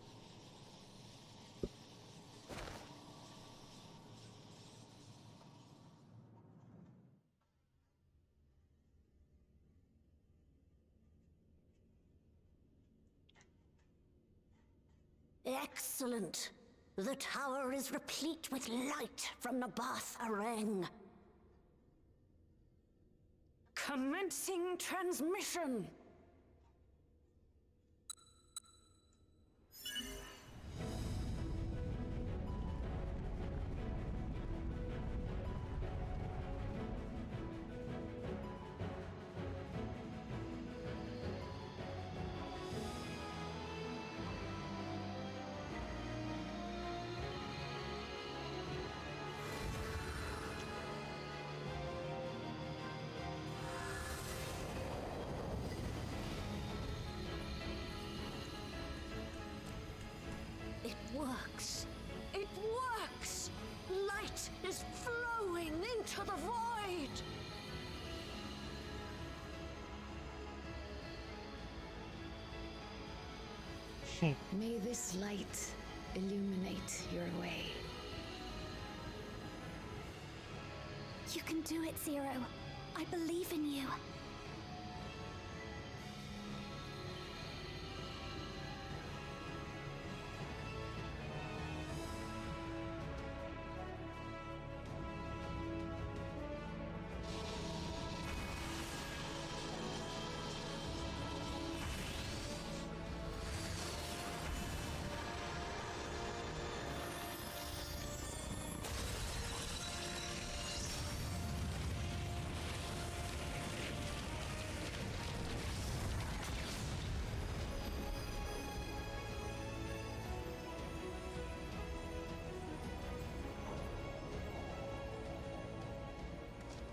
Excellent. The tower is replete with light from the Bath Areng. Commencing transmission. It works. It works! Light is flowing into the void! May this light illuminate your way. You can do it, Zero. I believe in you.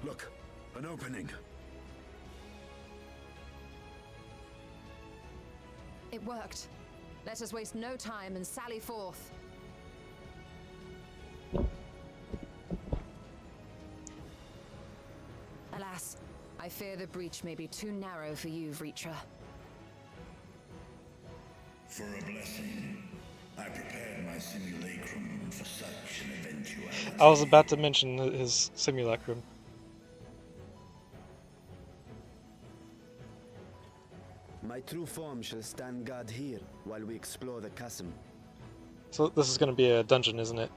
Look, an opening. It worked. Let us waste no time and sally forth. Alas, I fear the breach may be too narrow for you, Vritra. For a blessing, I prepared my simulacrum for such an eventuality. I was about to mention his simulacrum. My true form shall stand guard here while we explore the chasm. So this is going to be a dungeon, isn't it?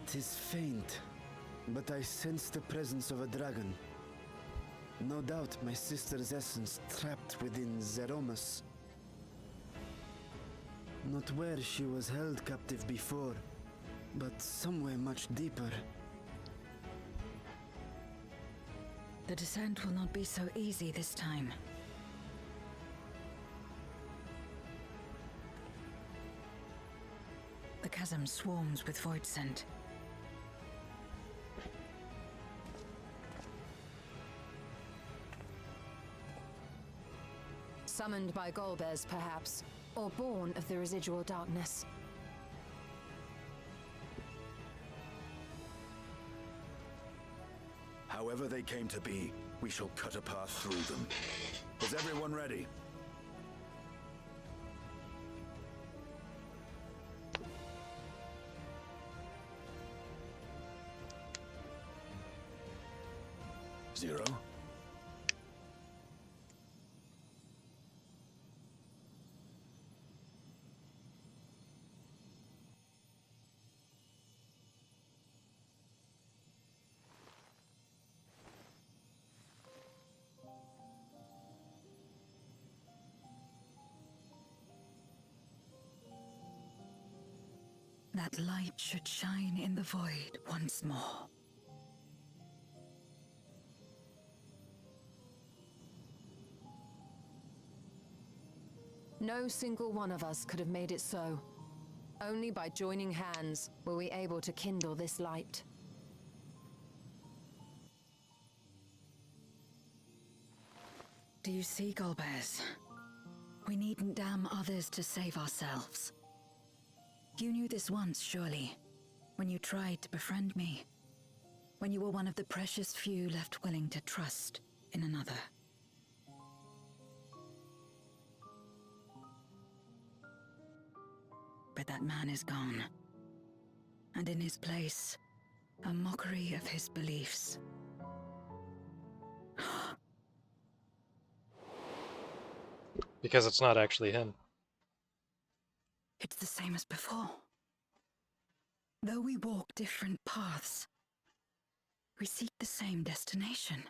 'Tis faint, but I sense the presence of a dragon. No doubt my sister's essence trapped within Zeromus. Not where she was held captive before, but somewhere much deeper. The descent will not be so easy this time. The chasm swarms with void scent. Summoned by Golbez, perhaps, or born of the residual darkness. However they came to be, we shall cut a path through them. Is everyone ready? Zero? That light should shine in the void once more. No single one of us could have made it so. Only by joining hands were we able to kindle this light. Do you see, Golbez? We needn't damn others to save ourselves. You knew this once, surely, when you tried to befriend me. When you were one of the precious few left willing to trust in another. But that man is gone. And in his place, a mockery of his beliefs. Because it's not actually him. It's the same as before. Though we walk different paths, we seek the same destination.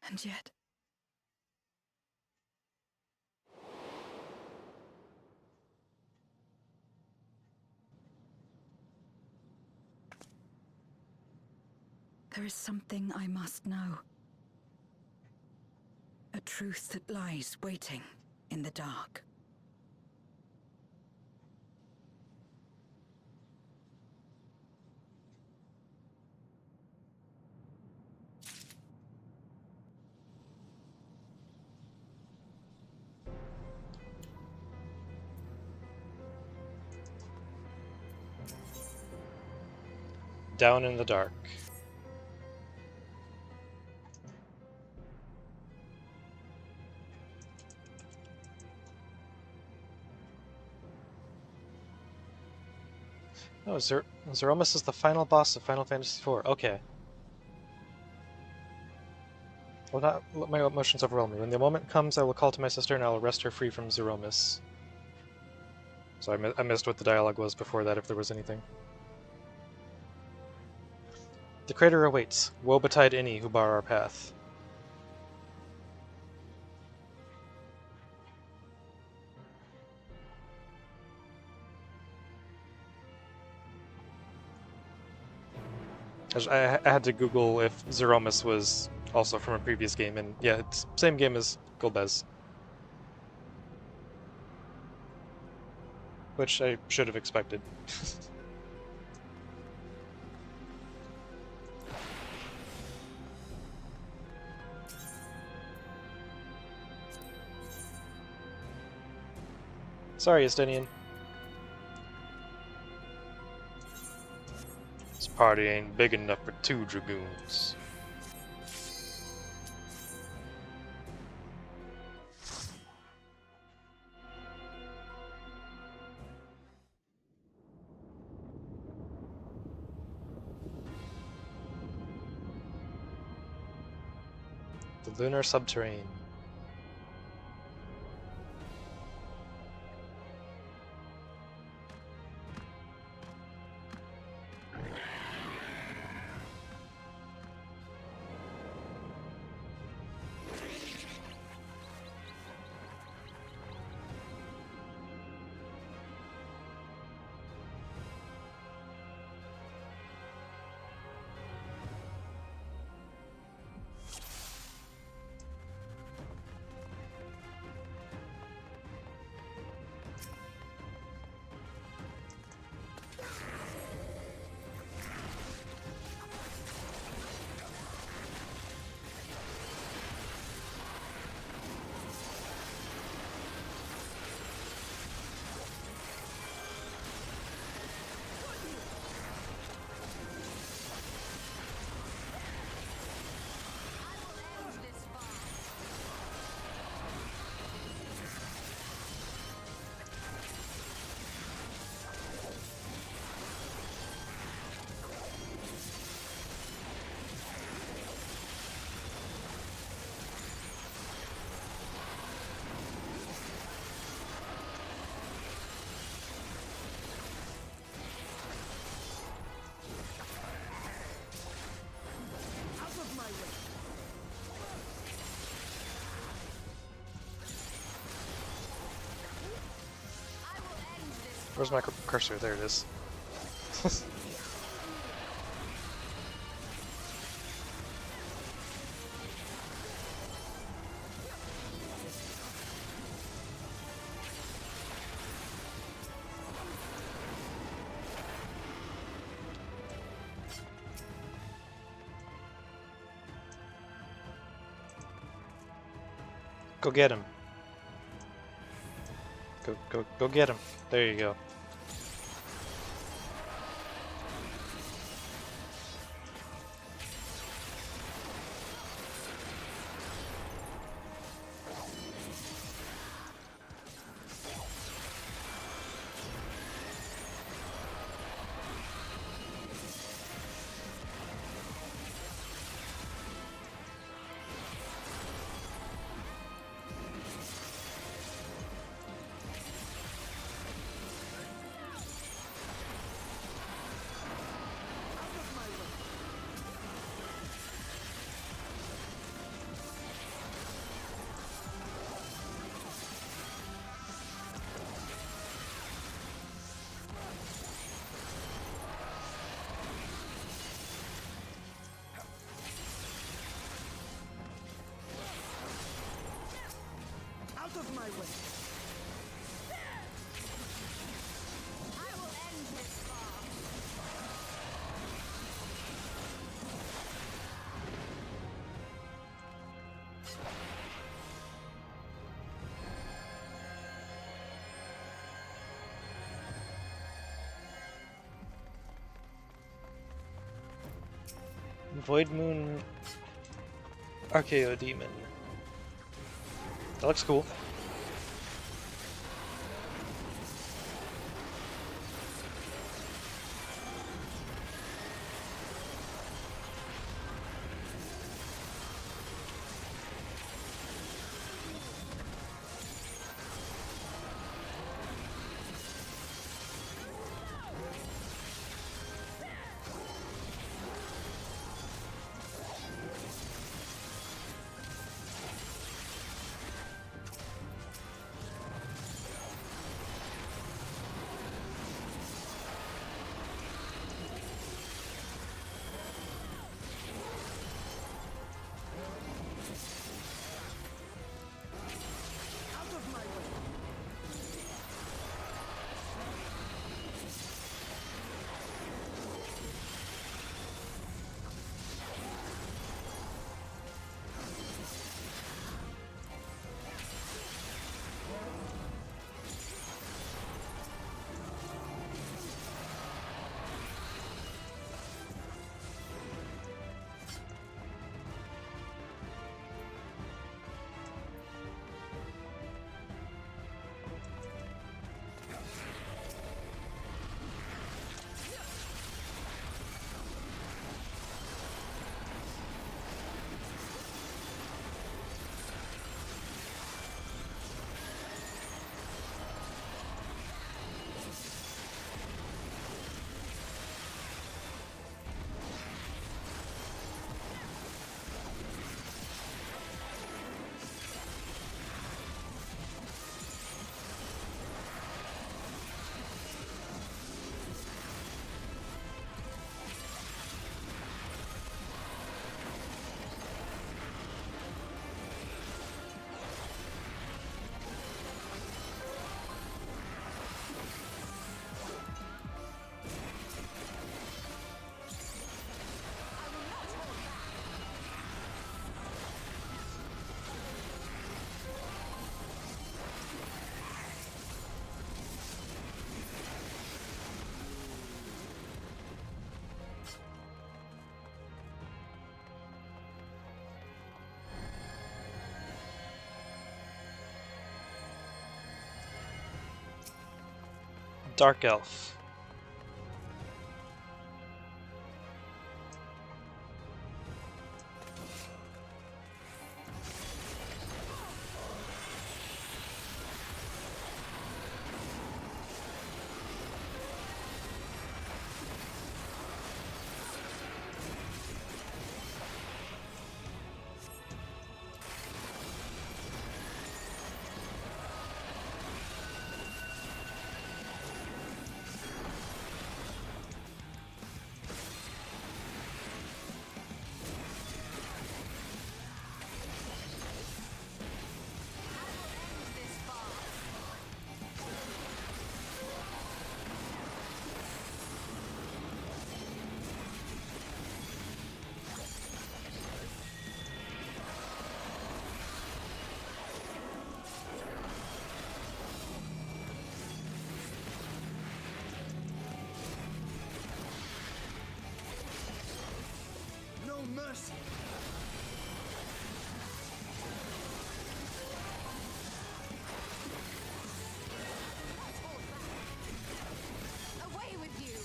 And yet... there is something I must know. A truth that lies waiting in the dark. Down in the dark. Oh, Zeromus is the final boss of Final Fantasy IV. Okay. Well, not let my emotions overwhelm me. When the moment comes, I will call to my sister and I will wrest her free from Zeromus. So I missed what the dialogue was before that, if there was anything. The crater awaits. Woe betide any who bar our path. I had to Google if Zeromus was also from a previous game, and yeah, it's same game as Golbez. Which I should have expected. Sorry, Estinian. This party ain't big enough for 2 dragoons. The lunar subterrane. Where's my cursor? There it is. Go get him. Go get him. There you go. Out of my way! I will end this farm! Void Moon Archaeo Demon. That looks cool. Dark Elf. Away with you!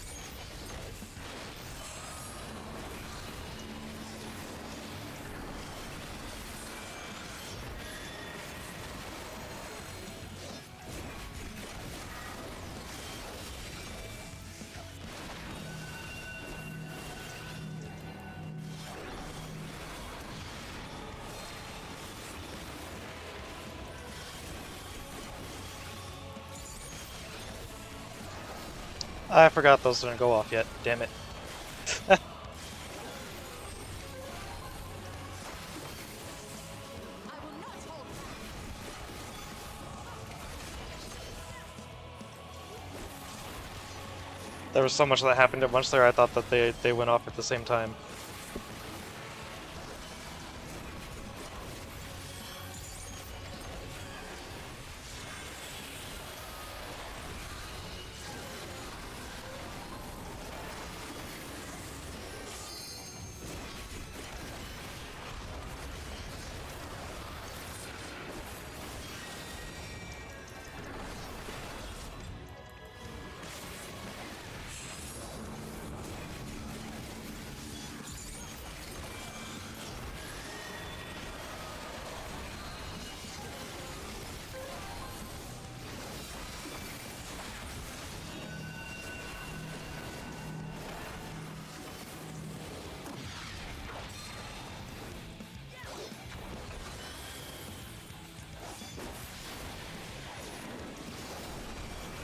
I forgot those didn't go off yet. Damn it. There was so much that happened at once there, I thought that they went off at the same time.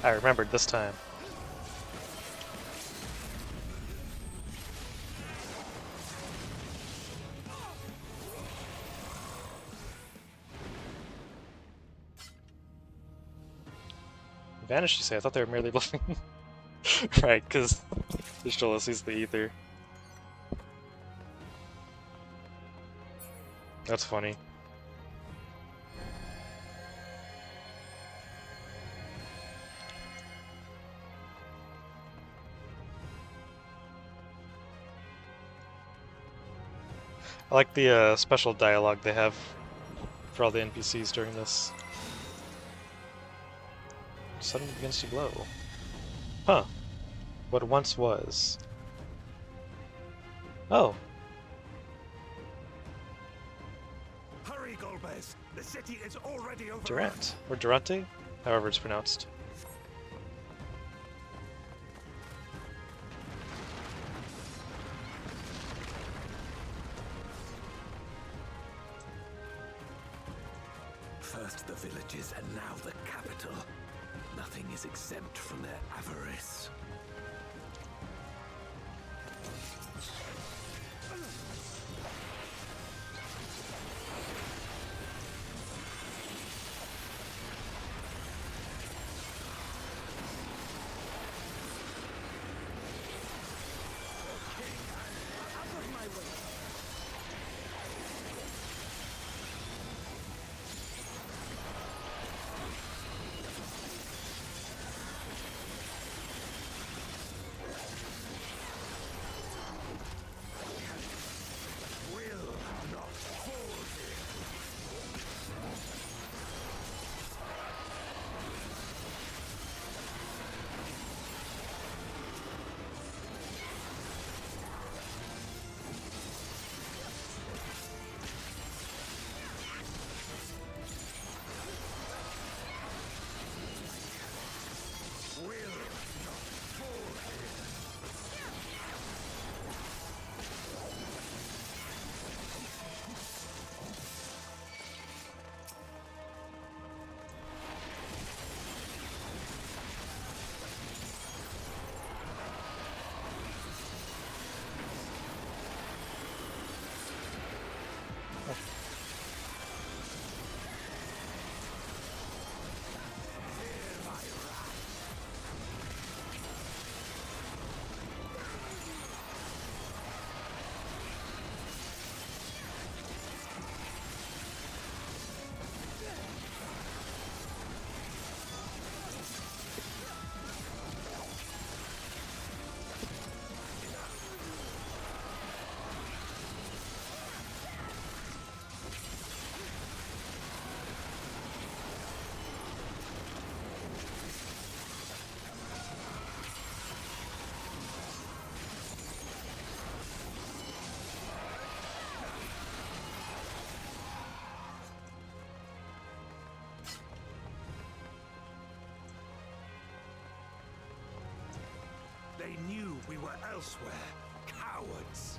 I remembered this time. Vanished, you say? I thought they were merely bluffing. Right, because Vishtola sees the ether. That's funny. I like the special dialogue they have for all the NPCs during this. Suddenly begins to glow. Huh. What once was. Oh. Hurry, Golbez! The city is already over. Durant. Or Durante? However it's pronounced. First the villages and now the capital. Nothing is exempt from their avarice. elsewhere, cowards!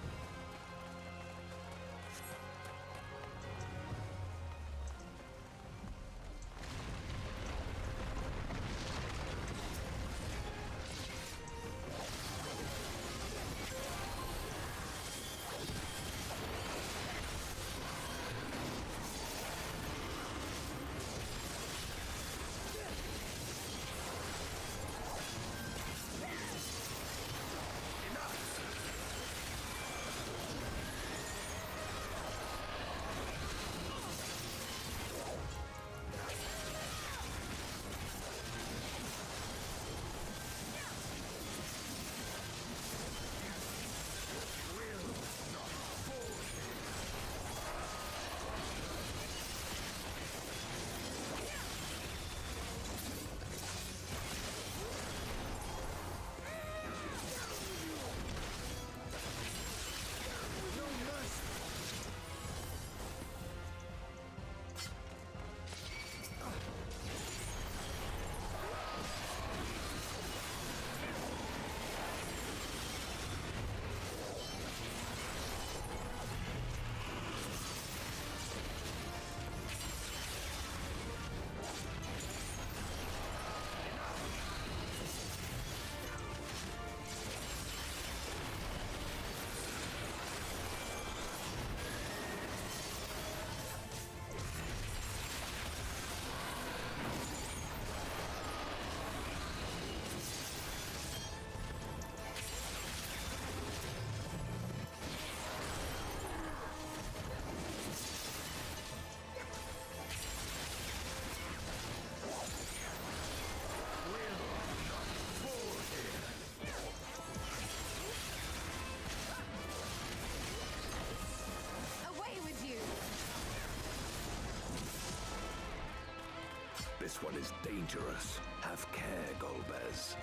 This one is dangerous. Have care, Golbez.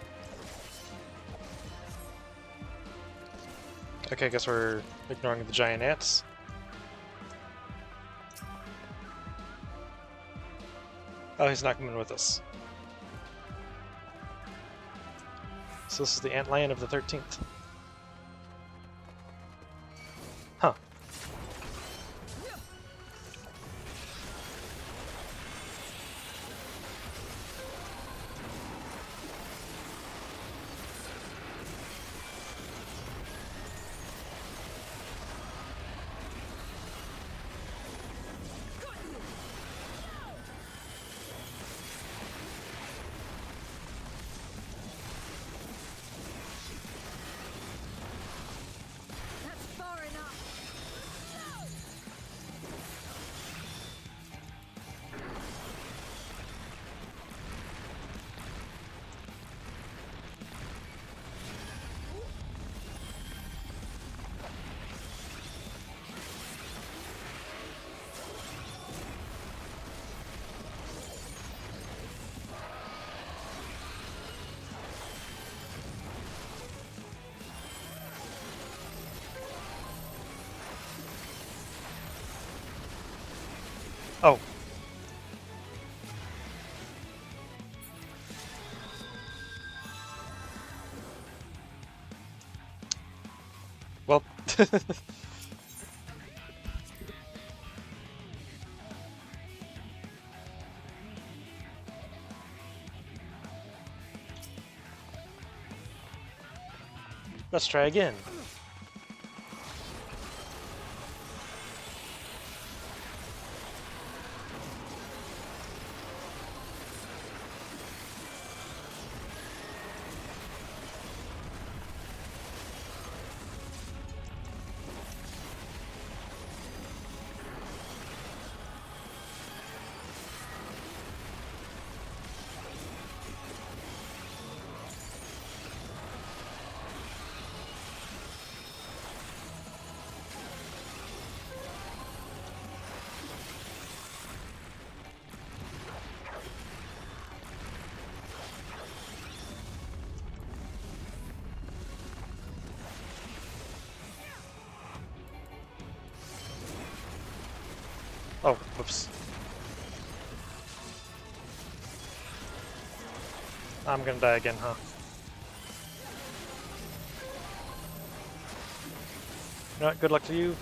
Okay, I guess we're ignoring the giant ants. Oh, he's not coming with us. So this is the Antlion of the 13th. Huh. Oh. Well. Let's try again. Oh, whoops. I'm gonna die again, huh? know what? Good luck to you.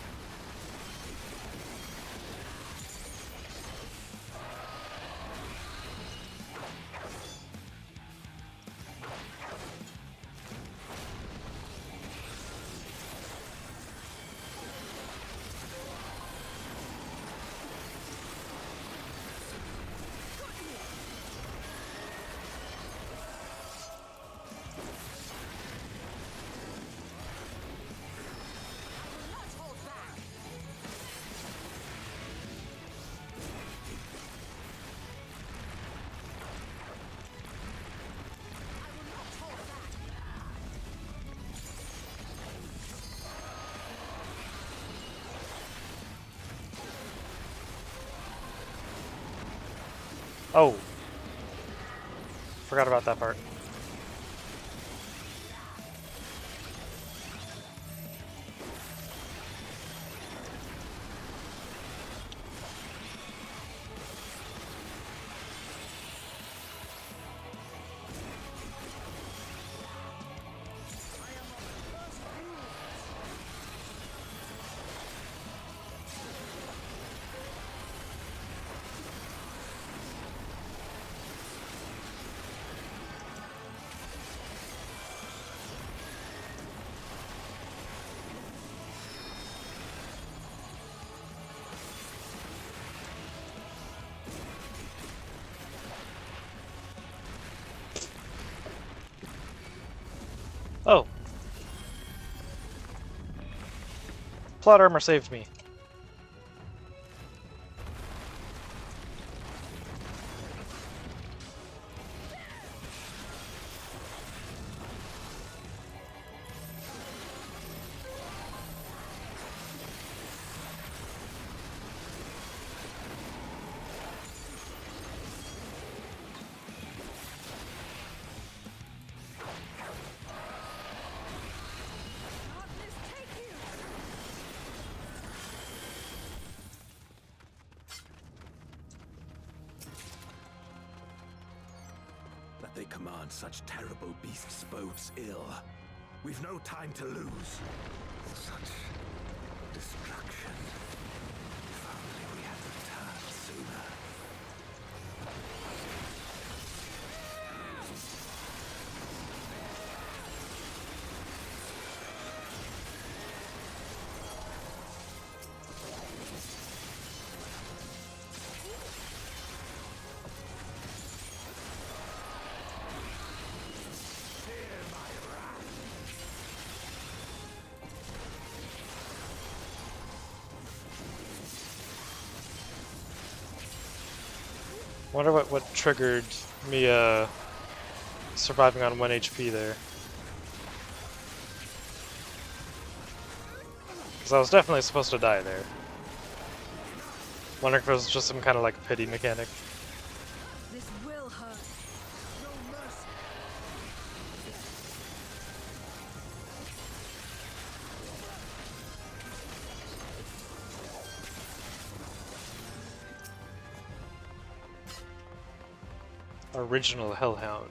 Oh. Forgot about that part. Oh. Plot armor saved me. That they command such terrible beasts bodes ill. We've no time to lose. Such destruction. If only we had returned sooner. Wonder what triggered me surviving on 1 HP there. Because I was definitely supposed to die there. Wondering if it was just some kind of like pity mechanic. This will hurt. No mercy. Original Hellhound.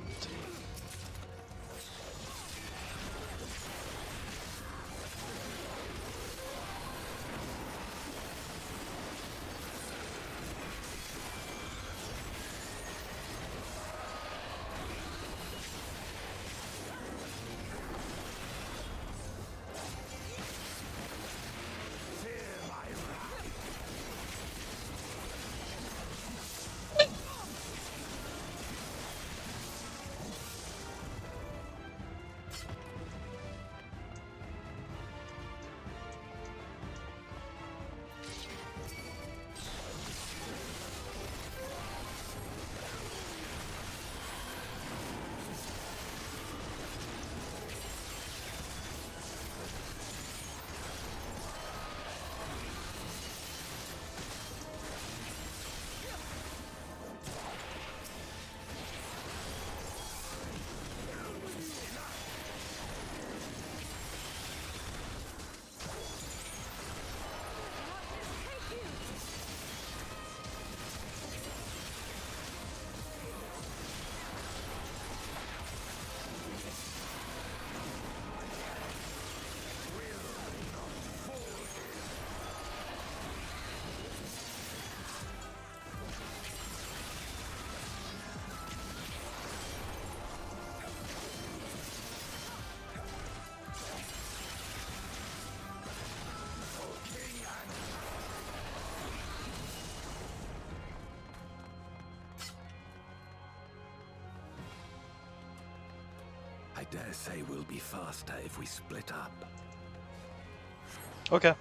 dare say we'll be faster if we split up. Okay.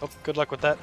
Oh, good luck with that.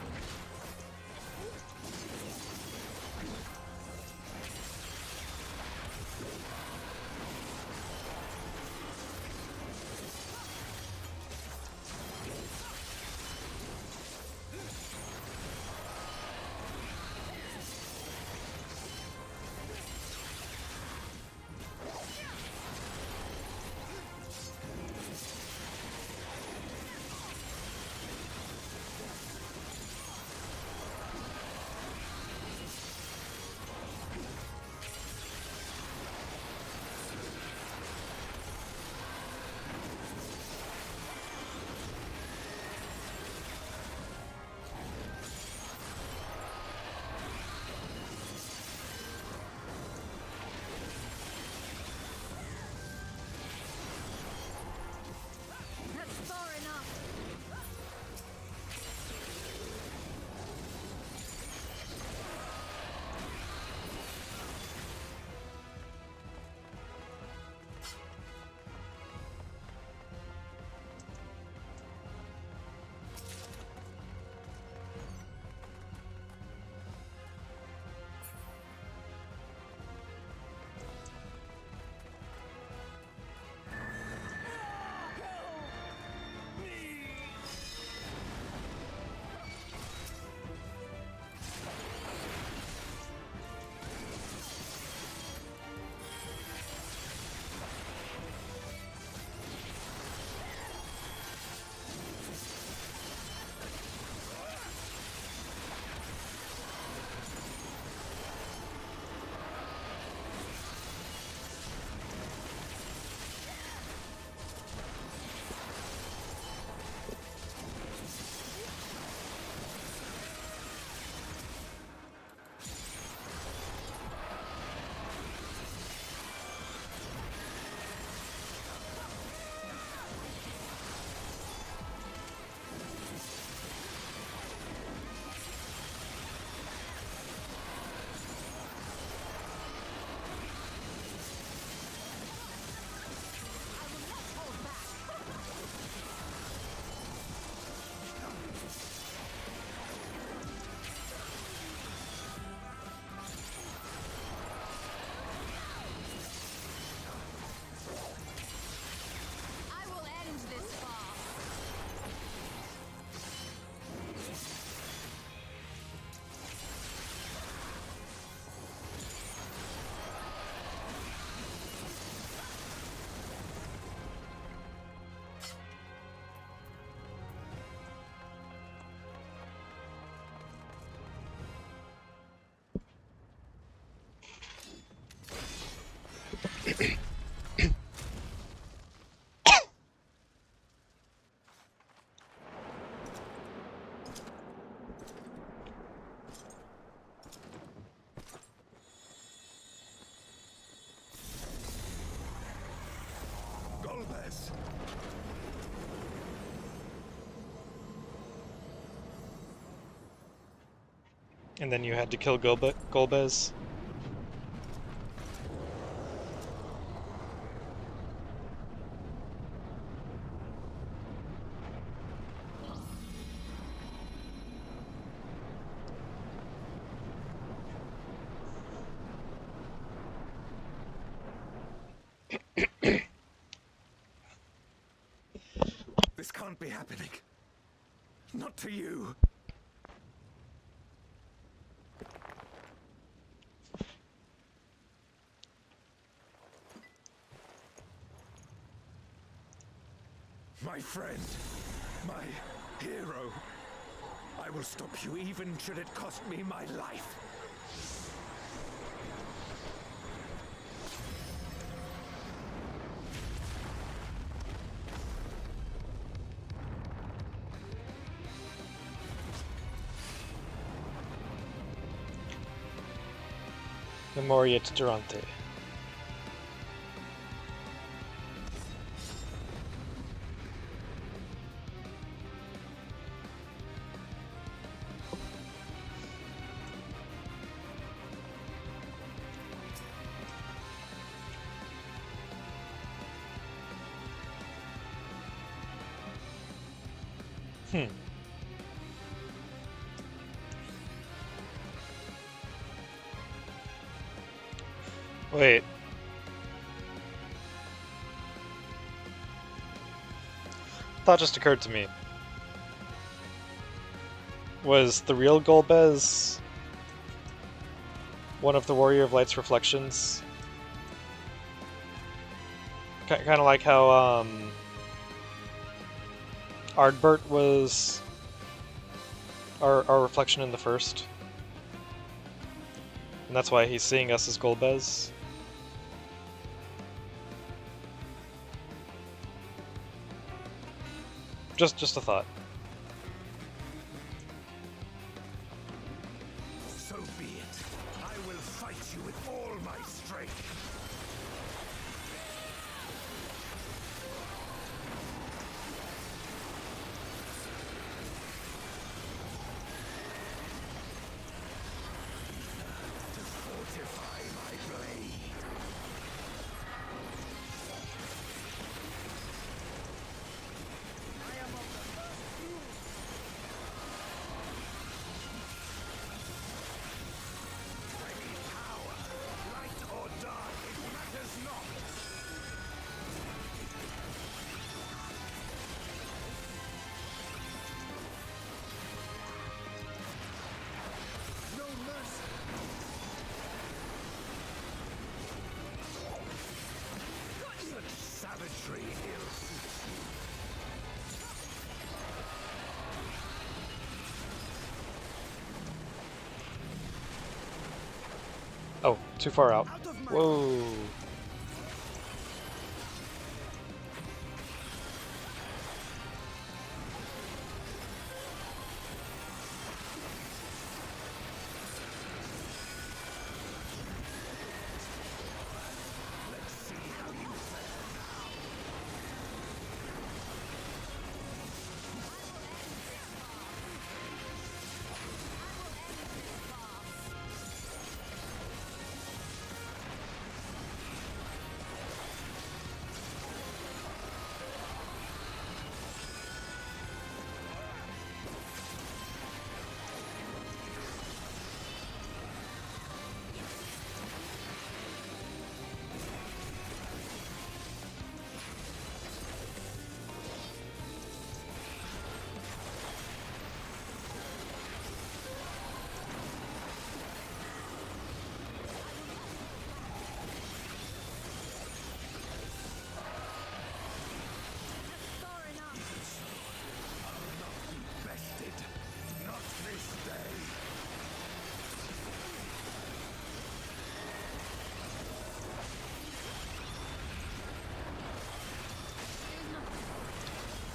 Golbez! And then you had to kill Golbez. This can't be happening. Not to you. My friend, my hero. I will stop you even should it cost me my life. Memoriat Durante. Hmm. Wait. Thought just occurred to me. Was the real Golbez one of the Warrior of Light's reflections? Kind of like how Ardbert was our reflection in the first. And that's why he's seeing us as Golbez. Just a thought. So be it. I will fight you with all my strength. To fortify my blade. Savagery ill-suits you. Oh, too far out. Whoa. Let's see how you fare now. Bested. Not this day.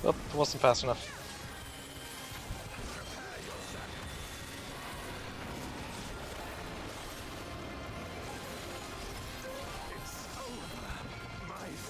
Oh, it wasn't fast enough. It's over, my friend.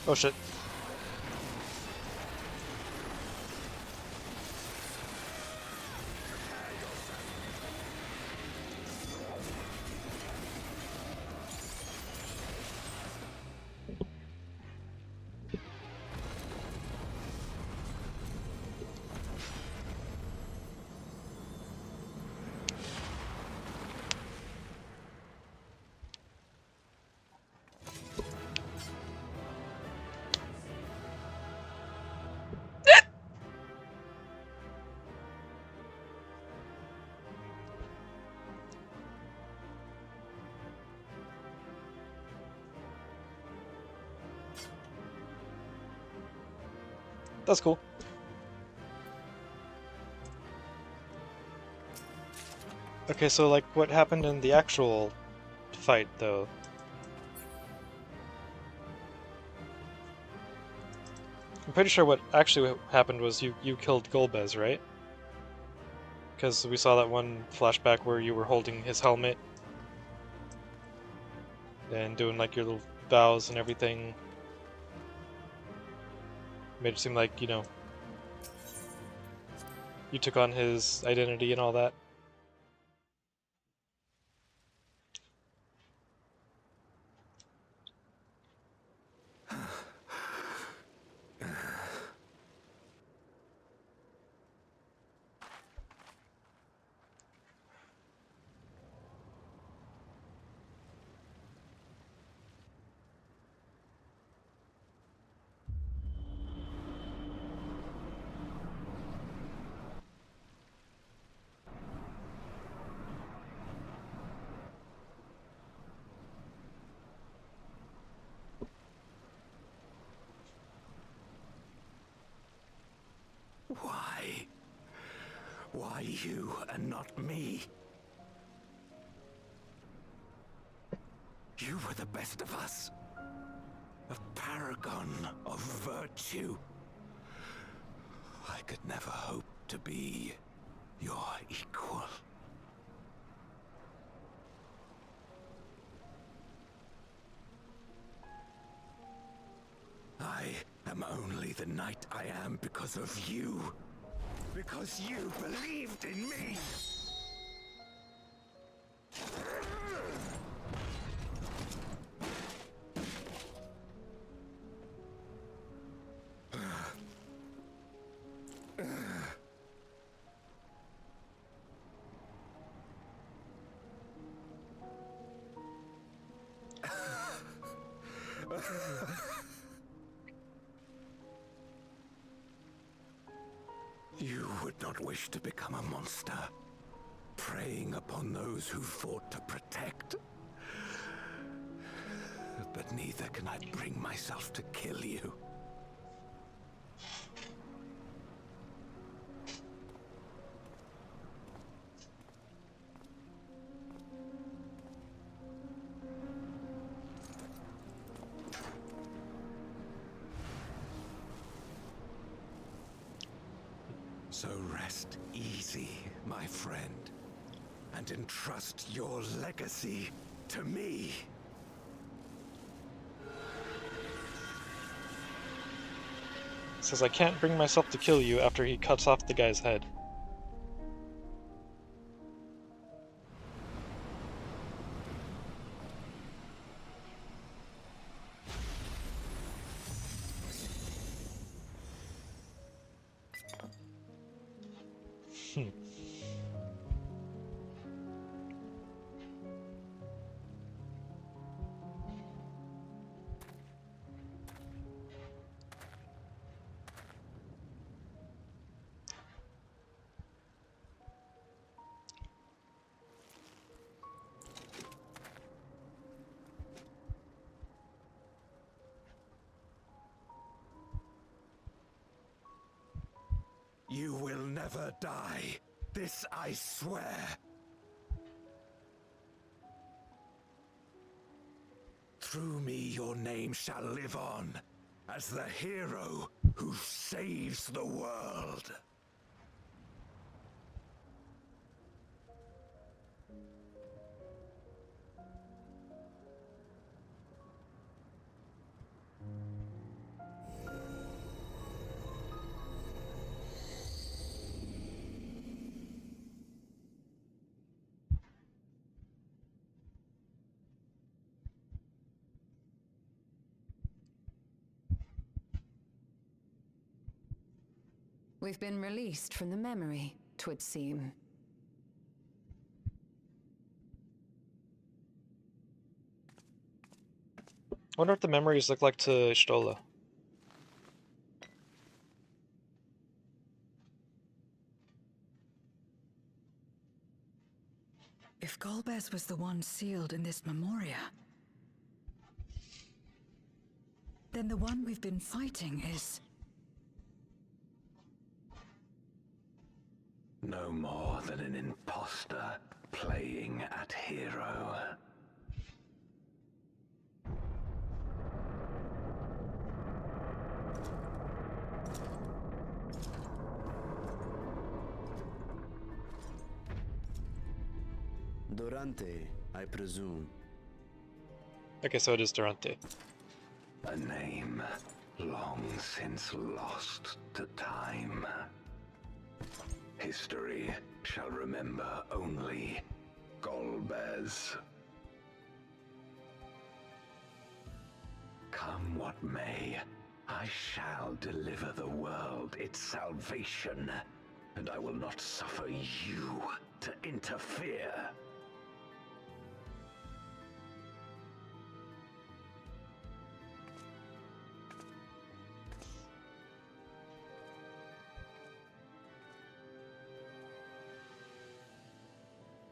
Oh shit. That's cool. Okay, so like what happened in the actual fight though? I'm pretty sure what actually happened was you killed Golbez, right? Because we saw that one flashback where you were holding his helmet and doing like your little vows and everything. Made it seem like, you know, you took on his identity and all that. Why? Why you and not me? You were the best of us. A paragon of virtue. I could never hope to be your equal. I am only the knight I am because of you. Because you believed in me. You would not wish to become a monster, preying upon those who fought to protect. But neither can I bring myself to kill you. So rest easy, my friend, and entrust your legacy to me. Says I can't bring myself to kill you after he cuts off the guy's head. You will never die. This I swear. Through me your name shall live on as the hero who saves the world. We've been released from the memory, 'twould seem. I wonder what the memories look like to Stola. If Golbez was the one sealed in this memoria, then the one we've been fighting is... No more than an imposter playing at hero. Durante, I presume. Okay, so it is Durante. A name long since lost to time. History shall remember only Golbez. Come what may, I shall deliver the world its salvation, and I will not suffer you to interfere.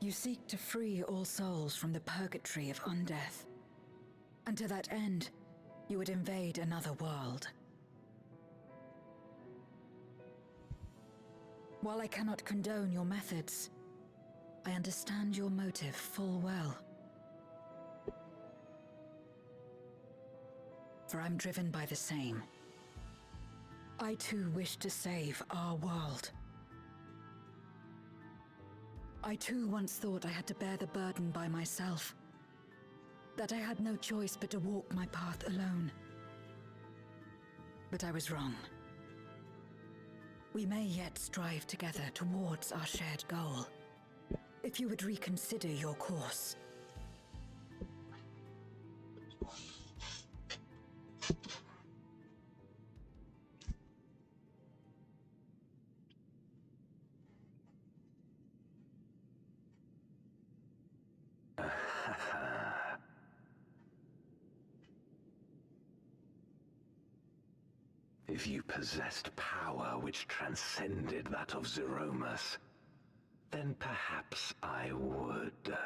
You seek to free all souls from the purgatory of undeath. And to that end, you would invade another world. While I cannot condone your methods, I understand your motive full well. For I'm driven by the same. I too wish to save our world. I too once thought I had to bear the burden by myself. That I had no choice but to walk my path alone. But I was wrong. We may yet strive together towards our shared goal. If you would reconsider your course. If you possessed power which transcended that of Zeromus, then perhaps I would.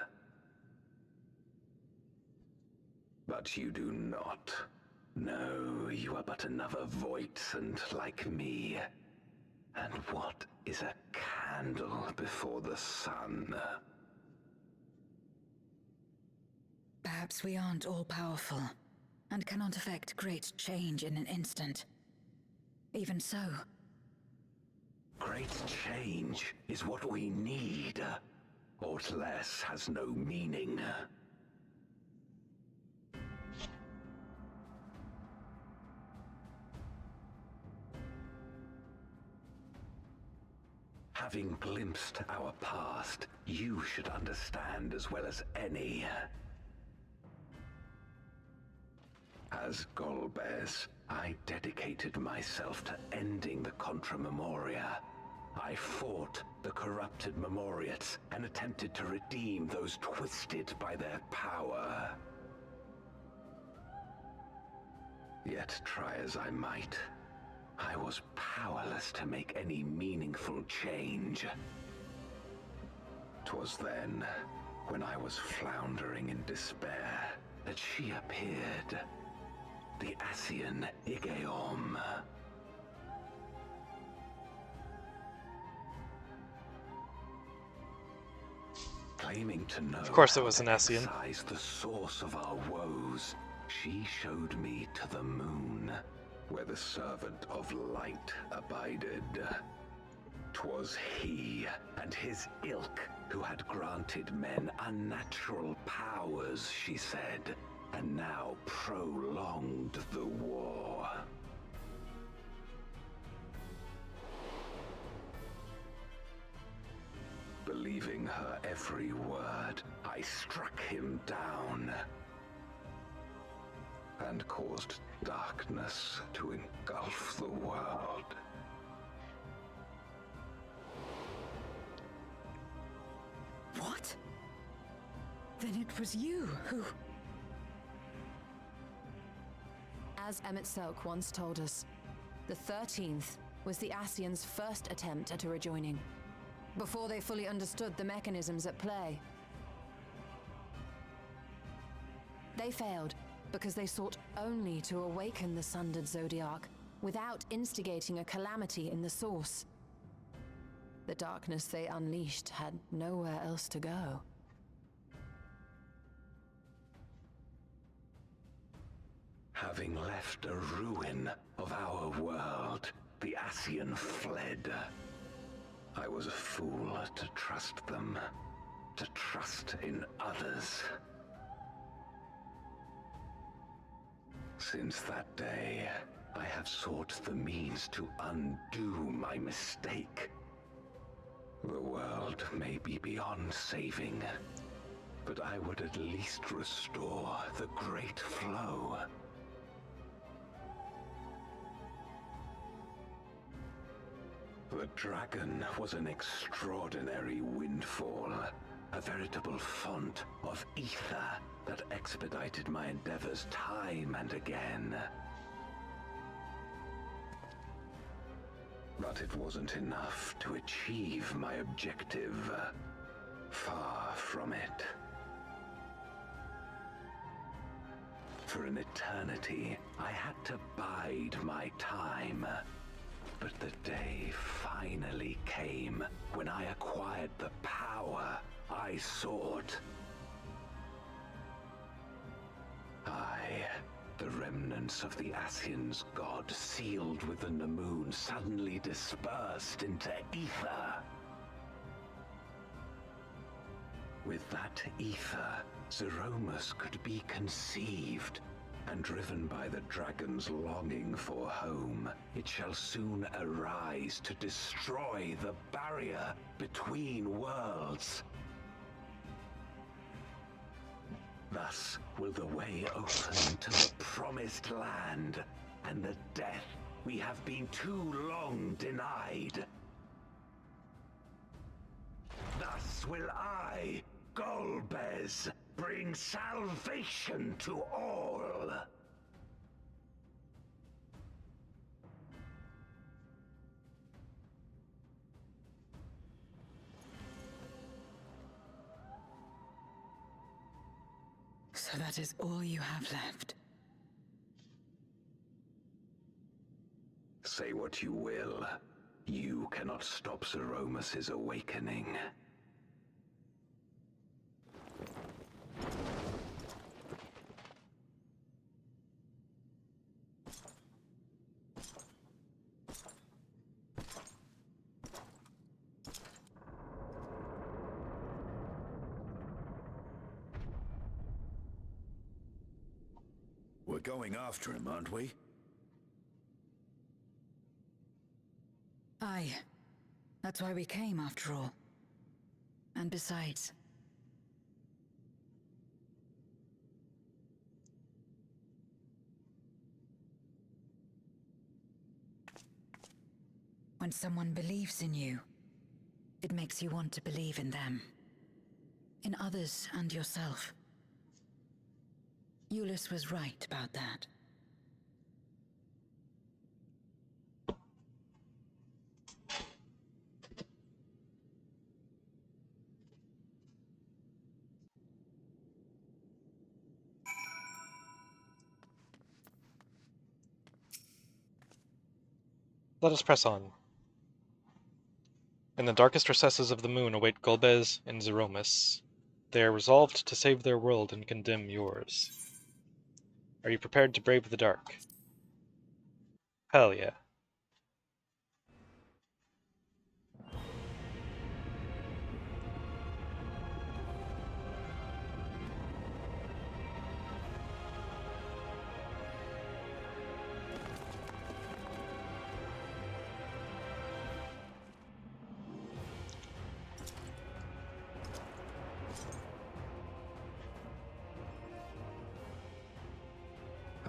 But you do not. No, you are but another Voidsent like me. And what is a candle before the sun? Perhaps we aren't all-powerful, and cannot effect great change in an instant. Even so. Great change is what we need. Aught less has no meaning. Having glimpsed our past, you should understand as well as any. As Golbez, I dedicated myself to ending the Contra Memoria. I fought the corrupted Memoriates and attempted to redeem those twisted by their power. Yet try as I might, I was powerless to make any meaningful change. 'Twas then, when I was floundering in despair, that she appeared. The Asian Igeom. Claiming to know, of course it was an Asian. The source of our woes, she showed me to the moon, where the servant of light abided. 'Twas he and his ilk who had granted men unnatural powers, she said, and now prolonged the war. Believing her every word, I struck him down and caused darkness to engulf the world. Then it was you who... As Emmett Selk once told us, the 13th was the Ascians' first attempt at a rejoining, before they fully understood the mechanisms at play. They failed because they sought only to awaken the sundered Zodiac without instigating a calamity in the source. The darkness they unleashed had nowhere else to go. Having left a ruin of our world, the Ascian fled. I was a fool to trust them, to trust in others. Since that day, I have sought the means to undo my mistake. The world may be beyond saving, but I would at least restore the Great Flow. The dragon was an extraordinary windfall, a veritable font of ether that expedited my endeavors time and again. But it wasn't enough to achieve my objective. Far from it. For an eternity, I had to bide my time. But the day finally came when I acquired the power I sought. The remnants of the Ascians' god, sealed within the moon, suddenly dispersed into ether. With that ether, Zeromus could be conceived, and driven by the dragon's longing for home, it shall soon arise to destroy the barrier between worlds. Thus will the way open to the promised land, and the death we have been too long denied. Thus will I, Golbez, bring salvation to all. So that is all you have left. Say what you will, you cannot stop Zeromus' awakening. We're going after him, aren't we? Aye. That's why we came, after all. And besides... when someone believes in you, it makes you want to believe in them. In others and yourself. Euless was right about that. Let us press on. In the darkest recesses of the moon await Golbez and Zeromus. They are resolved to save their world and condemn yours. Are you prepared to brave the dark? Hell yeah.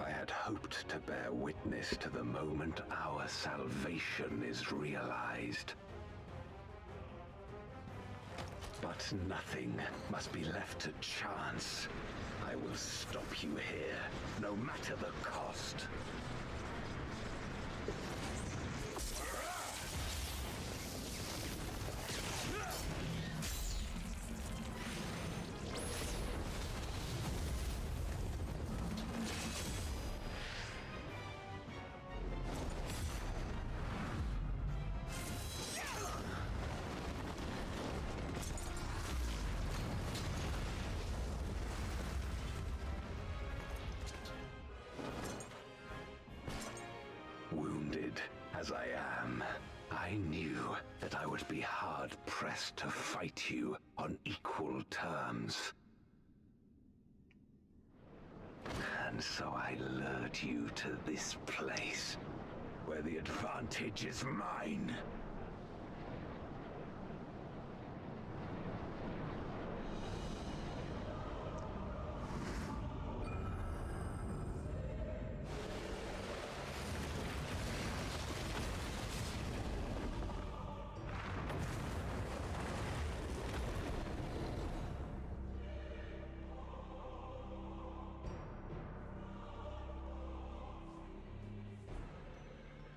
I had hoped to bear witness to the moment our salvation is realized. But But nothing must be left to chance. I will stop you here, no matter the cost. Wounded as I am, I knew that I would be hard-pressed to fight you on equal terms. And so I lured you to this place, where the advantage is mine.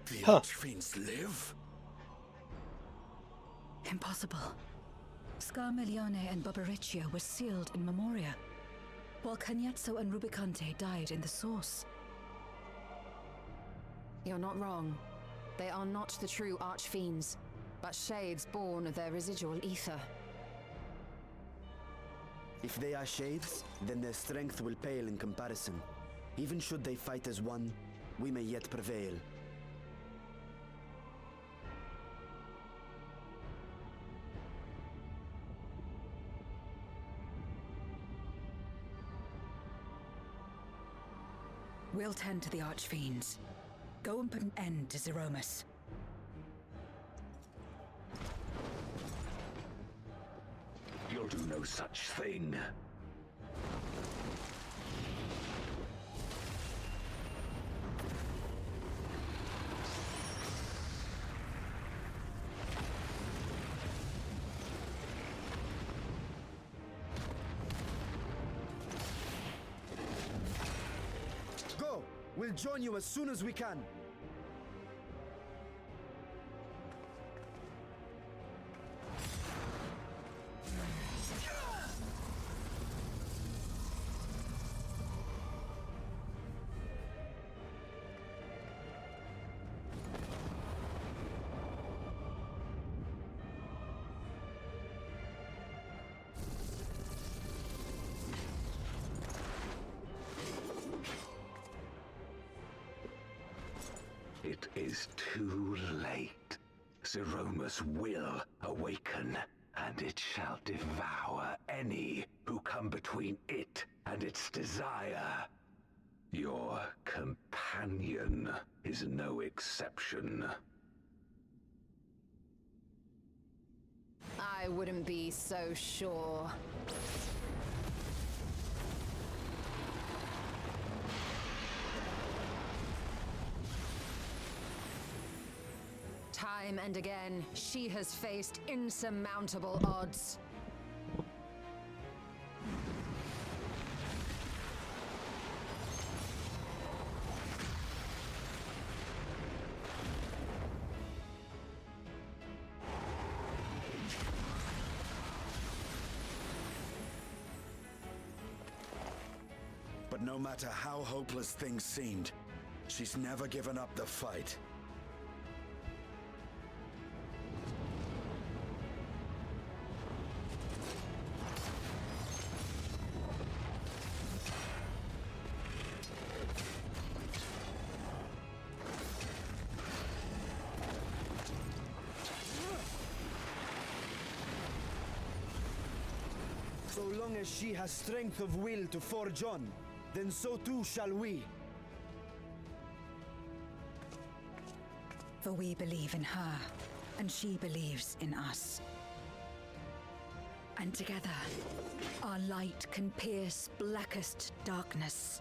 The Huh. Archfiends live? Impossible. Scarmiglione and Barbariccia were sealed in Memoria, while Cagnezzo and Rubicante died in the Source. You're not wrong. They are not the true Archfiends, but shades born of their residual ether. If they are shades, then their strength will pale in comparison. Even should they fight as one, we may yet prevail. We'll tend to the Archfiends. Go and put an end to Zeromus. You'll do no such thing. Go! We'll join you as soon as we can. It is too late. Zeromus will awaken, and it shall devour any who come between it and its desire. Your companion is no exception. I wouldn't be so sure. Time and again, she has faced insurmountable odds. But no matter how hopeless things seemed, she's never given up the fight. So long as she has strength of will to forge on, then so too shall we. For we believe in her, and she believes in us. And together, our light can pierce blackest darkness.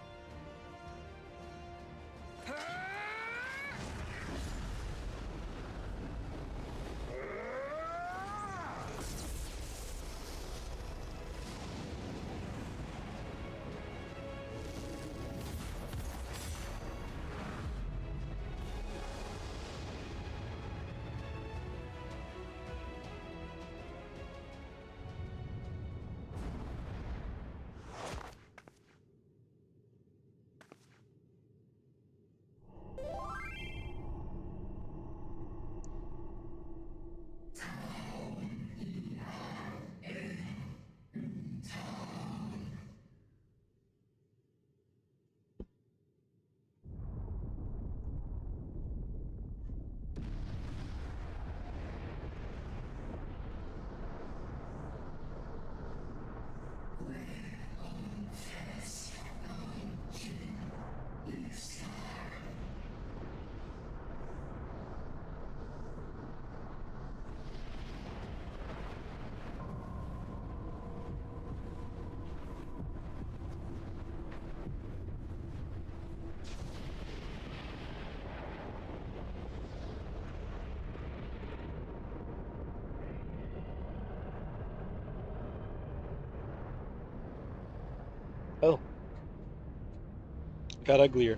Got uglier.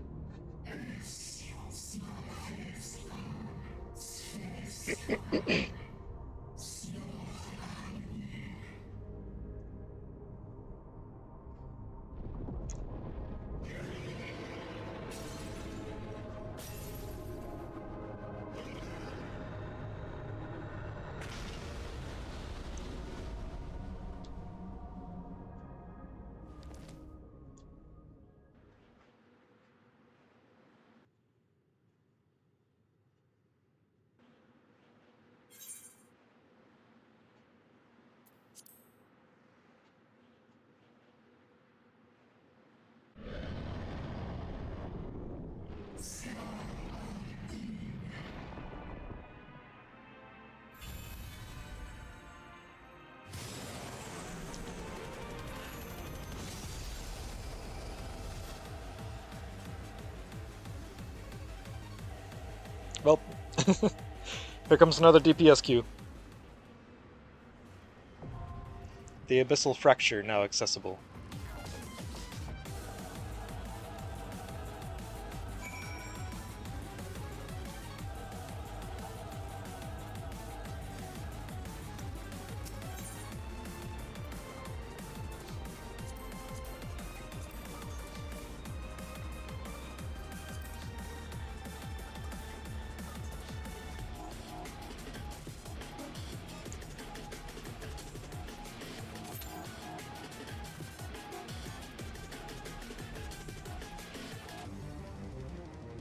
Well, here comes another DPS queue. The Abyssal Fracture now accessible.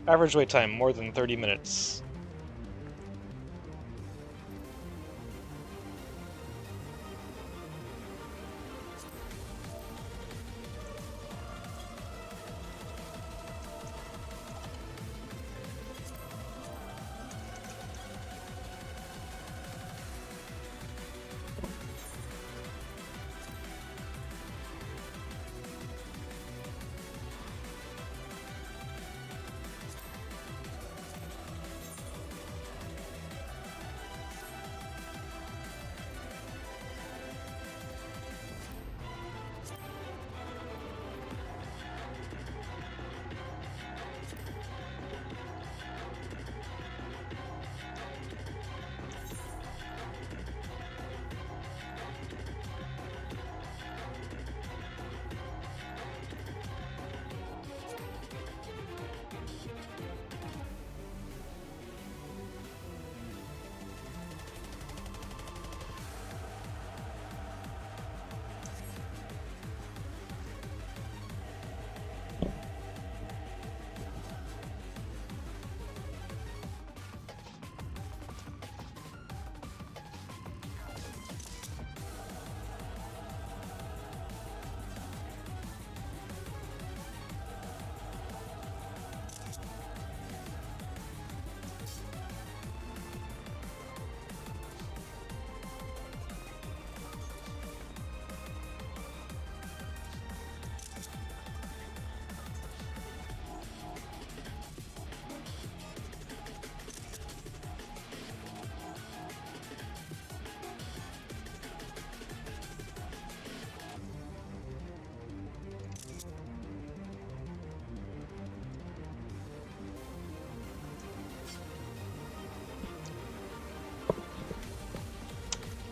Average wait time, more than 30 minutes.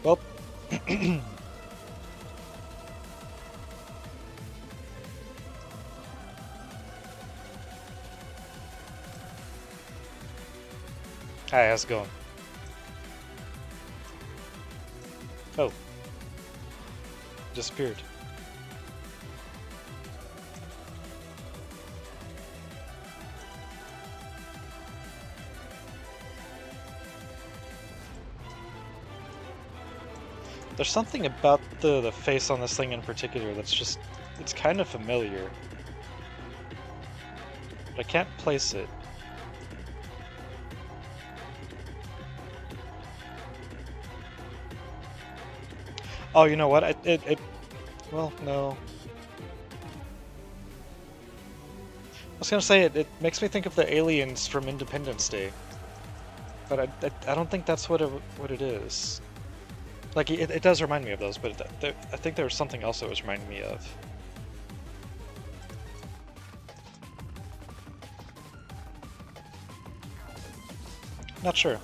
Well, hi, how's it going? Oh. Disappeared. There's something about the face on this thing in particular that's just, it's kind of familiar. But I can't place it. Oh, you know what? Well, no. I was gonna say it makes me think of the aliens from Independence Day. But I don't think that's what it is. Like, it does remind me of those, but I think there was something else that was reminding me of. Not sure.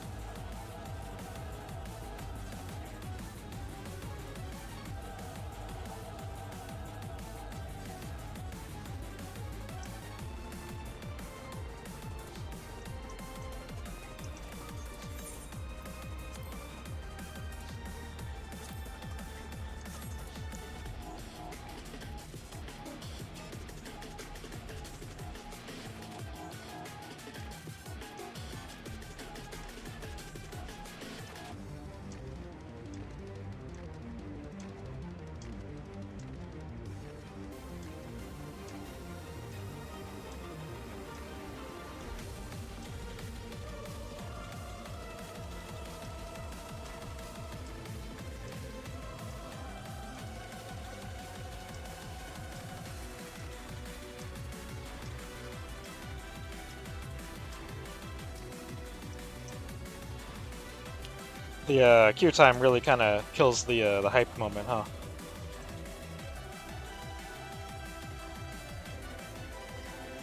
The queue time really kind of kills the hype moment, huh?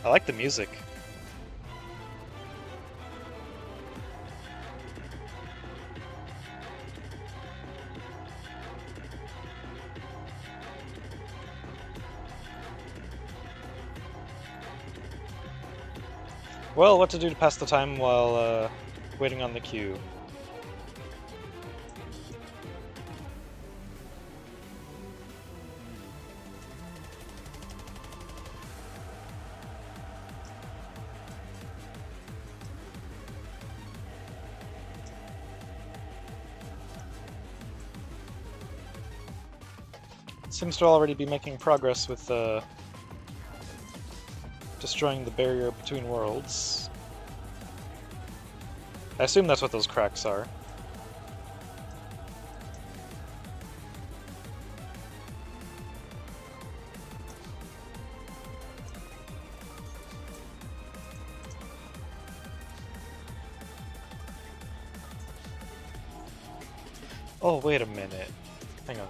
I like the music. Well, what to do to pass the time while waiting on the queue? Seems to already be making progress with destroying the barrier between worlds. I assume that's what those cracks are. Oh, wait a minute. Hang on.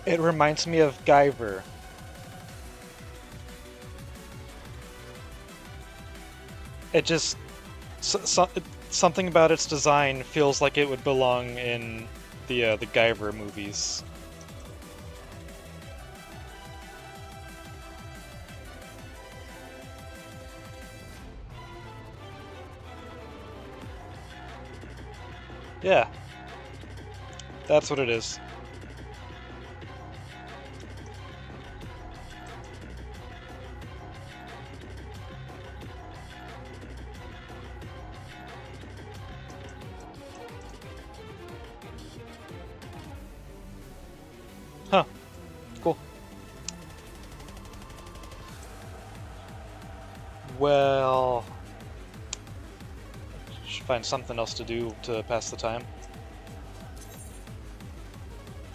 It reminds me of Guyver. It just... something about its design feels like it would belong in the Guyver movies. Yeah. That's what it is. Huh. Cool. Well... should find something else to do to pass the time.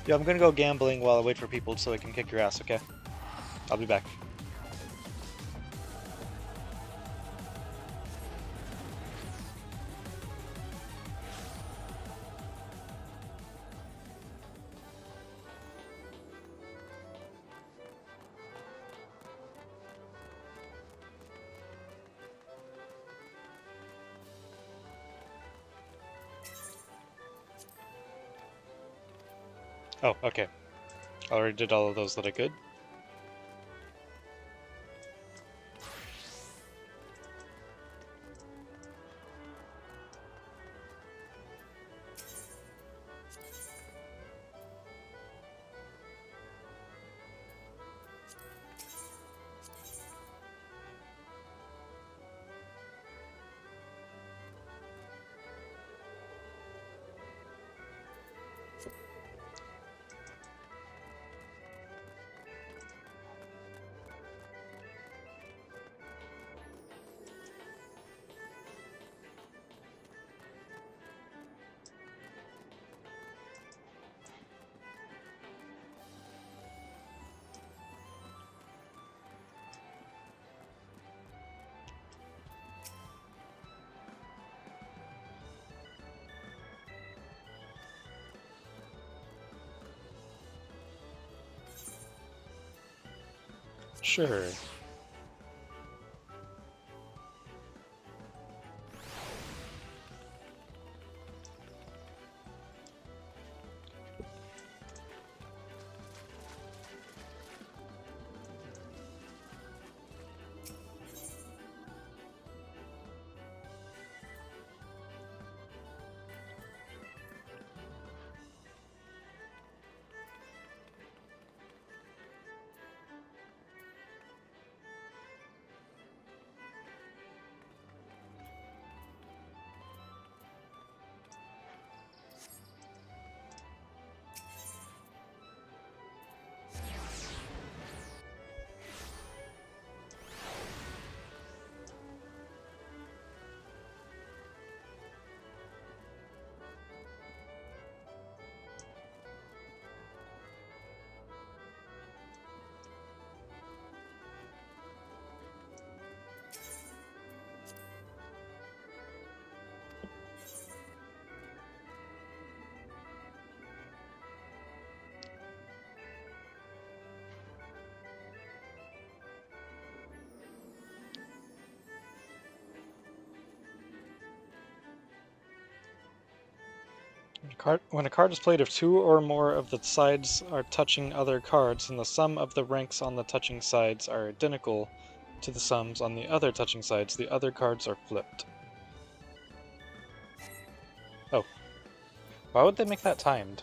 Yeah, I'm gonna go gambling while I wait for people so I can kick your ass, okay? I'll be back. Oh, okay. I already did all of those that I could. Sure. When a card is played if two or more of the sides are touching other cards, and the sum of the ranks on the touching sides are identical to the sums on the other touching sides, the other cards are flipped. Oh. Why would they make that timed?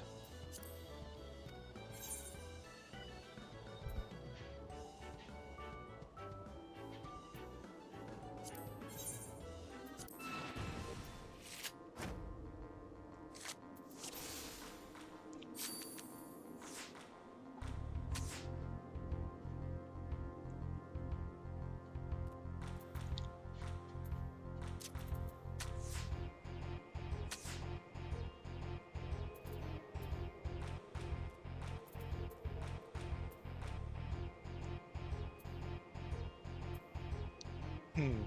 Hmm.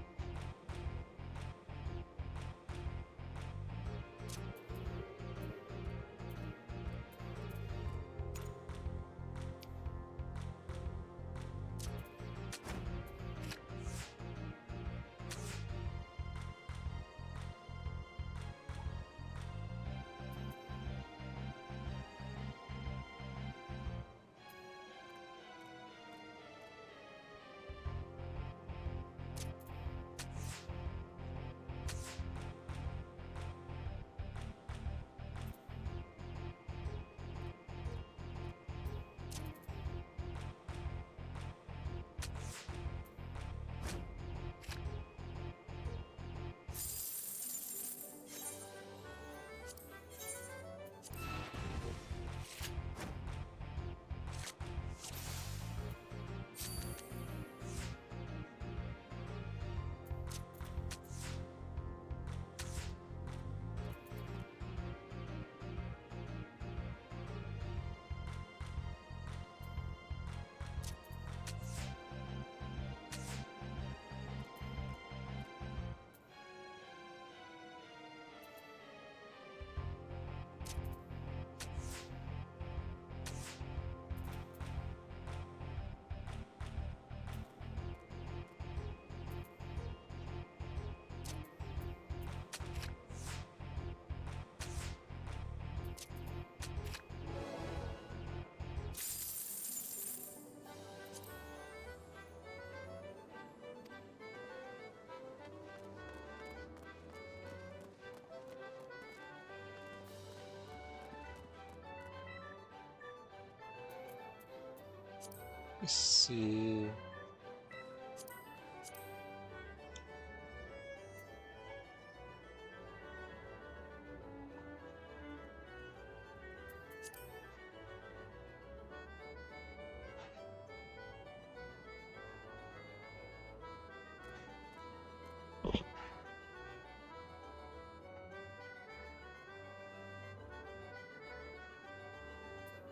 Let's see.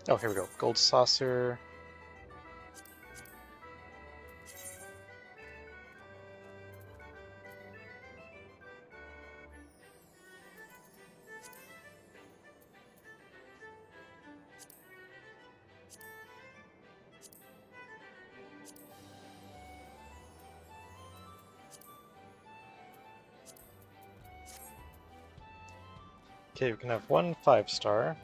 Oh, here we go. Gold saucer. Okay, we can have one 5-star.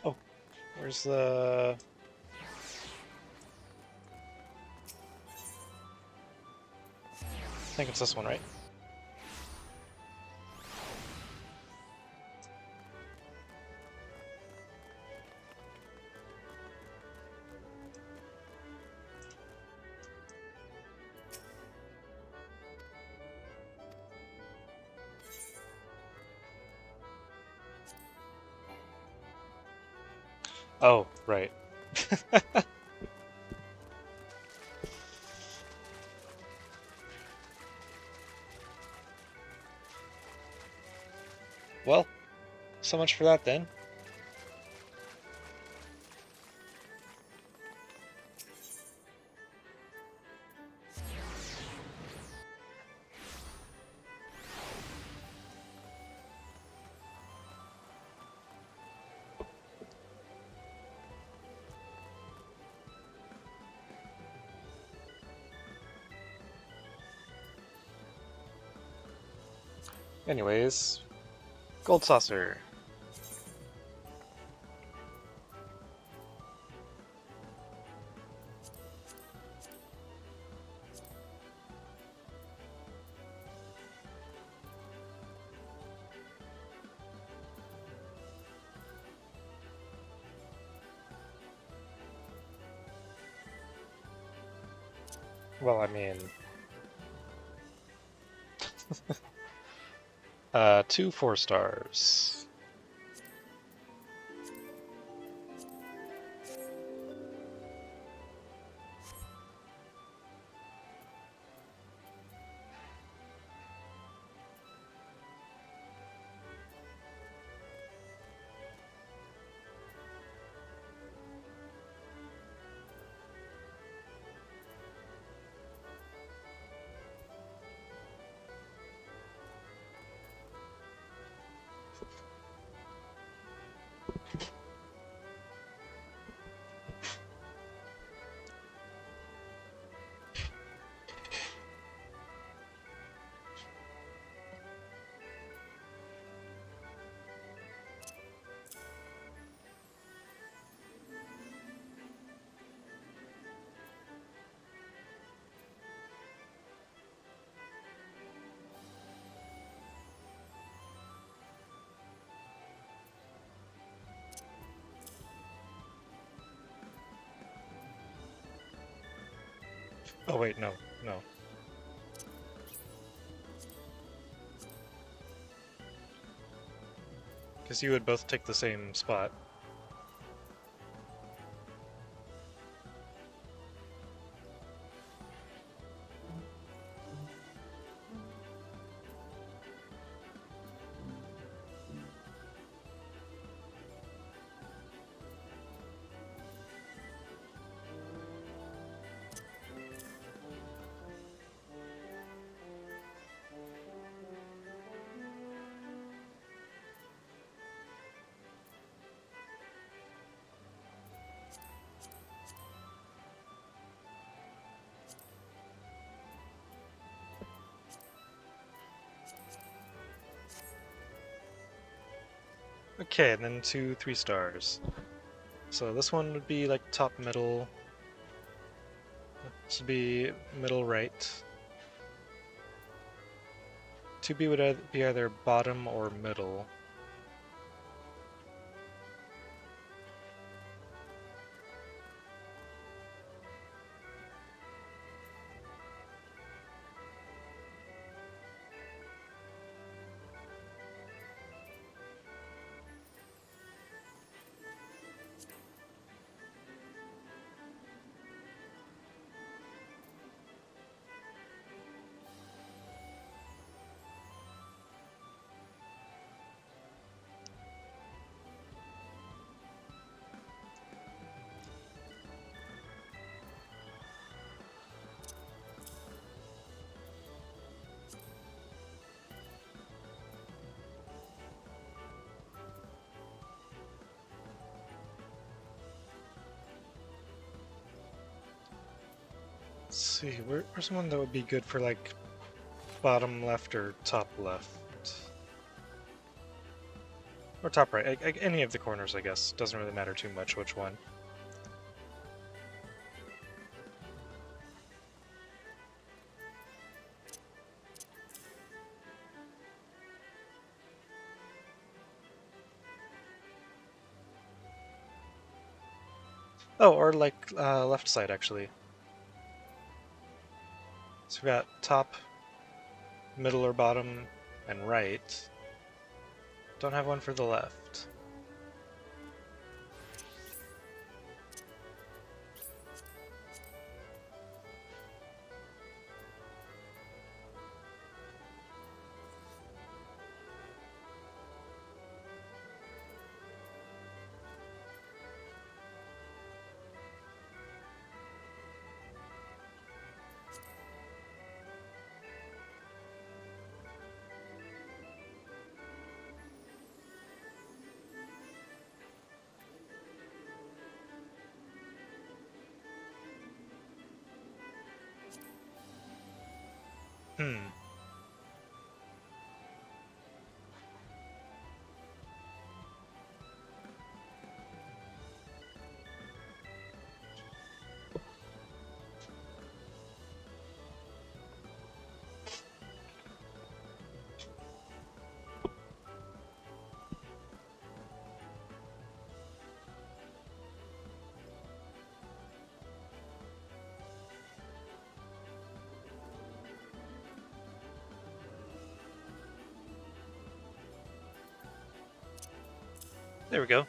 Oh, where's the... I think it's this one, right? Oh, right. Well, so much for that then. Anyways, gold saucer. Well, I mean... 2 4-stars. Oh wait, no, no. Because you would both take the same spot. Okay, and then 2 3-stars. So this one would be like top middle. This would be middle right. 2B would be either bottom or middle. see, where's one that would be good for, like, bottom left or top left? Or top right. Any of the corners, I guess. Doesn't really matter too much which one. Oh, or like left side, actually. So we got top, middle or bottom, and right. Don't have one for the left. Hmm. There we go.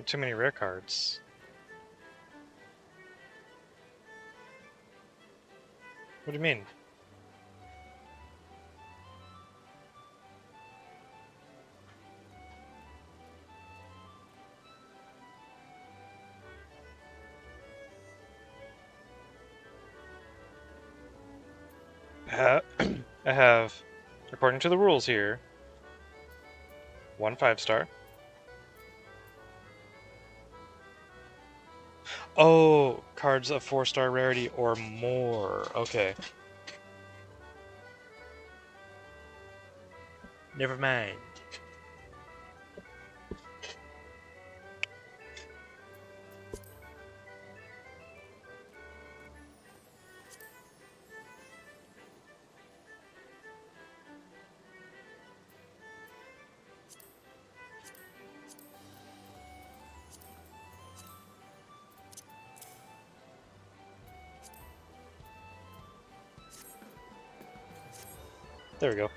Too many rare cards. What do you mean? I have, according to the rules here, 1 5-star. Oh, cards of 4-star rarity or more. Okay. Never mind. There we go.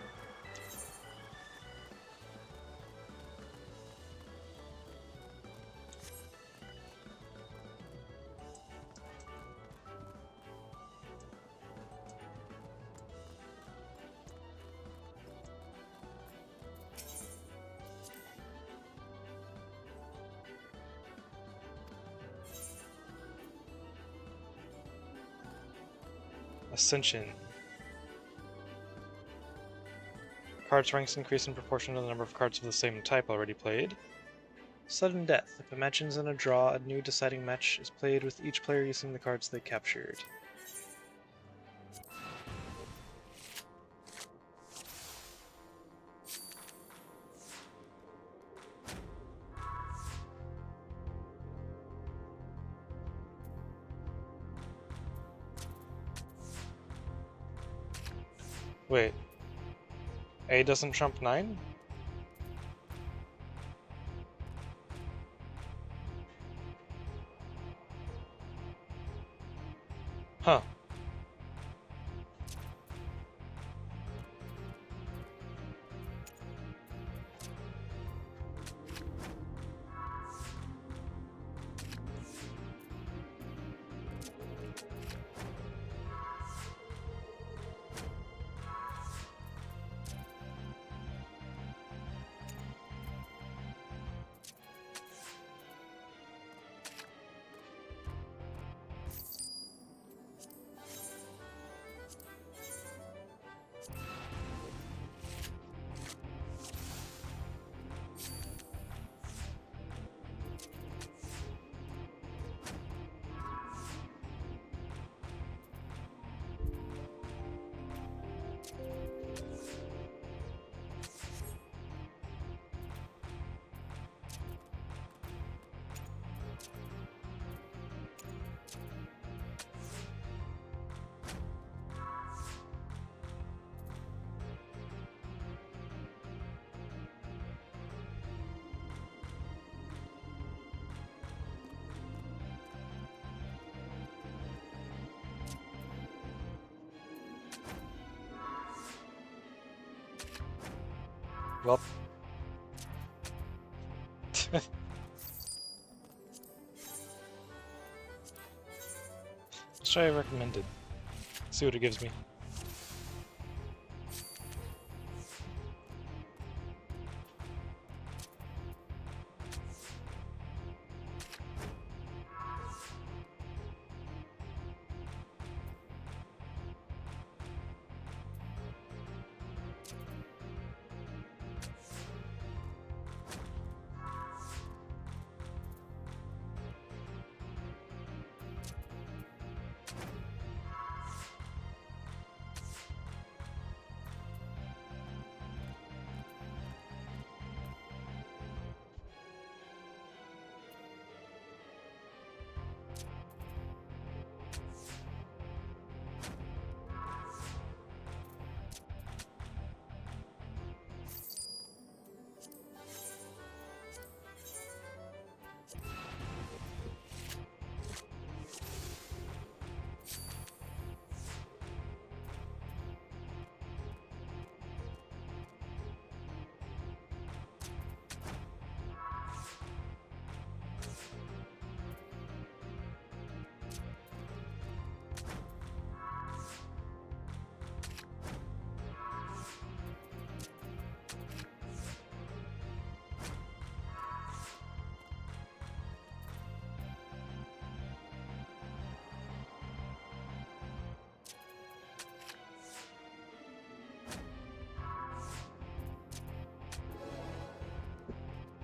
Ascension. Cards' ranks increase in proportion to the number of cards of the same type already played. Sudden death. If a match ends in a draw, a new deciding match is played with each player using the cards they captured. Wait. A doesn't trump 9? Huh. Well. Let's try recommended. See what it gives me.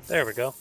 There we go.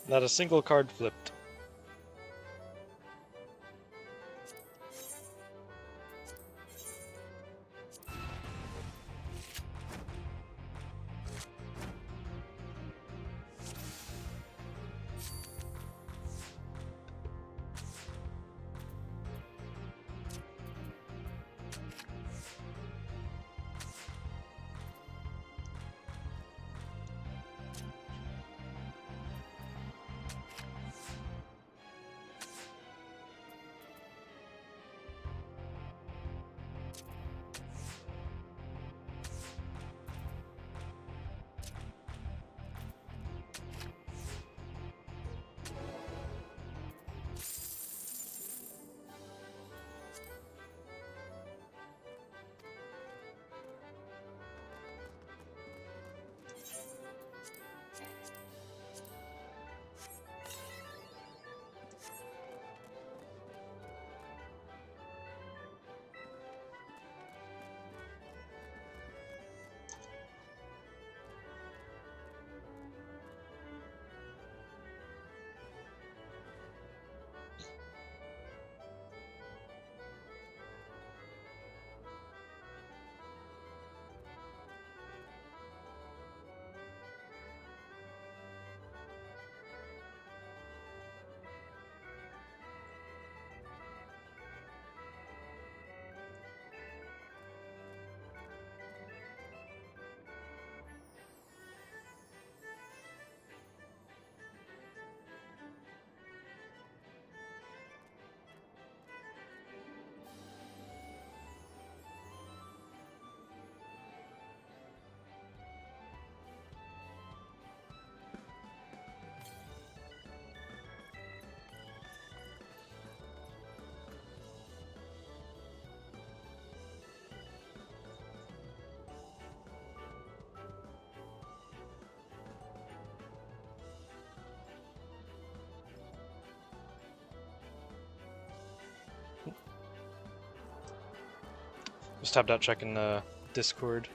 Not a single card flipped. Just tapped out checking Discord.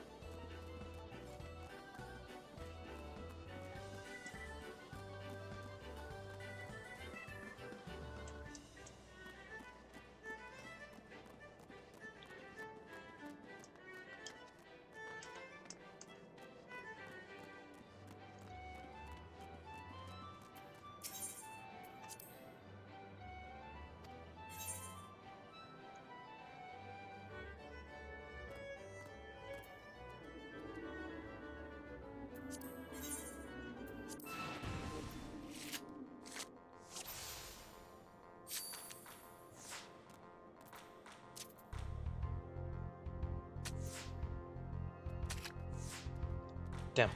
Damn.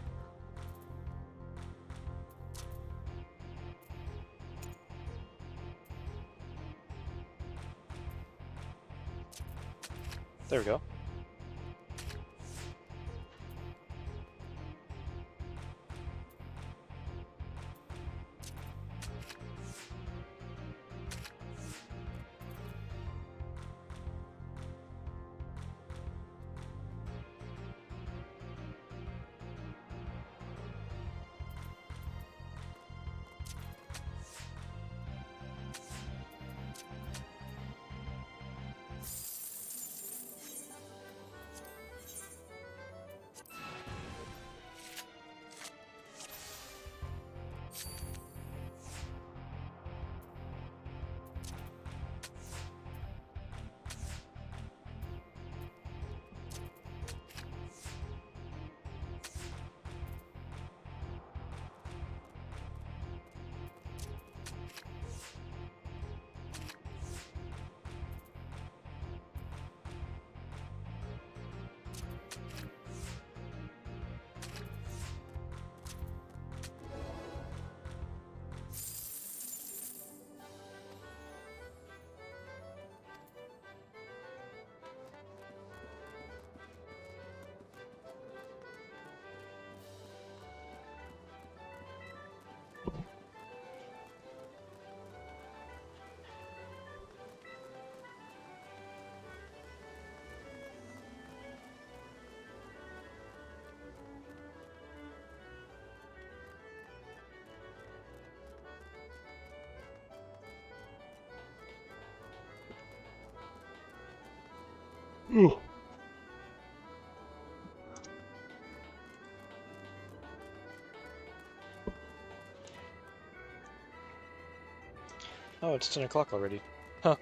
There we go. Ooh. Oh, it's 10 o'clock already. Huh.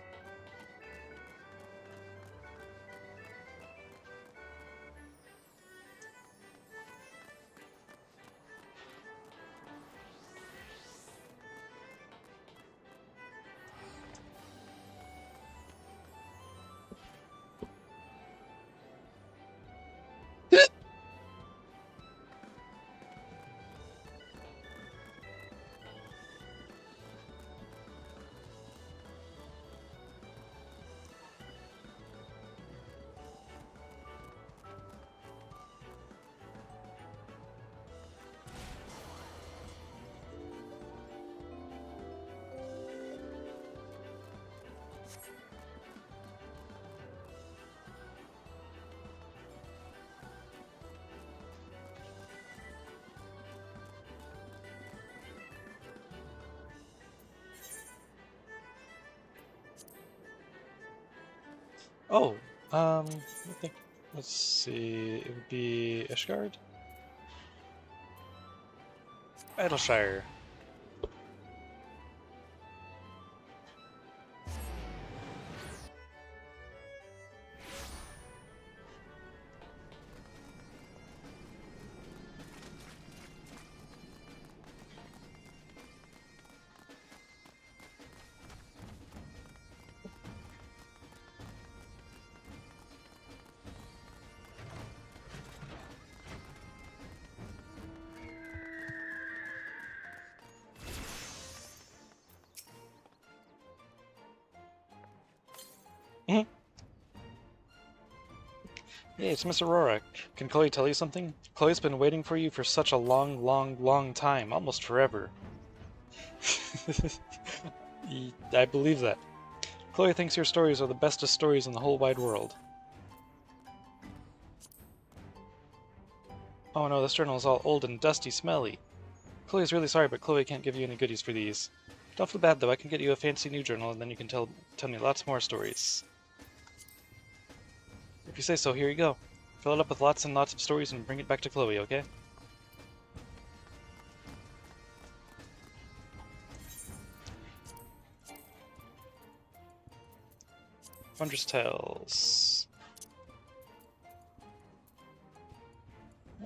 Oh, I think, let's see, it would be Ishgard? Idleshire. Hey, it's Miss Aurora. Can Chloe tell you something? Chloe's been waiting for you for such a long time, almost forever. I believe that. Chloe thinks your stories are the bestest stories in the whole wide world. Oh no, this journal is all old and dusty smelly. Chloe's really sorry, but Chloe can't give you any goodies for these. Don't feel bad though, I can get you a fancy new journal and then you can tell me lots more stories. If you say so, here you go. Fill it up with lots and lots of stories and bring it back to Chloe, okay? Wondrous Tales.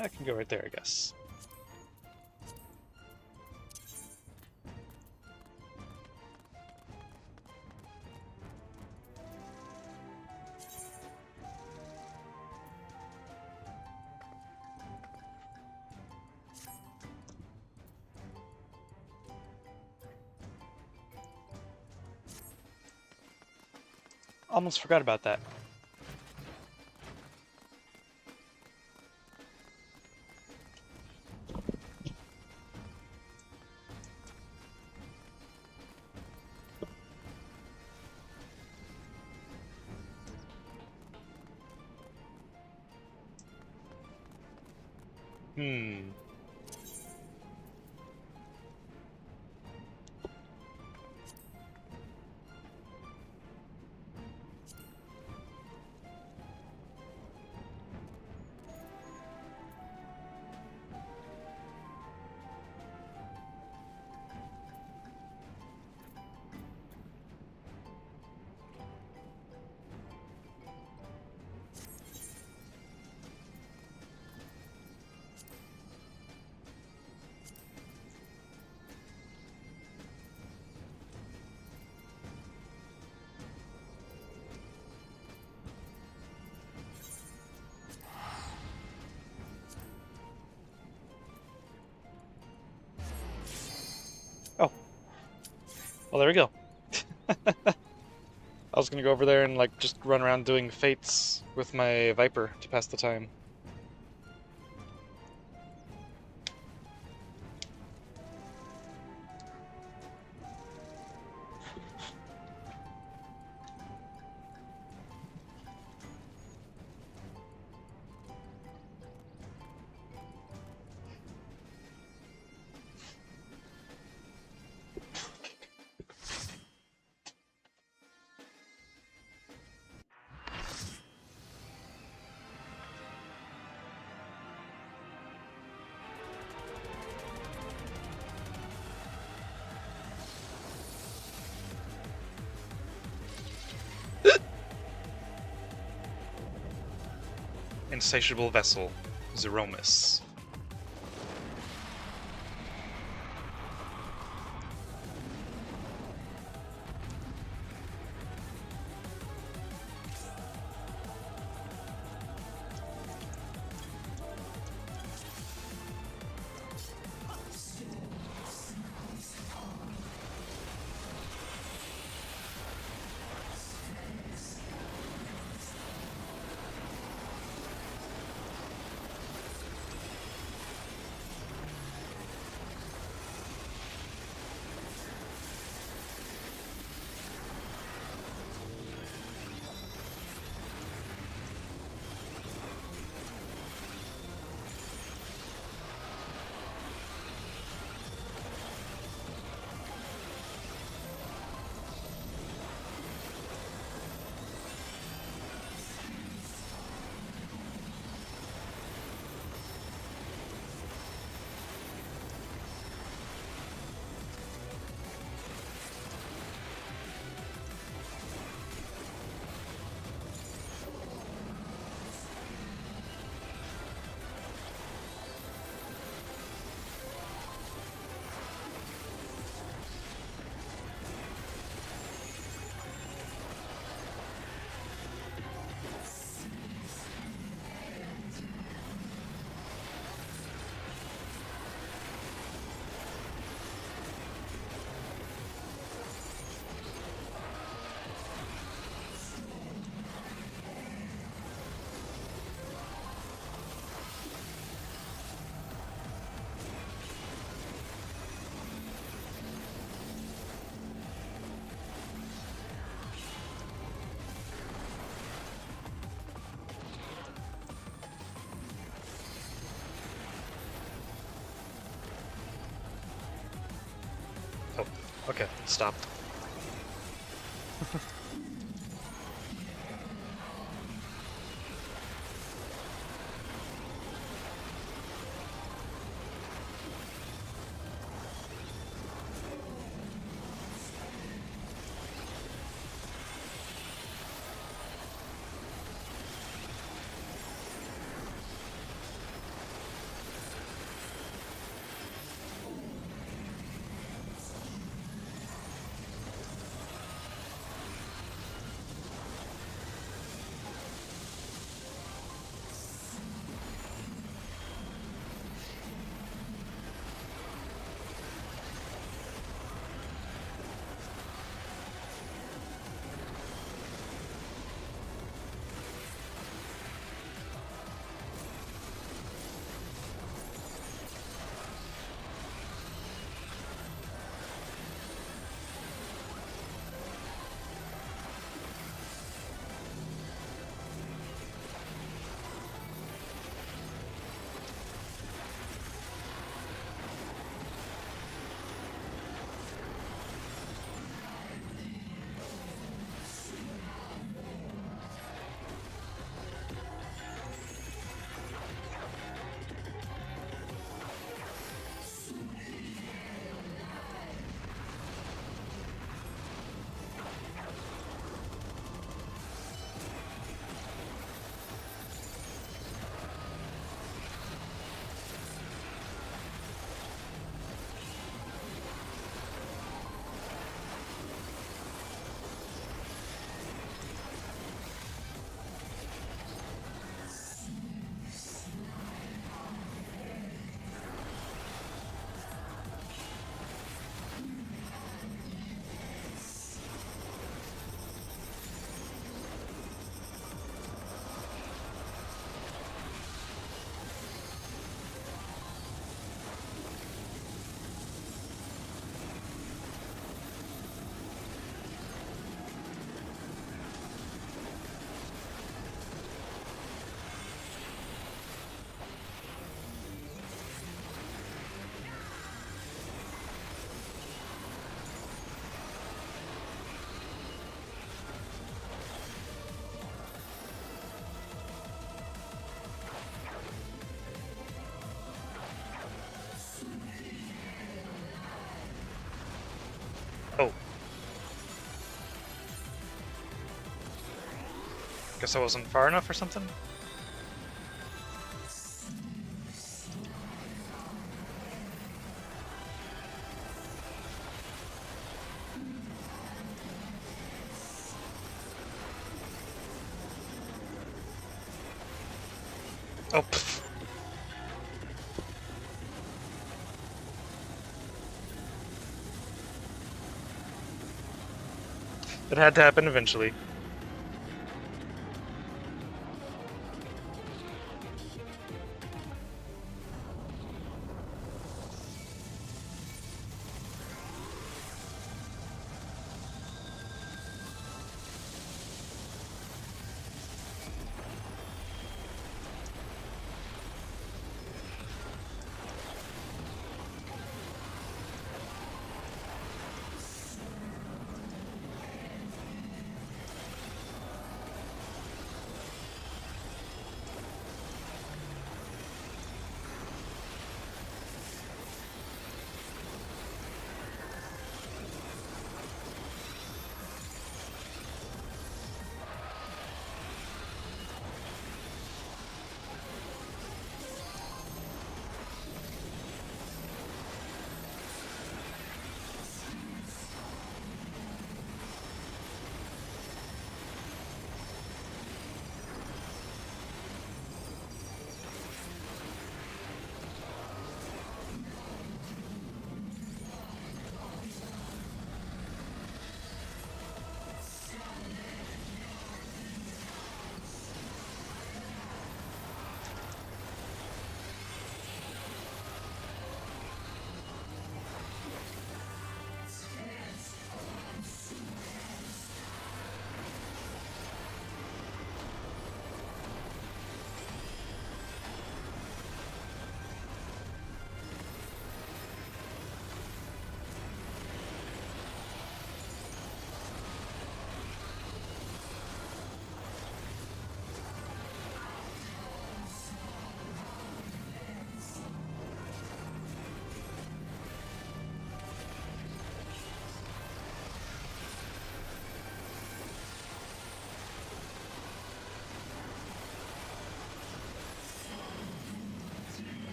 I can go right there, I guess. Almost forgot about that. Oh. Well, there we go. I was gonna go over there and like just run around doing fates with my Viper to pass the time. Insatiable vessel, Zeromus. Okay, stop. Oh. Guess I wasn't far enough or something? Oh, pfft. It had to happen eventually.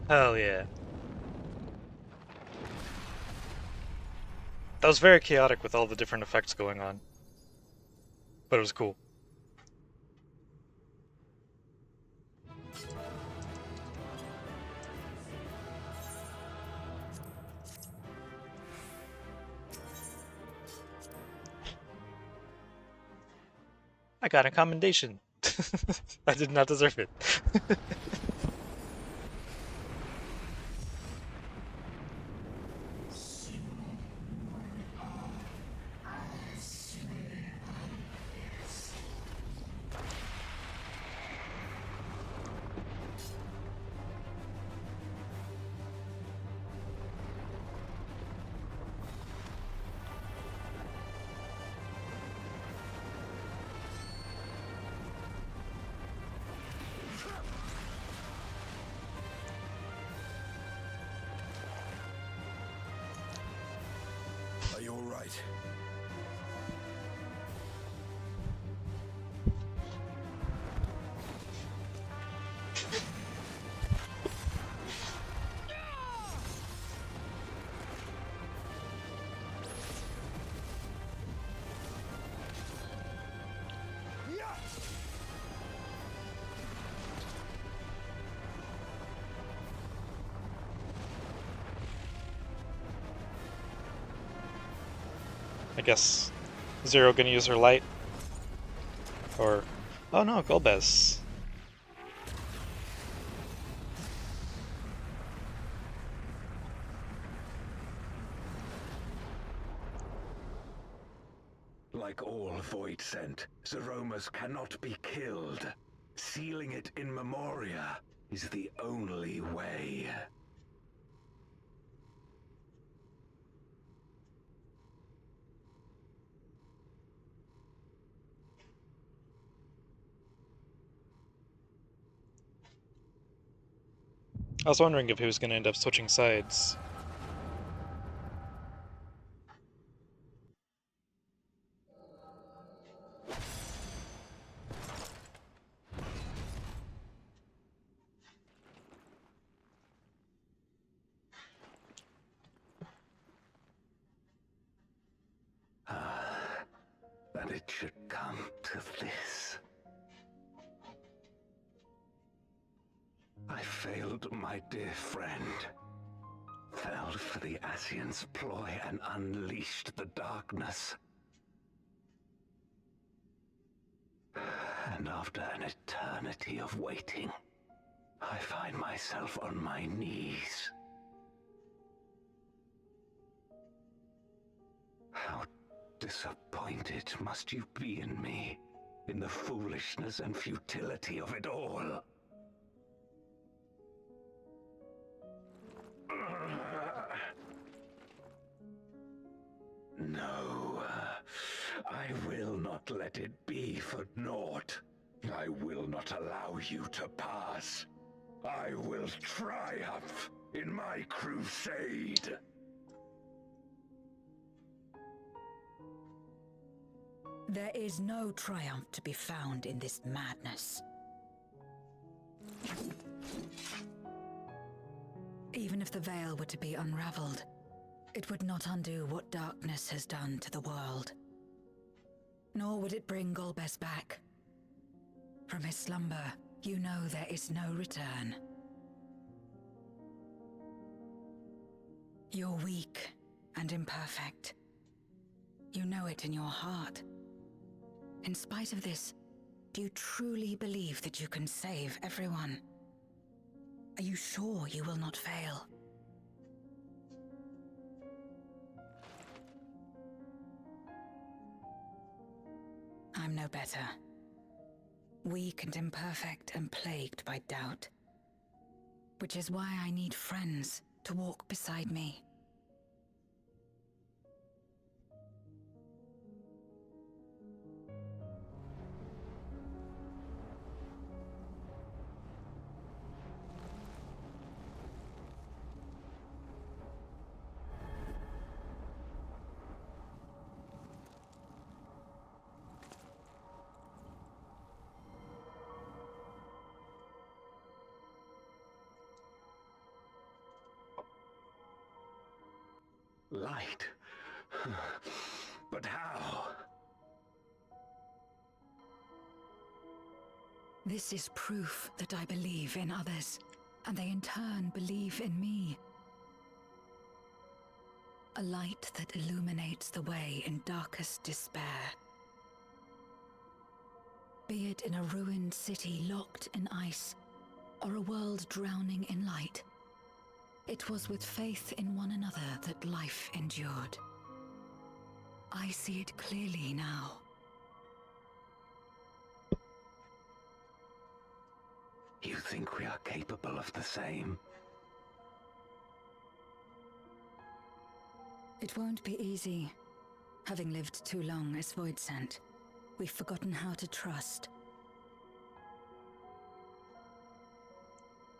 Hell yeah. That was very chaotic with all the different effects going on. But it was cool. I got a commendation. I did not deserve it. Are you all right? I guess Zero gonna use her light. Or oh no, Golbez. Like all void scent, Zeromas cannot be killed. Sealing it in Memoria is the only way. I was wondering if he was gonna end up switching sides. That it should come to this. I failed my dear friend. Fell for the Asian's ploy and unleashed the darkness. And after an eternity of waiting, I find myself on my knees. How disappointed must you be in me, in the foolishness and futility of it all? No, I will not let it be for naught. I will not allow you to pass. I will triumph in my crusade. There is no triumph to be found in this madness. Even if the veil were to be unraveled, it would not undo what darkness has done to the world. Nor would it bring Golbez back. From his slumber, you know there is no return. You're weak and imperfect. You know it in your heart. In spite of this, do you truly believe that you can save everyone? Are you sure you will not fail? I'm no better. Weak and imperfect and plagued by doubt. Which is why I need friends to walk beside me. Light? But how? This is proof that I believe in others, and they in turn believe in me. A light that illuminates the way in darkest despair. Be it in a ruined city locked in ice, or a world drowning in light, it was with faith in one another that life endured. I see it clearly now. You think we are capable of the same? It won't be easy. Having lived too long as Voidsent, we've forgotten how to trust.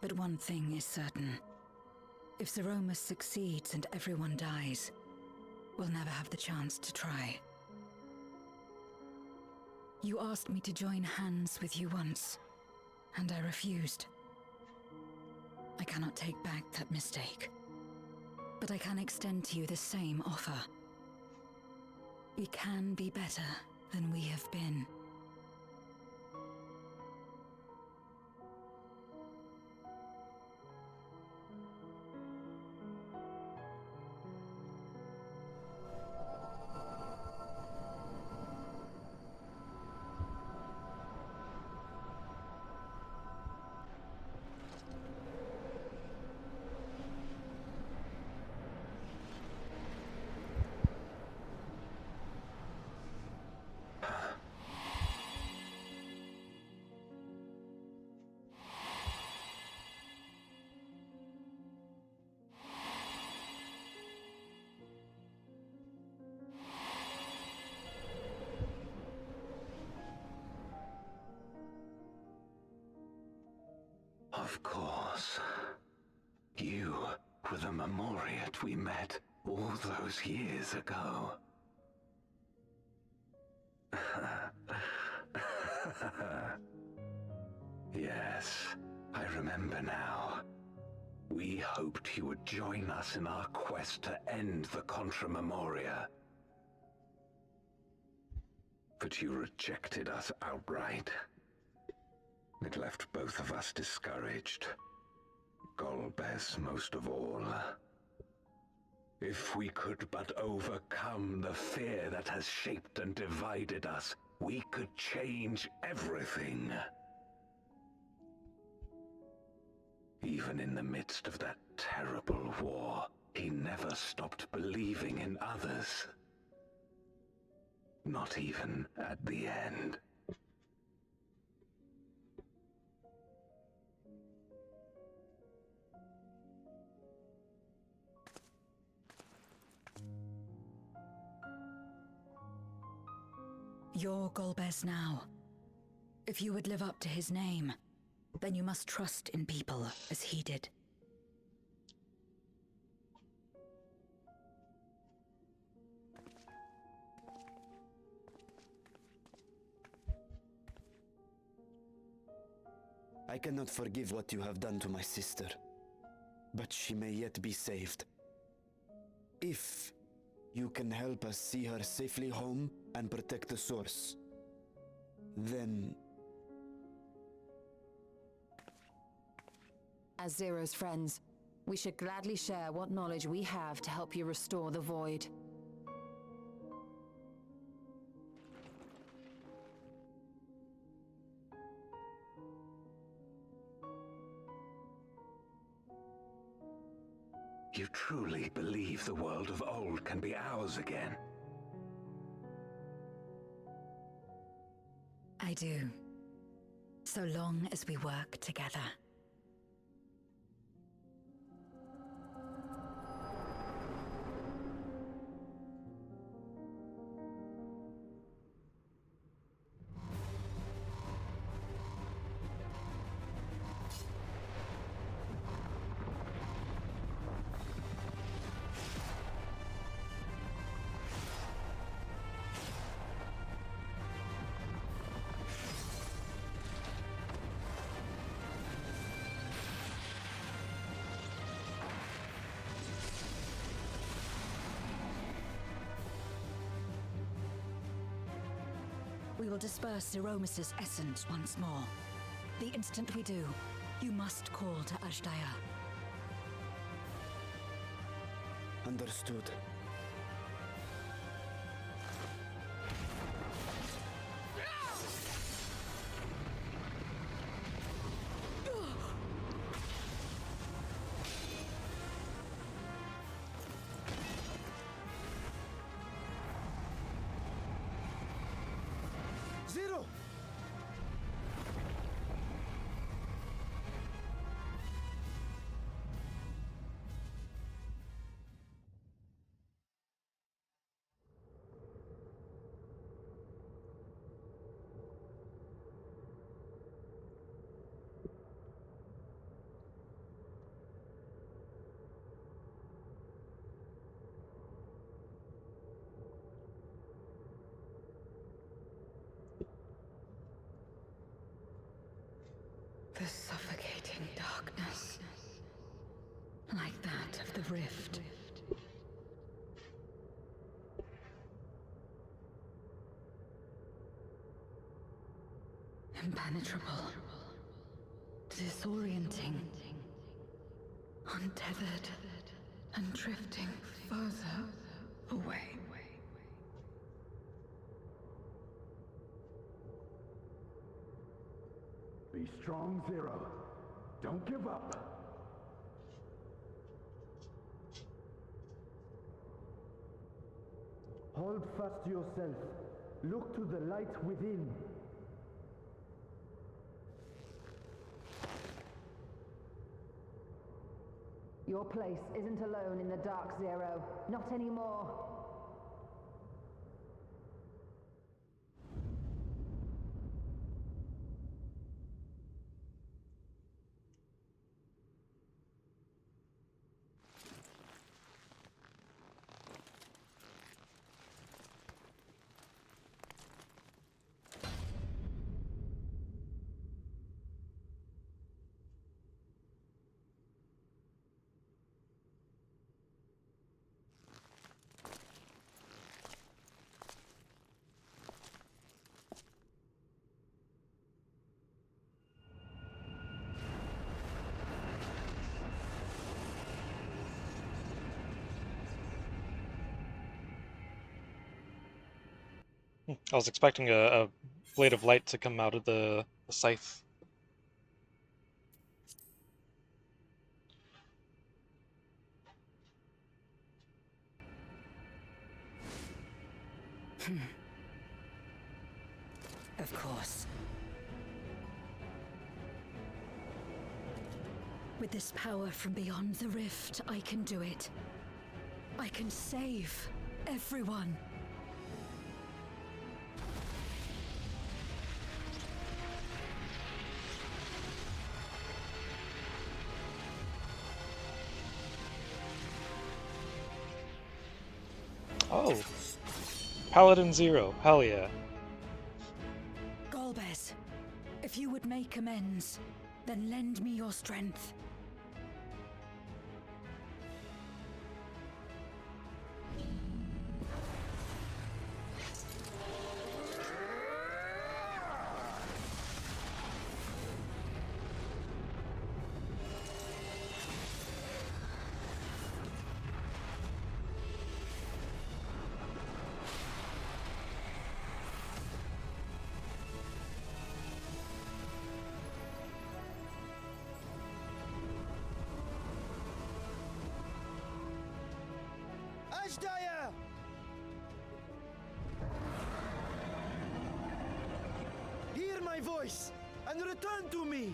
But one thing is certain. If Zeromus succeeds and everyone dies, we'll never have the chance to try. You asked me to join hands with you once, and I refused. I cannot take back that mistake, but I can extend to you the same offer. We can be better than we have been. Of course. You were the Memoriat we met all those years ago. Yes, I remember now. We hoped you would join us in our quest to end the Contra Memoria. But you rejected us outright. It left both of us discouraged. Golbez most of all. If we could but overcome the fear that has shaped and divided us, we could change everything. Even in the midst of that terrible war, he never stopped believing in others. Not even at the end. You're Golbez now. If you would live up to his name, then you must trust in people as he did. I cannot forgive what you have done to my sister, but she may yet be saved. If you can help us see her safely home and protect the source, then... As Zero's friends, we should gladly share what knowledge we have to help you restore the Void. You truly believe the world of old can be ours again? I do. So long as we work together. we will disperse Zeromus's essence once more. The instant we do, you must call to Ashdaya. Understood. Zero! The suffocating darkness, like that of the rift. Impenetrable, disorienting, untethered, and drifting further away. Be strong, Zero. Don't give up. Hold fast to yourself. Look to the light within. Your place isn't alone in the dark, Zero. Not anymore. I was expecting a blade of light to come out of the scythe. Of course. With this power from beyond the rift, I can do it. I can save everyone. Oh! Paladin Zero, hell yeah. Golbez, if you would make amends, then lend me your strength. Ashdaya! Hear my voice and return to me!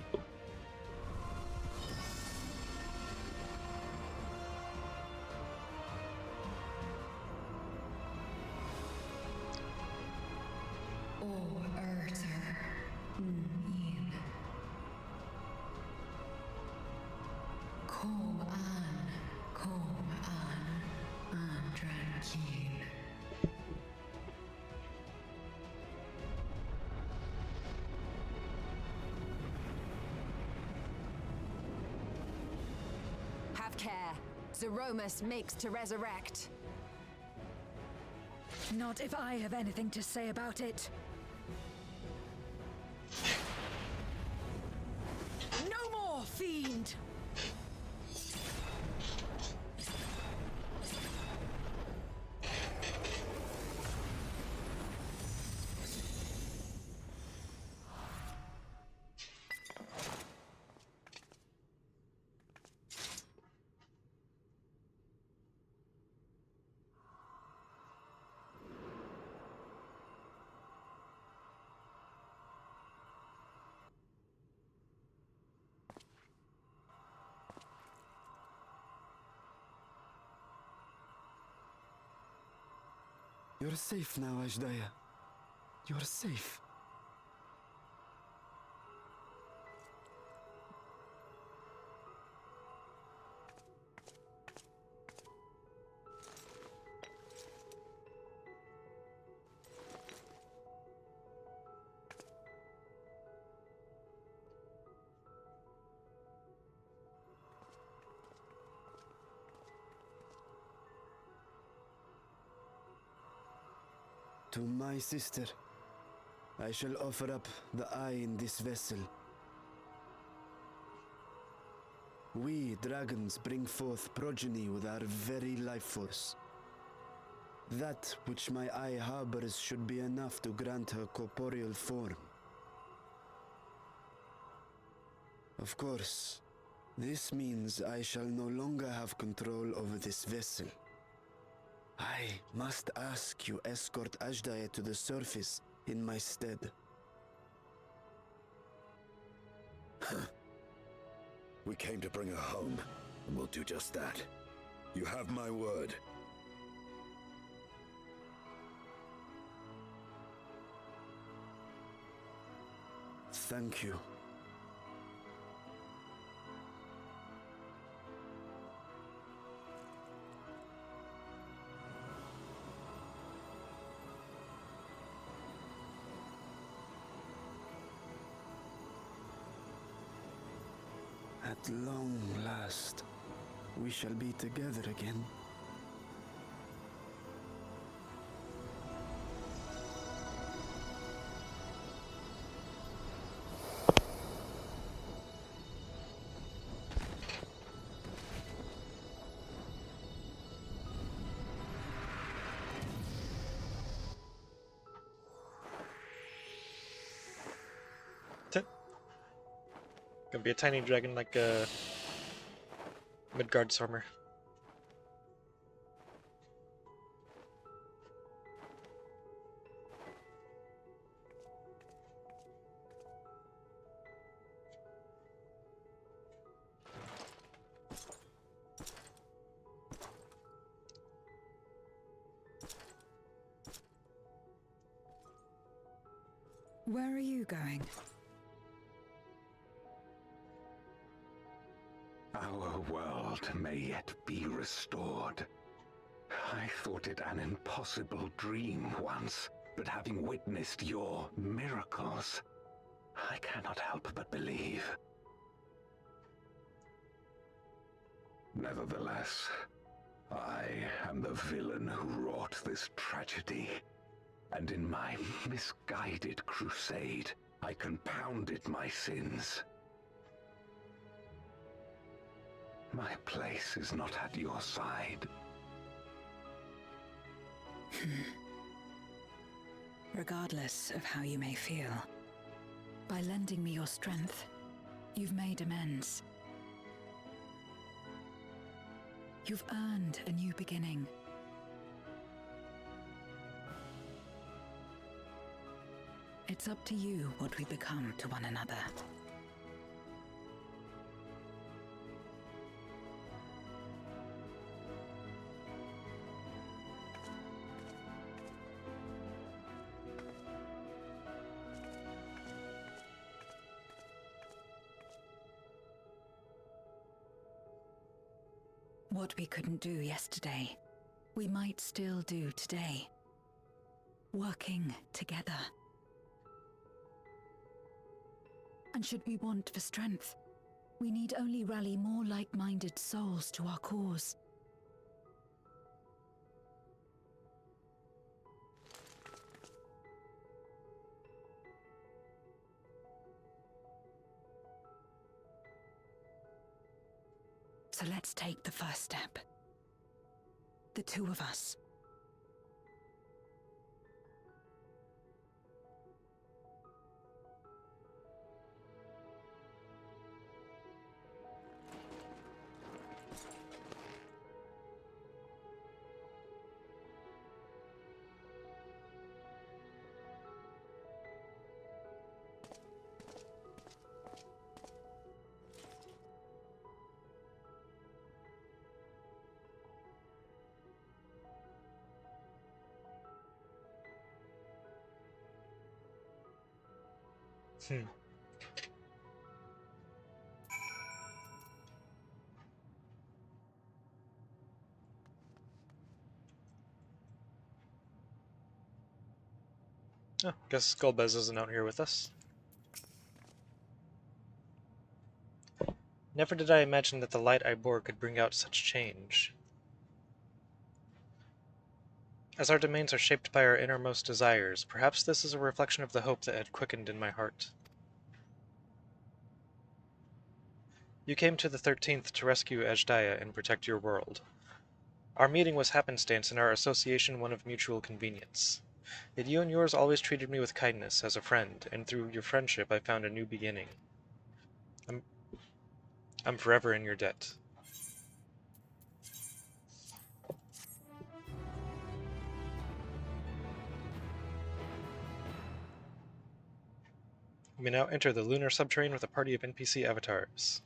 Have care. Zeromus makes to resurrect. Not if I have anything to say about it. You're safe now, Ashdaya. You're safe. To my sister, I shall offer up the eye in this vessel. We dragons bring forth progeny with our very life force. That which my eye harbors should be enough to grant her corporeal form. Of course, this means I shall no longer have control over this vessel. I must ask you escort Ashdaya to the surface in my stead. We came to bring her home, and we'll do just that. You have my word. Thank you. At long last, we shall be together again. Gonna be a tiny dragon like a Midgard Stormer. Where are you going? Our world may yet be restored. I thought it an impossible dream once, but having witnessed your miracles, I cannot help but believe. Nevertheless, I am the villain who wrought this tragedy, and in my misguided crusade, I compounded my sins. My place is not at your side. Regardless of how you may feel, by lending me your strength, you've made amends. You've earned a new beginning. It's up to you what we become to one another. What we couldn't do yesterday, we might still do today. Working together. And should we want for strength, we need only rally more like-minded souls to our cause. So let's take the first step. The two of us. Oh, guess Golbez isn't out here with us. Never did I imagine that the light I bore could bring out such change. As our domains are shaped by our innermost desires, perhaps this is a reflection of the hope that had quickened in my heart. You came to the 13th to rescue Ajdaya and protect your world. Our meeting was happenstance and our association one of mutual convenience. Yet you and yours always treated me with kindness as a friend, and through your friendship I found a new beginning. I'm forever in your debt. You may now enter the lunar subterrane with a party of NPC avatars.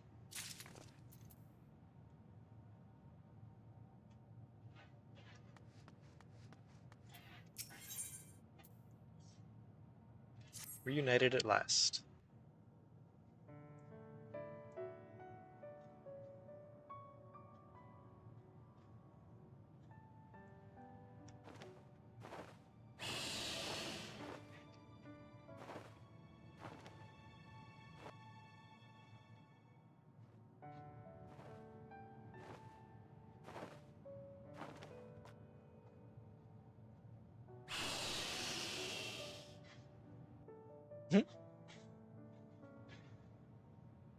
Reunited at last.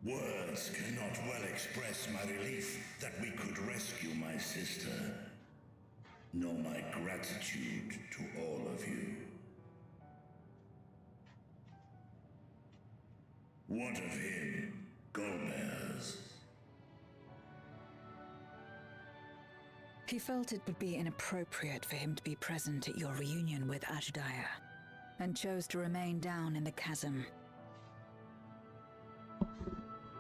Words cannot well express my relief that we could rescue my sister, nor my gratitude to all of you. What of him, Golbez? He felt it would be inappropriate for him to be present at your reunion with Ajdaya, and chose to remain down in the chasm.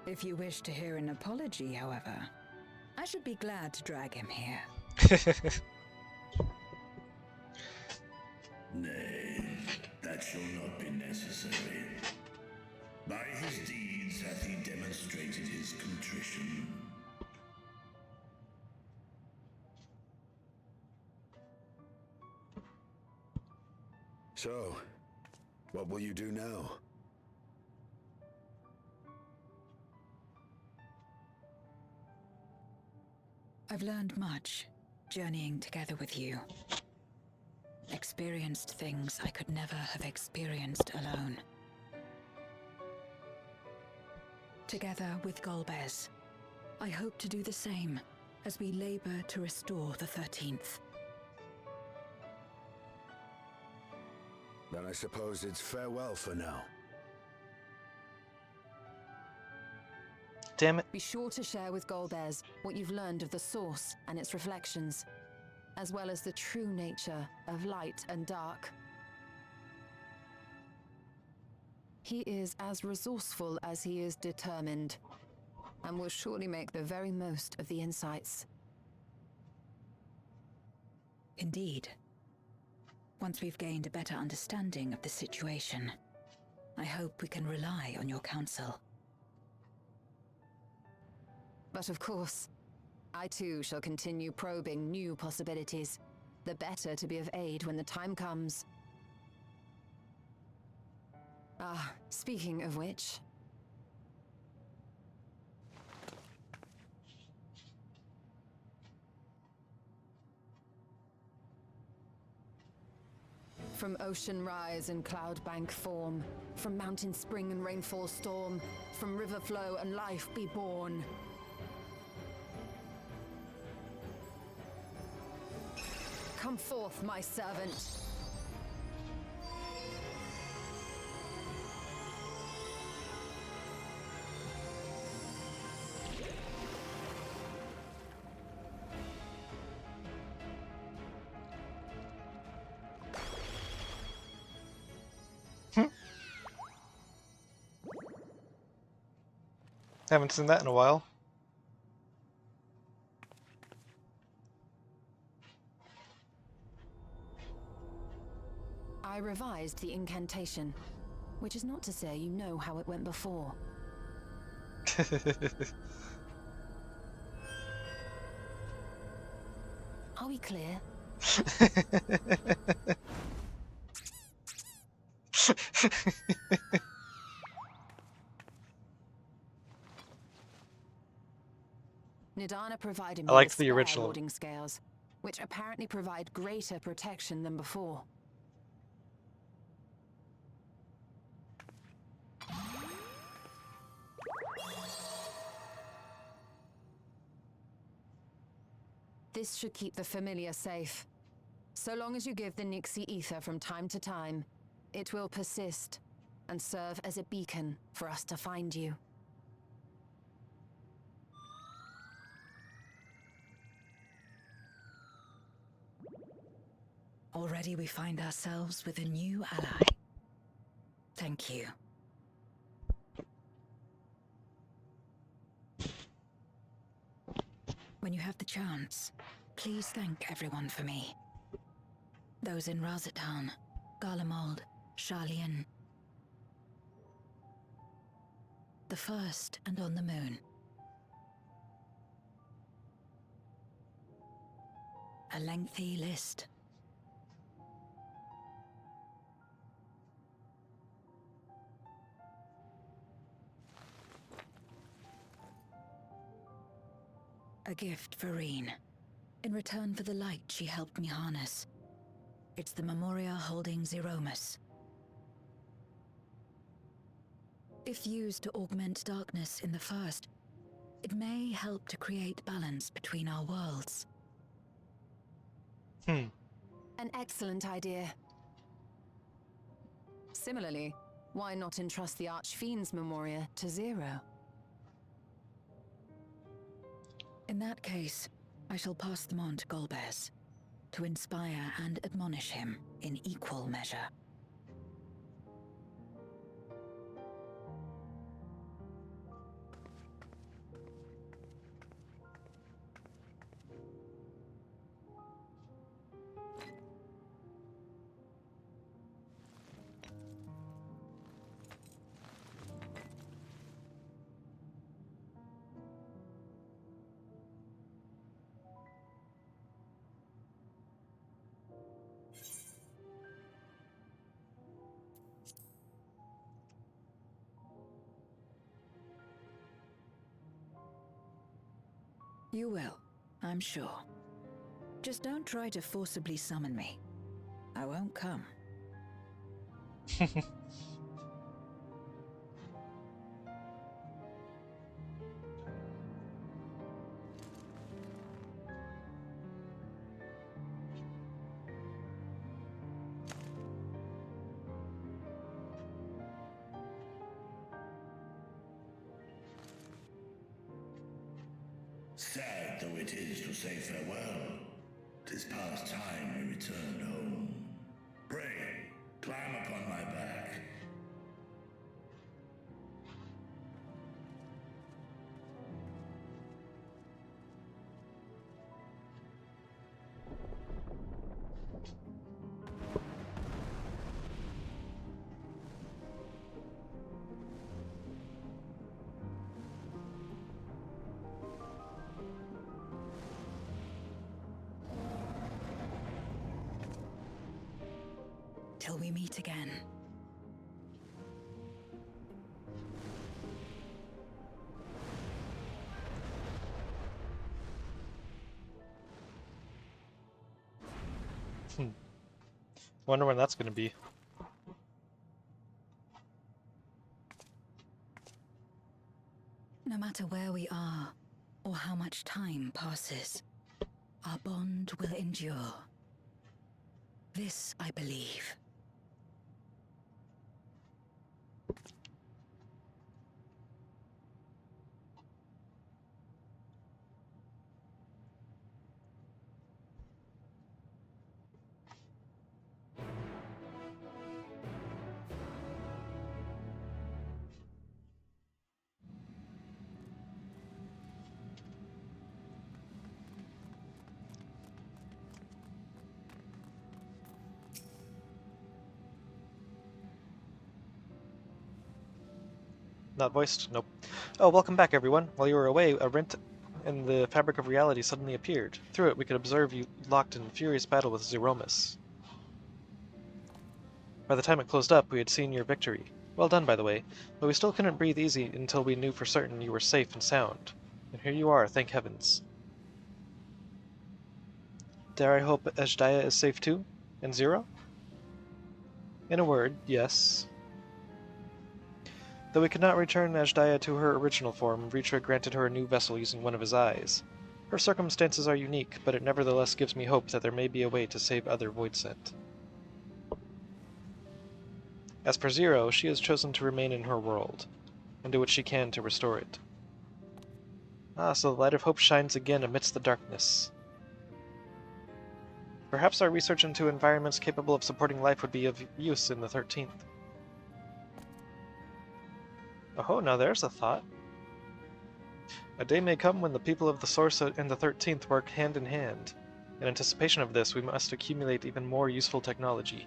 If you wish to hear an apology, however, I should be glad to drag him here. Nay, that shall not be necessary. By his deeds hath he demonstrated his contrition. So, what will you do now? I've learned much, journeying together with you. Experienced things I could never have experienced alone. Together with Golbez, I hope to do the same as we labor to restore the 13th. Then I suppose it's farewell for now. Damn it. Be sure to share with Golbez what you've learned of the Source and its reflections, as well as the true nature of light and dark. He is as resourceful as he is determined, and will surely make the very most of the insights. Indeed. Once we've gained a better understanding of the situation, I hope we can rely on your counsel. But of course, I too shall continue probing new possibilities, the better to be of aid when the time comes. Ah, speaking of which... From ocean rise and cloud bank form, from mountain spring and rainfall storm, from river flow and life be born. Come forth, my servant. Haven't seen that in a while. I revised the incantation. Which is not to say you know how it went before. Are we clear? Nidana provided me I liked with the spare original. warding scales, which apparently provide greater protection than before. This should keep the familiar safe. So long as you give the Nixie ether from time to time, it will persist and serve as a beacon for us to find you. Already we find ourselves with a new ally. Thank you. When you have the chance, please thank everyone for me. Those in Razatan, Garlemald, Sharlayan. The first and on the moon. A lengthy list. A gift for Reen, in return for the light she helped me harness. It's the Memoria holding Zeromus. If used to augment darkness in the first, it may help to create balance between our worlds. An excellent idea. Similarly, why not entrust the Archfiend's Memoria to Zero? In that case, I shall pass them on to Golbez, to inspire and admonish him in equal measure. You will, I'm sure. Just don't try to forcibly summon me. I won't come. Sad though it is to say farewell, 'tis past time we returned home. Pray, climb upon my back. Till we meet again. Wonder when that's gonna be. No matter where we are, or how much time passes, our bond will endure. This I believe. Not voiced? Nope. Oh, welcome back, everyone. While you were away, a rent in the fabric of reality suddenly appeared. Through it, we could observe you locked in furious battle with Zeromus. By the time it closed up, we had seen your victory. Well done, by the way, but we still couldn't breathe easy until we knew for certain you were safe and sound. And here you are, thank heavens. Dare I hope Ejdiah is safe too? And Zero? In a word, yes. Though we could not return Ejdiah to her original form, Vritra granted her a new vessel using one of his eyes. Her circumstances are unique, but it nevertheless gives me hope that there may be a way to save other Voidsent. As for Zero, she has chosen to remain in her world, and do what she can to restore it. Ah, so the light of hope shines again amidst the darkness. Perhaps our research into environments capable of supporting life would be of use in the 13th. Oh, now there's a thought. A day may come when the people of the Source and the 13th work hand in hand. In anticipation of this, we must accumulate even more useful technology.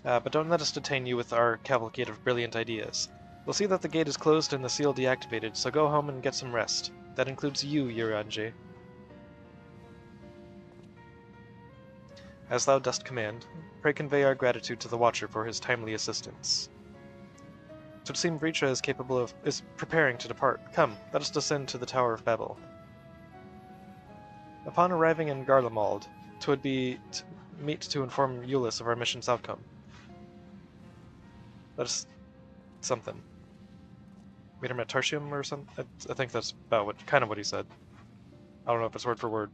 But don't let us detain you with our cavalcade of brilliant ideas. We'll see that the gate is closed and the seal deactivated, so go home and get some rest. That includes you, Yuranje. As thou dost command, pray convey our gratitude to the Watcher for his timely assistance. It would seem Vritra is preparing to depart. Come, let us descend to the Tower of Babel. Upon arriving in Garlemald, 'twould be meet to inform Euless of our mission's outcome. Let us... something. Meet him at Tartium or something? I think that's about kind of what he said. I don't know if it's word for word.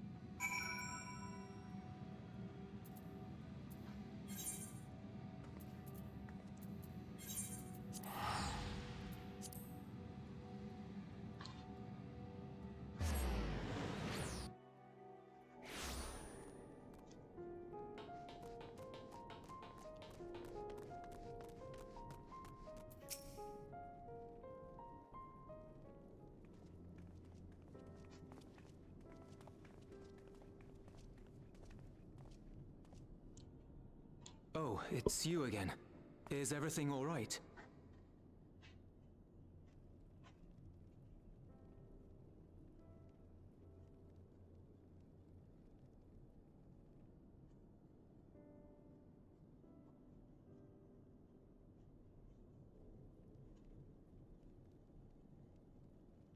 Oh, it's you again. Is everything all right?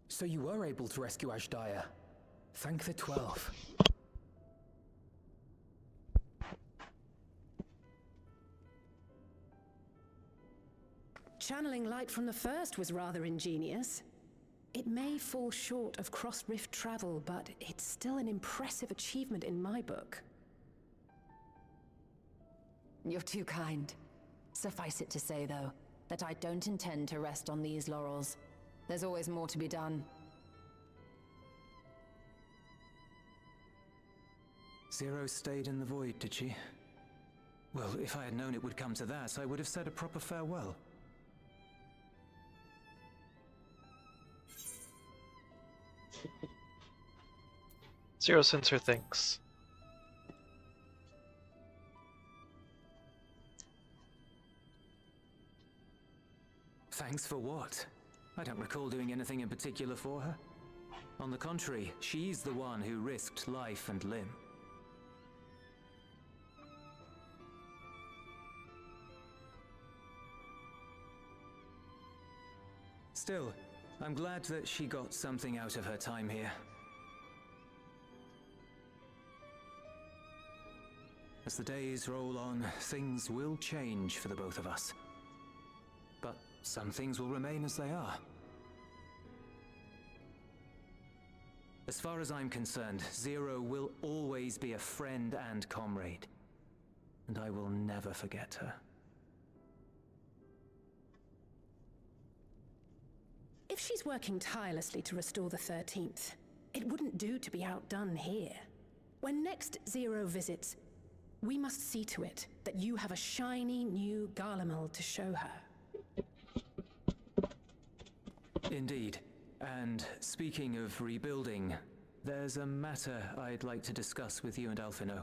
So you were able to rescue Ejdiah. Thank the 12. Channeling light from the first was rather ingenious. It may fall short of cross-rift travel, but it's still an impressive achievement in my book. You're too kind. Suffice it to say, though, that I don't intend to rest on these laurels. There's always more to be done. Zero stayed in the void, did she? Well, if I had known it would come to that, I would have said a proper farewell. Zero Sensor thinks. Thanks for what? I don't recall doing anything in particular for her. On the contrary, she's the one who risked life and limb. Still, I'm glad that she got something out of her time here. As the days roll on, things will change for the both of us. But some things will remain as they are. As far as I'm concerned, Zero will always be a friend and comrade. And I will never forget her. If she's working tirelessly to restore the 13th, it wouldn't do to be outdone here. When next Zero visits, we must see to it that you have a shiny new Garlemald to show her. Indeed. And speaking of rebuilding, there's a matter I'd like to discuss with you and Alphino.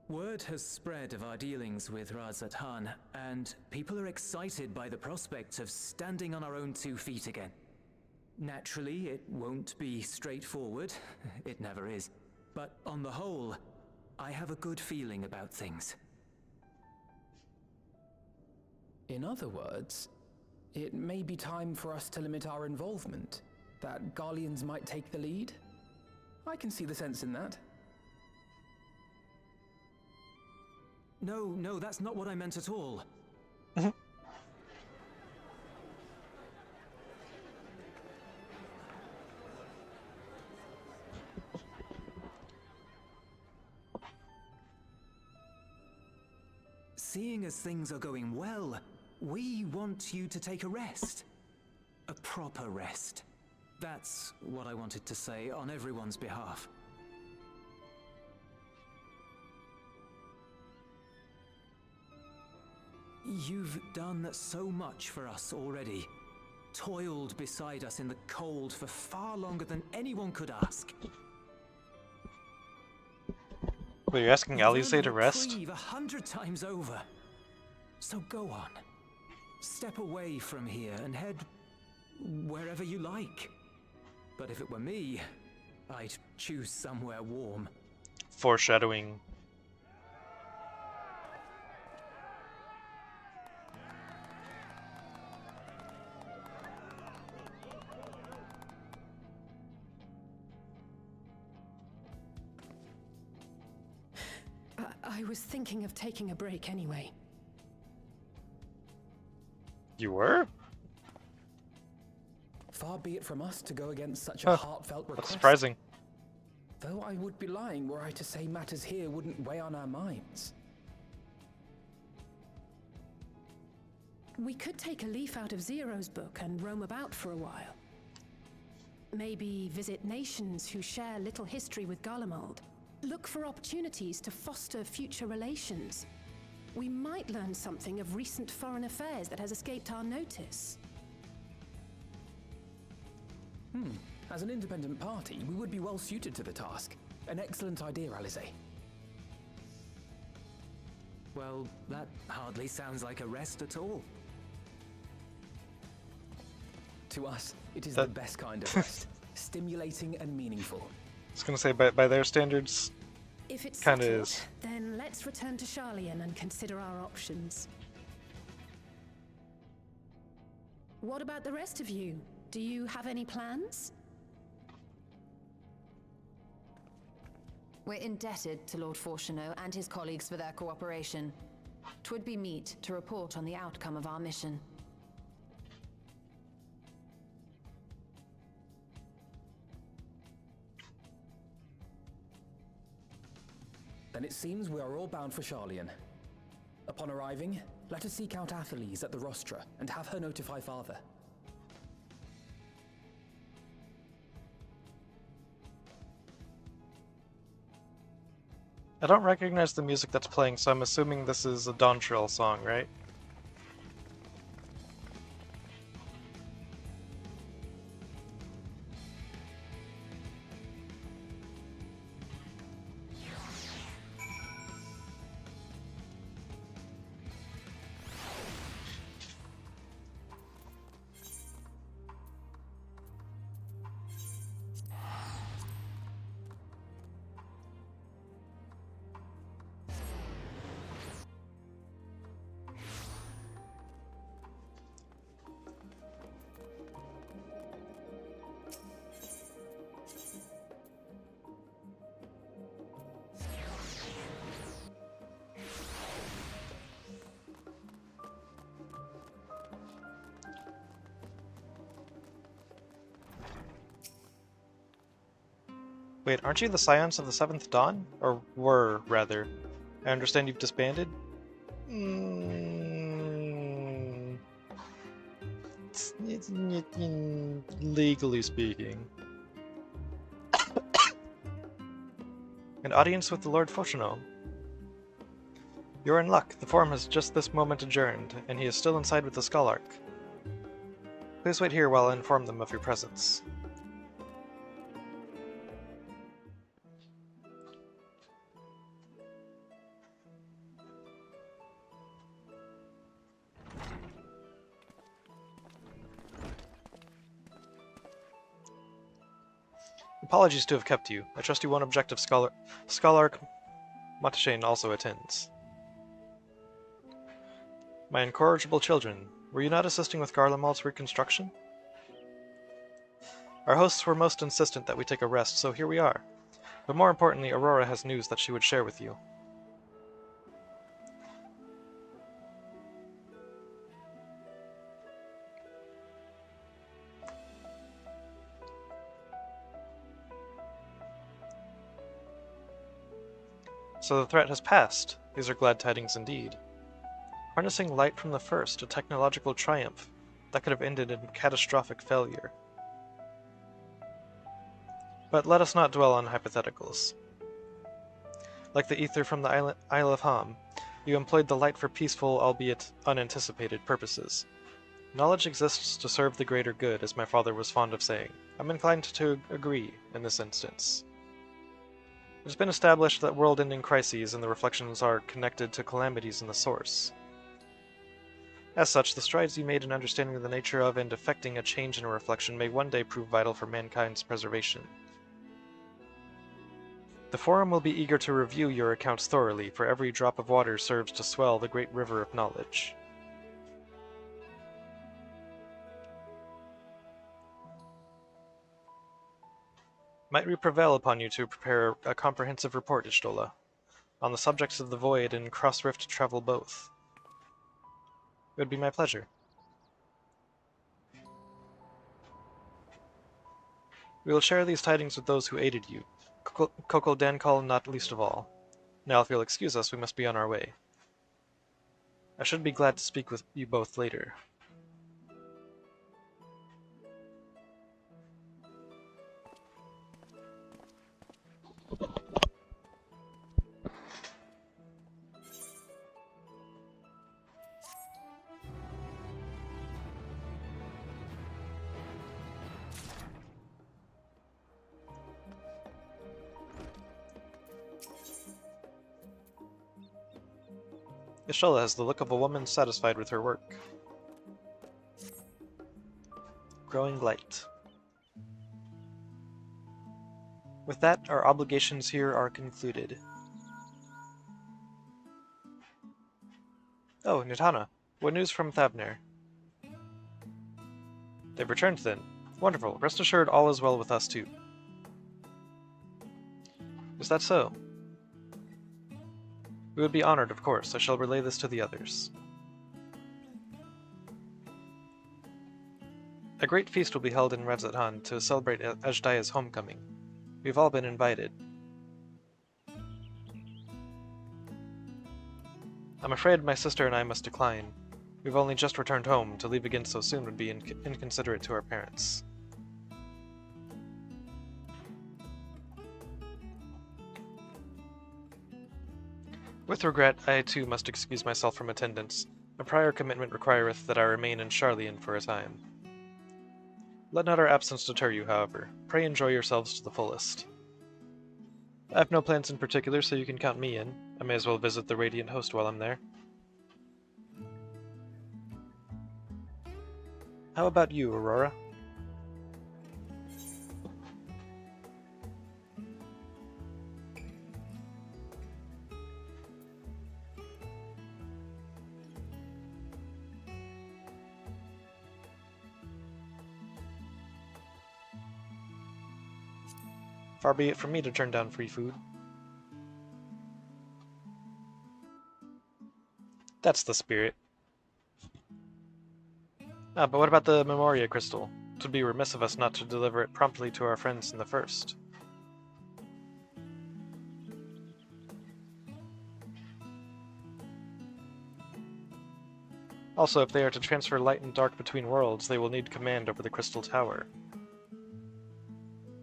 Word has spread of our dealings with Razat Han, and people are excited by the prospect of standing on our own 2 feet again. Naturally, it won't be straightforward. It never is. But on the whole, I have a good feeling about things. In other words, it may be time for us to limit our involvement, that Garleans might take the lead. I can see the sense in that. No, that's not what I meant at all. Seeing as things are going well, we want you to take a rest. A proper rest. That's what I wanted to say on everyone's behalf. You've done so much for us already. Toiled beside us in the cold for far longer than anyone could ask. Wait, you're asking Alize to rest? 100 times over. So go on. Step away from here and head wherever you like. But if it were me, I'd choose somewhere warm. Foreshadowing. I was thinking of taking a break anyway. You were? Far be it from us to go against such a heartfelt request. That's surprising. Though I would be lying were I to say matters here wouldn't weigh on our minds. We could take a leaf out of Zero's book and roam about for a while. Maybe visit nations who share little history with Garlemald. Look for opportunities to foster future relations. We might learn something of recent foreign affairs that has escaped our notice. As an independent party, we would be well suited to the task. An excellent idea, Alize. Well, that hardly sounds like a rest at all. To us, it is the best kind of rest. Stimulating and meaningful. I was gonna say, by their standards, If it's kinda settled, is. then let's return to Sharlayan and consider our options. What about the rest of you? Do you have any plans? We're indebted to Lord Fortuneau and his colleagues for their cooperation. 'Twould be meet to report on the outcome of our mission. Then it seems we are all bound for Sharlayan. Upon arriving, let us seek out Atheles at the rostra and have her notify Father. I don't recognize the music that's playing, so I'm assuming this is a Dawntrail song, right? Wait, aren't you the Scions of the Seventh Dawn? Or were, rather. I understand you've disbanded? Legally speaking. An audience with the Lord Fortuneau. You're in luck. The forum has just this moment adjourned, and he is still inside with the Skullark. Please wait here while I inform them of your presence. Apologies to have kept you. I trust you won't object if Scholark Matashane also attends. My incorrigible children, were you not assisting with Garlemald's reconstruction? Our hosts were most insistent that we take a rest, so here we are. But more importantly, Aurora has news that she would share with you. So the threat has passed. These are glad tidings indeed. Harnessing light from the first, a technological triumph that could have ended in catastrophic failure. But let us not dwell on hypotheticals. Like the ether from the Isle of Ham, you employed the light for peaceful, albeit unanticipated, purposes. Knowledge exists to serve the greater good, as my father was fond of saying. I'm inclined to agree in this instance. It has been established that world-ending crises and the reflections are connected to calamities in the source. As such, the strides you made in understanding the nature of and effecting a change in a reflection may one day prove vital for mankind's preservation. The Forum will be eager to review your accounts thoroughly, for every drop of water serves to swell the great river of knowledge. Might we prevail upon you to prepare a comprehensive report, Ishtola, on the subjects of the void and cross-rift travel both? It would be my pleasure. We will share these tidings with those who aided you, Kokol Dankal not least of all. Now, if you'll excuse us, we must be on our way. I should be glad to speak with you both later. Ishtola has the look of a woman satisfied with her work. Growing light. With that, our obligations here are concluded. Oh, Nitana, what news from Thabner? They've returned then. Wonderful. Rest assured all is well with us too. Is that so? We would be honored, of course. I shall relay this to the others. A great feast will be held in Radzat-Han to celebrate Ajdaya's homecoming. We've all been invited. I'm afraid my sister and I must decline. We've only just returned home. To leave again so soon would be inconsiderate to our parents. With regret, I too must excuse myself from attendance. A prior commitment requireth that I remain in Charlian for a time. Let not our absence deter you, however. Pray enjoy yourselves to the fullest. I have no plans in particular, so you can count me in. I may as well visit the Radiant Host while I'm there. How about you, Aurora? Far be it from me to turn down free food. That's the spirit. Ah, but what about the Memoria Crystal? It would be remiss of us not to deliver it promptly to our friends in the First. Also, if they are to transfer light and dark between worlds, they will need command over the Crystal Tower.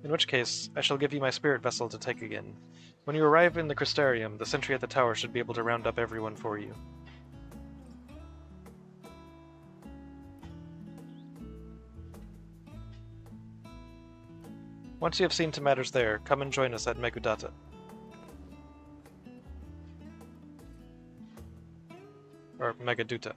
In which case, I shall give you my spirit vessel to take again. When you arrive in the Crystarium, the sentry at the tower should be able to round up everyone for you. Once you have seen to matters there, come and join us at Megudata. Or Megaduta.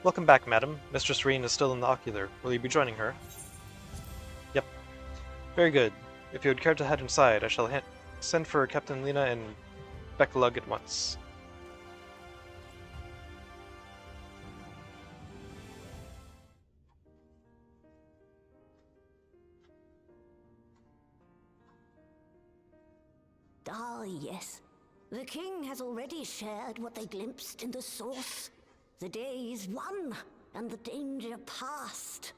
Welcome back, madam. Mistress Reen is still in the ocular. Will you be joining her? Yep. Very good. If you would care to head inside, I shall send for Captain Lena and Beckelug at once. Ah, yes. The king has already shared what they glimpsed in the source. The day is won, and the danger past.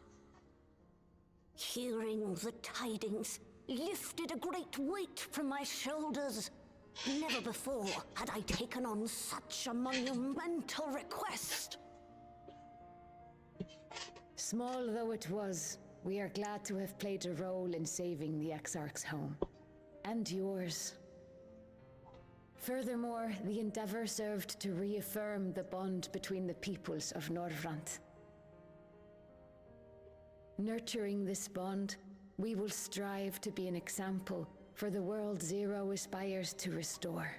Hearing the tidings lifted a great weight from my shoulders. Never before had I taken on such a monumental request. Small though it was, we are glad to have played a role in saving the Exarch's home. And yours. Furthermore, the endeavor served to reaffirm the bond between the peoples of Norvrant. Nurturing this bond, we will strive to be an example for the world Zero aspires to restore.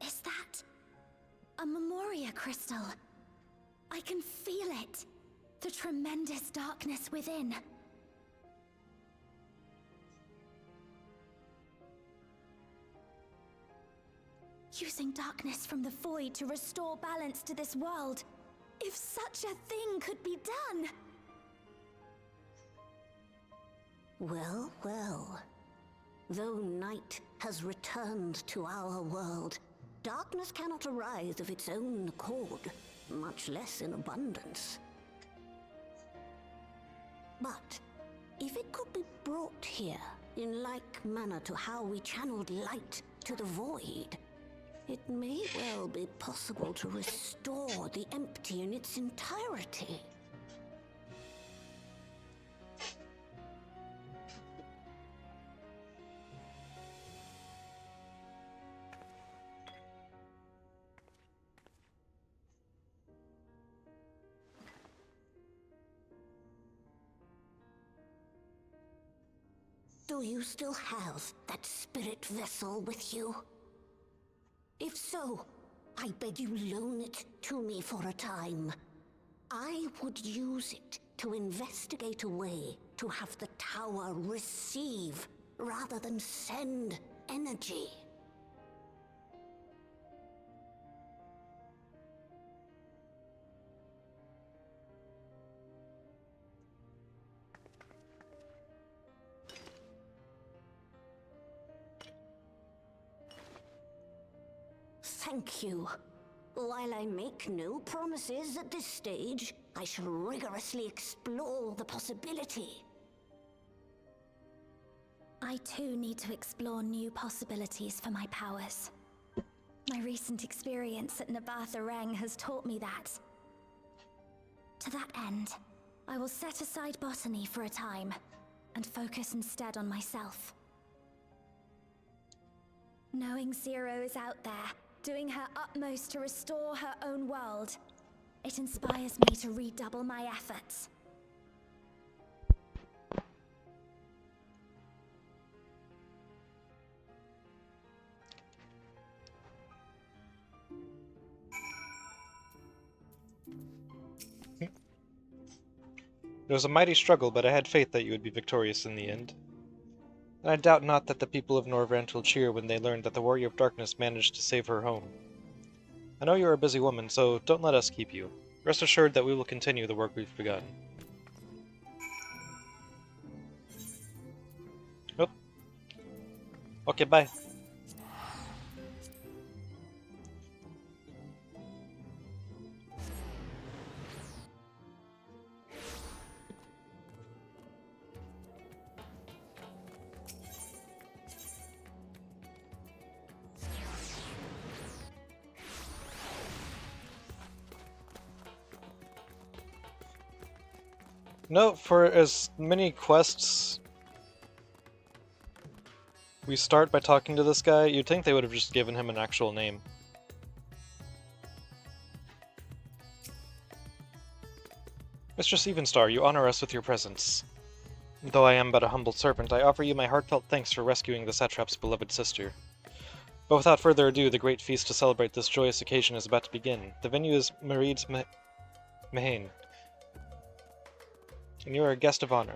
Is that a Memoria crystal? I can feel it. The tremendous darkness within. Using darkness from the void to restore balance to this world. If such a thing could be done! Well, well. Though night has returned to our world, darkness cannot arise of its own accord, much less in abundance. But if it could be brought here in like manner to how we channeled light to the void, it may well be possible to restore the empty in its entirety. Do you still have that spirit vessel with you? If so, I beg you loan it to me for a time. I would use it to investigate a way to have the tower receive rather than send energy. Thank you. While I make no promises at this stage, I shall rigorously explore the possibility. I too need to explore new possibilities for my powers. My recent experience at Nabatha Reng has taught me that. To that end, I will set aside botany for a time, and focus instead on myself. Knowing Zero is out there, doing her utmost to restore her own world, it inspires me to redouble my efforts. It was a mighty struggle, but I had faith that you would be victorious in the end. And I doubt not that the people of Norvrant will cheer when they learn that the Warrior of Darkness managed to save her home. I know you are a busy woman, so don't let us keep you. Rest assured that we will continue the work we've begun. Oh. Okay, bye. No, for as many quests we start by talking to this guy, you'd think they would have just given him an actual name. Mistress Evenstar, you honor us with your presence. Though I am but a humble servant, I offer you my heartfelt thanks for rescuing the satrap's beloved sister. But without further ado, the great feast to celebrate this joyous occasion is about to begin. The venue is Marid's Mahane, and you are a guest of honor.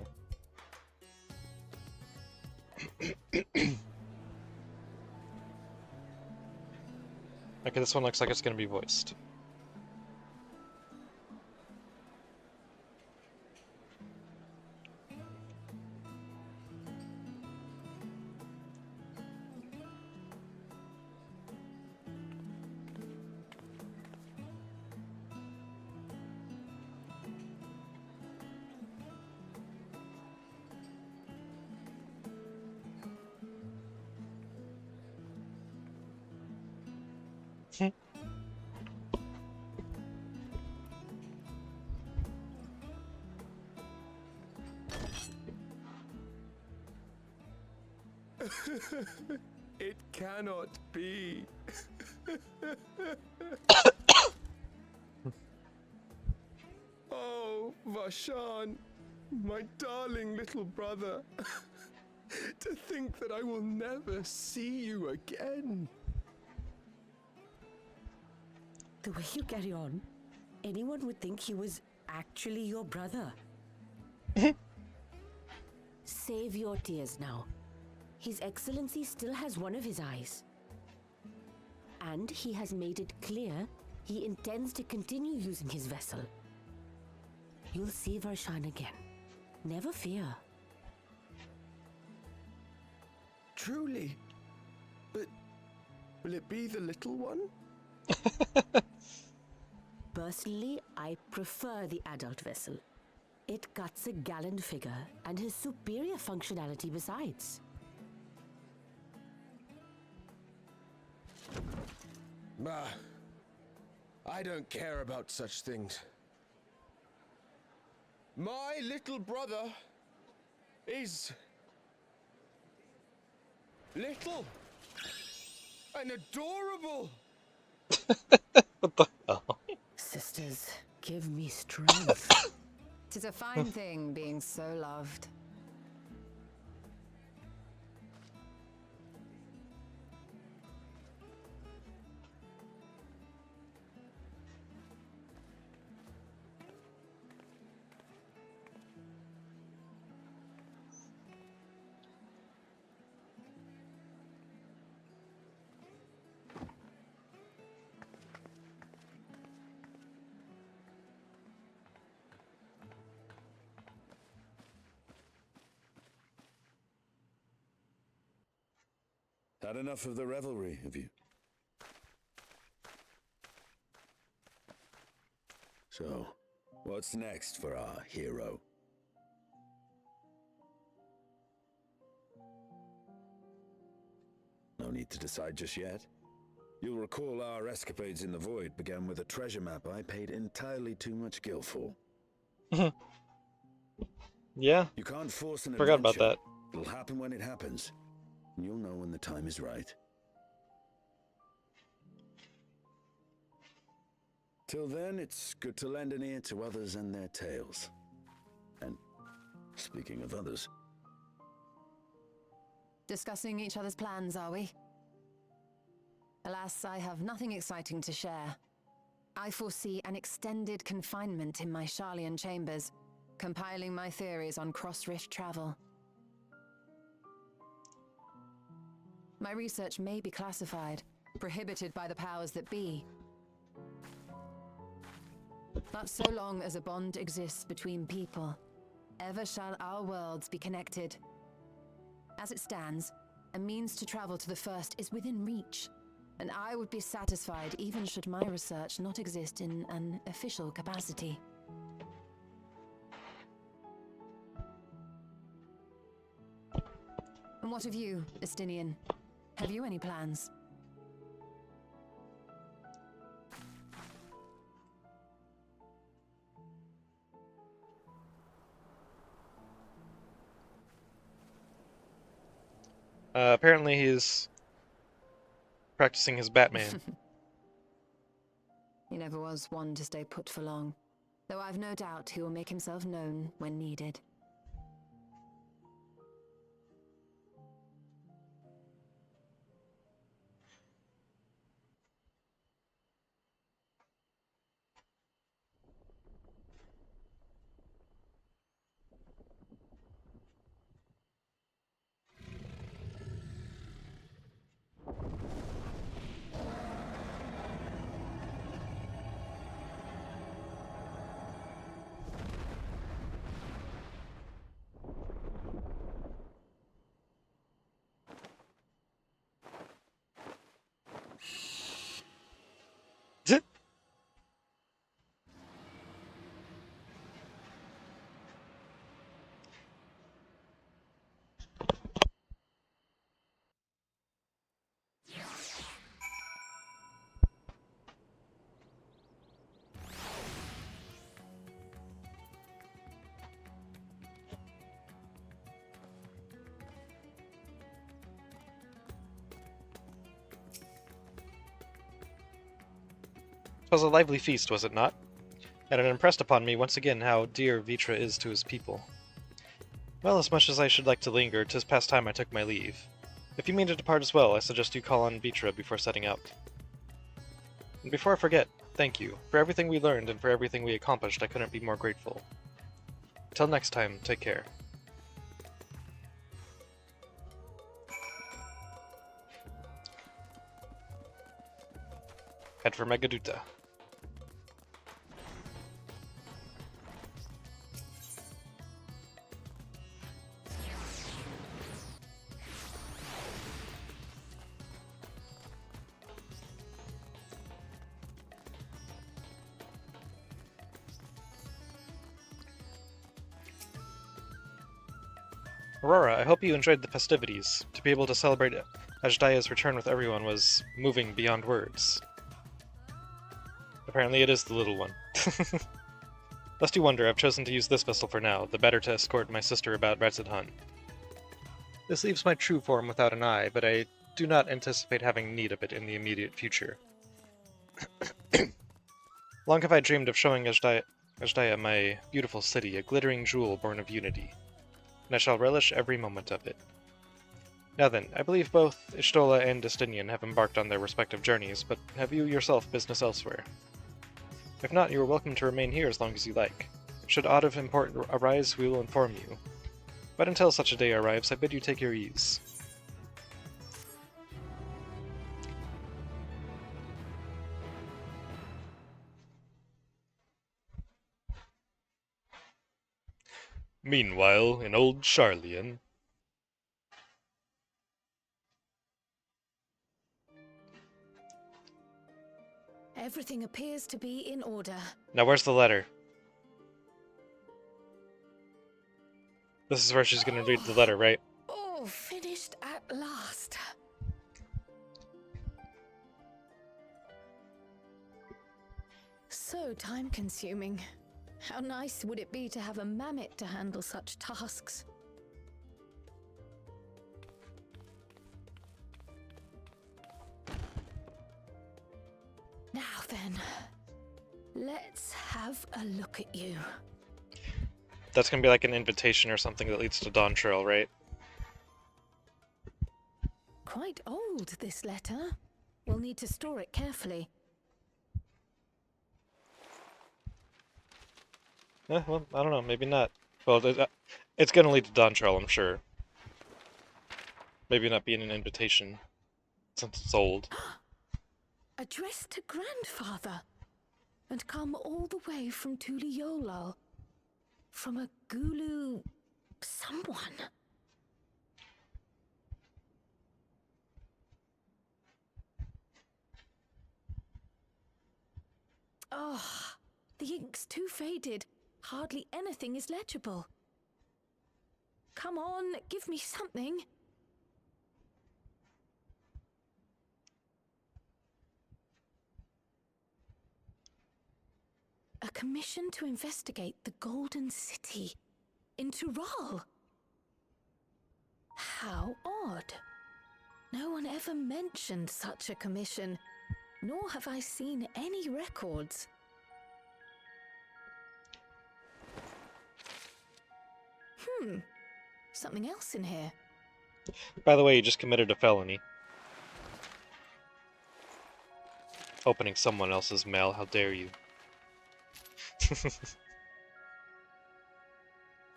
Okay, this one looks like it's going to be voiced. It cannot be. Oh, Vashan, my darling little brother. To think that I will never see you again. The way you carry on, anyone would think he was actually your brother. Save your tears now. His Excellency still has one of his eyes. And he has made it clear he intends to continue using his vessel. You'll see Varshan again. Never fear. Truly? But will it be the little one? Personally, I prefer the adult vessel. It cuts a gallant figure and has superior functionality besides. Bah, I don't care about such things. My little brother is little and adorable. What the hell? Sisters, give me strength. 'Tis a fine thing being so loved. Had enough of the revelry, have you? So, what's next for our hero? No need to decide just yet. You'll recall our escapades in the void began with a treasure map I paid entirely too much gil for. Yeah. You can't force an Forgot about adventure. that. It'll happen when it happens. And you'll know when the time is right. Till then, it's good to lend an ear to others and their tales. And speaking of others... Discussing each other's plans, are we? Alas, I have nothing exciting to share. I foresee an extended confinement in my Sharlayan chambers, compiling my theories on cross-rift travel. My research may be classified, prohibited by the powers that be. But so long as a bond exists between people, ever shall our worlds be connected. As it stands, a means to travel to the first is within reach, and I would be satisfied even should my research not exist in an official capacity. And what of you, Estinian? Have you any plans? Apparently he's practicing his Batman. He never was one to stay put for long. though I've no doubt he will make himself known when needed. "'Twas a lively feast, was it not? And it impressed upon me once again how dear Vitra is to his people. Well, as much as I should like to linger, 'tis past time I took my leave. If you mean to depart as well, I suggest you call on Vitra before setting out. And before I forget, thank you. For everything we learned and for everything we accomplished, I couldn't be more grateful. Till next time, take care." Head for Megaduta. Aurora, I hope you enjoyed the festivities. To be able to celebrate Ajdaya's return with everyone was moving beyond words. Apparently it is the little one. Lest you wonder, I've chosen to use this vessel for now, the better to escort my sister about Radzidhan. This leaves my true form without an eye, but I do not anticipate having need of it in the immediate future. Long have I dreamed of showing Ajdaya my beautiful city, a glittering jewel born of unity, and I shall relish every moment of it. Now then, I believe both Ishtola and Destinian have embarked on their respective journeys, but have you yourself business elsewhere? If not, you are welcome to remain here as long as you like. Should aught of import arise, we will inform you. But until such a day arrives, I bid you take your ease. Meanwhile, in old Charlian. Everything appears to be in order. Now where's the letter? This is where she's gonna read the letter, right? Oh, finished at last. So time-consuming. How nice would it be to have a mammoth to handle such tasks? Now then, let's have a look at you. That's gonna be like an invitation or something that leads to Dawn Trail, right? Quite old, this letter. We'll need to store it carefully. Well, I don't know, maybe not. Well, it's gonna lead to Dawn Trail, I'm sure. Maybe not being an invitation, since it's old. Addressed to grandfather, and come all the way from Tuliolal, from a Gulu someone. Oh, the ink's too faded. Hardly anything is legible. Come on, give me something. A commission to investigate the Golden City in Tural. How odd. No one ever mentioned such a commission, nor have I seen any records. Something else in here. By the way, you just committed a felony. Opening someone else's mail, how dare you.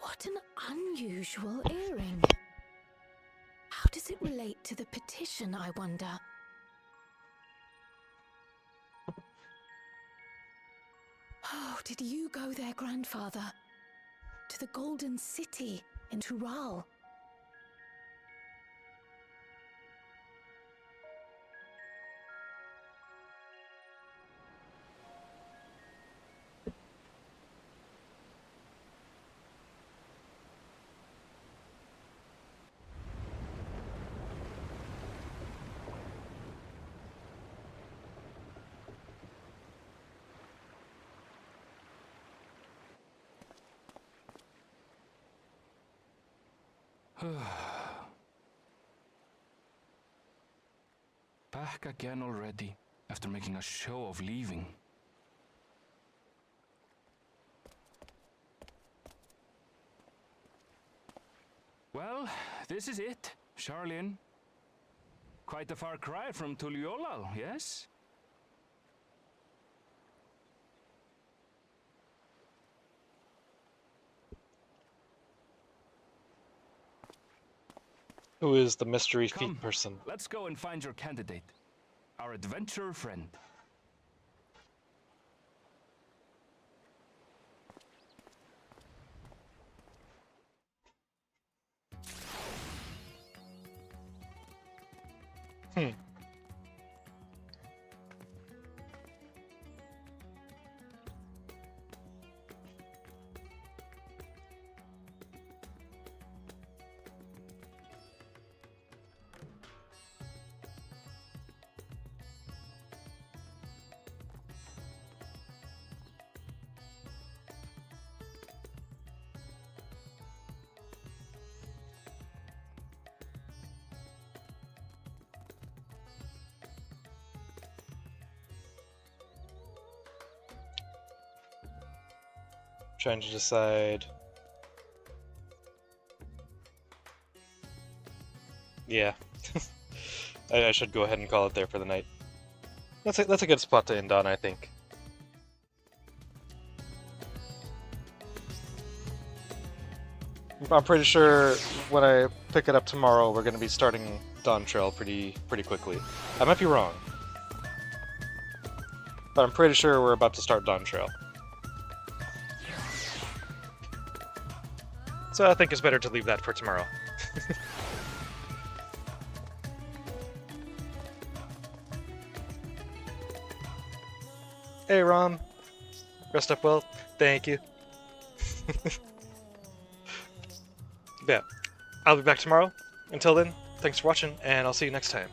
What an unusual earring. How does it relate to the petition, I wonder? Oh, did you go there, grandfather? To the Golden City in Tural? Back again already, after making a show of leaving. Well, this is it, Charlene. Quite a far cry from Tuliolal, yes? Who is the mystery feet person? Let's go and find your candidate, our adventurer friend. Trying to decide. Yeah. I should go ahead and call it there for the night. That's a good spot to end on, I think. I'm pretty sure when I pick it up tomorrow, we're going to be starting Dawn Trail pretty quickly. I might be wrong, but I'm pretty sure we're about to start Dawn Trail. So I think it's better to leave that for tomorrow. Hey Rom, rest up well, thank you. Yeah, I'll be back tomorrow. Until then, thanks for watching, and I'll see you next time.